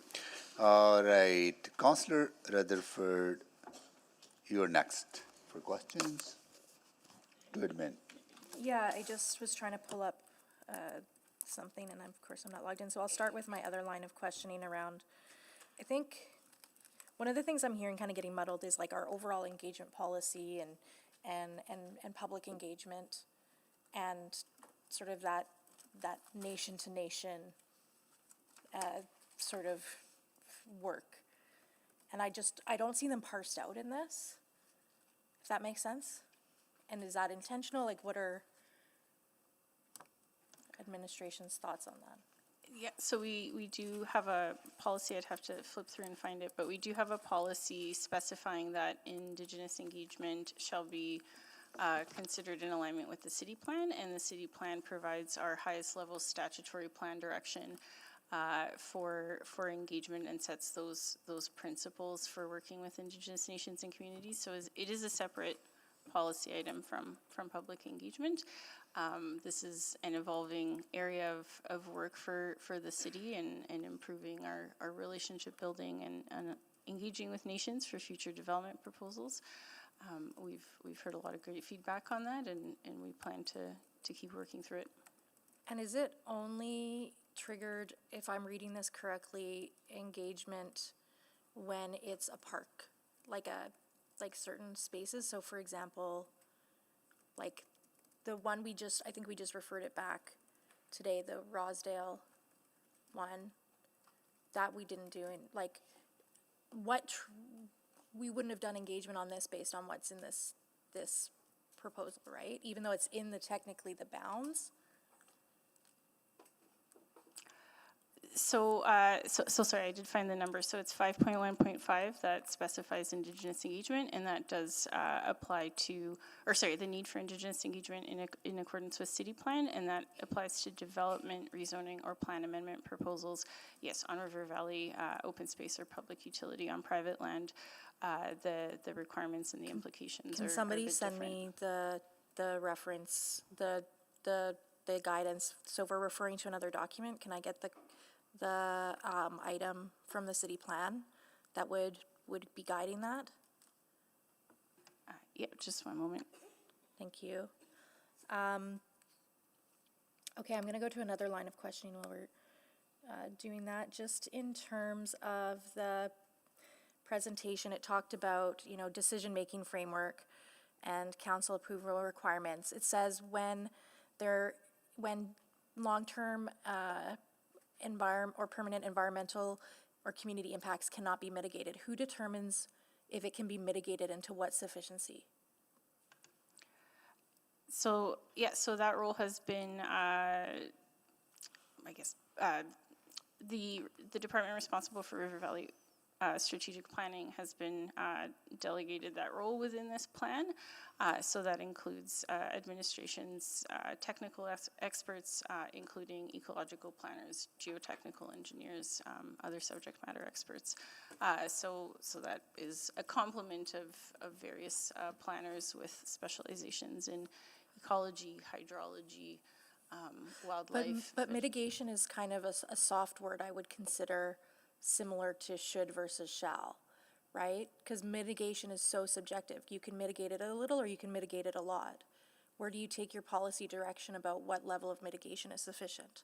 B: All right. Councillor Rutherford, you're next for questions. Goodman.
C: Yeah, I just was trying to pull up something, and of course I'm not logged in, so I'll start with my other line of questioning around, I think, one of the things I'm hearing kind of getting muddled is like our overall engagement policy and public engagement and sort of that nation to nation sort of work. And I don't see them parsed out in this, if that makes sense. And is that intentional? Like, what are administration's thoughts on that?
T: Yeah, so we do have a policy, I'd have to flip through and find it, but we do have a policy specifying that Indigenous engagement shall be considered in alignment with the city plan, and the city plan provides our highest level statutory plan direction for engagement and sets those principles for working with Indigenous nations and communities. So it is a separate policy item from public engagement. This is an evolving area of work for the city and improving our relationship building and engaging with nations for future development proposals. We've heard a lot of great feedback on that, and we plan to keep working through it.
C: And is it only triggered, if I'm reading this correctly, engagement when it's a park, like certain spaces? So for example, like the one I think we just referred it back today, the Rosedale one, that we didn't do, like we wouldn't have done engagement on this based on what's in this proposal, right? Even though it's in technically the bounds.
T: So sorry, I did find the number. So it's 5.1.5 that specifies Indigenous engagement, and that does apply to, the need for Indigenous engagement in accordance with city plan, and that applies to development, rezoning, or plan amendment proposals, yes, on River Valley, open space or public utility on private land. The requirements and the implications
C: Can
T: are
C: somebody
T: a bit
C: send
T: different.
C: me the reference, the guidance? So if we're referring to another document, can I get the item from the city plan that would be guiding that?
T: Yeah, just one moment.
C: Thank you. Okay, I'm going to go to another line of questioning while we're doing that. Just in terms of the presentation, it talked about, decision-making framework and council approval requirements. It says when long-term or permanent environmental or community impacts cannot be mitigated. Who determines if it can be mitigated and to what sufficiency?
T: So that role has been, the department responsible for River Valley strategic planning has been delegated that role within this plan. So that includes administration's technical experts, including ecological planners, geotechnical engineers, other subject matter experts. So that is a complement of various planners with specializations in ecology, hydrology, wildlife.
C: But mitigation is kind of a soft word I would consider similar to should versus shall, right? Because mitigation is so subjective. You can mitigate it a little or you can mitigate it a lot. Where do you take your policy direction about what level of mitigation is sufficient?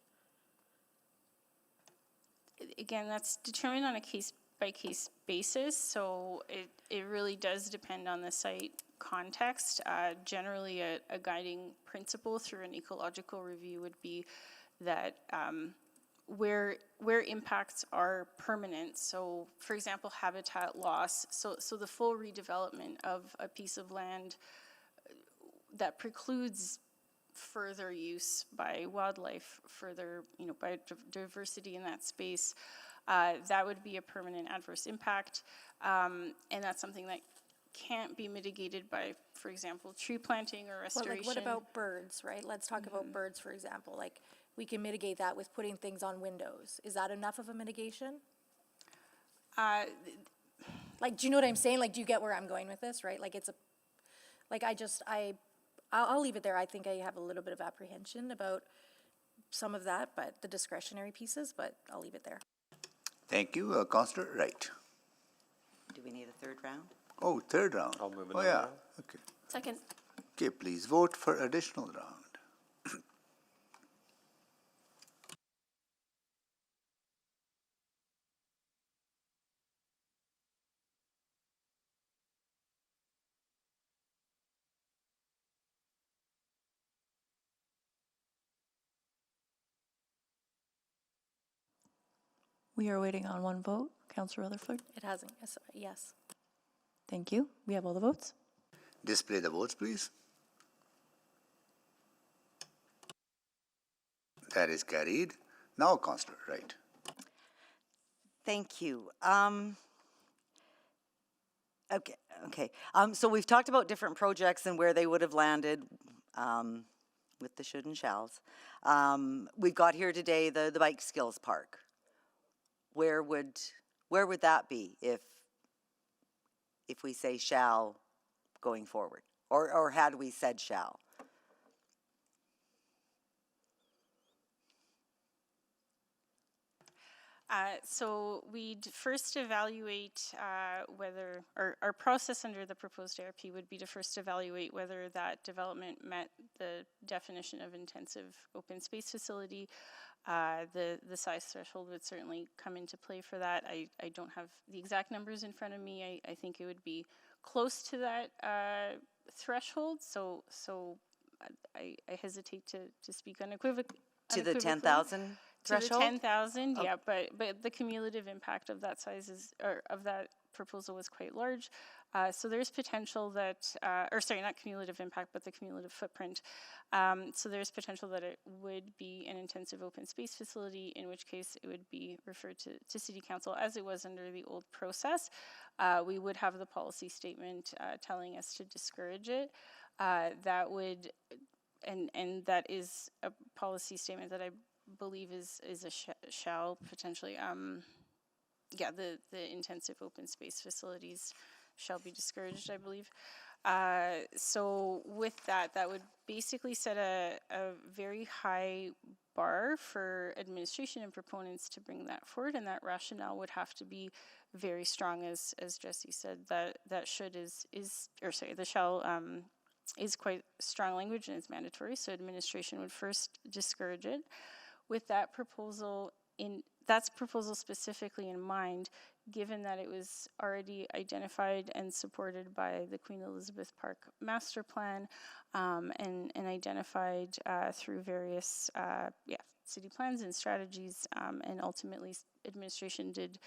T: Again, that's determined on a case-by-case basis, so it really does depend on the site context. Generally, a guiding principle through an ecological review would be that where impacts are permanent, so for example habitat loss, so the full redevelopment of a piece of land that precludes further use by wildlife, further, biodiversity in that space, that would be a permanent adverse impact. And that's something that can't be mitigated by, for example, tree planting or
C: Well,
T: restoration.
C: like, what about birds, right? Let's talk about birds, for example. Like, we can mitigate that with putting things on windows. Is that enough of a mitigation? Like, do you know what I'm saying? Like, do you get where I'm going with this, right? Like, I'll leave it there. I think I have a little bit of apprehension about some of that, but the discretionary pieces, but I'll leave it there.
B: Thank you. Councillor Wright.
M: Do we need a third round?
B: Oh, third round.
I: I'll move
B: Oh,
I: another
B: yeah.
I: round.
B: Okay.
P: Second.
B: Okay, please vote for additional round.
Q: We are waiting on one vote. Councillor Rutherford?
C: It hasn't, yes.
Q: Thank you. We have all the votes.
B: Display the votes, please. That is carried. Now, Councillor Wright.
M: Thank you. Okay. So we've talked about different projects and where they would have landed with the should and shalls. We've got here today the bike skills park. Where would that be if we say shall going forward, or had we said shall?
T: So we'd first evaluate whether, or our process under the proposed ARP would be to first evaluate whether that development met the definition of intensive open space facility. The size threshold would certainly come into play for that. I don't have the exact numbers in front of me. I think it would be close to that threshold. So I hesitate to speak unequivocally.
M: To the 10,000 threshold?
T: To the 10,000, yeah, but the cumulative impact of that of that proposal was quite large. So there's potential that, not cumulative impact, but the cumulative footprint. So there's potential that it would be an intensive open space facility, in which case it would be referred to City Council as it was under the old process. We would have the policy statement telling us to discourage it. That would, and that is a policy statement that I believe is a shall potentially. The intensive open space facilities shall be discouraged, I believe. So with that would basically set a very high bar for administration and proponents to bring that forward, and that rationale would have to be very strong, as Jesse said. That should the shall is quite strong language and it's mandatory, so administration would first discourage it. With that proposal specifically in mind, given that it was already identified and supported by the Queen Elizabeth Park Master Plan and identified through various city plans and strategies, and ultimately administration did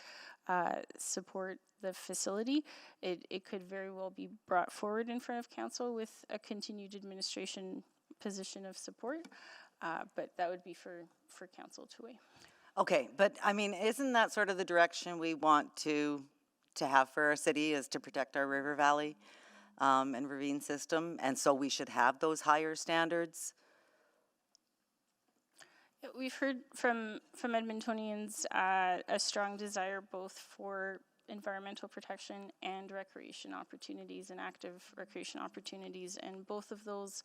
T: support the facility, it could very well be brought forward in front of council with a continued administration position of support, but that would be for council to weigh.
M: Okay, but I mean, isn't that sort of the direction we want to have for our city, is to protect our river valley and ravine system? And so we should have those higher standards?
T: We've heard from Edmontonians a strong desire both for environmental protection and recreation opportunities and active recreation opportunities, and both of those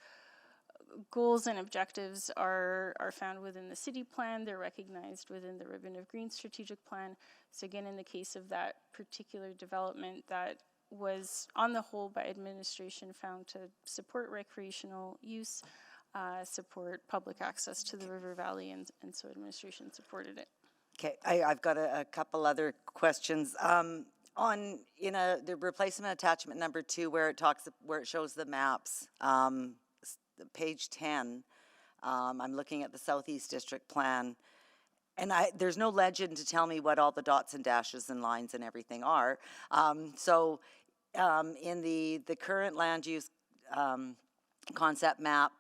T: goals and objectives are found within the city plan. They're recognized within the Ribbon of Green strategic plan. So again, in the case of that particular development that was on the whole by administration found to support recreational use, support public access to the river valley, and so administration supported it.
M: Okay, I've got a couple other questions. On the replacement attachment number 2, where it shows the maps, page 10, I'm looking at the Southeast District Plan, and there's no legend to tell me what all the dots and dashes and lines and everything are. So in the current land use concept map,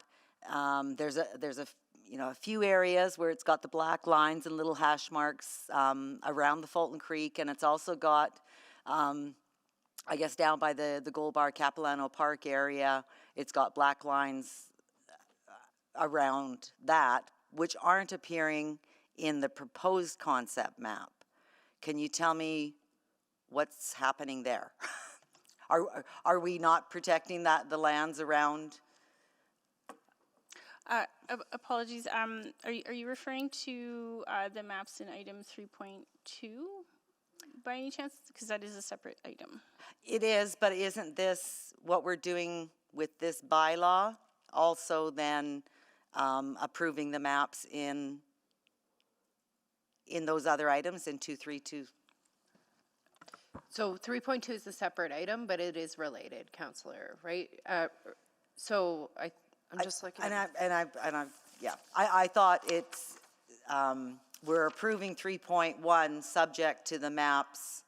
M: There's a few areas where it's got the black lines and little hash marks around the Fulton Creek, and it's also got, I guess, down by the Gold Bar Capilano Park area, it's got black lines around that, which aren't appearing in the proposed concept map. Can you tell me what's happening there? Are we not protecting the lands around?
T: Apologies, are you referring to the maps in item 3.2 by any chance? Because that is a separate item.
M: It is, but isn't this what we're doing with this bylaw? Also then approving the maps in those other items in 232?
G: So 3.2 is a separate item, but it is related, Councillor, right? So I'm just looking.
M: I thought it's, we're approving 3.1 subject to the maps,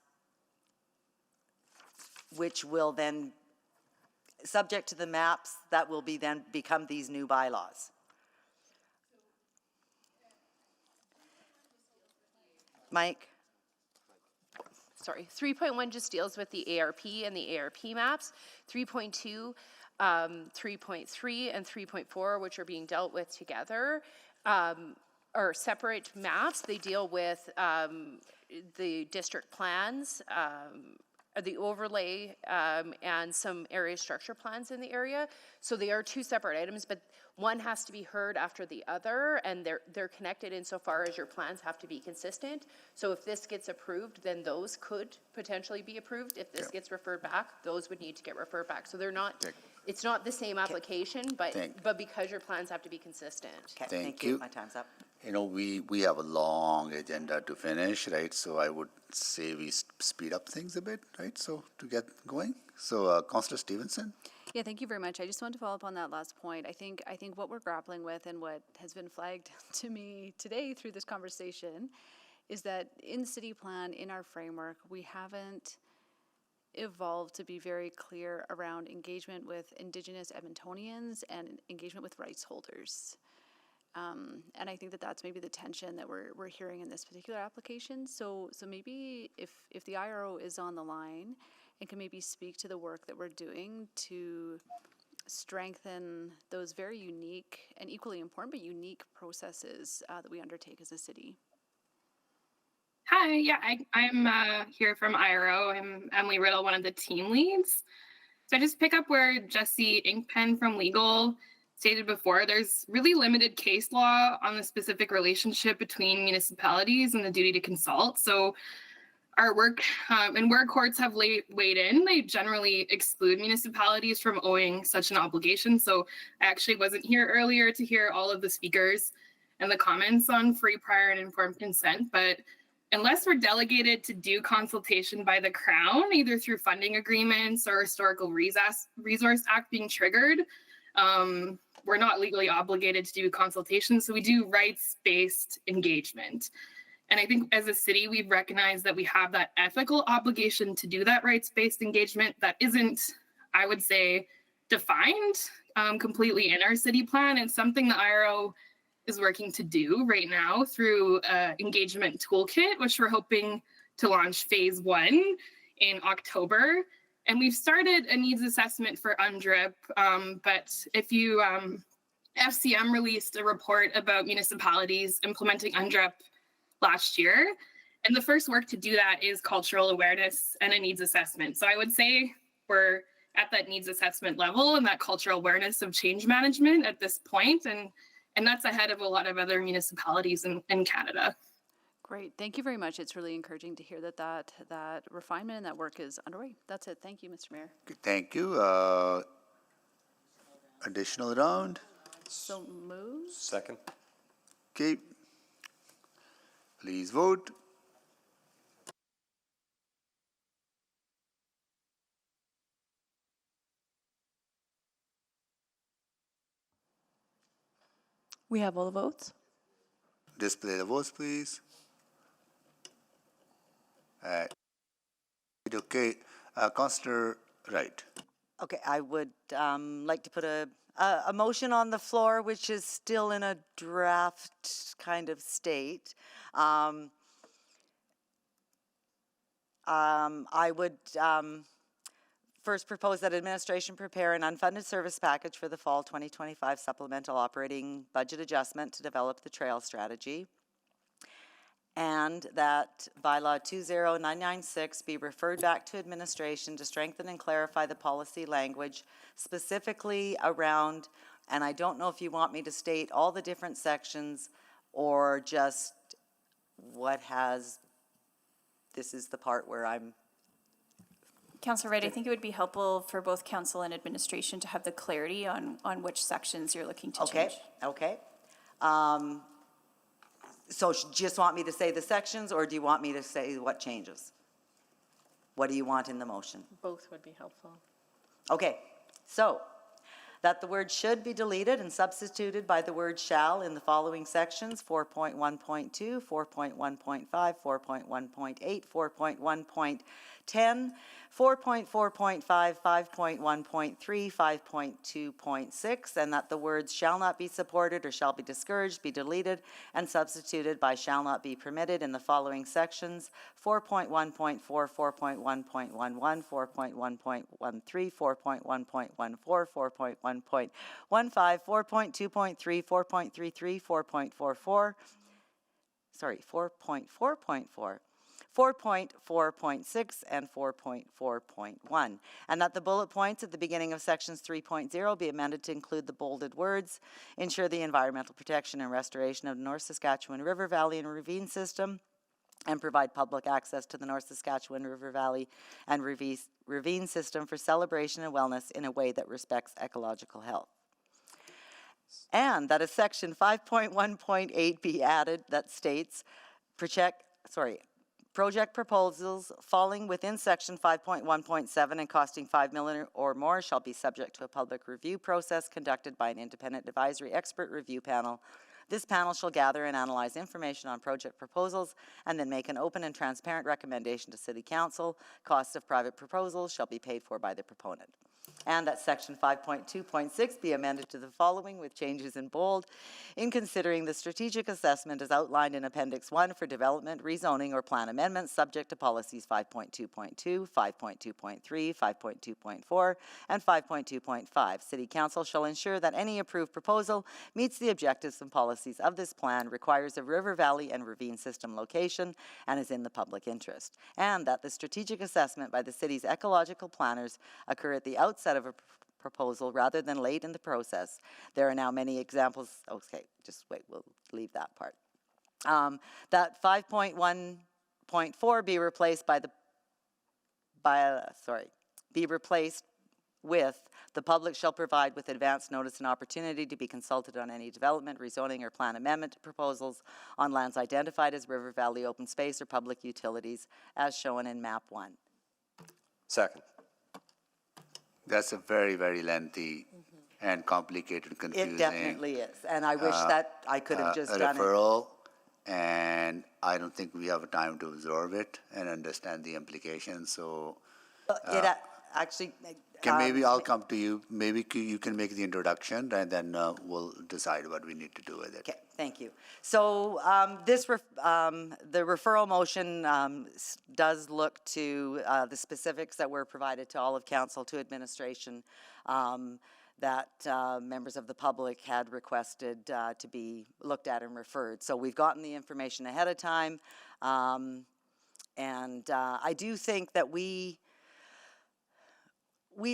M: which will then, subject to the maps that will be then become these new bylaws. Mike?
G: Sorry, 3.1 just deals with the ARP and the ARP maps. 3.2, 3.3, and 3.4, which are being dealt with together, are separate maps. They deal with the district plans, the overlay, and some area structure plans in the area. So they are two separate items, but one has to be heard after the other, and they're connected insofar as your plans have to be consistent. So if this gets approved, then those could potentially be approved. If this gets referred back, those would need to get referred back. So they're not, it's not the same application, but because your plans have to be consistent.
M: Okay,
B: Thank you.
M: My time's up.
B: You know, we have a long agenda to finish, right? So I would say we speed up things a bit, right? So to get going. So Councillor Stevenson.
K: Yeah, thank you very much. I just wanted to follow up on that last point. I think what we're grappling with and what has been flagged to me today through this conversation is that in the city plan, in our framework, we haven't evolved to be very clear around engagement with Indigenous Edmontonians and engagement with rights holders. And I think that that's maybe the tension that we're hearing in this particular application. So maybe if the IRO is on the line and can maybe speak to the work that we're doing to strengthen those very unique and equally important but unique processes that we undertake as a city.
R: Hi, yeah, I'm here from IRO. I'm Emily Riddle, one of the team leads. So I just pick up where Jesse Inkpen from Legal stated before. There's really limited case law on the specific relationship between municipalities and the duty to consult. So our work and where courts have weighed in, they generally exclude municipalities from owing such an obligation. So I actually wasn't here earlier to hear all of the speakers and the comments on free, prior, and informed consent, but unless we're delegated to do consultation by the Crown, either through funding agreements or Historical Resource Act being triggered, we're not legally obligated to do consultation. So we do rights-based engagement. And I think as a city, we've recognized that we have that ethical obligation to do that rights-based engagement that isn't, I would say, defined completely in our city plan. It's something the IRO is working to do right now through engagement toolkit, which we're hoping to launch phase 1 in October. And we've started a needs assessment for UNDRIP, but if you, FCM released a report about municipalities implementing UNDRIP last year. And the first work to do that is cultural awareness and a needs assessment. So I would say we're at that needs assessment level and that cultural awareness of change management at this point. And that's ahead of a lot of other municipalities in Canada.
K: Great. Thank you very much. It's really encouraging to hear that refinement and that work is underway. That's it. Thank you, Mr. Mayor.
B: Thank you. Additional round?
K: So moved.
I: Second.
B: Okay. Please vote.
Q: We have all the votes.
B: Display the votes, please. Okay. Councillor Wright.
M: Okay, I would like to put a a motion on the floor, which is still in a draft kind of state. I would first propose that administration prepare an unfunded service package for the fall 2025 supplemental operating budget adjustment to develop the trail strategy, and that bylaw 20996 be referred back to administration to strengthen and clarify the policy language specifically around, and I don't know if you want me to state all the different sections or just what has, this is the part where I'm.
U: Councillor Wright, I think it would be helpful for both council and administration to have the clarity on which sections you're looking to change.
M: Okay. So just want me to say the sections, or do you want me to say what changes? What do you want in the motion?
D: Both would be helpful.
M: Okay, so that the word should be deleted and substituted by the word shall in the following sections: 4.1.2, 4.1.5, 4.1.8, 4.1.10, 4.4.5, 5.1.3, 5.2.6, and that the words shall not be supported or shall be discouraged be deleted and substituted by shall not be permitted in the following sections: 4.1.4, 4.1.11, 4.1.13, 4.1.14, 4.1.15, 4.2.3, 4.33, 4.44, sorry, 4.4.4, 4.4.6, and 4.4.1, and that the bullet points at the beginning of sections 3.0 be amended to include the bolded words: ensure the environmental protection and restoration of the North Saskatchewan River Valley and Ravine System, and provide public access to the North Saskatchewan River Valley and Ravine System for celebration and wellness in a way that respects ecological health. And that a section 5.1.8 be added that states project proposals falling within section 5.1.7 and costing $5 million or more shall be subject to a public review process conducted by an independent advisory expert review panel. This panel shall gather and analyze information on project proposals and then make an open and transparent recommendation to City Council. Costs of private proposals shall be paid for by the proponent. And that section 5.2.6 be amended to the following with changes in bold: in considering the strategic assessment as outlined in Appendix 1 for development, rezoning, or plan amendments subject to policies 5.2.2, 5.2.3, 5.2.4, and 5.2.5. City Council shall ensure that any approved proposal meets the objectives and policies of this plan, requires a river valley and ravine system location, and is in the public interest. And that the strategic assessment by the city's ecological planners occur at the outset of a proposal rather than late in the process. There are now many examples. Okay, just wait, we'll leave that part. That 5.1.4 be replaced be replaced with the public shall provide with advance notice and opportunity to be consulted on any development, rezoning, or plan amendment proposals on lands identified as river valley open space or public utilities as shown in map 1.
I: Second.
B: That's a very, very lengthy and complicated, confusing.
M: It definitely is, and I wish that I could have just done
B: referral, and I don't think we have time to absorb it and understand the implications. So,
M: actually.
B: Maybe I'll come to you. Maybe you can make the introduction, and then we'll decide what we need to do with it.
M: Okay, thank you. So the referral motion does look to the specifics that were provided to all of council, to administration, that members of the public had requested to be looked at and referred. So we've gotten the information ahead of time, and I do think that we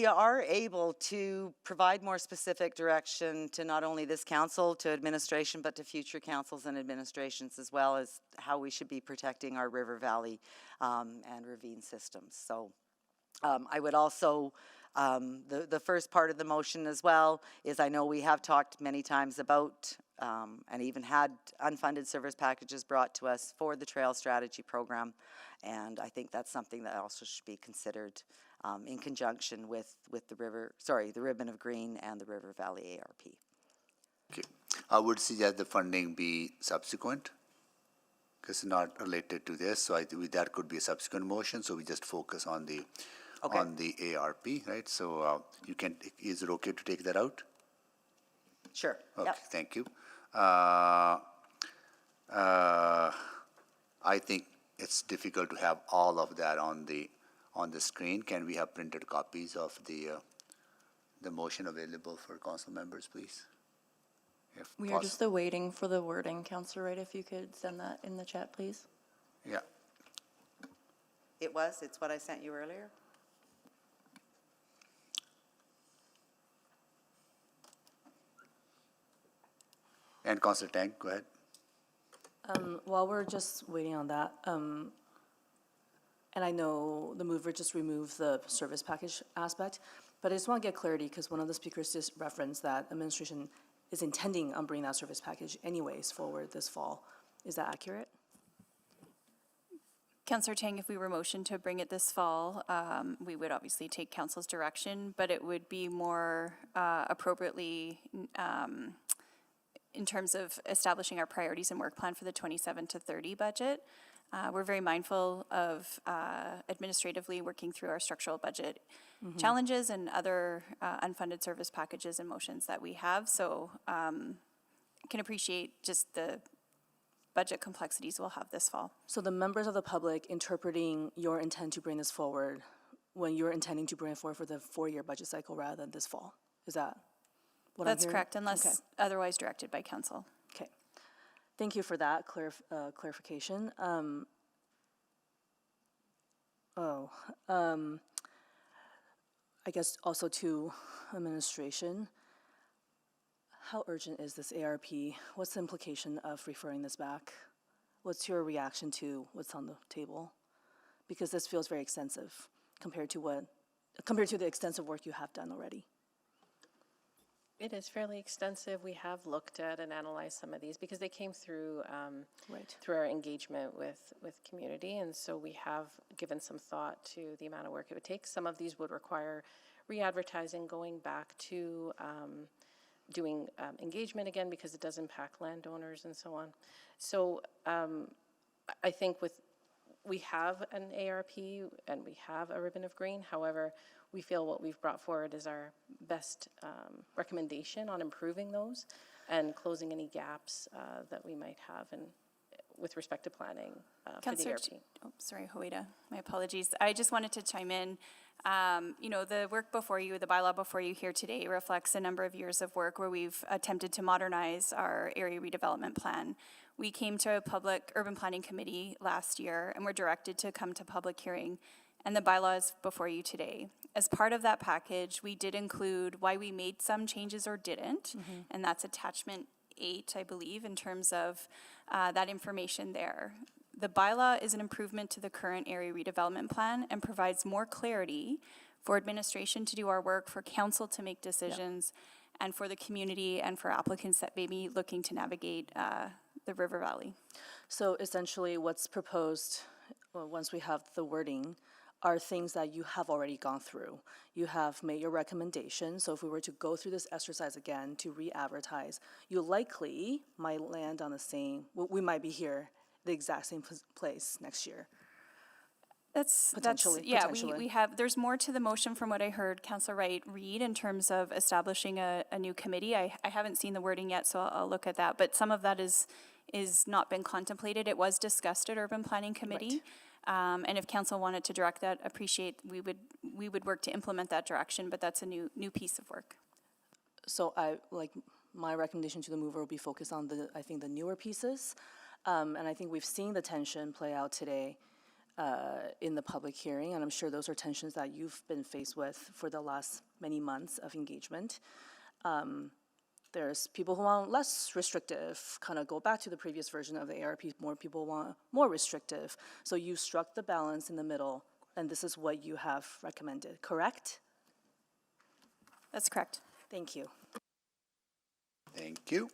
M: are able to provide more specific direction to not only this council, to administration, but to future councils and administrations, as well as how we should be protecting our river valley and ravine systems. So I would also, the first part of the motion as well is, I know we have talked many times about and even had unfunded service packages brought to us for the trail strategy program, and I think that's something that also should be considered in conjunction with the Ribbon of Green and the River Valley ARP.
B: Okay. I would suggest the funding be subsequent, because it's not related to this, so that could be a subsequent motion, so we just focus on the ARP, right? So is it okay to take that out?
M: Sure.
B: Okay,
M: Yep.
B: thank you. I think it's difficult to have all of that on the screen. Can we have printed copies of the motion available for council members, please? If
Q: We are
B: possi-
Q: just awaiting for the wording, Councilor Wright, if you could send that in the chat, please.
B: Yeah.
M: It's what I sent you earlier.
B: And Councilor Tang, go ahead.
F: While we're just waiting on that, and I know the mover just removed the service package aspect, but I just want to get clarity because one of the speakers just referenced that administration is intending on bringing that service package anyways forward this fall. Is that accurate?
U: Councillor Tang, if we were motioned to bring it this fall, we would obviously take council's direction, but it would be more appropriately in terms of establishing our priorities and work plan for the 27 to 30 budget. We're very mindful of administratively working through our structural budget challenges and other unfunded service packages and motions that we have. So can appreciate just the budget complexities we'll have this fall.
F: So the members of the public interpreting your intent to bring this forward when you're intending to bring it forward for the 4-year budget cycle rather than this fall. Is that what I'm
U: That's
F: hearing?
U: correct, unless
F: Okay.
U: otherwise directed by council.
F: Okay. Thank you for that clarification. I guess also to administration, how urgent is this ARP? What's the implication of referring this back? What's your reaction to what's on the table? Because this feels very extensive compared to the extensive work you have done already.
D: It is fairly extensive. We have looked at and analyzed some of these because they came through through our engagement with community, and so we have given some thought to the amount of work it would take. Some of these would require re-advertising, going back to doing engagement again because it does impact landowners and so on. So I think we have an ARP and we have a ribbon of green. However, we feel what we've brought forward is our best recommendation on improving those and closing any gaps that we might have with respect to planning for the ARP.
U: Sorry, Hoida, my apologies. I just wanted to chime in. The work before you, the bylaw before you here today reflects a number of years of work where we've attempted to modernize our area redevelopment plan. We came to a public urban planning committee last year and were directed to come to public hearing, and the bylaw is before you today. As part of that package, we did include why we made some changes or didn't, and that's attachment 8, I believe, in terms of that information there. The bylaw is an improvement to the current area redevelopment plan and provides more clarity for administration to do our work, for council to make decisions, and for the community and for applicants that may be looking to navigate the River Valley.
F: So essentially what's proposed, once we have the wording, are things that you have already gone through. You have made your recommendations, so if we were to go through this exercise again to re-advertise, you likely might land on the same, we might be here, the exact same place next year. Potentially.
U: We have, there's more to the motion from what I heard Councillor Wright read in terms of establishing a new committee. I haven't seen the wording yet, so I'll look at that, but some of that is not been contemplated. It was discussed at Urban Planning Committee. Right. And if council wanted to direct that, we would work to implement that direction, but that's a new piece of work.
F: So my recommendation to the mover will be focused on I think the newer pieces. And I think we've seen the tension play out today in the public hearing, and I'm sure those are tensions that you've been faced with for the last many months of engagement. There's people who want less restrictive, kind of go back to the previous version of the ARP, more people want more restrictive. So you struck the balance in the middle, and this is what you have recommended, correct?
U: That's correct.
F: Thank you.
B: Thank you.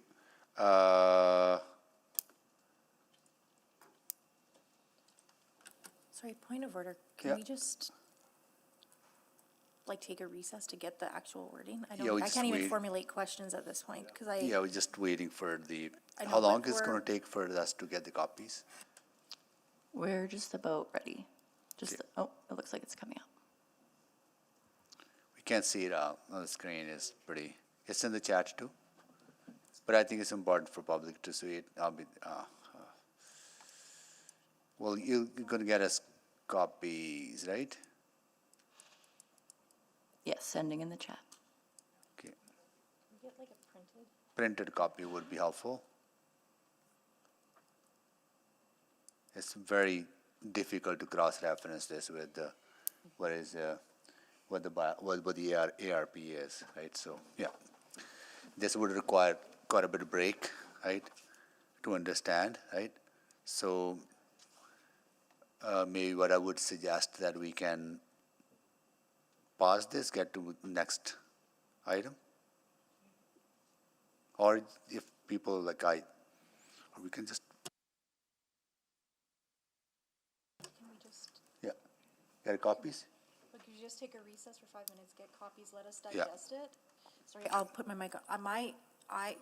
C: Sorry, point of order. Can we just take a recess to get the actual wording? I can't even formulate questions at this point because
B: Yeah, we're just waiting for how long is it going to take for us to get the copies?
Q: We're just about ready. It looks like it's coming up.
B: We can't see it on the screen. It's in the chat too. but I think it's important for public to see it. Well, you're going to get us copies, right?
Q: Yes, sending in the chat.
B: Okay. Printed copy would be helpful. It's very difficult to cross-reference this with the, what the ARP is, right? So, yeah. This would require quite a bit of break, right, to understand, right? So, maybe what I would suggest that we can pause this, get to the next item. Or if people like or we can just.
C: Can we just,
B: Get copies?
C: could you just take a recess for 5 minutes, get copies, let us
B: Yeah.
C: digest it? Sorry, I'll put my mic on.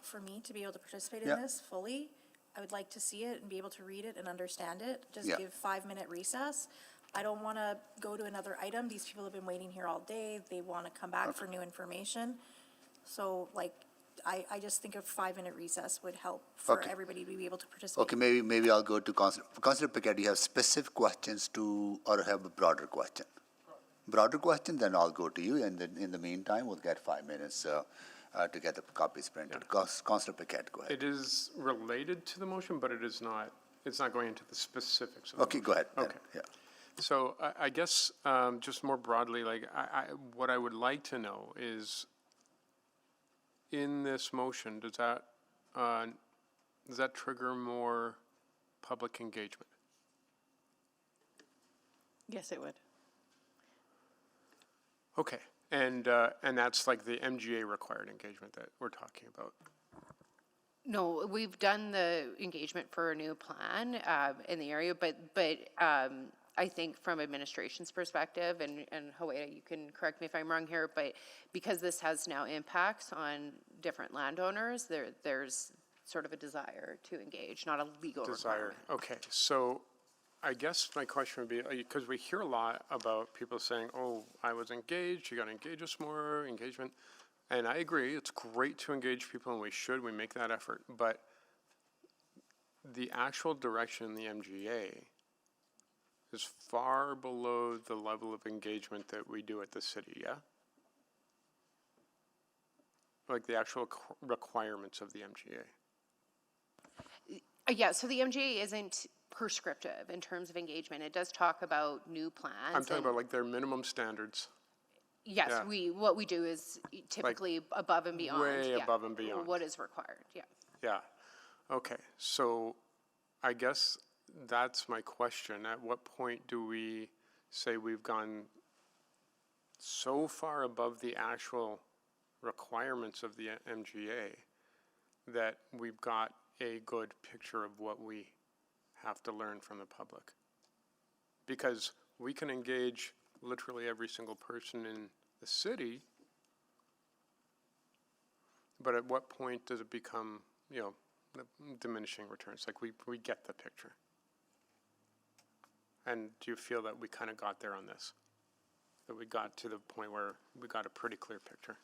C: For me to be able to participate in
B: Yeah.
C: this fully, I would like to see it and be able to read it and understand it. Just
B: Yeah.
C: give 5-minute recess. I don't want to go to another item. These people have been waiting here all day. They want to come back for new information. So I just think a 5-minute recess would help for
B: Okay.
C: everybody to be able to participate.
B: Okay, maybe I'll go to Councillor Piquet. Do you have specific questions or have a broader question? Broader question, then I'll go to you, and then in the meantime, we'll get 5 minutes to get the copies printed. Councillor Piquet, go ahead.
W: It is related to the motion, but it's not going into the specifics of the
B: Okay,
W: motion.
B: go ahead. then.
W: Okay.
B: Yeah.
W: So I guess just more broadly, what I would like to know is, in this motion, does that trigger more public engagement?
D: Yes, it would.
W: Okay, and that's like the MGA required engagement that we're talking about.
G: No, we've done the engagement for a new plan in the area, but I think from administration's perspective, and Hawaii, you can correct me if I'm wrong here, but because this has now impacts on different landowners, there's sort of a desire to engage, not a legal requirement.
W: Okay, so I guess my question would be, because we hear a lot about people saying, oh, I was engaged, you got to engage us more, engagement. And I agree, it's great to engage people, and we make that effort. But the actual direction in the MGA is far below the level of engagement that we do at the city, yeah? Like the actual requirements of the MGA.
G: Yeah, so the MGA isn't prescriptive in terms of engagement. It does talk about new plans.
W: I'm talking about like their minimum standards.
G: Yes,
W: Yeah.
G: what we do is typically above and beyond.
W: Way
G: yeah,
W: above and beyond.
G: What is required, yeah.
W: Yeah, okay, so I guess that's my question. At what point do we say we've gone so far above the actual requirements of the MGA that we've got a good picture of what we have to learn from the public? Because we can engage literally every single person in the city, but at what point does it become, diminishing returns? Like we get the picture. And do you feel that we kind of got there on this? That we got to the point where we got a pretty clear picture?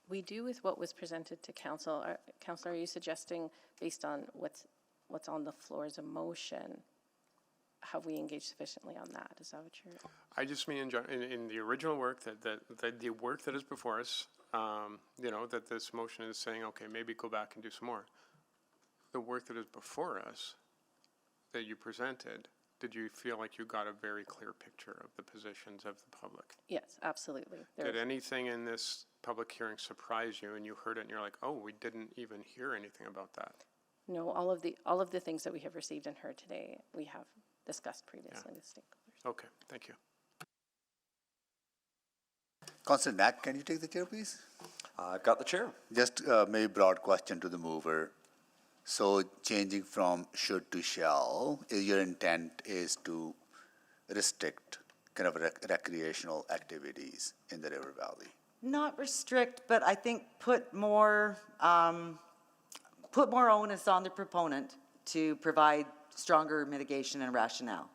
D: We do with what was presented to council. Councillor, are you suggesting, based on what's on the floor as a motion, have we engaged sufficiently on that? Is that what you're?
W: I just mean in the original work that the work that is before us, that this motion is saying, okay, maybe go back and do some more. The work that is before us that you presented, did you feel like you got a very clear picture of the positions of the public?
D: Yes, absolutely.
W: Did anything in this public hearing surprise you and you heard it and you're like, oh, we didn't even hear anything about that?
D: No, all of the things that we have received and heard today, we have discussed previously with stakeholders.
W: Okay, thank you.
B: Councillor Knack, can you take the chair, please?
I: I've got the chair.
B: Just maybe broad question to the mover. So changing from should to shall, your intent is to restrict kind of recreational activities in the river valley?
M: Not restrict, but I think put more onus on the proponent to provide stronger mitigation and rationale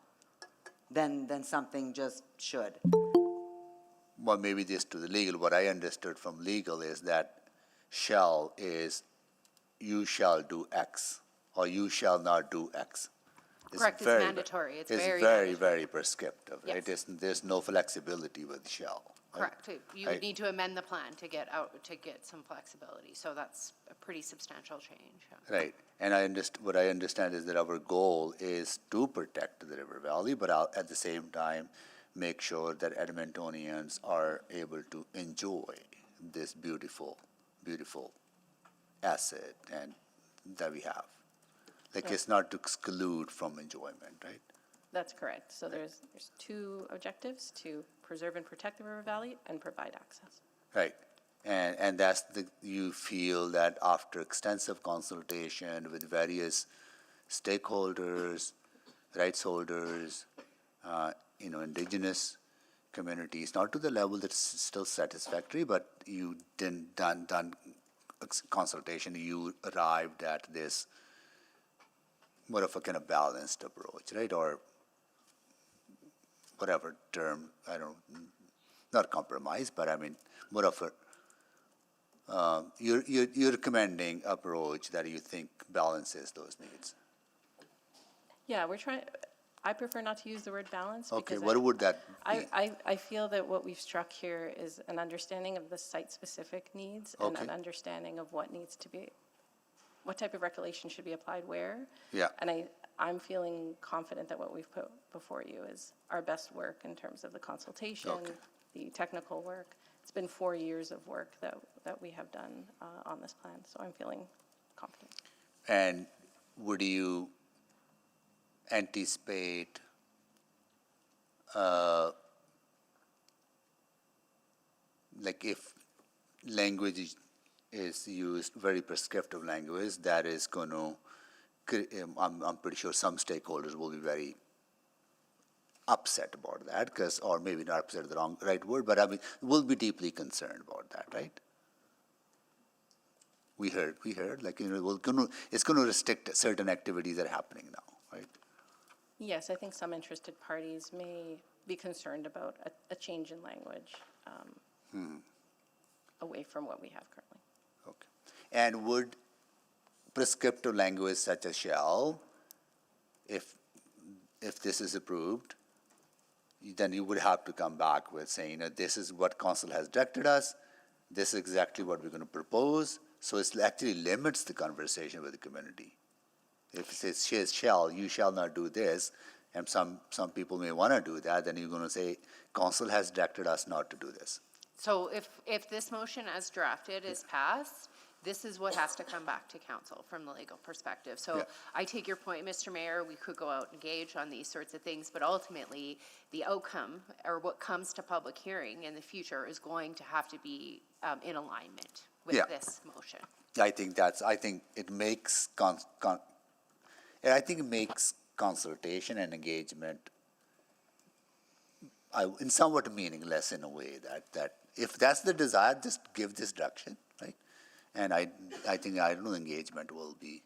M: than something just should.
B: Well, maybe this to the legal. What I understood from legal is that shall is you shall do X or you shall not do X.
G: Correct, it's mandatory. It's very
B: very,
G: mandatory.
B: very prescriptive, right?
G: Yes.
B: There's no flexibility with shall. Right?
G: Correct. You would
B: Right.
G: need to amend the plan to get some flexibility. So that's a pretty substantial change. Yeah.
B: Right, and what I understand is that our goal is to protect the river valley, but at the same time, make sure that Edmontonians are able to enjoy this beautiful, beautiful asset and that we have. Like, it's not to exclude from enjoyment, right?
D: That's correct. So there's two objectives: to preserve and protect the river valley and provide access.
B: Right, and that's you feel that after extensive consultation with various stakeholders, rights holders, indigenous communities, not to the level that's still satisfactory, but you done consultation, you arrived at this more of a kind of balanced approach, right? Or whatever term, not compromise, but I mean, more of a, you're recommending approach that you think balances those needs.
D: Yeah, I prefer not to use the word balance.
B: Okay,
D: because
B: what would that be?
D: I feel that what we've struck here is an understanding of the site-specific needs and an understanding of what needs to be, what type of regulation should be applied where.
B: Yeah.
D: And I'm feeling confident that what we've put before you is our best work in terms of the consultation, the technical work. It's been 4 years of work that we have done on this plan, so I'm feeling confident.
B: And would you anticipate like if language is used, very prescriptive language, that is going to, I'm pretty sure some stakeholders will be very upset about that, or maybe not upset is the right word, but I mean, will be deeply concerned about that, right? We heard, like, it's going to restrict certain activities that are happening now, right?
D: Yes, I think some interested parties may be concerned about a change in language away from what we have currently.
B: Okay. And would prescriptive language such as shall, if this is approved, then you would have to come back with saying, this is what council has directed us, this is exactly what we're going to propose, so it actually limits the conversation with the community. If it says shall, you shall not do this, and some people may want to do that, then you're going to say, council has directed us not to do this.
G: So if this motion as drafted is passed, this is what has to come back to council from the legal perspective. So I take your point, Mr. Mayor, we could go out and engage on these sorts of things, but ultimately the outcome or what comes to public hearing in the future is going to have to be in alignment with this motion.
B: I think it makes consultation and engagement in somewhat meaningless in a way that if that's the desire, just give this direction, right? And I think engagement will be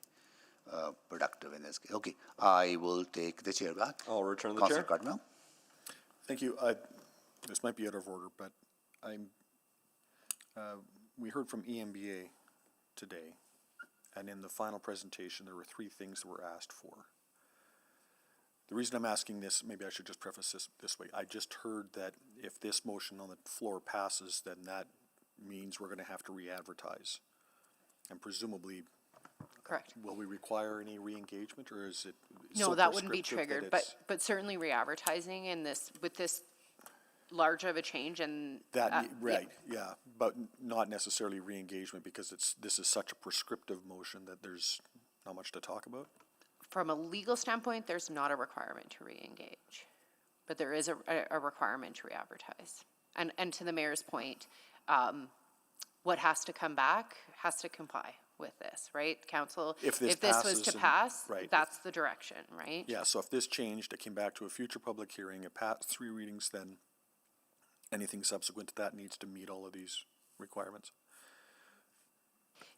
B: productive in this case. Okay, I will take the chair back.
I: I'll return the
B: Councilor
I: chair.
B: Cardinal.
O: Thank you. This might be out of order, but we heard from EMBA today, and in the final presentation, there were 3 things that were asked for. The reason I'm asking this, maybe I should just preface this way. I just heard that if this motion on the floor passes, then that means we're going to have to re-advertise. And presumably,
G: correct.
O: Will we require any re-engagement, or is it
G: No, that wouldn't be triggered, but certainly re-advertising in this, with this large of a change and.
O: But not necessarily re-engagement, because this is such a prescriptive motion that there's not much to talk about.
G: From a legal standpoint, there's not a requirement to re-engage, but there is a requirement to re-advertise. And to the mayor's point, what has to come back has to comply with this, right? Council, if this was to pass, that's the direction, right?
O: Yeah, so if this changed, it came back to a future public hearing, it passed 3 readings, then anything subsequent to that needs to meet all of these requirements.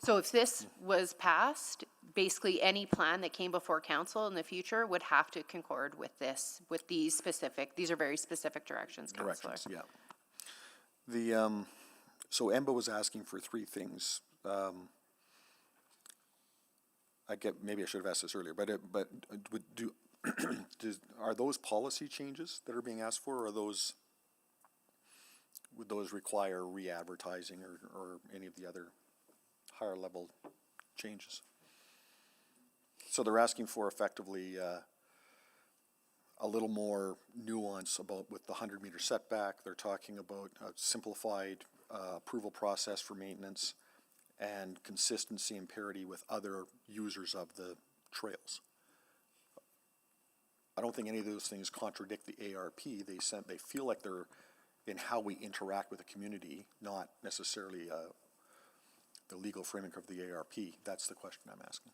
G: So if this was passed, basically any plan that came before council in the future would have to concord with this, with these are very specific directions, Councillor.
O: Directions, yeah. So EMBA was asking for 3 things. maybe I should have asked this earlier, but are those policy changes that are being asked for, or would those require re-advertising or any of the other higher level changes? So they're asking for effectively a little more nuance with the 100-meter setback. They're talking about a simplified approval process for maintenance and consistency and parity with other users of the trails. I don't think any of those things contradict the ARP. They feel like they're in how we interact with the community, not necessarily the legal framework of the ARP. That's the question I'm asking.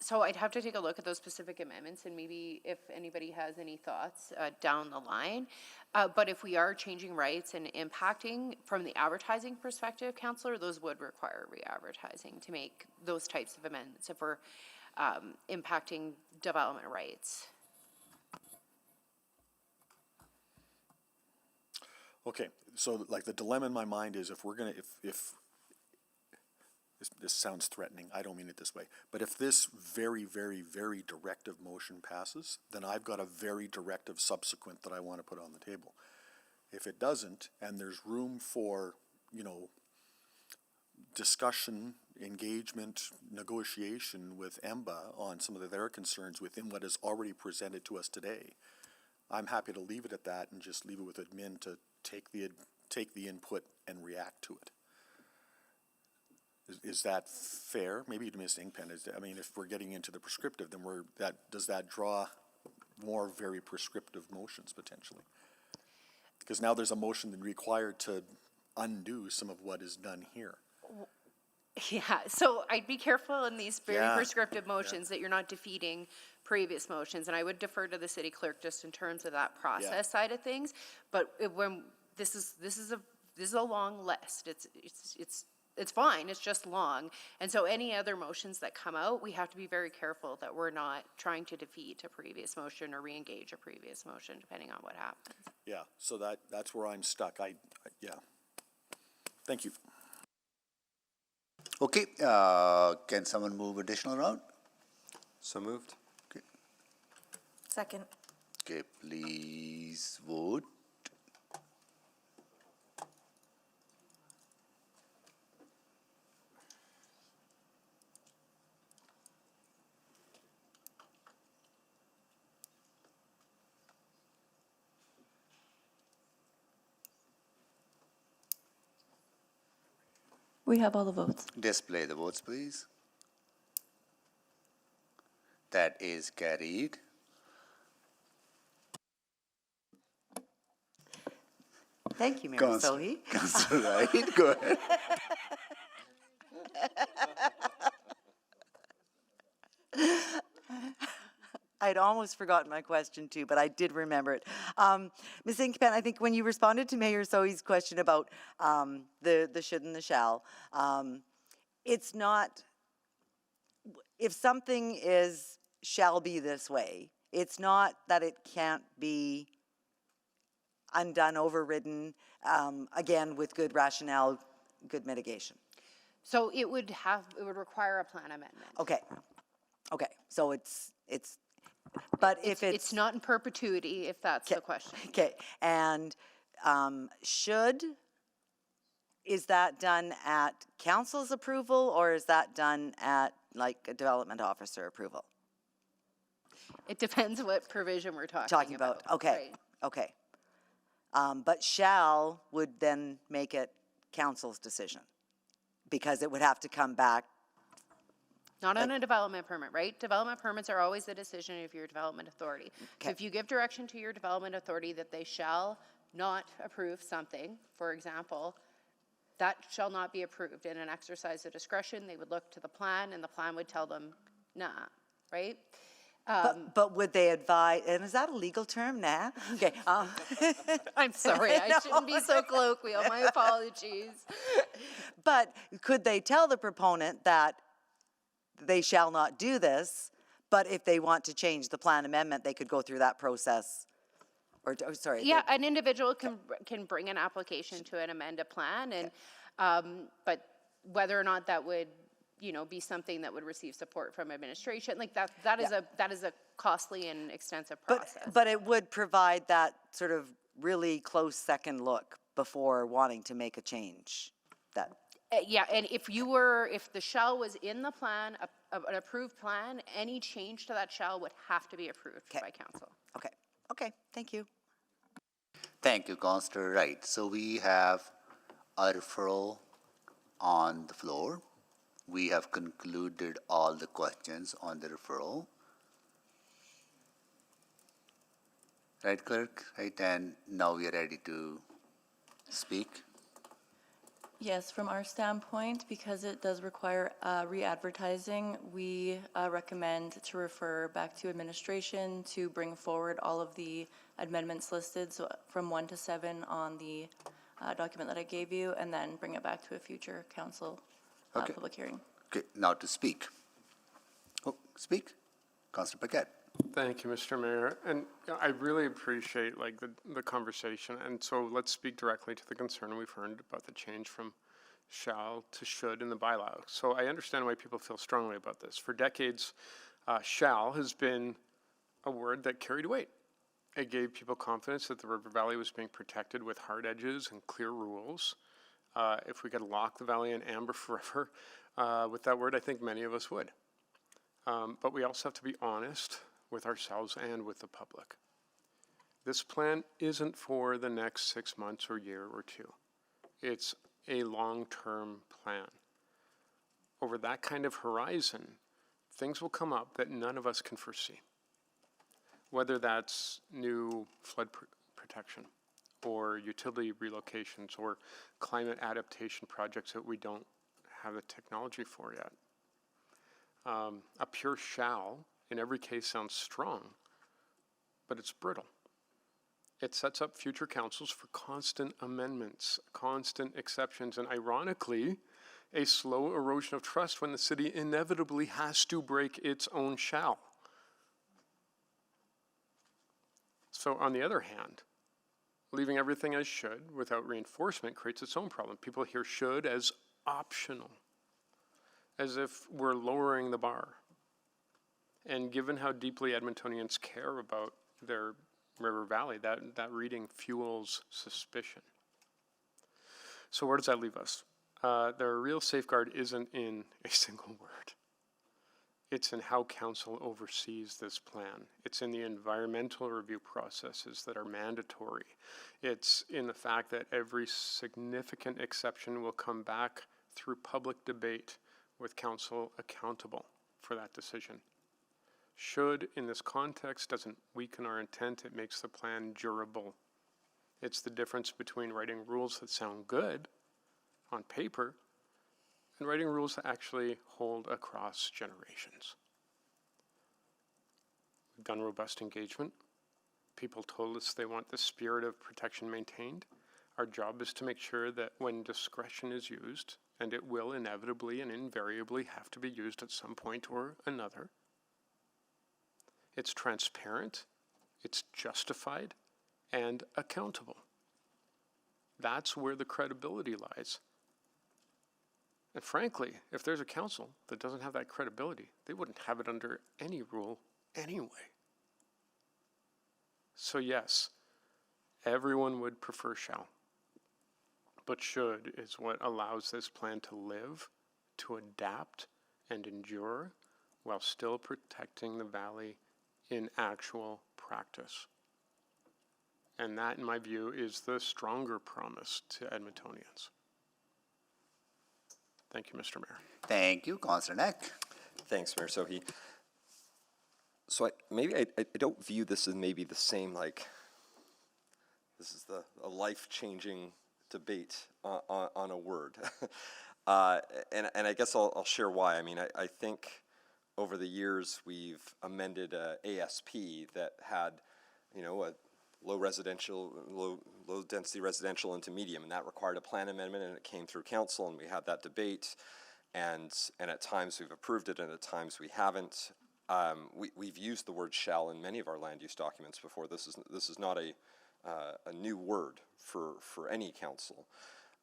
G: So I'd have to take a look at those specific amendments and maybe if anybody has any thoughts down the line. But if we are changing rights and impacting from the advertising perspective, Councillor, those would require re-advertising to make those types of amendments if we're impacting development rights.
O: Okay, so like the dilemma in my mind is if we're gonna, if this sounds threatening, I don't mean it this way, but if this very, very, very directive motion passes, then I've got a very directive subsequent that I want to put on the table. If it doesn't, and there's room for, discussion, engagement, negotiation with EMBA on some of their concerns within what is already presented to us today, I'm happy to leave it at that and just leave it with admin to take the input and react to it. Is that fair? Maybe Ms. Inkpen, if we're getting into the prescriptive, then does that draw more very prescriptive motions potentially? Because now there's a motion required to undo some of what is done here.
G: Yeah, so I'd be careful in these very prescriptive motions that you're not defeating previous motions, and I would defer to the city clerk just in terms of that process side of things. But when this is a long list. It's fine. It's just long, and so any other motions that come out, we have to be very careful that we're not trying to defeat a previous motion or re-engage a previous motion, depending on what happens.
O: Yeah, so that's where I'm stuck. Thank you.
B: Okay, can someone move additional round?
I: So moved.
B: Okay.
Q: Second.
B: Okay, please vote.
Q: We have all the votes.
B: Display the votes, please. That is carried.
M: Thank you, Mayor Sohi.
B: Councillor Wright, go ahead.
M: I'd almost forgotten my question too, but I did remember it. Ms. Inkpen, I think when you responded to Mayor Sohi's question about the should and the shall, it's not, if something shall be this way, it's not that it can't be undone, overridden, again, with good rationale, good mitigation.
G: So it would require a plan amendment.
M: Okay, so it's, but if
G: it's not in perpetuity, if that's the question.
M: Okay, and is that done at council's approval, or is that done at like a development officer approval?
G: It depends what provision we're talking about.
M: Okay,
G: right.
M: Okay. But shall would then make it council's decision, because it would have to come back.
G: Not on a development permit, right? Development permits are always the decision of your development authority. So if you give direction to your development authority that they shall not approve something, for example, that shall not be approved. In an exercise of discretion, they would look to the plan and the plan would tell them, nah, right?
M: But would they advise, and is that a legal term? Nah? Okay.
G: I'm sorry, I shouldn't be so colloquial. My apologies.
M: But could they tell the proponent that they shall not do this, but if they want to change the plan amendment, they could go through that process? Or sorry.
G: Yeah, an individual can bring an application to amend a plan, and but whether or not that would, be something that would receive support from administration, like that is a costly and extensive process.
M: But it would provide that sort of really close second look before wanting to make a change. That.
G: Yeah, and if the shell was in the plan, an approved plan, any change to that shell would have to be approved by council.
M: Okay, thank you.
B: Thank you, Councillor Wright. So we have a referral on the floor. We have concluded all the questions on the referral. Right, clerk? Right, and now we are ready to speak.
Q: Yes, from our standpoint, because it does require re-advertising, we recommend to refer back to administration to bring forward all of the amendments listed, so from 1 to 7 on the document that I gave you, and then bring it back to a future council public hearing.
B: Okay, now to speak. Speak, Councillor Paquette.
W: Thank you, Mr. Mayor. And I really appreciate the conversation. And so let's speak directly to the concern we've heard about the change from shall to should in the bylaw. So I understand why people feel strongly about this. For decades, shall has been a word that carried weight. It gave people confidence that the river valley was being protected with hard edges and clear rules. If we could lock the valley in amber forever with that word, I think many of us would. But we also have to be honest with ourselves and with the public. This plan isn't for the next 6 months or year or two. It's a long-term plan. Over that kind of horizon, things will come up that none of us can foresee. Whether that's new flood protection or utility relocations or climate adaptation projects that we don't have the technology for yet. A pure shall in every case sounds strong, but it's brittle. It sets up future councils for constant amendments, constant exceptions, and ironically, a slow erosion of trust when the city inevitably has to break its own shall. So on the other hand, leaving everything as should without reinforcement creates its own problem. People hear should as optional, as if we're lowering the bar. And given how deeply Edmontonians care about their river valley, that reading fuels suspicion. So where does that leave us? The real safeguard isn't in a single word. It's in how council oversees this plan. It's in the environmental review processes that are mandatory. It's in the fact that every significant exception will come back through public debate with council accountable for that decision. Should, in this context, doesn't weaken our intent, it makes the plan durable. It's the difference between writing rules that sound good on paper and writing rules that actually hold across generations. We've done robust engagement. People told us they want the spirit of protection maintained. Our job is to make sure that when discretion is used, and it will inevitably and invariably have to be used at some point or another, it's transparent, it's justified, and accountable. That's where the credibility lies. And frankly, if there's a council that doesn't have that credibility, they wouldn't have it under any rule anyway. So yes, everyone would prefer shall, but should is what allows this plan to live, to adapt, and endure while still protecting the valley in actual practice. And that, in my view, is the stronger promise to Edmontonians. Thank you, Mr. Mayor.
B: Thank you, Councillor Neck.
I: Thanks, Mayor Sohi. So I don't view this as maybe the same, this is a life-changing debate on a word. And I guess I'll share why. I mean, I think over the years we've amended a ASP that had, a low density residential into medium, and that required a plan amendment, and it came through council, and we had that debate, and at times we've approved it, and at times we haven't. We've used the word shall in many of our land use documents before. This is not a new word for any council.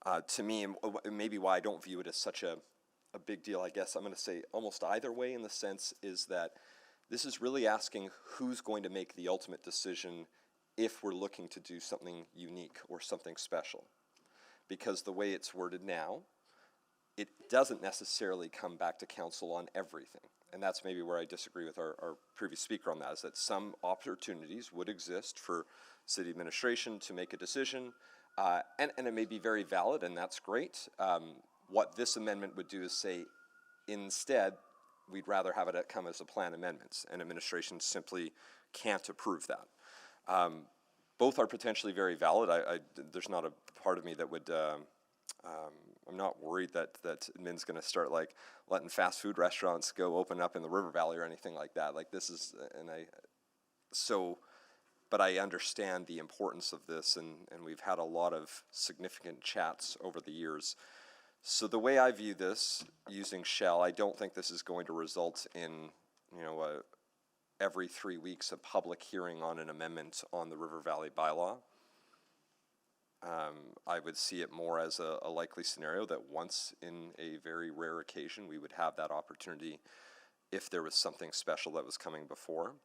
I: To me, and maybe why I don't view it as such a big deal, I guess I'm going to say almost either way, in the sense is that this is really asking who's going to make the ultimate decision if we're looking to do something unique or something special. Because the way it's worded now, it doesn't necessarily come back to council on everything. And that's maybe where I disagree with our previous speaker on that, is that some opportunities would exist for city administration to make a decision, and it may be very valid, and that's great. What this amendment would do is say, instead, we'd rather have it come as a plan amendments, and administration simply can't approve that. Both are potentially very valid. There's not a part of me that would, I'm not worried that admin's gonna start like letting fast food restaurants go open up in the River Valley or anything like that. Like this is, but I understand the importance of this, and we've had a lot of significant chats over the years. So the way I view this, using shall, I don't think this is going to result in, every 3 weeks a public hearing on an amendment on the River Valley bylaw. I would see it more as a likely scenario that once in a very rare occasion we would have that opportunity if there was something special that was coming before.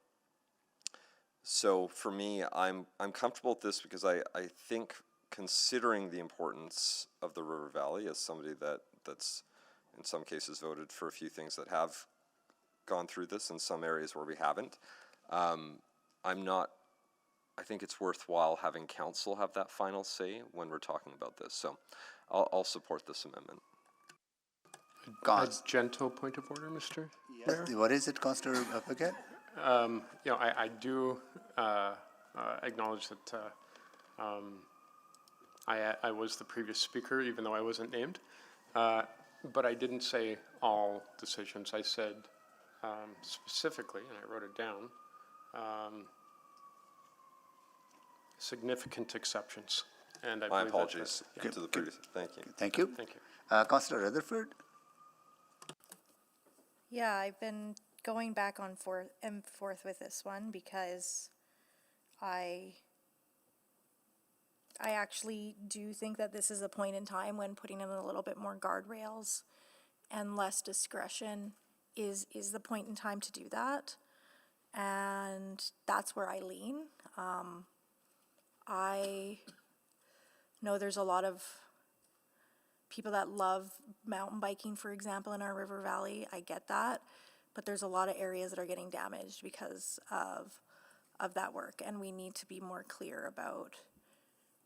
I: So for me, I'm comfortable with this because I think, considering the importance of the River Valley, as somebody that's in some cases voted for a few things that have gone through this, in some areas where we haven't, I think it's worthwhile having council have that final say when we're talking about this. So I'll support this amendment.
W: A gentle point of order, Mr. Mayor?
B: What is it, Councillor Paquette?
W: I do acknowledge that I was the previous speaker, even though I wasn't named. But I didn't say all decisions. I said specifically, and I wrote it down, significant exceptions. And I
I: My
W: believe
I: apologies
W: that,
I: to the previous. Thank you.
B: Thank you.
W: Thank you.
B: Councillor Rutherford?
C: Yeah, I've been going back and forth with this one because I actually do think that this is a point in time when putting in a little bit more guardrails and less discretion is the point in time to do that. And that's where I lean. I know there's a lot of people that love mountain biking, for example, in our River Valley. I get that. But there's a lot of areas that are getting damaged because of that work. And we need to be more clear about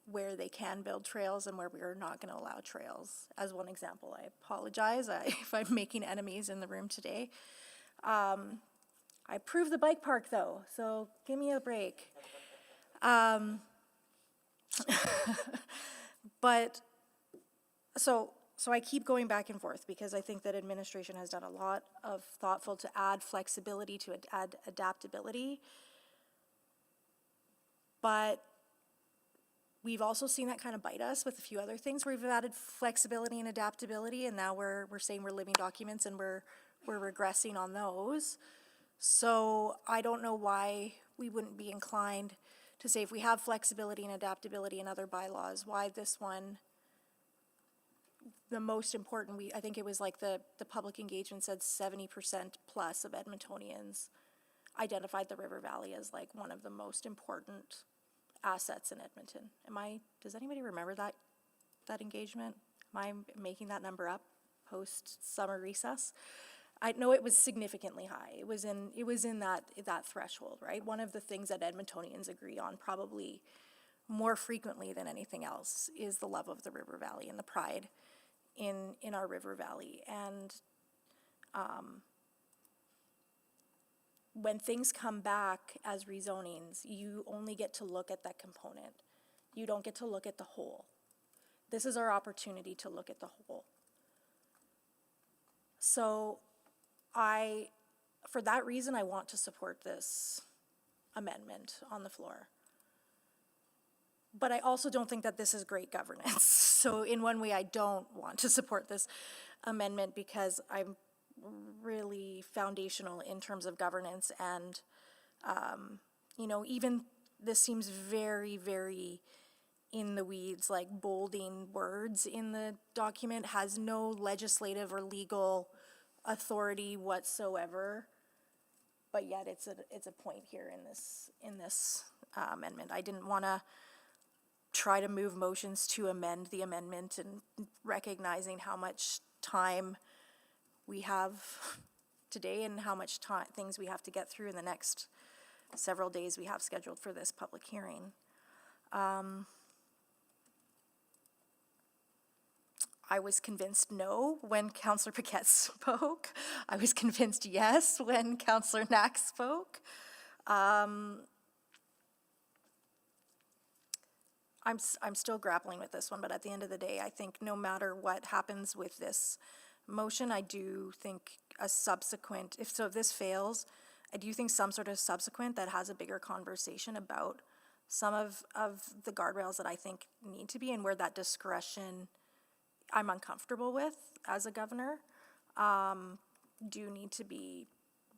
C: where they can build trails and where we are not going to allow trails. As one example, I apologize if I'm making enemies in the room today. I approved the bike park though, so give me a break. But so I keep going back and forth because I think that administration has done a lot of thoughtful to add flexibility, to add adaptability. But we've also seen that kind of bite us with a few other things where we've added flexibility and adaptability, and now we're saying we're living documents and we're regressing on those. So I don't know why we wouldn't be inclined to say, if we have flexibility and adaptability in other bylaws, why this one, the most important, I think it was like the public engagement said 70% plus of Edmontonians identified the River Valley as like one of the most important assets in Edmonton. Does anybody remember that engagement? Am I making that number up post summer recess? I know it was significantly high. It was in that threshold, right? One of the things that Edmontonians agree on probably more frequently than anything else is the love of the River Valley and the pride in our River Valley. And when things come back as rezonings, you only get to look at that component. You don't get to look at the whole. This is our opportunity to look at the whole. So for that reason, I want to support this amendment on the floor. But I also don't think that this is great governance. So in one way, I don't want to support this amendment because I'm really foundational in terms of governance. And, even this seems very, very in the weeds, like bolding words in the document has no legislative or legal authority whatsoever. But yet it's a point here in this amendment. I didn't want to try to move motions to amend the amendment, and recognizing how much time we have today and how much time things we have to get through in the next several days we have scheduled for this public hearing. I was convinced no when Councillor Paquette spoke. I was convinced yes when Councillor Knack spoke. I'm still grappling with this one, but at the end of the day, I think no matter what happens with this motion, I do think a subsequent, if this fails, I do think some sort of subsequent that has a bigger conversation about some of the guardrails that I think need to be, and where that discretion I'm uncomfortable with as a governor, do need to be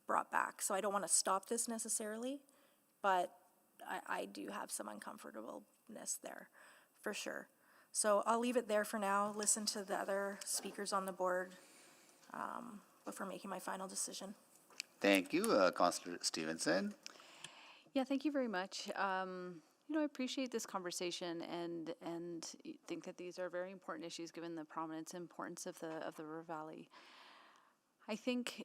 C: brought back. So I don't want to stop this necessarily, but I do have some uncomfortableness there, for sure. So I'll leave it there for now, listen to the other speakers on the board before making my final decision.
B: Thank you, Councillor Stevenson.
K: Yeah, thank you very much. You know, I appreciate this conversation and think that these are very important issues given the prominence and importance of the River Valley. I think,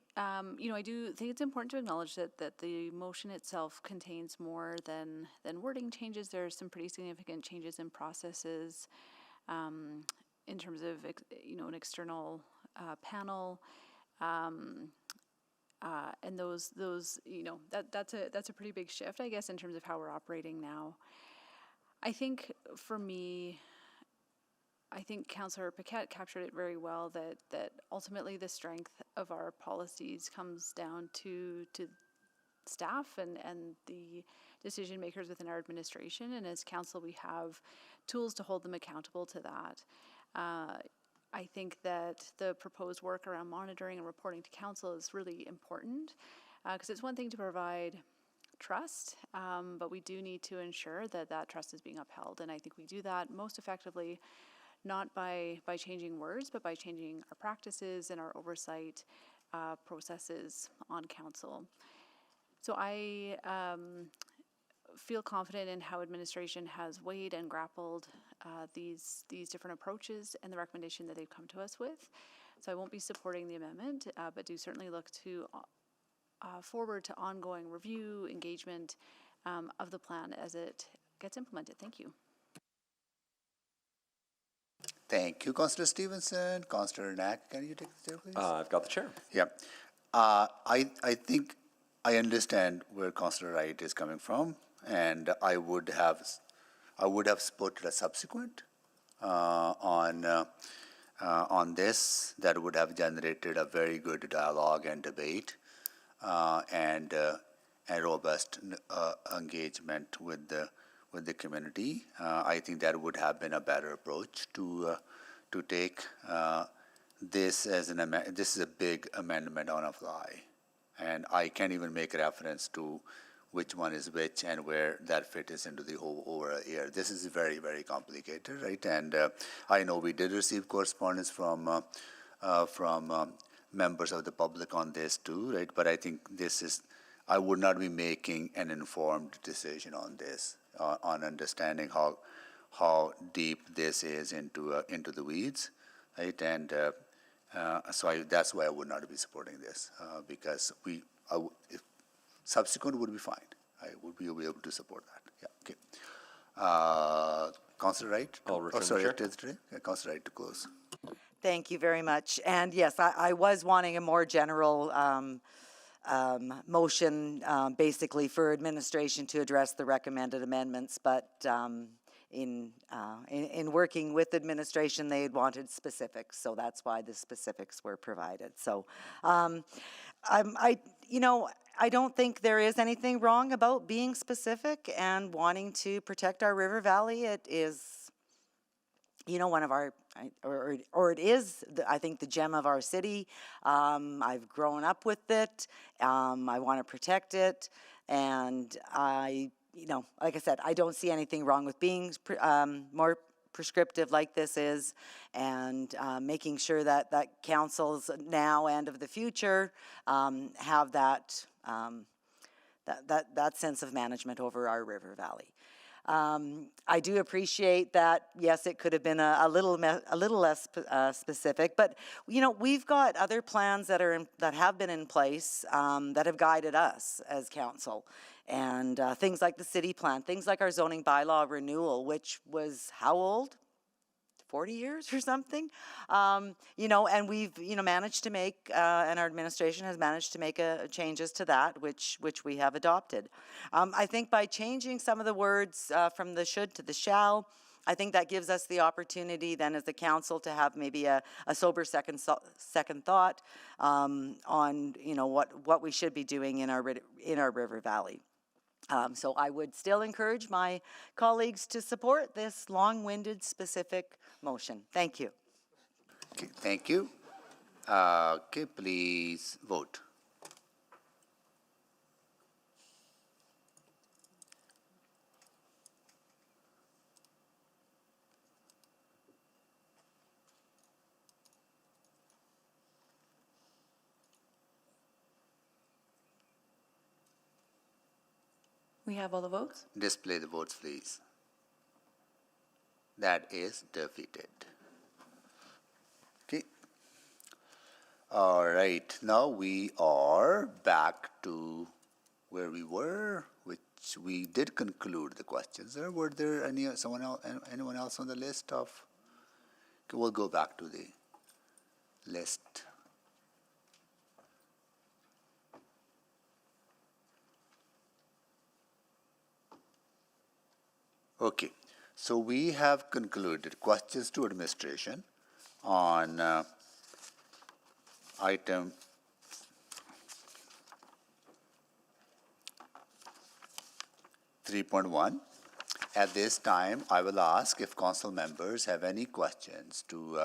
K: you know, I do think it's important to acknowledge that the motion itself contains more than wording changes. There are some pretty significant changes in processes in terms of, you know, an external panel. And those, you know, that's a pretty big shift, I guess, in terms of how we're operating now. I think for me, I think Councillor Paquette captured it very well, that ultimately the strength of our policies comes down to staff and the decision makers within our administration. And as council, we have tools to hold them accountable to that. I think that the proposed work around monitoring and reporting to council is really important, because it's one thing to provide trust, but we do need to ensure that that trust is being upheld. And I think we do that most effectively not by changing words, but by changing our practices and our oversight processes on council. So I feel confident in how administration has weighed and grappled these different approaches and the recommendation that they've come to us with. So I won't be supporting the amendment, but do certainly look to forward to ongoing review, engagement of the plan as it gets implemented. Thank you.
B: Thank you, Councillor Stevenson. Councillor Knack, can you take the chair, please?
I: I've got the chair.
B: Yeah. I think I understand where Councillor Wright is coming from, and I would have supported a subsequent on this that would have generated a very good dialogue and debate and robust engagement with the community. I think that would have been a better approach to take. This is a big amendment on a fly, and I can't even make reference to which one is which and where that fits into the whole overall year. This is very, very complicated, right? And I know we did receive correspondence from members of the public on this too, right? But I think I would not be making an informed decision on this, on understanding how deep this is into the weeds, right? And so that's why I would not be supporting this, because if subsequent would be fine. I would be able to support that. Yeah. Okay. Councillor Wright.
I: I'll return the chair.
B: Councillor Wright to close.
M: Thank you very much. And yes, I was wanting a more general motion, basically for administration to address the recommended amendments, but in working with administration, they had wanted specifics, so that's why the specifics were provided. So, I don't think there is anything wrong about being specific and wanting to protect our river valley. It is, one of our, or it is, I think, the gem of our city. I've grown up with it. I want to protect it, and I like I said, I don't see anything wrong with being more prescriptive like this is, and making sure that councils now and of the future have that sense of management over our river valley. I do appreciate that. Yes, it could have been a little less specific, but we've got other plans that have been in place that have guided us as council, and things like the city plan, things like our zoning bylaw renewal, which was how old? 40 years or something, and we've managed to make, and our administration has managed to make changes to that, which we have adopted. I think by changing some of the words from the should to the shall, I think that gives us the opportunity then as the council to have maybe a sober second thought on what we should be doing in our river valley. So I would still encourage my colleagues to support this long-winded, specific motion. Thank you.
B: Okay, thank you. Okay, please vote.
Q: We have all the votes?
B: Display the votes, please. That is defeated. Okay. All right. Now we are back to where we were, which we did conclude the questions. Were there anyone else on the list of? Okay, we'll go back to the list. Okay, so we have concluded questions to administration on item 3.1. At this time, I will ask if council members have any questions to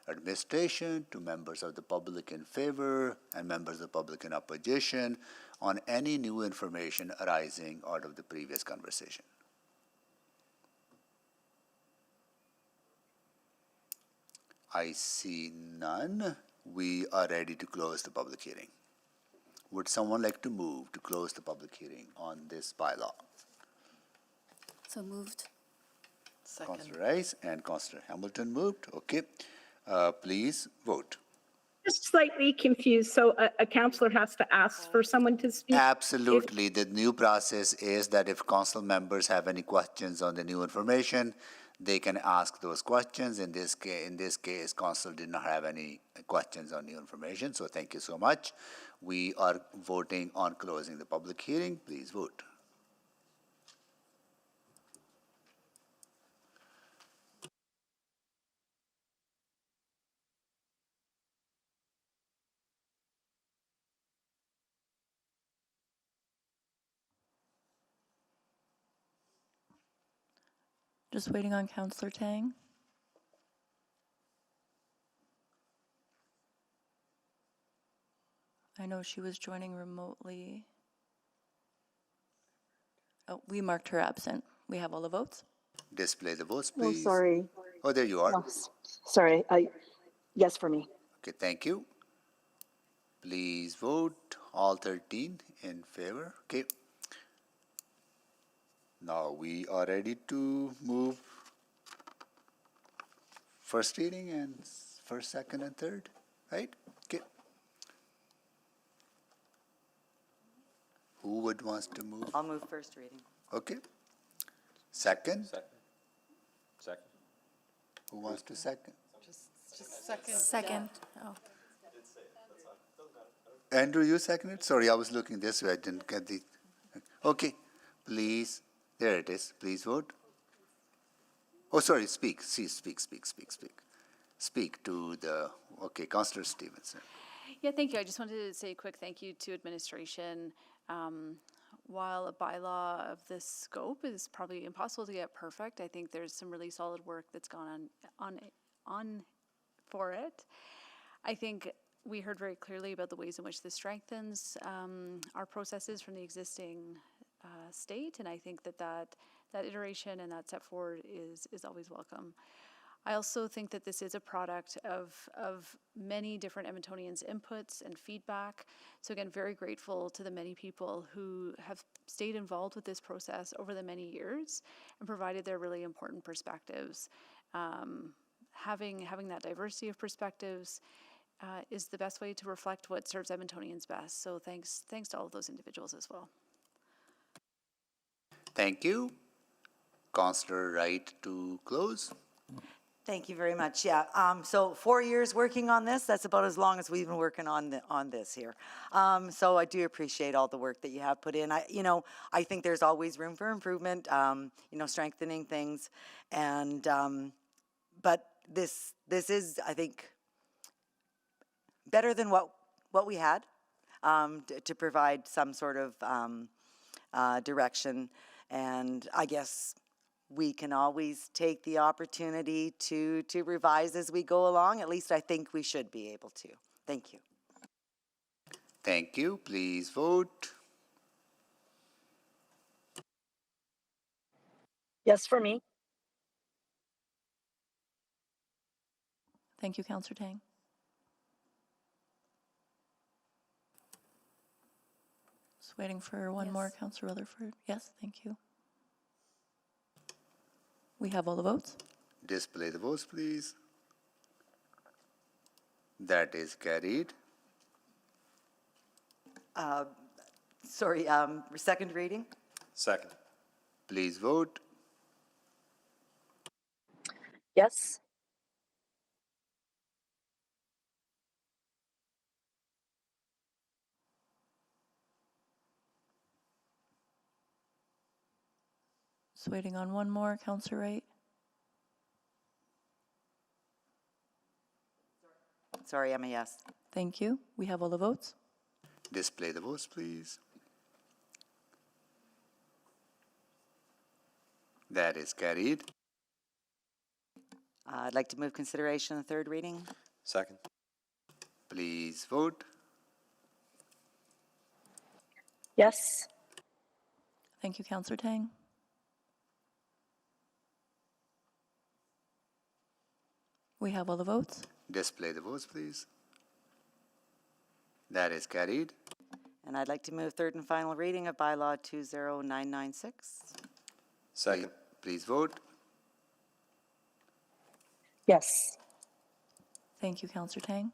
B: administration, to members of the public in favor, and members of the public in opposition on any new information arising out of the previous conversation. I see none. We are ready to close the public hearing. Would someone like to move to close the public hearing on this bylaw?
U: So moved.
Q: Second.
B: Councillor Rice and Councillor Hamilton moved. Okay. Please vote.
N: Just slightly confused. So a councillor has to ask for someone to speak?
B: Absolutely. The new process is that if council members have any questions on the new information, they can ask those questions. In this case, council did not have any questions on new information. So thank you so much. We are voting on closing the public hearing. Please vote.
Q: Just waiting on Councillor Tang. I know she was joining remotely. Oh, we marked her absent. We have all the votes?
B: Display the votes, please.
J: Oh, sorry.
B: Oh, there you are.
J: Oh, sorry. Yes for me.
B: Okay, thank you. Please vote, all 13 in favor. Okay. Now we are ready to move first reading and first, second, and third, right? Okay. Who would wants to move?
M: I'll move first reading.
B: Okay. Second?
I: Second.
B: Who wants to second?
Q: Just second.
U: Second. Oh.
B: Andrew, you seconded? Sorry, I was looking this way. I didn't get the. Okay, please. There it is. Please vote. Oh, sorry. Speak. Speak to the. Okay, Councillor Stevenson.
K: Yeah, thank you. I just wanted to say a quick thank you to administration. While a bylaw of this scope is probably impossible to get perfect, I think there's some really solid work that's gone on for it. I think we heard very clearly about the ways in which this strengthens our processes from the existing state, and I think that iteration and that step forward is always welcome. I also think that this is a product of many different Edmontonians' inputs and feedback. So again, very grateful to the many people who have stayed involved with this process over the many years and provided their really important perspectives. Having that diversity of perspectives is the best way to reflect what serves Edmontonians best. So thanks to all of those individuals as well.
B: Thank you. Councillor Wright to close.
M: Thank you very much. Yeah, so 4 years working on this, that's about as long as we've been working on this here. So I do appreciate all the work that you have put in. I think there's always room for improvement, strengthening things. And, but this is, I think, better than what we had to provide some sort of direction. And I guess we can always take the opportunity to revise as we go along. At least I think we should be able to. Thank you.
B: Thank you. Please vote.
J: Yes for me.
Q: Thank you, Councillor Tang. Just waiting for one more, Councillor Rutherford. Yes, thank you. We have all the votes.
B: Display the votes, please. That is carried.
M: Sorry, second reading?
I: Second.
B: Please vote.
J: Yes.
Q: Just waiting on one more, Councillor Wright.
M: Sorry, I'm a yes.
Q: Thank you. We have all the votes.
B: Display the votes, please. That is carried.
M: I'd like to move consideration of third reading.
I: Second.
B: Please vote.
J: Yes.
Q: Thank you, Councillor Tang. We have all the votes.
B: Display the votes, please. That is carried.
M: And I'd like to move third and final reading of Bylaw 20996.
I: Second.
B: Please vote.
J: Yes.
Q: Thank you, Councillor Tang.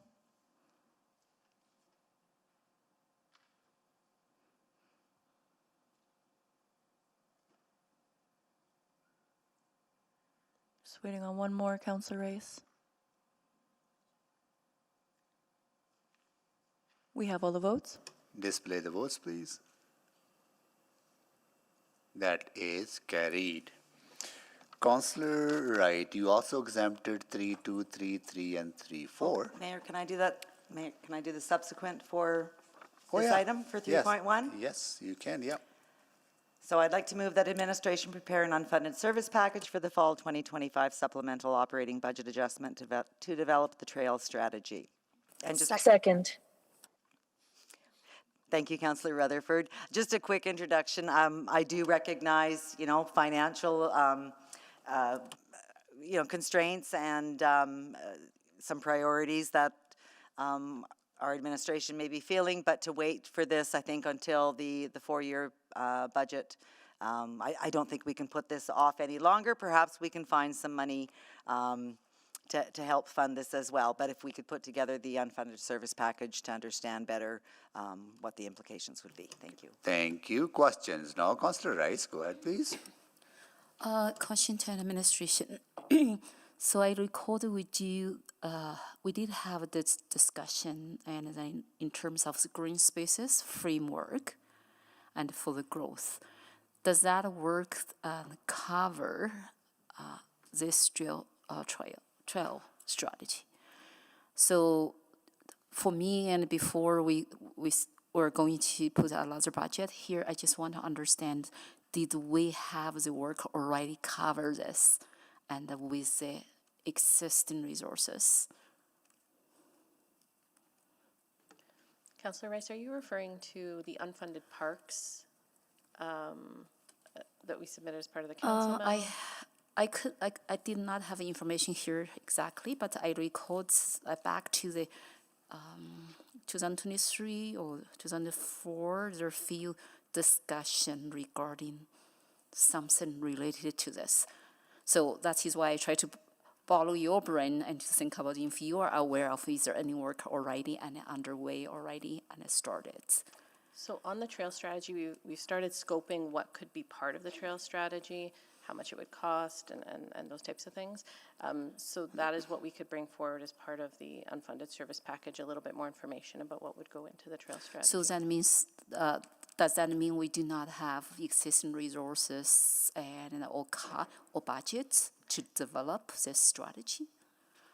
Q: Just waiting on one more, Councillor Rice. We have all the votes.
B: Display the votes, please. That is carried. Councillor Wright, you also exempted 3.2, 3.3, and 3.4.
M: Mayor, can I do that? Mayor, can I do the subsequent for
B: Oh,
M: this
B: yeah.
M: item for 3.1?
B: Yes, you can, yep.
M: So I'd like to move that administration prepare an unfunded service package for the fall 2025 supplemental operating budget adjustment to develop the trail strategy. And just
J: Second.
M: Thank you, Councillor Rutherford. Just a quick introduction. I do recognize, financial, constraints and some priorities that our administration may be feeling, but to wait for this, I think, until the four-year budget, I don't think we can put this off any longer. Perhaps we can find some money to help fund this as well. But if we could put together the unfunded service package to understand better what the implications would be. Thank you.
B: Thank you. Questions now? Councillor Rice, go ahead, please.
H: Question to administration. So I recall that we did have this discussion, and then in terms of the green spaces framework and for the growth, does that work cover this trail strategy? So for me, and before we were going to put a larger budget here, I just want to understand, did we have the work already cover this and with the existing resources?
D: Councillor Rice, are you referring to the unfunded parks that we submitted as part of the council memo?
H: I did not have information here exactly, but I recalled back to the 2023 or 2004, there are few discussion regarding something related to this. So that is why I try to follow your brain and to think about if you are aware of is there any work already and underway already and started.
D: So on the trail strategy, we started scoping what could be part of the trail strategy, how much it would cost, and those types of things. So that is what we could bring forward as part of the unfunded service package, a little bit more information about what would go into the trail strategy.
H: So that means, does that mean we do not have existing resources and or budgets to develop this strategy?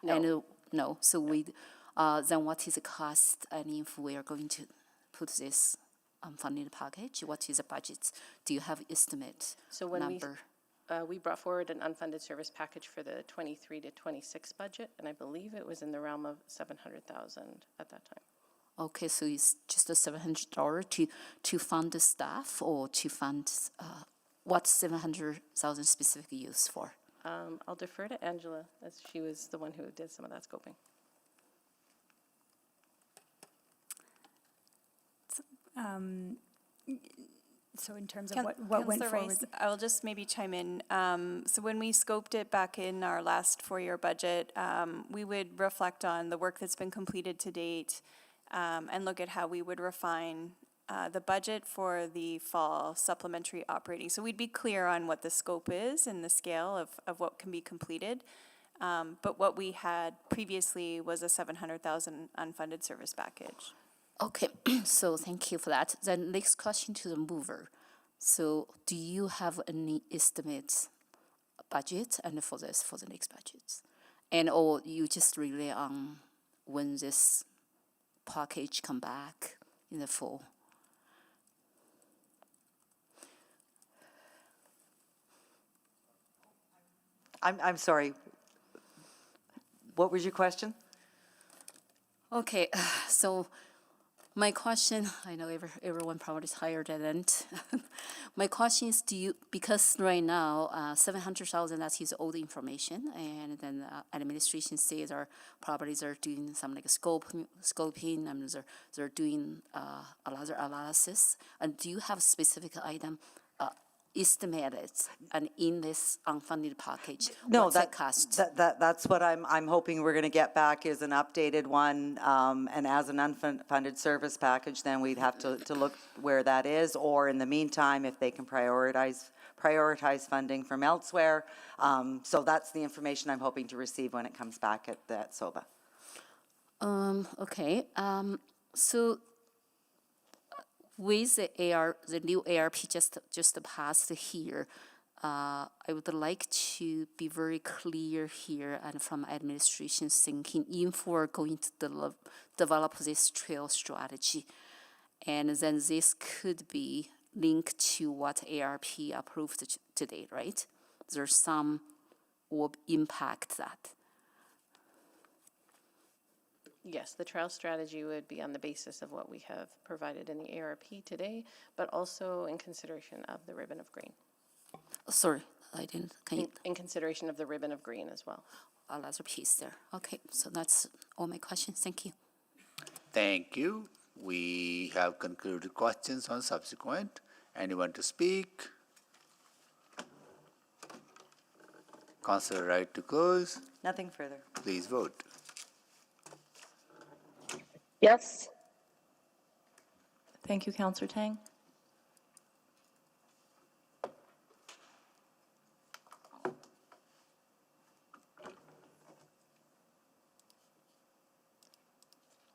D: No.
H: And, no. So we, then what is the cost? And if we are going to put this unfunded package, what is the budget? Do you have estimate
D: So when
H: number?
D: we brought forward an unfunded service package for the 23 to 26 budget, and I believe it was in the realm of $700,000 at that time.
H: Okay, so it's just a $700 to fund the staff or to fund, what's 700,000 specifically used for?
D: I'll defer to Angela, as she was the one who did some of that scoping.
A: So in terms of what went
U: Councillor
A: forward?
U: Rice, I'll just maybe chime in. So when we scoped it back in our last four-year budget, we would reflect on the work that's been completed to date and look at how we would refine the budget for the fall supplementary operating. So we'd be clear on what the scope is and the scale of what can be completed. But what we had previously was a $700,000 unfunded service package.
H: Okay, so thank you for that. Then next question to the mover. So do you have any estimates budget and for this, for the next budget? And or you just rely on when this package come back in the fall?
M: I'm sorry. What was your question?
H: Okay, so my question, I know everyone probably is tired at the end. My question is, because right now, 700,000, that is old information, and then administration says our properties are doing some like scoping, and they're doing another analysis. And do you have a specific item estimated and in this unfunded package?
M: No,
H: what's that cost?
M: That's what I'm hoping we're going to get back is an updated one, and as an unfunded service package, then we'd have to look where that is, or in the meantime, if they can prioritize funding from elsewhere. So that's the information I'm hoping to receive when it comes back at SOBA.
H: Okay. So with the new ARP just passed here, I would like to be very clear here and from administration thinking if we're going to develop this trail strategy, and then this could be linked to what ARP approved today, right? There's some will impact that.
D: Yes, the trail strategy would be on the basis of what we have provided in the ARP today, but also in consideration of the ribbon of green.
H: Sorry, I didn't. Can you?
D: In consideration of the ribbon of green as well.
H: Another piece there. Okay, so that's all my questions. Thank you.
B: Thank you. We have concluded questions on subsequent. Anyone to speak? Councillor Wright to close.
M: Nothing further.
B: Please vote.
J: Yes.
Q: Thank you, Councillor Tang.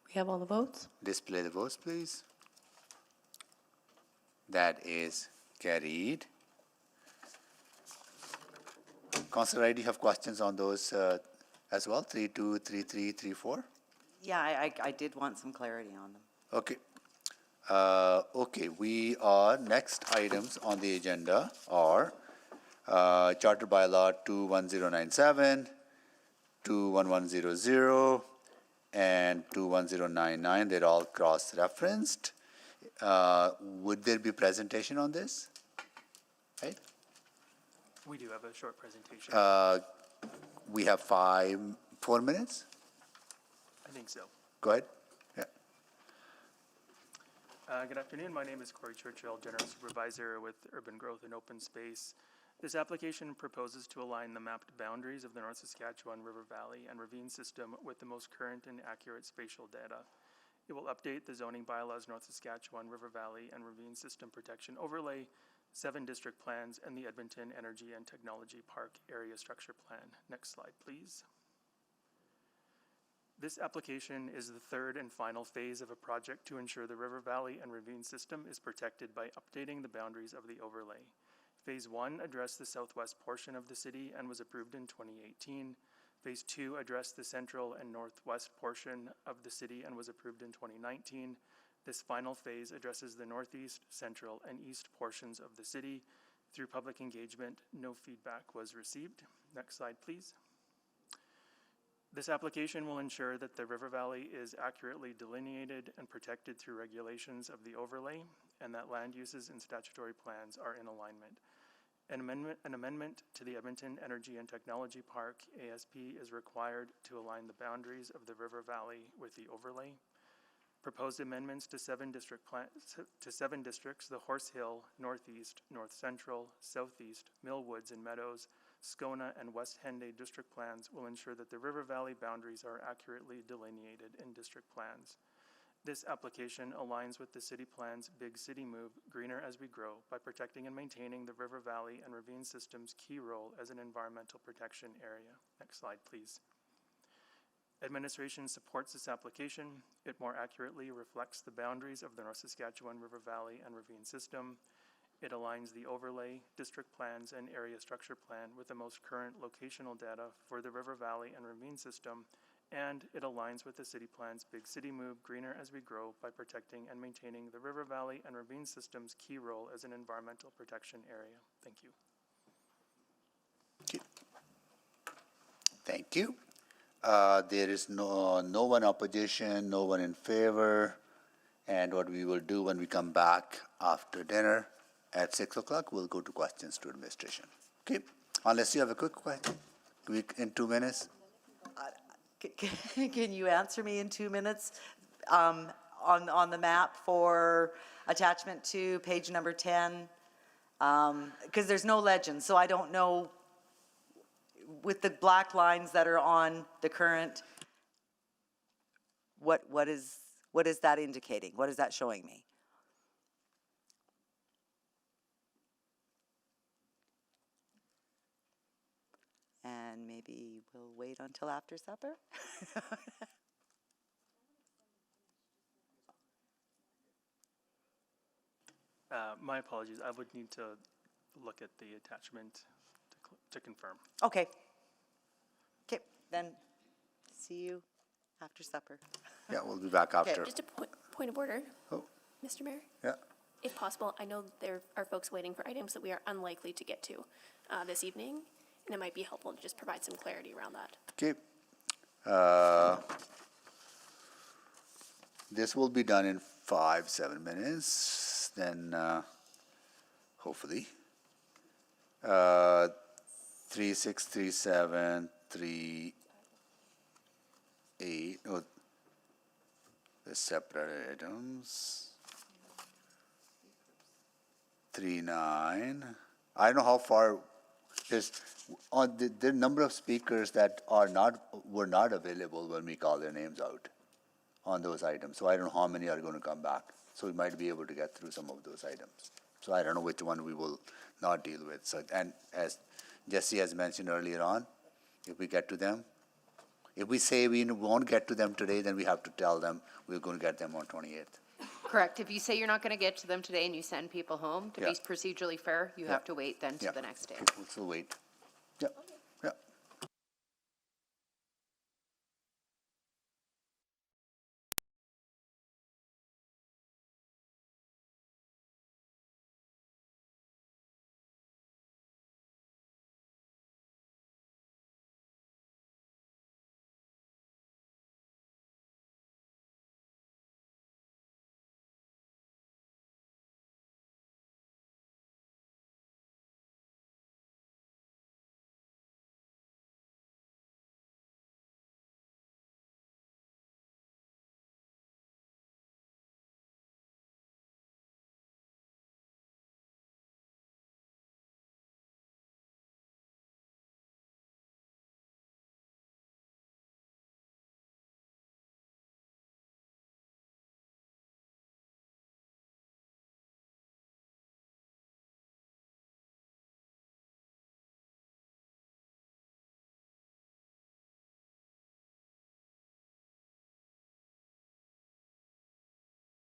Q: We have all the votes.
B: Display the votes, please. That is carried. Councillor Wright, do you have questions on those as well? 3.2, 3.3, 3.4?
M: Yeah, I did want some clarity on them.
B: Okay. Okay, next items on the agenda are Charter Bylaw 21097, 21100, and 21099. They're all cross-referenced. Would there be presentation on this? right?
E: We do have a short presentation.
B: We have 4 minutes?
E: I think so.
B: Go ahead. Yeah.
E: Good afternoon. My name is Corey Churchill, General Supervisor with Urban Growth and Open Space. This application proposes to align the mapped boundaries of the North Saskatchewan River Valley and ravine system with the most current and accurate spatial data. It will update the zoning bylaws North Saskatchewan River Valley and Ravine System Protection Overlay, 7 district plans, and the Edmonton Energy and Technology Park Area Structure Plan. Next slide, please. This application is the third and final phase of a project to ensure the River Valley and Ravine System is protected by updating the boundaries of the overlay. Phase 1 addressed the southwest portion of the city and was approved in 2018. Phase 2 addressed the central and northwest portion of the city and was approved in 2019. This final phase addresses the northeast, central, and east portions of the city. Through public engagement, no feedback was received. Next slide, please. This application will ensure that the River Valley is accurately delineated and protected through regulations of the overlay, and that land uses and statutory plans are in alignment. An amendment to the Edmonton Energy and Technology Park, ASP, is required to align the boundaries of the River Valley with the overlay. Proposed amendments to 7 districts, the Horse Hill, Northeast, North Central, Southeast, Millwoods and Meadows, Scona and West Henday district plans will ensure that the River Valley boundaries are accurately delineated in district plans. This application aligns with the city plan's Big City Move, Greener as We Grow, by protecting and maintaining the River Valley and Ravine System's key role as an environmental protection area. Next slide, please. Administration supports this application. It more accurately reflects the boundaries of the North Saskatchewan River Valley and Ravine System. It aligns the overlay, district plans, and area structure plan with the most current locational data for the River Valley and Ravine System, and it aligns with the city plan's Big City Move, Greener as We Grow, by protecting and maintaining the River Valley and Ravine System's key role as an environmental protection area. Thank you.
B: Thank you. There is no one opposition, no one in favor, and what we will do when we come back after dinner at 6 o'clock, we'll go to questions to administration. Okay, unless you have a quick question, in 2 minutes.
M: Can you answer me in 2 minutes on the map for attachment 2, page number 10? Because there's no legend, so I don't know, with the black lines that are on the current, what is that indicating? What is that showing me? And maybe we'll wait until after supper?
E: My apologies. I would need to look at the attachment to confirm.
M: Okay. Okay, then see you after supper.
B: Yeah, we'll be back after.
P: Just a point of order.
B: Oh.
P: Mr. Mayor?
B: Yeah.
P: If possible, I know there are folks waiting for items that we are unlikely to get to this evening, and it might be helpful to just provide some clarity around that.
B: Okay. This will be done in 5-7 minutes, then hopefully. 3637, 38, oh, the separate items. 39. I don't know how far. There's on the number of speakers that were not available when we call their names out on those items. So I don't know how many are going to come back. So we might be able to get through some of those items. So I don't know which one we will not deal with. So, and as Jesse has mentioned earlier on, if we get to them, if we say we won't get to them today, then we have to tell them we're going to get them on 28th.
G: Correct. If you say you're not going to get to them today and you send people home, to
B: Yeah.
G: be procedurally fair, you have to wait then to the next day.
B: We'll still wait. Yep.